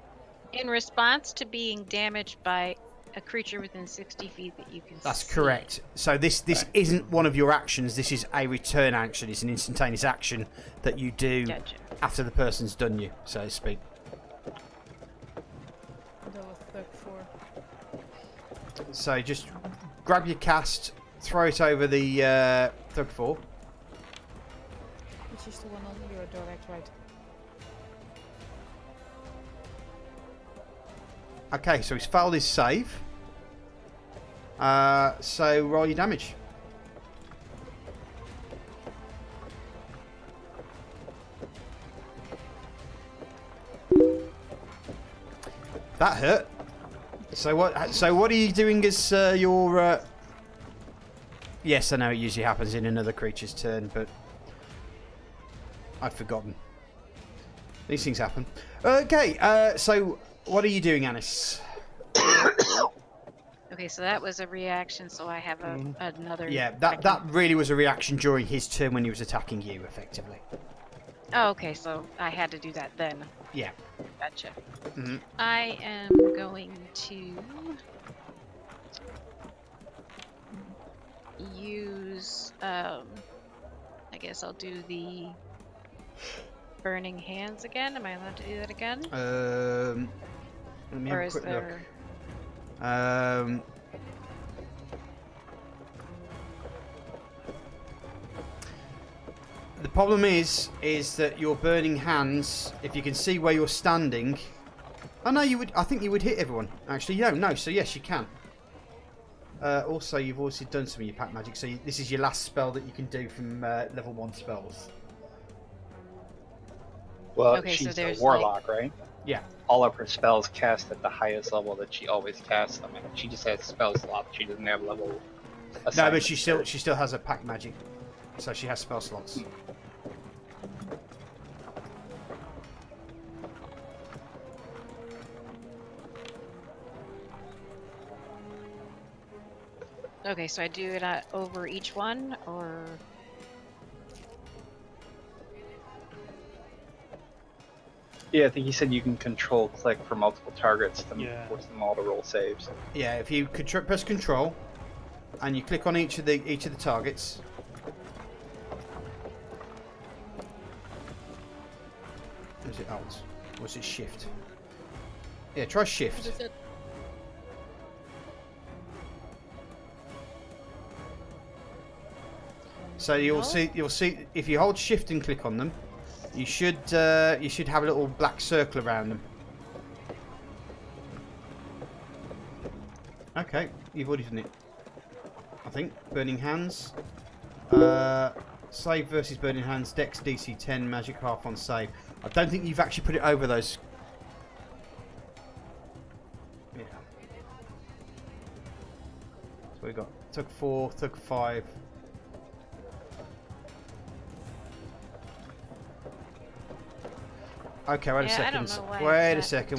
in response to being damaged by a creature within 60 feet that you can That's see. correct. So this isn't one of your actions. This is a return action. It's an instantaneous action that you do after the person's done you, so to speak. That was Thug 4. So just grab your cast, throw it over the Thug 4. Which is the one on your direct right. Okay, so he's failed his save. So roll your damage. That hurt. So what are you doing as your? Yes, I know it usually happens in another creature's turn, but I'd forgotten. These things happen. Okay, so what are you doing, Anis? Okay, so that was a reaction, so I have another... Yeah, that really was a reaction during his turn when he was attacking you, effectively. Oh, okay, so I had to do that then. Yeah. Gotcha. Mm-hmm. I am going to use, I guess I'll do the Burning Hands again. Am I allowed to do that again? Let me or have a is quick there... look. The problem is that your burning hands, if you can see where you're standing. Oh no, you would. I think you would hit everyone. Actually, you don't know. So yes, you can. Also, you've also done some of your pack magic. So this is your last spell that you can do from level 1 spells. Well, Okay, so she's there's, a warlock, right? Yeah. All of her spells cast at the highest level that she always casts them. And she just has spell slots. She doesn't have level. No, but she still has a pack magic, so she has spell slots. Okay, so I do it over each one, or... Yeah, I think he said you can control click for multiple targets to force them all to roll saves. Yeah, if you press control and you click on each of the targets. Or is it Alt? Or is it Shift? Yeah, try Shift. So you'll see if you hold Shift and click on them, you should have a little black circle around them. Okay, you've already done it. I think Burning Hands. Save versus Burning Hands. Dex DC 10. Magic half on save. I don't think you've actually put it over those. Yeah. So we got Thug 4, Thug 5. Okay, wait a second. Wait a second.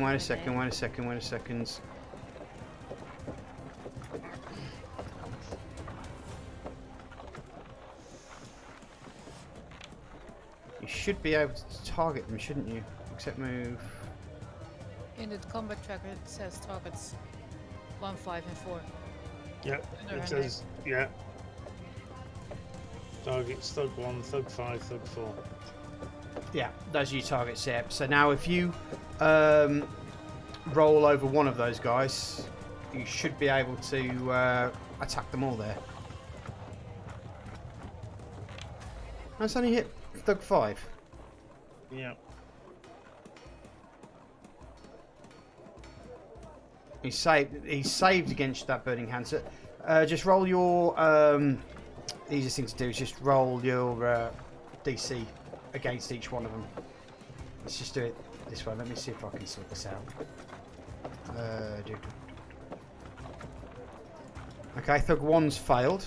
You should be able to target them, shouldn't you? Except move. In the combat tracker it says targets 1, 5, and 4. Yeah, it says, yeah. Targets Thug 1, Thug 5, Thug 4. Yeah, those are your targets. Yeah. So now if you roll over one of those guys, you should be able to attack them all there. That's only hit Thug 5. Yeah. He's saved against that burning handset. Just roll your easiest thing to do is just roll your DC against each one of them. Let's just do it this way. Let me see if I can sort this out. Okay, Thug 1's failed.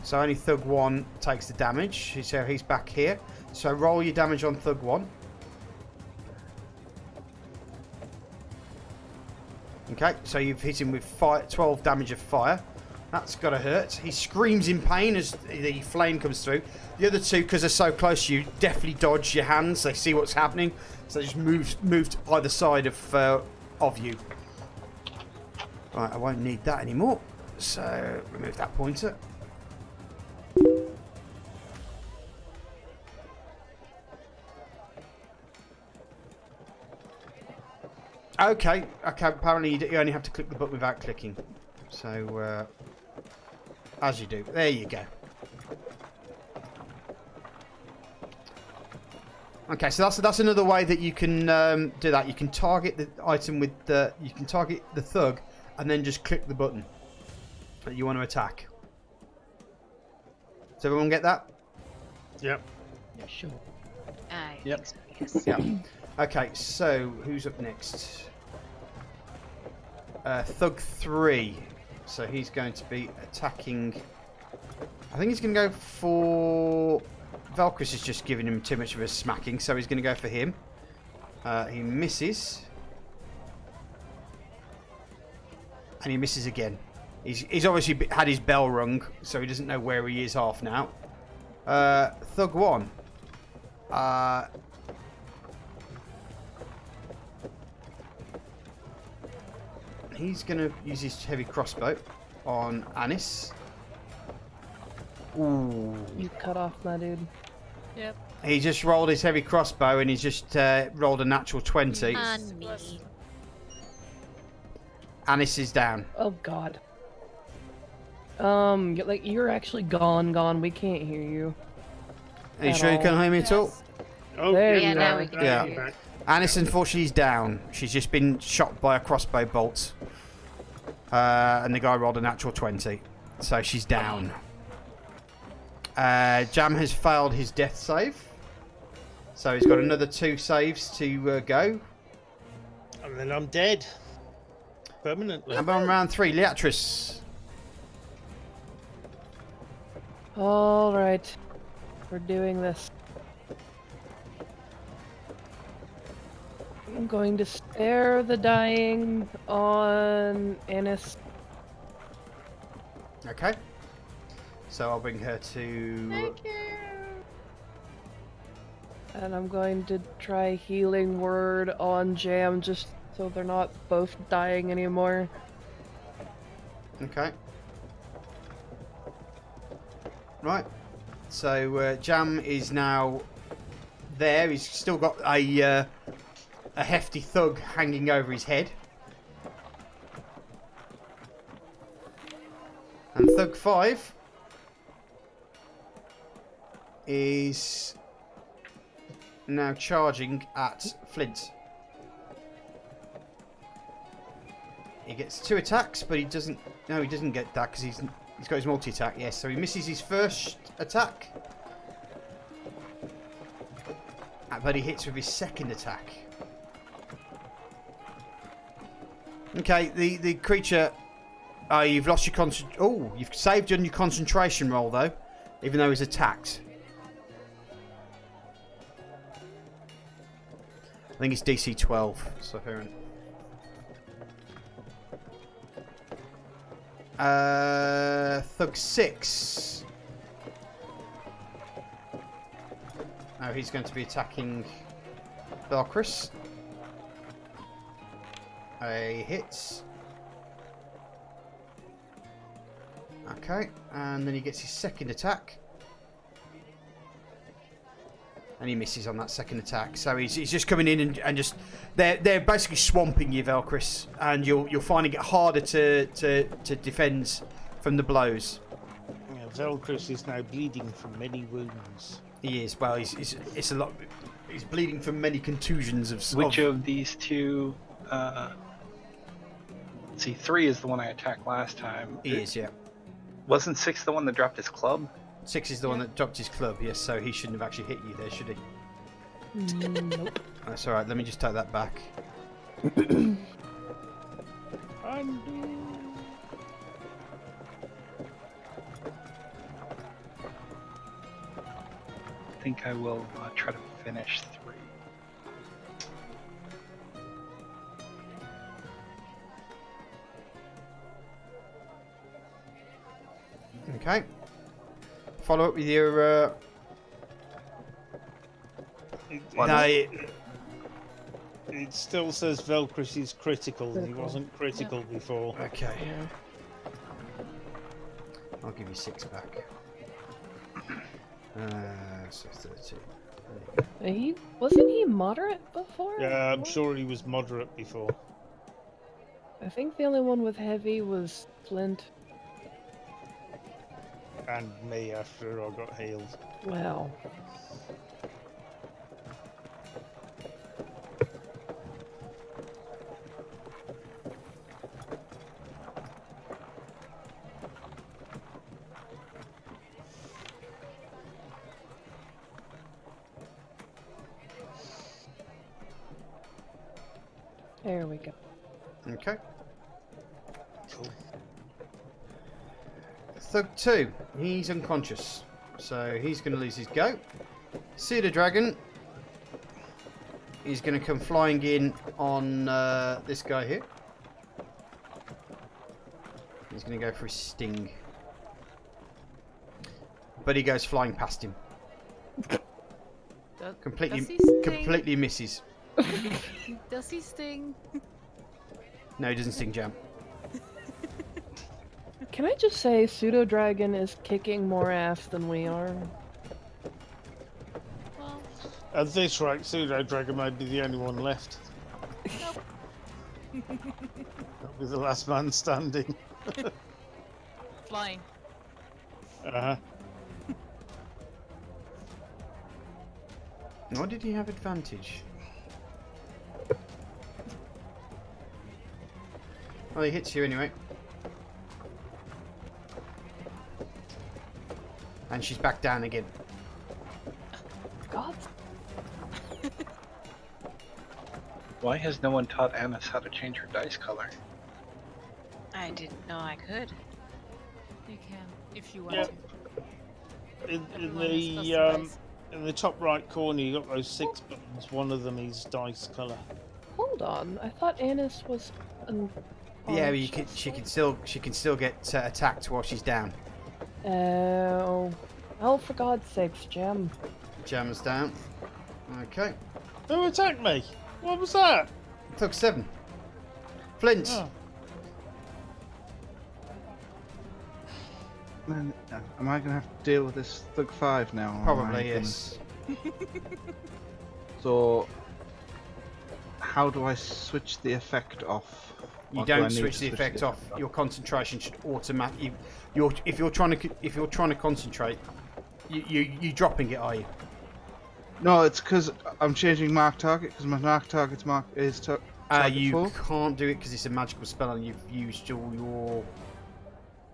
So only Thug 1 takes the damage. So he's back here. So roll your damage on Thug 1. Okay, so you've hit him with 12 damage of fire. That's got to hurt. He screams in pain as the flame comes through. The other two, because they're so close to you, definitely dodge your hands. They see what's happening, so they just move to either side of you. Right, I won't need that anymore. So remove that pointer. Okay. Apparently you only have to click the button without clicking. So, as you do. There you go. Okay, so that's another way that you can do that. You can target the item with you can target the thug, and then just click the button that you want to attack. Does everyone get that? Yep. Yeah, sure. I Yep. think so, yes. Yeah. Okay, so who's up next? Thug 3. So he's going to be attacking. I think he's going to go for. Valkyrus is just giving him too much of a smacking, so he's going to go for him. He misses. And he misses again. He's obviously had his bell rung, so he doesn't know where he is half now. Thug 1. He's going to use his heavy crossbow on Anis. Ooh. You cut off my dude. Yep. He just rolled his heavy crossbow and he's just rolled a natural 20. On me. Anis is down. Oh god. Like you're actually gone. We can't hear you. Are you sure you can't hear me at all? Oh, There you now go. we can Yeah. hear you back. Anis, unfortunately, is down. She's just been shot by a crossbow bolt. And the guy rolled a natural 20. So she's down. Jam has failed his death save. So he's got another 2 saves to go. And then I'm dead. Permanently. And on round 3, Leatrice. Alright. We're doing this. I'm going to stare the dying on Anis. Okay. So I'll bring her to... Thank you. And I'm going to try healing word on Jam just so they're not both dying anymore. Okay. Right. So Jam is now there. He's still got a hefty thug hanging over his head. And Thug 5 is now charging at Flint. He gets 2 attacks, but he doesn't... No, he doesn't get that because he's got his multi-attack. Yes, so he misses his first attack. But he hits with his second attack. Okay, the creature... you've lost your concentration... Oh, you've saved on your concentration roll, though. Even though he's attacked. I think it's DC 12. So here... Thug 6. Oh, he's going to be attacking Valkyrus. A hit. Okay, and then he gets his second attack. And he misses on that second attack. So he's just coming in and just they're basically swamping you, Velcris, and you're finding it harder to defend from the blows. Yeah, Velcris is now bleeding from many wounds. He is. Well, it's a lot. He's bleeding from many contusions of. Which of these two? See, 3 is the one I attacked last time. He is, yeah. Wasn't 6 the one that dropped his club? 6 is the one that dropped his club, yes, so he shouldn't have actually hit you there, should he? Nope. That's alright, let me just take that back. I think I will try to finish 3. Okay. Follow up with your. It still says Velcris is critical. He wasn't critical before. Okay. I'll give you 6 back. So 30. Wasn't he moderate before? Yeah, I'm sure he was moderate before. I think the only one with heavy was Flint. And me after I got healed. Wow. There we go. Okay. Cool. Thug 2, he's unconscious, so he's going to lose his go. Pseudo Dragon is going to come flying in on this guy here. He's going to go for his sting, but he goes flying past him. Completely misses. Does he sting? No, he doesn't sting Jam. Can I just say Pseudo Dragon is kicking more ass than we are? Well, At this rate, Pseudo Dragon might be the only one left. nope. That'll be the last man standing. Flying. Uh-huh. Why did he have advantage? Well, he hits you anyway. And she's back down again. God. Why has no one taught Annis how to change her dice color? I didn't know I could. You can, if you want Yeah. to. In the top right corner, you got those 6 buttons. One of them is dice color. Hold on. I thought Annis was Yeah, but she can still get attacked while she's down. Oh, for God's sakes, Jam. Jam is down. Okay. Who attacked me? What was that? Thug 7. Flint. Oh. Man, am I going to have to deal with this Thug 5 now? or am I Probably, gonna- yes. So, how do I switch the effect off? You Or do I don't need switch to the effect off. Your concentration should automatically. If you're trying to concentrate, you dropping it, are you? No, it's because I'm changing mark target because my mark target's target You 4. can't do it because it's a magical spell and you've used all your.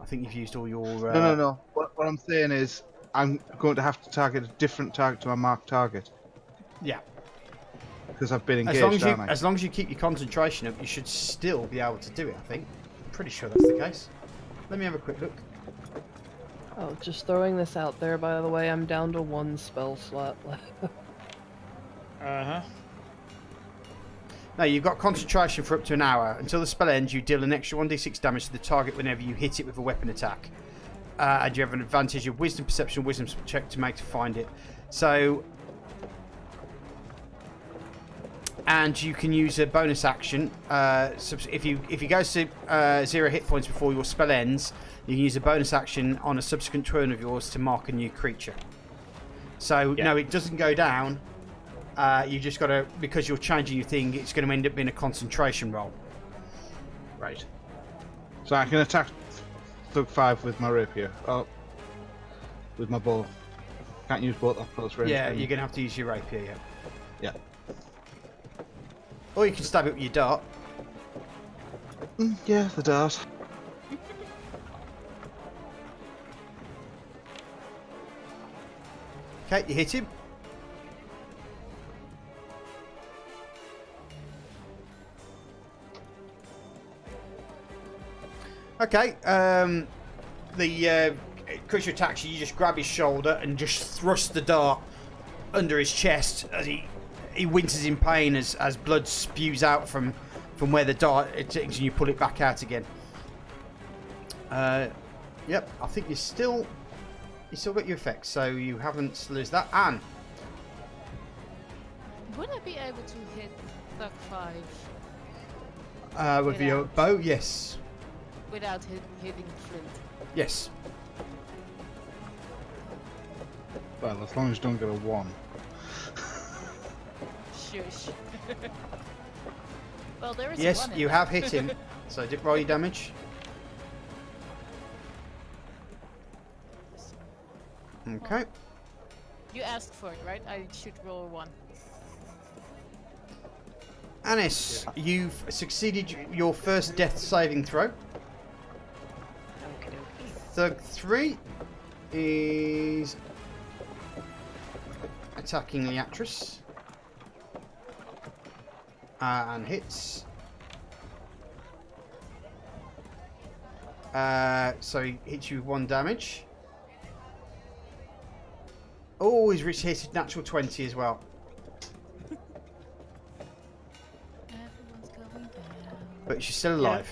I think you've used all your. No. What I'm saying is, I'm going to have to target a different target to my mark target. Yeah. Because I've been engaged, As long as you keep your concentration up, you should still be able to do it. I think. I'm pretty sure that's the case. Let me have a quick look. Oh, just throwing this out there, by the way, I'm down to 1 spell slot left. Uh-huh. No, you've got concentration for up to an hour. Until the spell ends, you deal an extra 1d6 damage to the target whenever you hit it with a weapon attack. And you have an advantage of wisdom, perception, wisdom check to make to find it. So, and you can use a bonus action. If you go to 0 hit points before your spell ends, you can use a bonus action on a subsequent turn of yours to mark a new creature. So no, it doesn't go down. You just got to, because you're changing your thing, it's going to end up being a concentration roll. Right. So I can attack Thug 5 with my rapier. Oh, with my bow. Can't use both up close range. Yeah, you're going to have to use your rapier, Yeah. Or you can stab it with your dart. Yeah, the dart. Okay, you hit him. Okay, the creature attacks you. You just grab his shoulder and just thrust the dart under his chest as he winces in pain as blood spews out from where the dart is, and you pull it back out again. Yep, I think you still got your effects, so you haven't lost that. Anne. Would I be able to hit Thug 5 with your bow? Yes. without hitting Flint? Yes. Well, as long as you don't get a 1. Shush. Well, there is a Yes, 1 in you there. have hit him. So roll your damage. Okay. You asked for it, right? I should roll a 1. Anis, you've succeeded your first death saving throw. Thug 3 is attacking Leatrice. And hits. So he hits you with 1 damage. Oh, he's hit natural 20 as well. Everyone's going down. But she's still alive.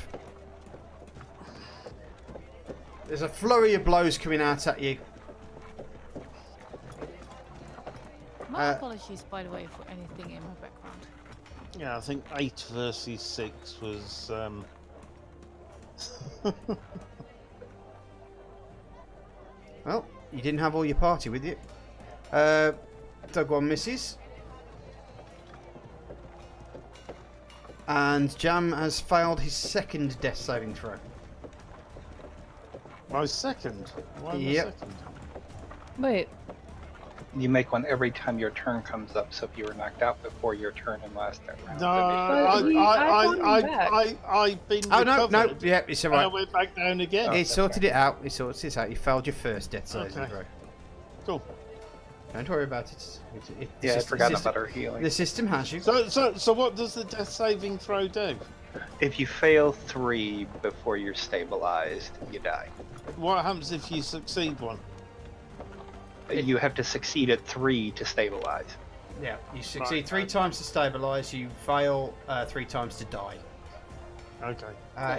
There's a flurry of blows coming out at you. My apologies, by the way, for anything in my background. Yeah, I think 8 versus 6 was. Well, you didn't have all your party with you. Thug 1 misses. And Jam has failed his second death saving throw. My second? Why my Yep. second? Wait, You make one every time your turn comes up, so if you were knocked out before your turn in last round. No, I've I've been Oh, recovered. no, yeah, it's And I alright. went back down again. He sorted it out. He sorted it out. You failed your first death saving Okay. throw. Cool. Don't worry about it. Yeah, I forgot the about her healing. The system has you. So what does the death saving throw do? If you fail 3 before you're stabilized, you die. What happens if you succeed one? You have to succeed at 3 to stabilize. Yeah, you succeed Right, 3 times to stabilise. You fail 3 times to die. Okay.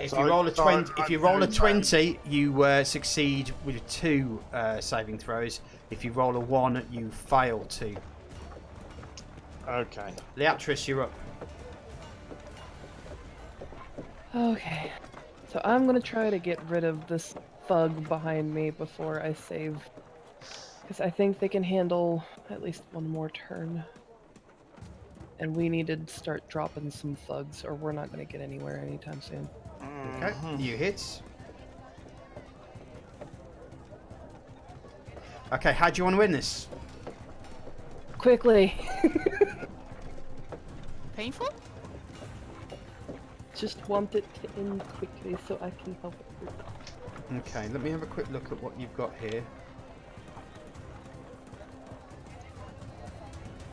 If So you roll a 20, I'm if you roll a doing 20, you succeed with 2 saving throws. If you roll a 1, you fail 2. Okay. Leatrice, you're up. okay. So I'm gonna try to get rid of this thug behind me before I save. Because I think they can handle at least 1 more turn. And we need to start dropping some thugs, or we're not gonna get anywhere anytime soon. Okay, you hit. Okay, how do you want to win this? Quickly! Painful? Just want it to end quickly so I can help it. Okay, let me have a quick look at what you've got here.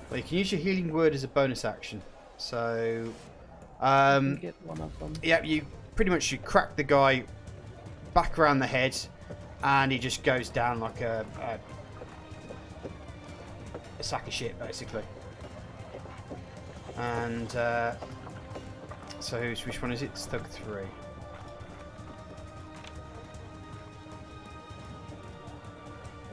Well, you can use your healing word as a bonus action. So, I can get one of them. yeah, you pretty much you crack the guy back around the head, and he just goes down like a sack of shit, basically. And so, which one is it? It's Thug 3.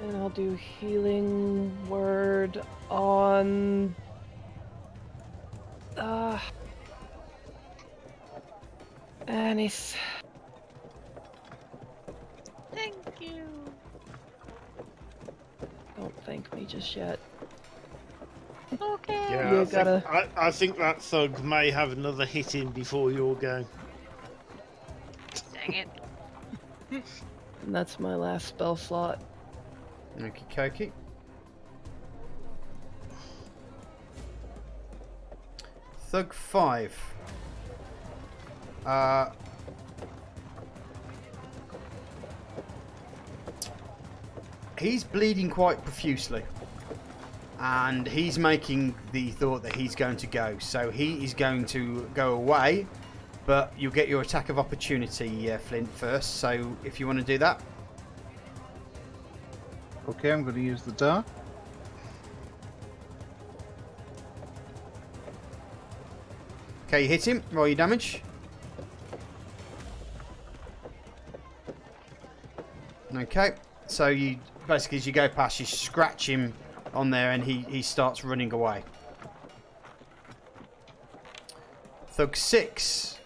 And I'll do healing word on Anis. Thank you. Don't thank me just yet. Okay. Yeah, I think that thug may have another hit in before your go. Dang it. And that's my last spell slot. Okie dokie. Thug 5. He's bleeding quite profusely. And he's making the thought that he's going to go. So he is going to go away. But you'll get your attack of opportunity, Flint, first. So if you want to do that. Okay, I'm going to use the dart. Okay, you hit him. Roll your damage. Okay. So you basically, as you go past, you scratch him on there and he starts running away. Thug 6.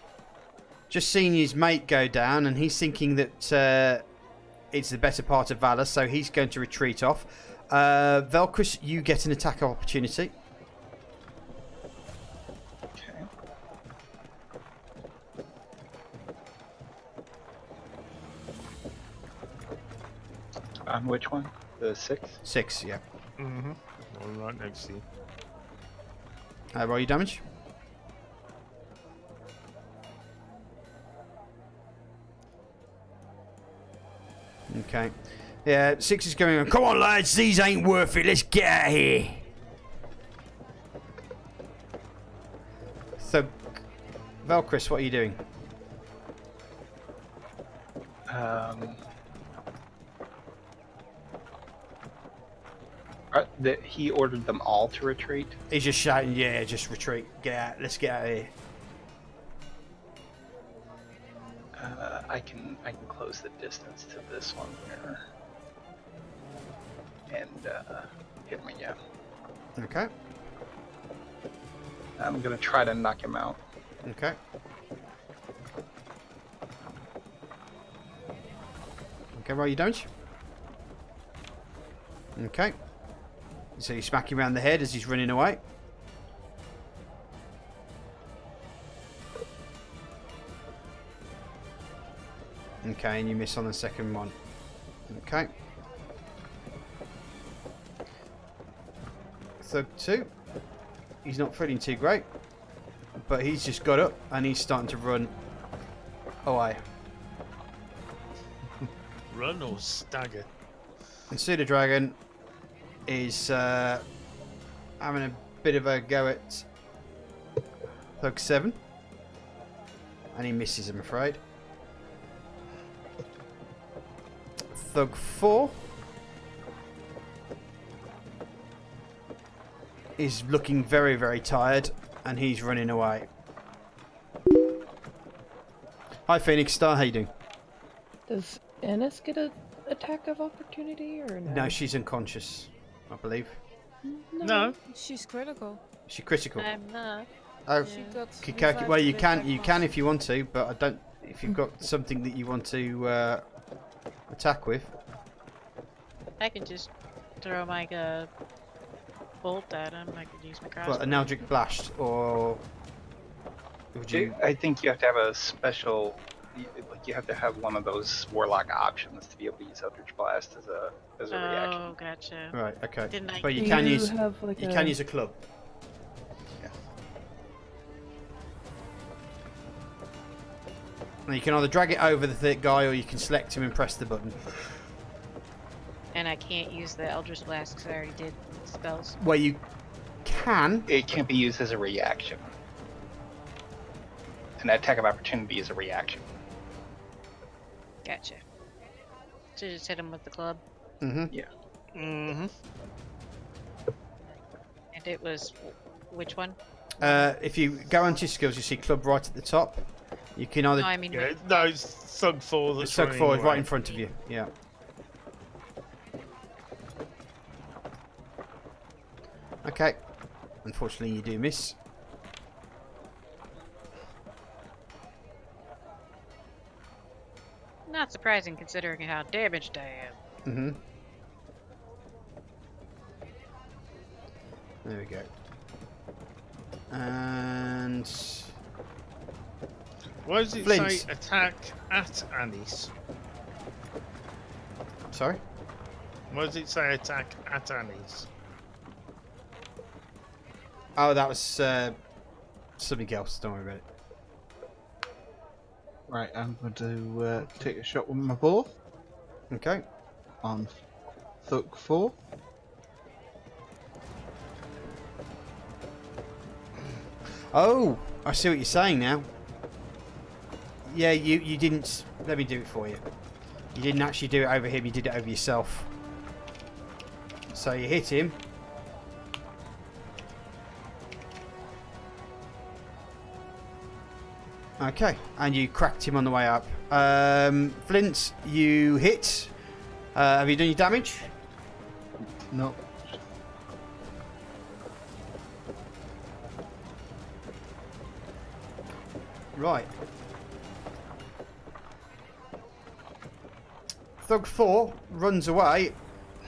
Just seeing his mate go down and he's thinking that it's the better part of Valor, so he's going to retreat off. Velcris, you get an attack of opportunity. Okay. On which one? The 6? 6, yeah. Mm-hmm. One right next to you. Roll your damage. Okay. Yeah, 6 is going on. Come on, lads, these ain't worth it. Let's get out of here. So, Velcris, what are you doing? He ordered them all to retreat. He's just shouting, yeah, just retreat. Get out. Let's get out of here. I can close the distance to this one here, and hit me. Yeah. Okay. I'm gonna try to knock him out. Okay. Okay, roll your damage. Okay. So you smack him around the head as he's running away. Okay, and you miss on the second one. Okay. Thug 2. He's not feeling too great, but he's just got up and he's starting to run away. Run or stagger? And Pseudo Dragon is having a bit of a go at Thug 7. And he misses, I'm afraid. Thug 4 is looking very, very tired and he's running away. Hi Phoenix Star, how you doing? Does Ennis get an attack of opportunity or no? No, she's unconscious, I believe. No. She's critical. Is she critical? I'm not. Oh, She got Kikaki. revived Well, you with can that if you want to, but I don't. If you've got something that you want to attack with. I can just throw my bolt at him. I could use my crossbow. What, an Eldritch Blast, or would you? I think you have to have a special. Like you have to have one of those warlock options to be able to use Eldritch Blast as a reaction. Oh, gotcha. Right. Okay. Didn't I? But you Do can you use have, like, you can use a club. Yeah. Now you can either drag it over the thick guy, or you can select him and press the button. And I can't use the Eldritch Blast because I already did spells. Well, you can. It can't be used as a reaction. An attack of opportunity is a reaction. Gotcha. So just hit him with the club. Mm-hmm. Yeah. Mm-hmm. And it was which one? If you go onto your skills, you see club right at the top. You can either. No, I mean, Yeah, no, it's Thug 4 that's Thug running 4 is away. right in front of you. Yeah. Okay. Unfortunately, you do miss. not surprising considering how damaged I am. Mm-hmm. There we go. And why does it Flint. say attack at Anis? Sorry? Why does it say attack at Anis? Oh, that was something else. Don't worry about it. Right, I'm going to take a shot with my bow. Okay. On Thug 4. Oh, I see what you're saying now. Yeah, you didn't... Let me do it for you. You didn't actually do it over him, you did it over yourself. So you hit him. Okay, and you cracked him on the way up. Flint, you hit. Have you done your damage? No. Right. Thug 4 runs away.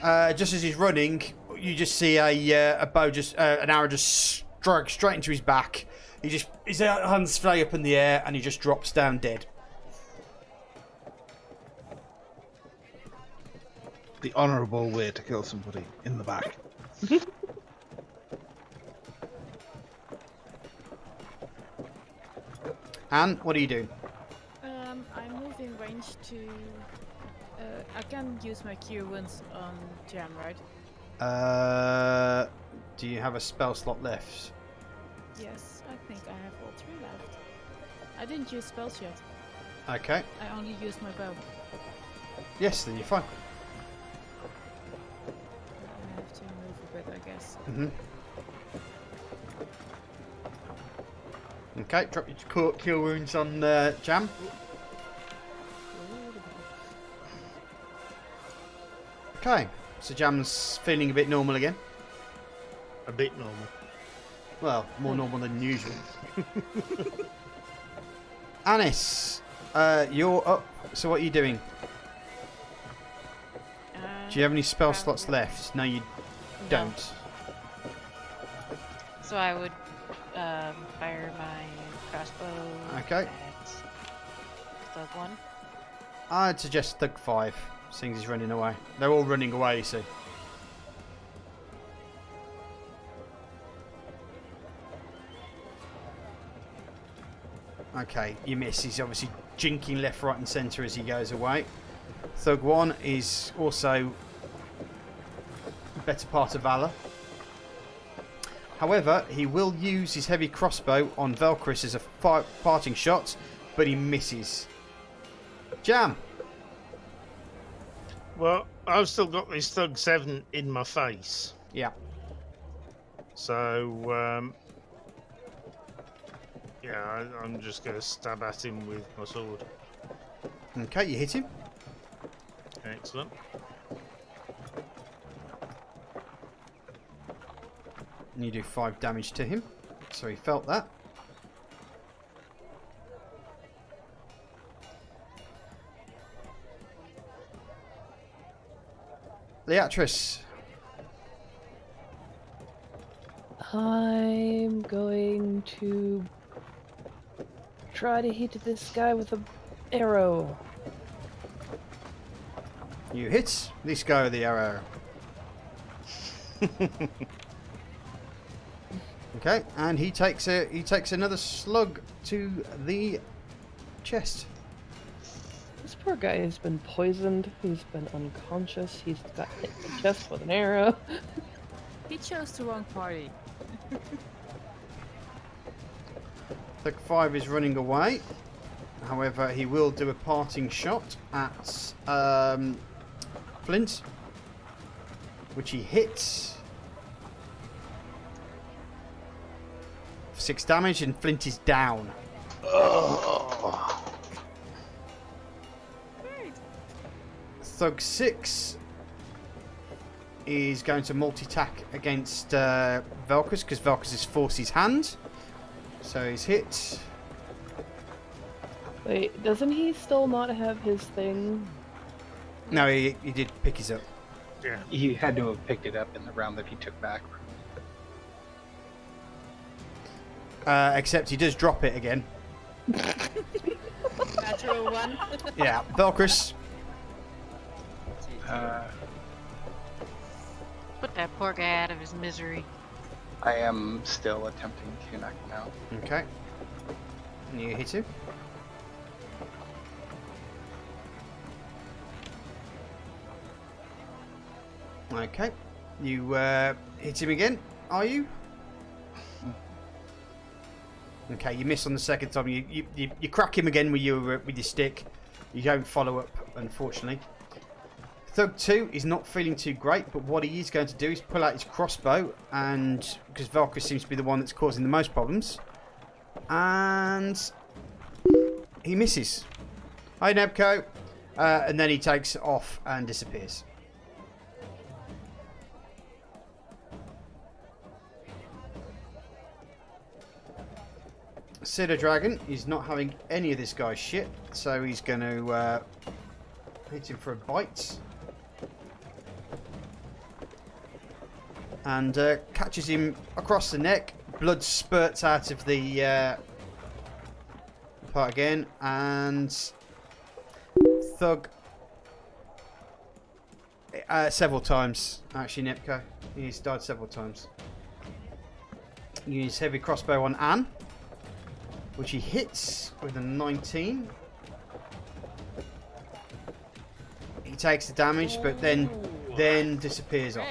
Just as he's running, you just see a bow, an arrow just straight into his back. His hands fly up in the air, and he just drops down dead. The honourable way to kill somebody in the back. Anne, what are you doing? I'm moving range to. I can use my cure wounds on Jam, right? Do you have a spell slot left? Yes, I think I have all 3 left. I didn't use spells yet. Okay. I only used my bow. Yes, then you're fine. I have to move a bit, I guess. Okay, drop your cure wounds on Jam. Okay, so Jam's feeling a bit normal again. A bit normal. Well, more normal than usual. Anis, you're up. So what are you doing? Do you have any spell slots left? No, you don't. So I would fire my crossbow. Okay. At Thug 1. I'd suggest Thug 5, seeing as he's running away. They're all running away, you see. Okay, you miss. He's obviously jinking left, right and centre as he goes away. Thug 1 is also a better part of Valor. However, he will use his heavy crossbow on Velcris as a parting shot, but he misses. Jam! Well, I've still got this Thug 7 in my face. Yeah. So, yeah, I'm just going to stab at him with my sword. Okay, you hit him. Excellent. And you do 5 damage to him. So he felt that. Leatrice. I'm going to try to hit this guy with an arrow. You hit this guy with the arrow. Okay, and he takes another slug to the chest. This poor guy has been poisoned. He's been unconscious. He's got hit in the chest with an arrow. He chose the wrong party. Thug 5 is running away. However, he will do a parting shot at Flint, which he hits. 6 damage, and Flint is down. Great. Thug 6 is going to multi-attack against Velcris, because Velcris has forced his hand. So he's hit. Wait, doesn't he still not have his thing? No, he did pick his up. Yeah. He had to have picked it up in the round that he took back. Except he does drop it again. Natural one. Yeah, Velcris. Put that poor guy out of his misery. I am still attempting to knock him out. Okay. You hit him. Okay. You hit him again, are you? Okay, you miss on the second time. You crack him again with your stick. You don't follow up, unfortunately. Thug 2 is not feeling too great, but what he is going to do is pull out his crossbow, and because Velcris seems to be the one that's causing the most problems, and he misses. Hi, Nebco. And then he takes off and disappears. Pseudo Dragon is not having any of this guy's shit, so he's going to hit him for a bite. And catches him across the neck. Blood spurts out of the part again, and Thug several times. Actually, Nipko, he's died several times. Use heavy crossbow on Anne, which he hits with a 19. He takes the damage, but then disappears off.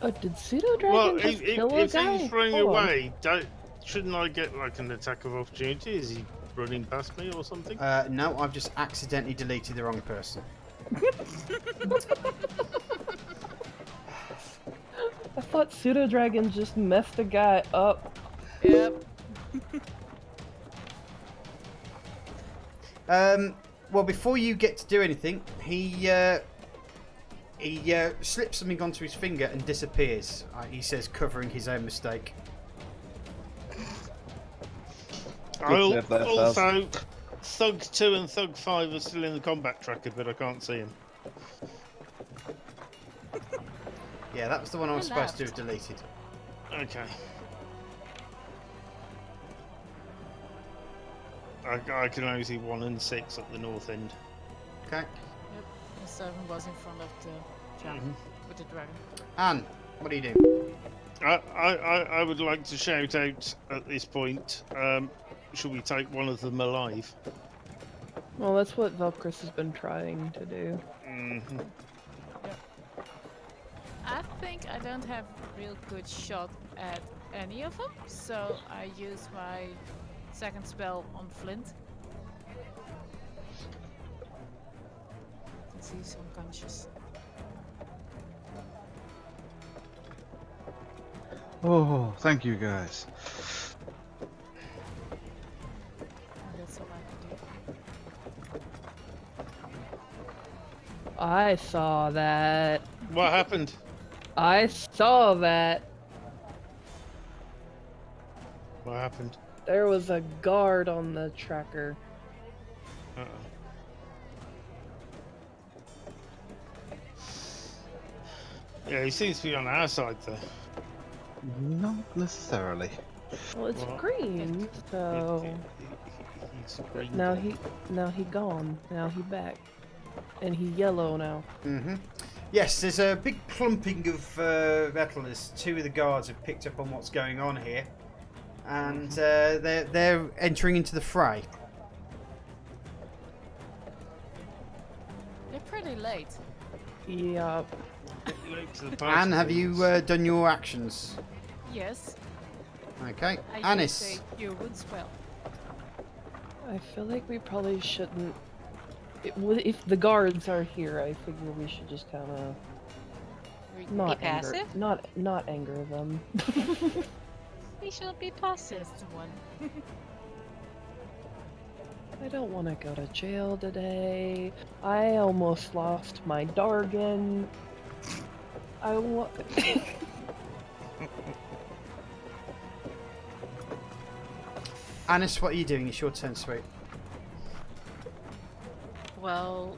Oh, did Pseudo Dragon just kill a guy? If he's running away, shouldn't I get like an attack of opportunity? Is he running past me or something? No, I've just accidentally deleted the wrong person. I thought Pseudo Dragon just messed a guy up. Yep. Well, before you get to do anything, he slips something onto his finger and disappears. He says, covering his own mistake. Also, Thug 2 and Thug 5 are still in the combat tracker, but I can't see him. Yeah, that was the one I was supposed to have deleted. Okay. I can only see 1 and 6 at the north end. Okay. Yep. The 7 was in front of the jump with the dragon. Anne, what are you doing? I would like to shout out at this point, should we take one of them alive? Well, that's what Velcris has been trying to do. Mm-hmm. Yep. I think I don't have a real good shot at any of them, so I use my second spell on Flint. Since he's unconscious. Oh, thank you guys. That's all I can do. I saw that. What happened? I saw that. What happened? There was a guard on the tracker. Uh-oh. Yeah, he seems to be on our side though. Not necessarily. Well, it's Well, green, so He's green. now he gone. Now he back, and he yellow now. Mm-hmm. Yes, there's a big clumping of metal as 2 of the guards have picked up on what's going on here, and they're entering into the fray. They're pretty late. Yup. Anne, have you done your actions? Yes. Okay, I Anis. use a cure wound spell. I feel like we probably shouldn't. If the guards are here, I figure we should just kind of not Be anger, passive? not anger them. We should be passive. Just one. I don't want to go to jail today. I almost lost my Dargan. I want. Anis, what are you doing? It's your turn, sweet. Well,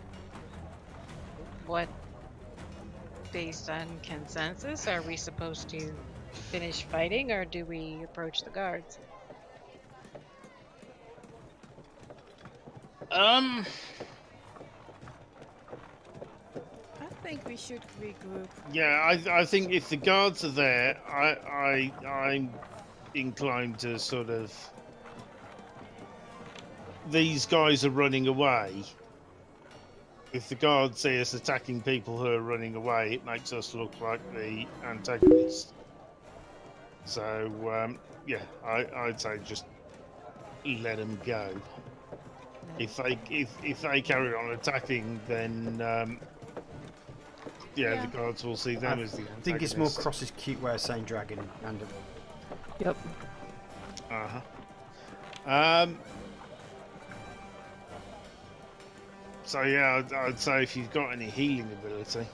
what, based on consensus, are we supposed to finish fighting, or do we approach the guards? I think we should regroup. Yeah, I think if the guards are there, I'm inclined to sort of. These guys are running away. If the guards see us attacking people who are running away, it makes us look like the antagonists. So, yeah, I'd say just let them go. If they carry on attacking, then yeah, the guards will see them as the antagonists. I think it's more Cross's cute way of saying dragon. And Yep. So yeah, I'd say if you've got any healing ability,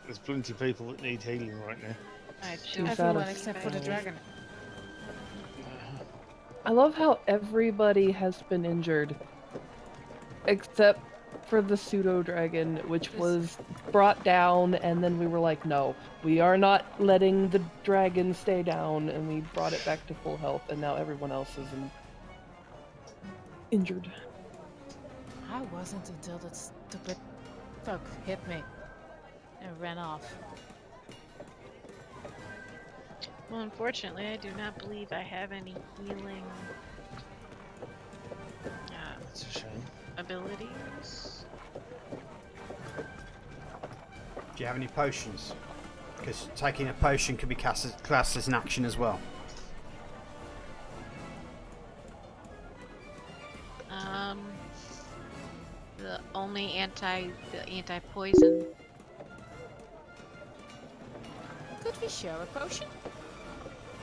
there's plenty of people that need healing right now. Everyone except for the dragon. I love how everybody has been injured, except for the pseudo dragon, which was brought down, and then we were like, no, we are not letting the dragon stay down, and we brought it back to full health, and now everyone else is injured. I wasn't until that stupid thug hit me and ran off. Well, unfortunately, I do not believe I have any healing That's a shame. abilities. do you have any potions? Because taking a potion could be classed as an action as well. The only anti-poison. Could we share a potion?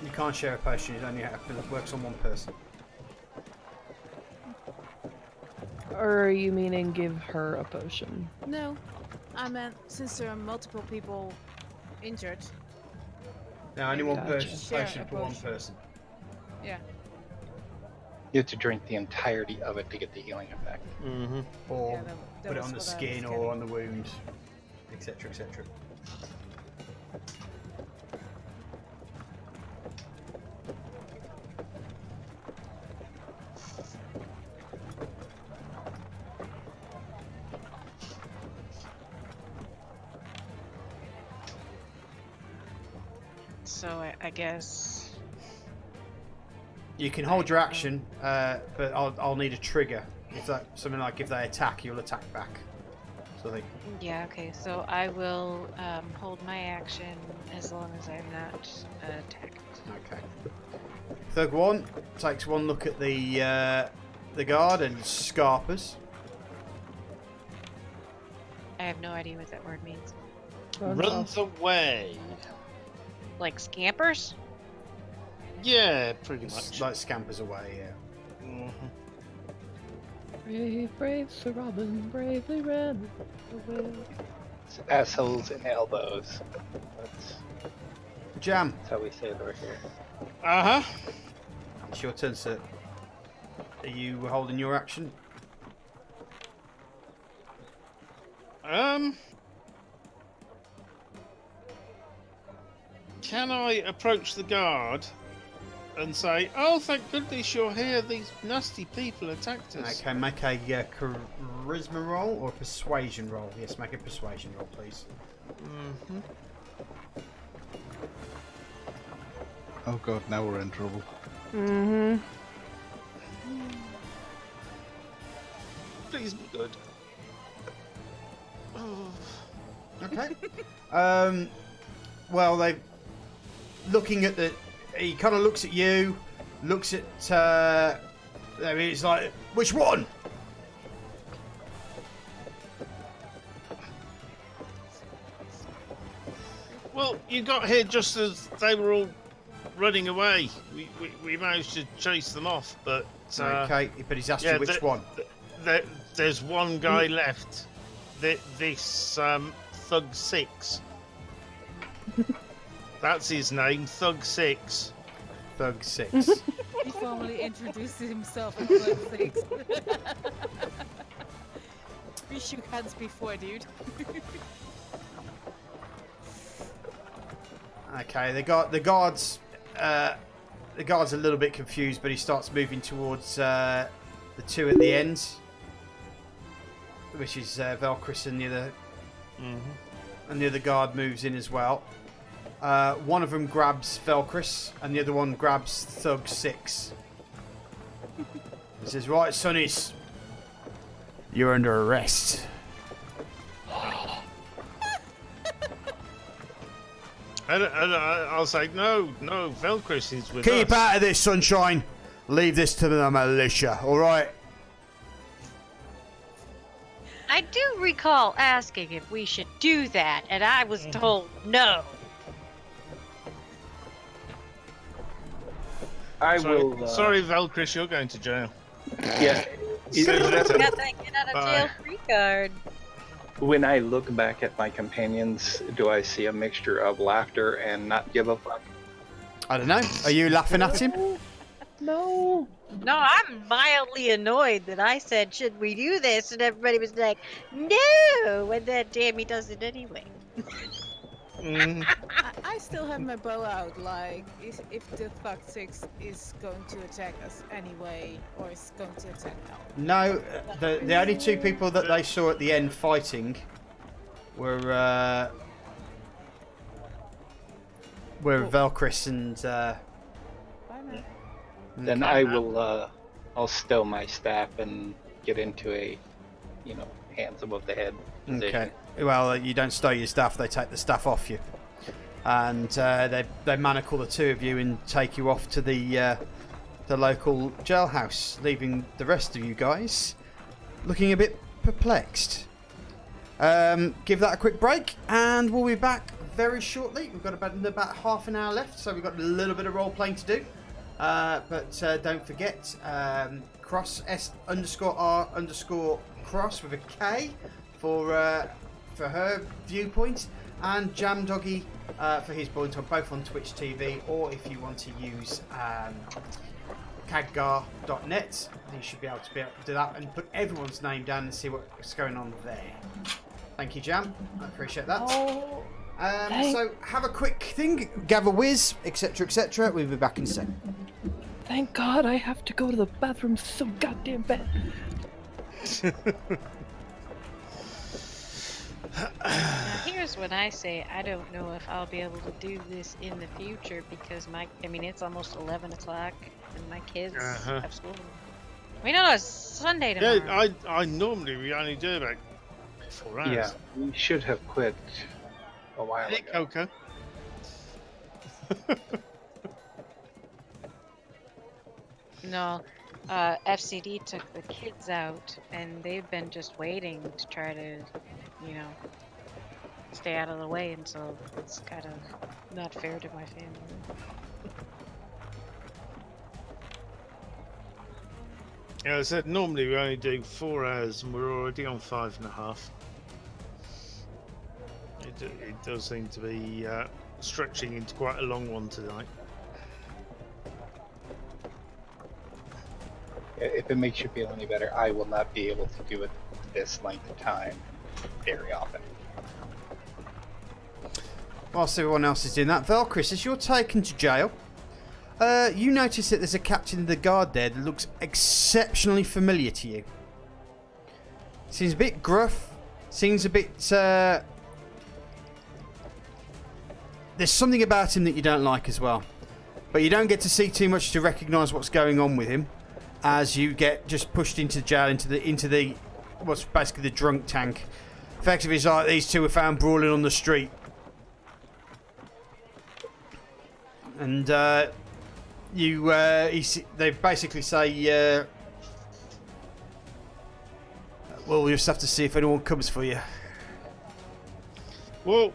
You can't share a potion, it only works on one person. Or are you meaning give her a potion? No, I meant since there are multiple people injured. Now, only one Gotcha. potion for one person. Yeah. You have to drink the entirety of it to get the healing effect. Mm-hmm. Or Yeah, that put it was on the what I was skin or getting. on the wound, etc., etc. So I guess. You can hold your action, but I'll need a trigger. If that something like if they attack, you'll attack back. So they. Yeah. Okay. So I will hold my action as long as I'm not attacked. Okay. Third one takes one look at the guard and scarpers. I have no idea what that word means. Runs away. Like scampers? Yeah, pretty much. Like scampers away, yeah. Mm-hmm. Brave, brave Sir Robin, bravely ran away. It's assholes and elbows. Jam. That's how we say it over here. Uh-huh. It's your turn, sir. Are you holding your action? Can I approach the guard and say, "Oh, thank goodness you're here. These nasty people attacked us." Okay, make a charisma roll or a persuasion roll. Yes, make a persuasion roll, please. Mm-hmm. Oh god, now we're in trouble. Mm-hmm. Please be good. Okay. Well, they looking at the. He kind of looks at you, looks at. I mean, it's like, which one? Well, you got here just as they were all running away. We managed to chase them off, but Okay, but he's asked you which one. There's one guy left. This Thug 6. That's his name, Thug 6. Thug 6. He formally introduced himself as Thug 6. We shook hands before, dude. Okay, the guards a little bit confused, but he starts moving towards the two at the end, which is Velcris and the other. And the other guard moves in as well. One of them grabs Velcris, and the other one grabs Thug 6. He says, "Right, Sonnies, you're under arrest." I'll say, no, Velcris is with us. Keep out of this, Sunshine. Leave this to the militia, all right? I do recall asking if we should do that, and I was told no. Sorry, Velcris, you're going to jail. Yeah. Got that get out of jail free card. When I look back at my companions, do I see a mixture of laughter and not give a fuck? I don't know. Are you laughing at him? No. No, I'm mildly annoyed that I said, should we do this? And everybody was like, no! And then Dammy does it anyway. I still have my bow out, like, if the Thug 6 is going to attack us anyway, or is going to attack now. No, the only two people that they saw at the end fighting were Velcris and... Bye, man. Then I will, I'll stow my staff and get into a, hands above the head position. Okay. Well, you don't stow your staff; they take the staff off you, and they manacle the two of you and take you off to the local jailhouse, leaving the rest of you guys looking a bit perplexed. Give that a quick break, and we'll be back very shortly. We've got about half an hour left, so we've got a little bit of role playing to do. But don't forget, cross S_R_cross with a K for her viewpoint, and Jam Doggy for his point, both on Twitch TV, or if you want to use cadgar.net, you should be able to do that and put everyone's name down and see what's going on there. Thank you, Jam. I appreciate that. So have a quick thing, gather whiz, etc., etc. We'll be back in a sec. Thank God I have to go to the bathroom so goddamn bad. Now, here's what I say. I don't know if I'll be able to do this in the future because it's almost 11 o'clock and my kids have school. We know it's Sunday tomorrow. Yeah, I normally we only do about 4 hours. Yeah, we should have quit a while ago. Coco. No, FCD took the kids out, and they've been just waiting to try to, stay out of the way, and so it's kind of not fair to my family. Yeah, I said normally we only do 4 hours, and we're already on 5.5. It does seem to be stretching into quite a long one tonight. If it makes you feel any better, I will not be able to do it this length of time very often. Whilst everyone else is doing that, Velcris, as you're taken to jail, you notice that there's a captain of the guard there that looks exceptionally familiar to you. Seems a bit gruff, seems a bit... there's something about him that you don't like as well. But you don't get to see too much to recognise what's going on with him, as you get just pushed into the jail, into the what's basically the drunk tank. Effectively, it's like these two were found brawling on the street. And they basically say, well, we'll just have to see if anyone comes for you. Well,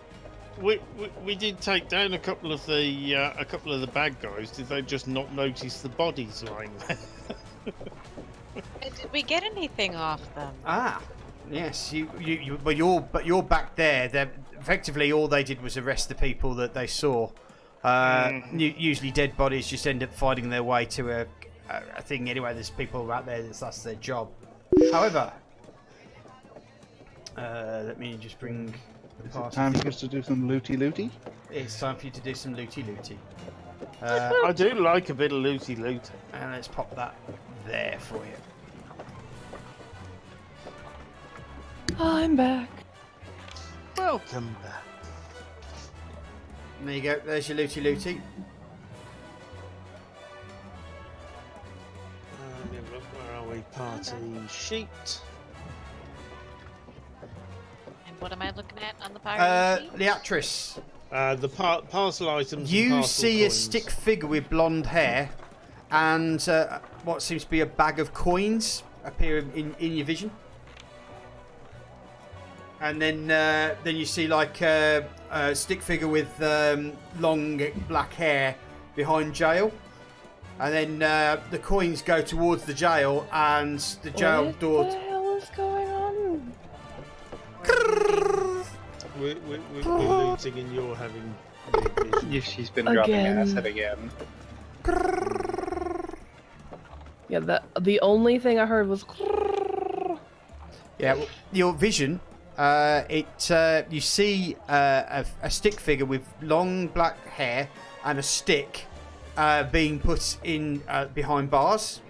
we did take down a couple of the bad guys. Did they just not notice the bodies lying there? Did we get anything off them? Ah, yes. But you're back there. Effectively, all they did was arrest the people that they saw. Usually, dead bodies just end up finding their way to a thing anyway. There's people out there that's their job. However, Let me just bring the Is it party. time for us to do some looty? It's time for you to do some looty. I do like a bit of looty. And let's pop that there for you. I'm back. Welcome back. There you go. There's your looty. Where are we? Party sheet. And what am I looking at on the party sheet? Leatrice. The parcel items. You and see coins. a stick figure with blonde hair and what seems to be a bag of coins appear in your vision. And then you see like a stick figure with long black hair behind jail. And then the coins go towards the jail and the jail door... What the hell is going on? We're looting and you're having big vision. She's been dropping acid again. Yeah, the only thing I heard was... Yeah, well, your vision... you see a stick figure with long black hair and a stick being put in behind bars.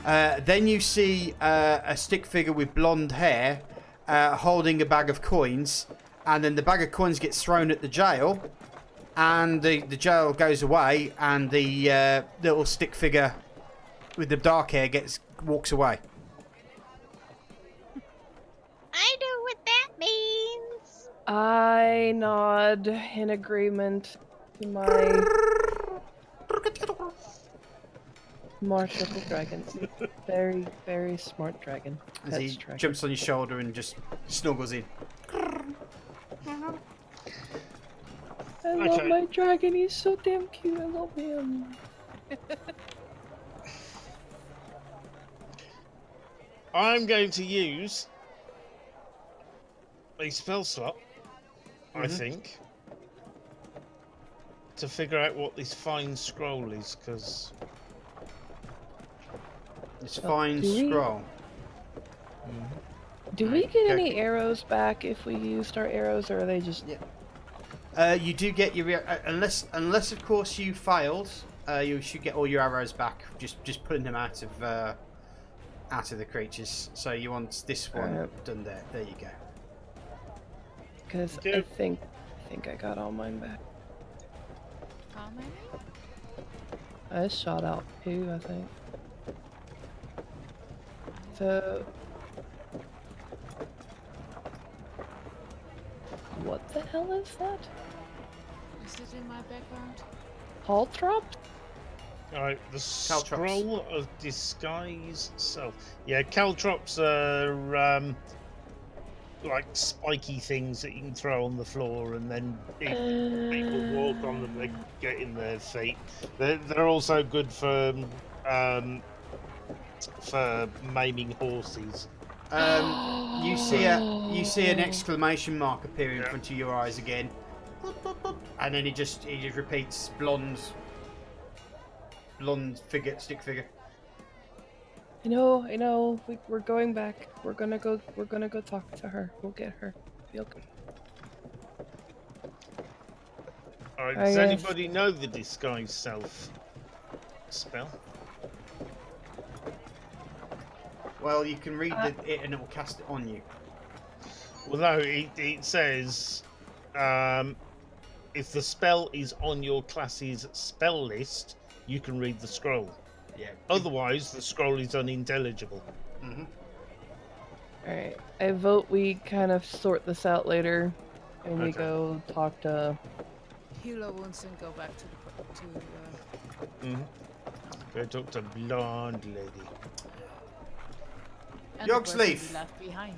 Then you see a stick figure with blonde hair holding a bag of coins, and then the bag of coins gets thrown at the jail, and the jail goes away, and the little stick figure with the dark hair walks away. I know what that means. I nod in agreement to my martial dragon. Very, very smart dragon. As he jumps on your shoulder and just snuggles in. I love my dragon. He's so damn cute. I love him. I'm going to use a spell slot, I think, to figure out what this fine scroll is, because... It's fine scroll. Do we get any arrows back if we used our arrows, or are they just... Yeah. You do get your... unless of course you failed, you should get all your arrows back, just putting them out of the creatures. So you want this one done there. There you go. Because I think I got all mine back. All mine? I shot out 2, I think. So... What the hell is that? Is it in my background? Caltrop? Alright, the scroll of disguise self. Yeah, caltrops are like spiky things that you can throw on the floor, and then people walk on them, they get in their feet. They're also good for maiming horses. You see an exclamation mark appear in front of your eyes again, and then he just repeats blonde stick figure. I know. We're going back. We're gonna go talk to her. We'll get her. Be okay. Alright, does anybody know the disguise self spell? Well, you can read it and it will cast it on you. Well, no, it says if the spell is on your class's spell list, you can read the scroll. Yeah. Otherwise, the scroll is unintelligible. Mm-hmm. Alright, I vote we kind of sort this out later, and we go talk to... Hilo wants to go back to Go talk to blonde lady. and Yogsleaf! left behind.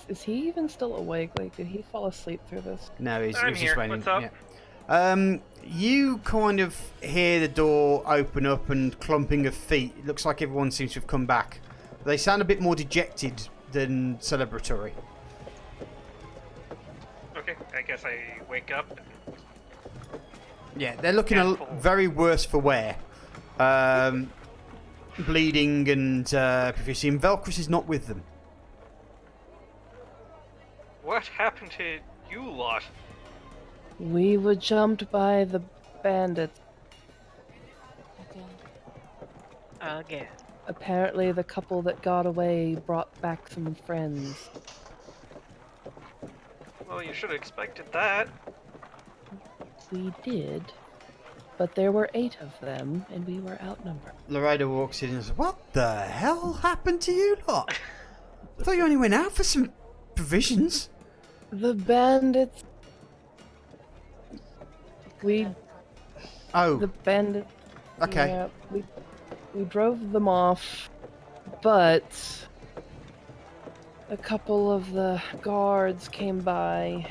Is he even still awake? Like, did he fall asleep through this? No, he's I'm just here. waiting. What's up? Yeah. You kind of hear the door open up and clumping of feet. It looks like everyone seems to have come back. They sound a bit more dejected than celebratory. Okay, I guess I wake up. Yeah, they're looking very worse for wear. Bleeding and profusing. Velcris is not with them. what happened to you lot? We were jumped by the bandits. Again. Apparently the couple that got away brought back some friends. Well, you should have expected that. We did, but there were 8 of them, and we were outnumbered. Loretta walks in and says, "What the hell happened to you lot? I thought you only went out for some provisions." The bandits... The bandits... Okay. Yeah, we drove them off, but a couple of the guards came by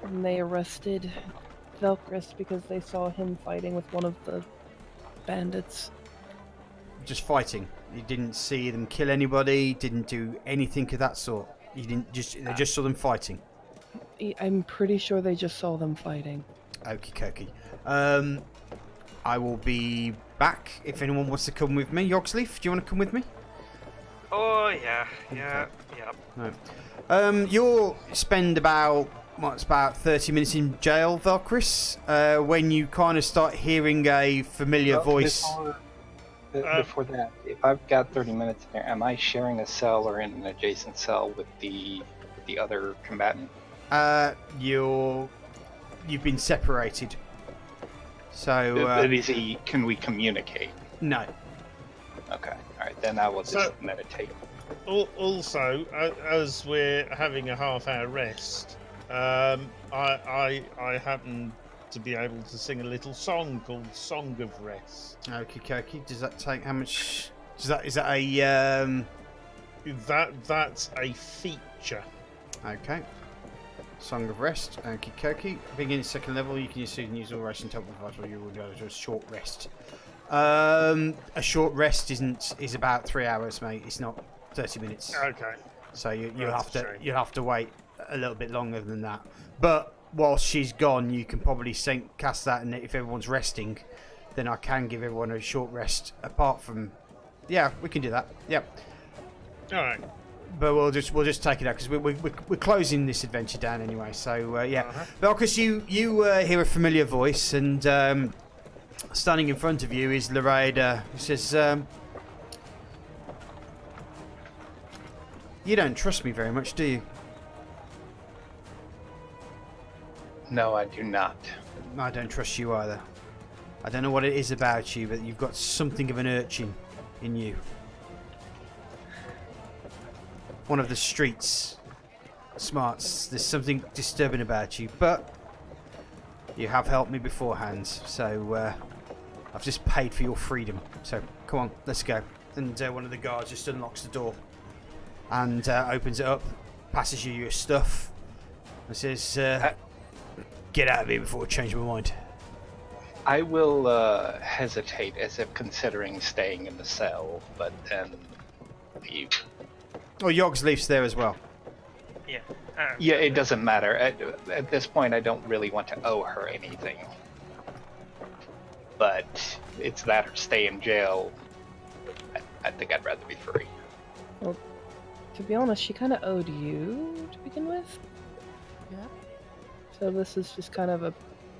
and they arrested Velcris because they saw him fighting with one of the bandits. Just fighting. You didn't see them kill anybody, didn't do anything of that sort. You didn't they just saw them fighting. I'm pretty sure they just saw them fighting. Okie dokie. I will be back if anyone wants to come with me. Yogsleaf, do you want to come with me? Oh, yeah. No. You'll spend about 30 minutes in jail, Velcris, when you kind of start hearing a familiar voice. Before that, if I've got 30 minutes there, am I sharing a cell or in an adjacent cell with the other combatant? You've been separated. So can we communicate? No. Okay. All right. Then I will just meditate. Also, as we're having a half-hour rest, I happen to be able to sing a little song called "Song of Rest." Okie dokie. Does that take how much? Is that a That's a feature. Okay. Song of Rest. Okie dokie. Beginning second level, you can use all rest and top of vital. You will be able to do a short rest. A short rest is about 3 hours, mate. It's not 30 minutes. Okay. So you'll have to wait a little bit longer than that. But whilst she's gone, you can probably cast that, and if everyone's resting, then I can give everyone a short rest. Apart from, yeah, we can do that. Yep. All right. But we'll just take it out because we're closing this adventure down anyway. So yeah, Velcris, you hear a familiar voice, and standing in front of you is Loretta, who says, "You don't trust me very much, do you?" No, I do not. I don't trust you either. I don't know what it is about you, but you've got something of an urchin in you. One of the streets smarts. There's something disturbing about you, but you have helped me beforehand, so I've just paid for your freedom. So come on, let's go. And one of the guards just unlocks the door and opens it up, passes you your stuff, and says, "Get out of here before I change my mind." I will hesitate as if considering staying in the cell, but then leave. Oh, Yogsleaf's there as well. Yeah. Yeah, it doesn't matter. At this point, I don't really want to owe her anything. But it's that or stay in jail. I think I'd rather be free. Well, to be honest, she kind of owed you to begin with. Yeah. So this is just kind of a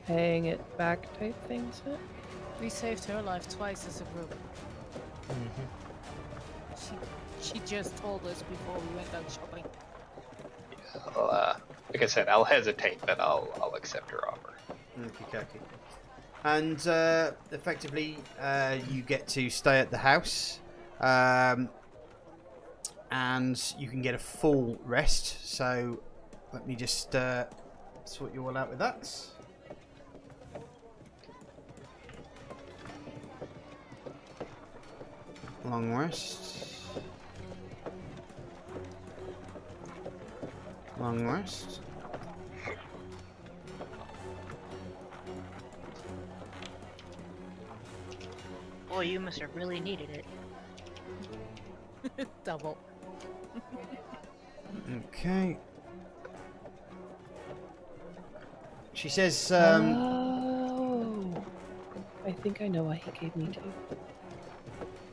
paying it back type thing, is it? We saved her life twice as a group. She just told us before we went out shopping. Yeah, like I said, I'll hesitate, but I'll accept her offer. Okay. And effectively, you get to stay at the house, and you can get a full rest. So let me just sort you all out with that. Long rest. Long rest. Boy, you must have really needed it. Double. Okay. She says, Oh, I think I know why he gave me 2.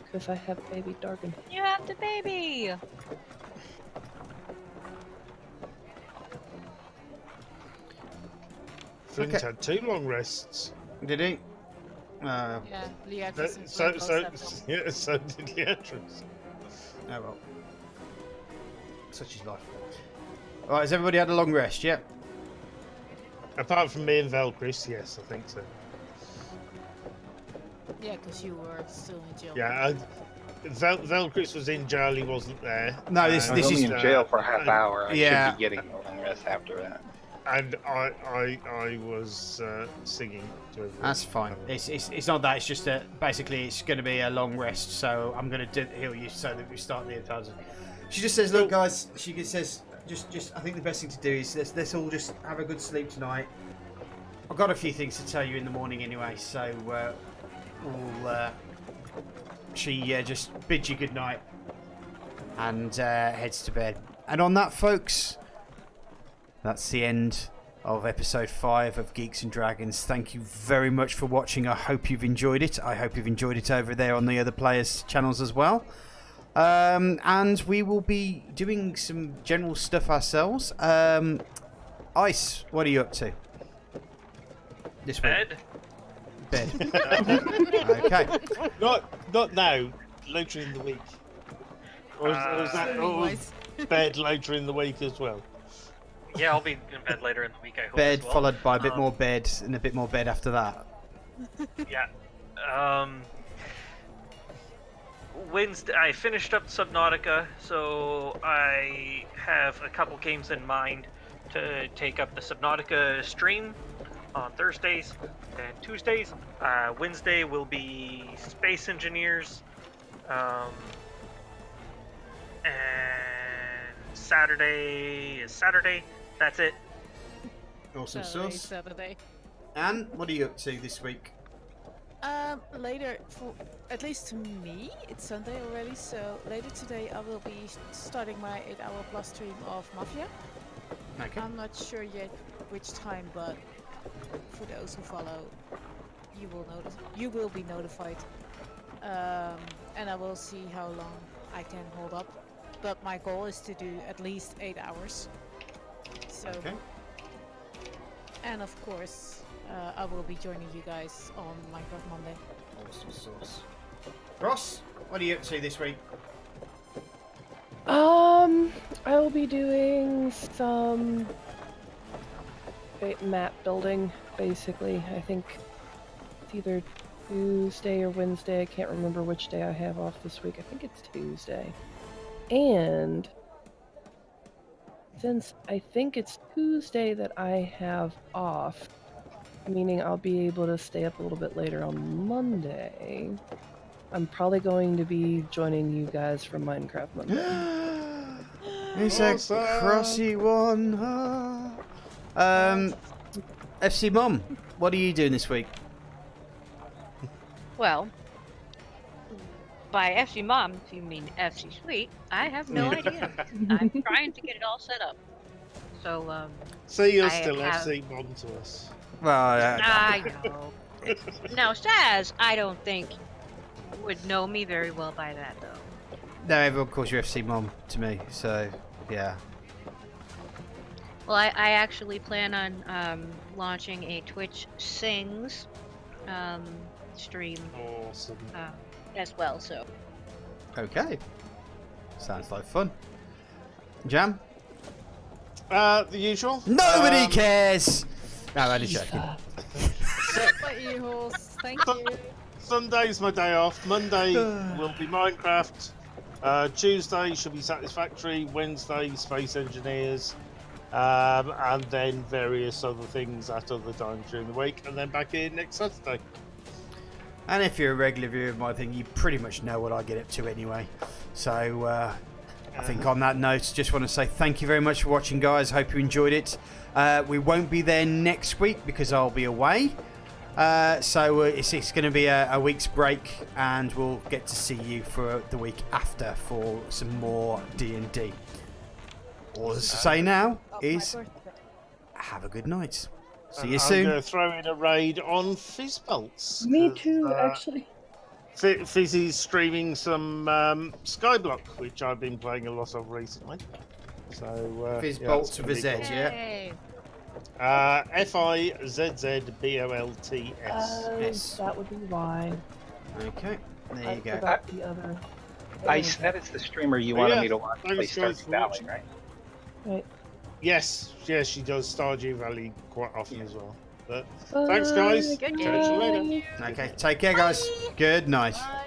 Because I have baby Dargan. You have the baby! Flint had 2 long rests. Did he? Yeah, Leatrice and So Flint both have them. so did Leatrice. Oh well. Such is life. Alright, has everybody had a long rest? Yeah. Apart from me and Velcris, yes, I think so. Yeah, because you were still in jail. Yeah, Velcris was in jail, he wasn't there. No, this I was is only in jail for a half hour. I yeah. should be getting a long rest after that. And I was singing to everyone. That's fine. It's not that. It's just that basically it's going to be a long rest. So I'm going to heal you so that we start the intelligence. She just says, "Look, guys." She says, "Just. I think the best thing to do is let's all just have a good sleep tonight. I've got a few things to tell you in the morning anyway. So she just bids you good night and heads to bed. And on that, folks, that's the end of episode 5 of Geeks and Dragons. Thank you very much for watching. I hope you've enjoyed it. I hope you've enjoyed it over there on the other players' channels as well. And we will be doing some general stuff ourselves. Ice, what are you up to this week? Bed. Okay. Not now. Later in the week. Or is that bed later in the week as well? Yeah, I'll be in bed later in the week, I hope. Bed as well. followed by a bit more bed and a bit more bed after that. Yeah. Wednesday, I finished up Subnautica, so I have a couple games in mind to take up the Subnautica stream on Thursdays and Tuesdays. Wednesday will be Space Engineers, and Saturday is Saturday. That's it. Awesome sauce. Saturday. Anne, what are you up to this week? Later, for at least to me, it's Sunday already. So later today, I will be starting my 8-hour plus stream of Mafia. Okay. I'm not sure yet which time, but for those who follow, you will be notified. And I will see how long I can hold up. But my goal is to do at least 8 hours. So. Okay. And of course, I will be joining you guys on Minecraft Monday. Awesome sauce. Ross, what are you up to this week? I will be doing some map building, basically. I think it's either Tuesday or Wednesday. I can't remember which day I have off this week. I think it's Tuesday. And since I think it's Tuesday that I have off, meaning I'll be able to stay up a little bit later on Monday, I'm probably going to be joining you guys from Minecraft Monday. It's awesome. A crossy one. FC Mom, what are you doing this week? Well, by FC Mom, if you mean FC Sweet, I have no idea. I'm trying to get it all set up. So, so you're still FC Mom to us. Well, I know. Now, Saz, I don't think would know me very well by that, though. No, everyone calls you FC Mom to me, so yeah. Well, I actually plan on launching a Twitch Sings stream awesome. As well, so. Okay. Sounds like fun. Jam? The usual. Nobody cares! No, I'm only joking. Thank you. Sunday's my day off. Monday will be Minecraft. Tuesday should be Satisfactory. Wednesday, Space Engineers. And then various other things at other times during the week. And then back in next Saturday. And if you're a regular viewer of my thing, you pretty much know what I get up to anyway. So, I think on that note, just want to say thank you very much for watching, guys. Hope you enjoyed it. We won't be there next week because I'll be away. So it's going to be a week's break, and we'll get to see you for the week after for some more D&D. All to say now is have a good night. See you soon. I'm going to throw in a raid on Fizzbolts. Me too, actually. Fizzy's streaming some Skyblock, which I've been playing a lot of recently. So Fizzbolts with a Z, yeah? FIZZBOLTS. That would be why. Okay, there you go. Forgot the other. Ice, that is the streamer you wanted me to watch play Stardew Valley, right? Right. Yes, she does Stardew Valley quite often as well. But thanks, guys. Good Catch you later. Okay, take care, guys. Good night. Bye.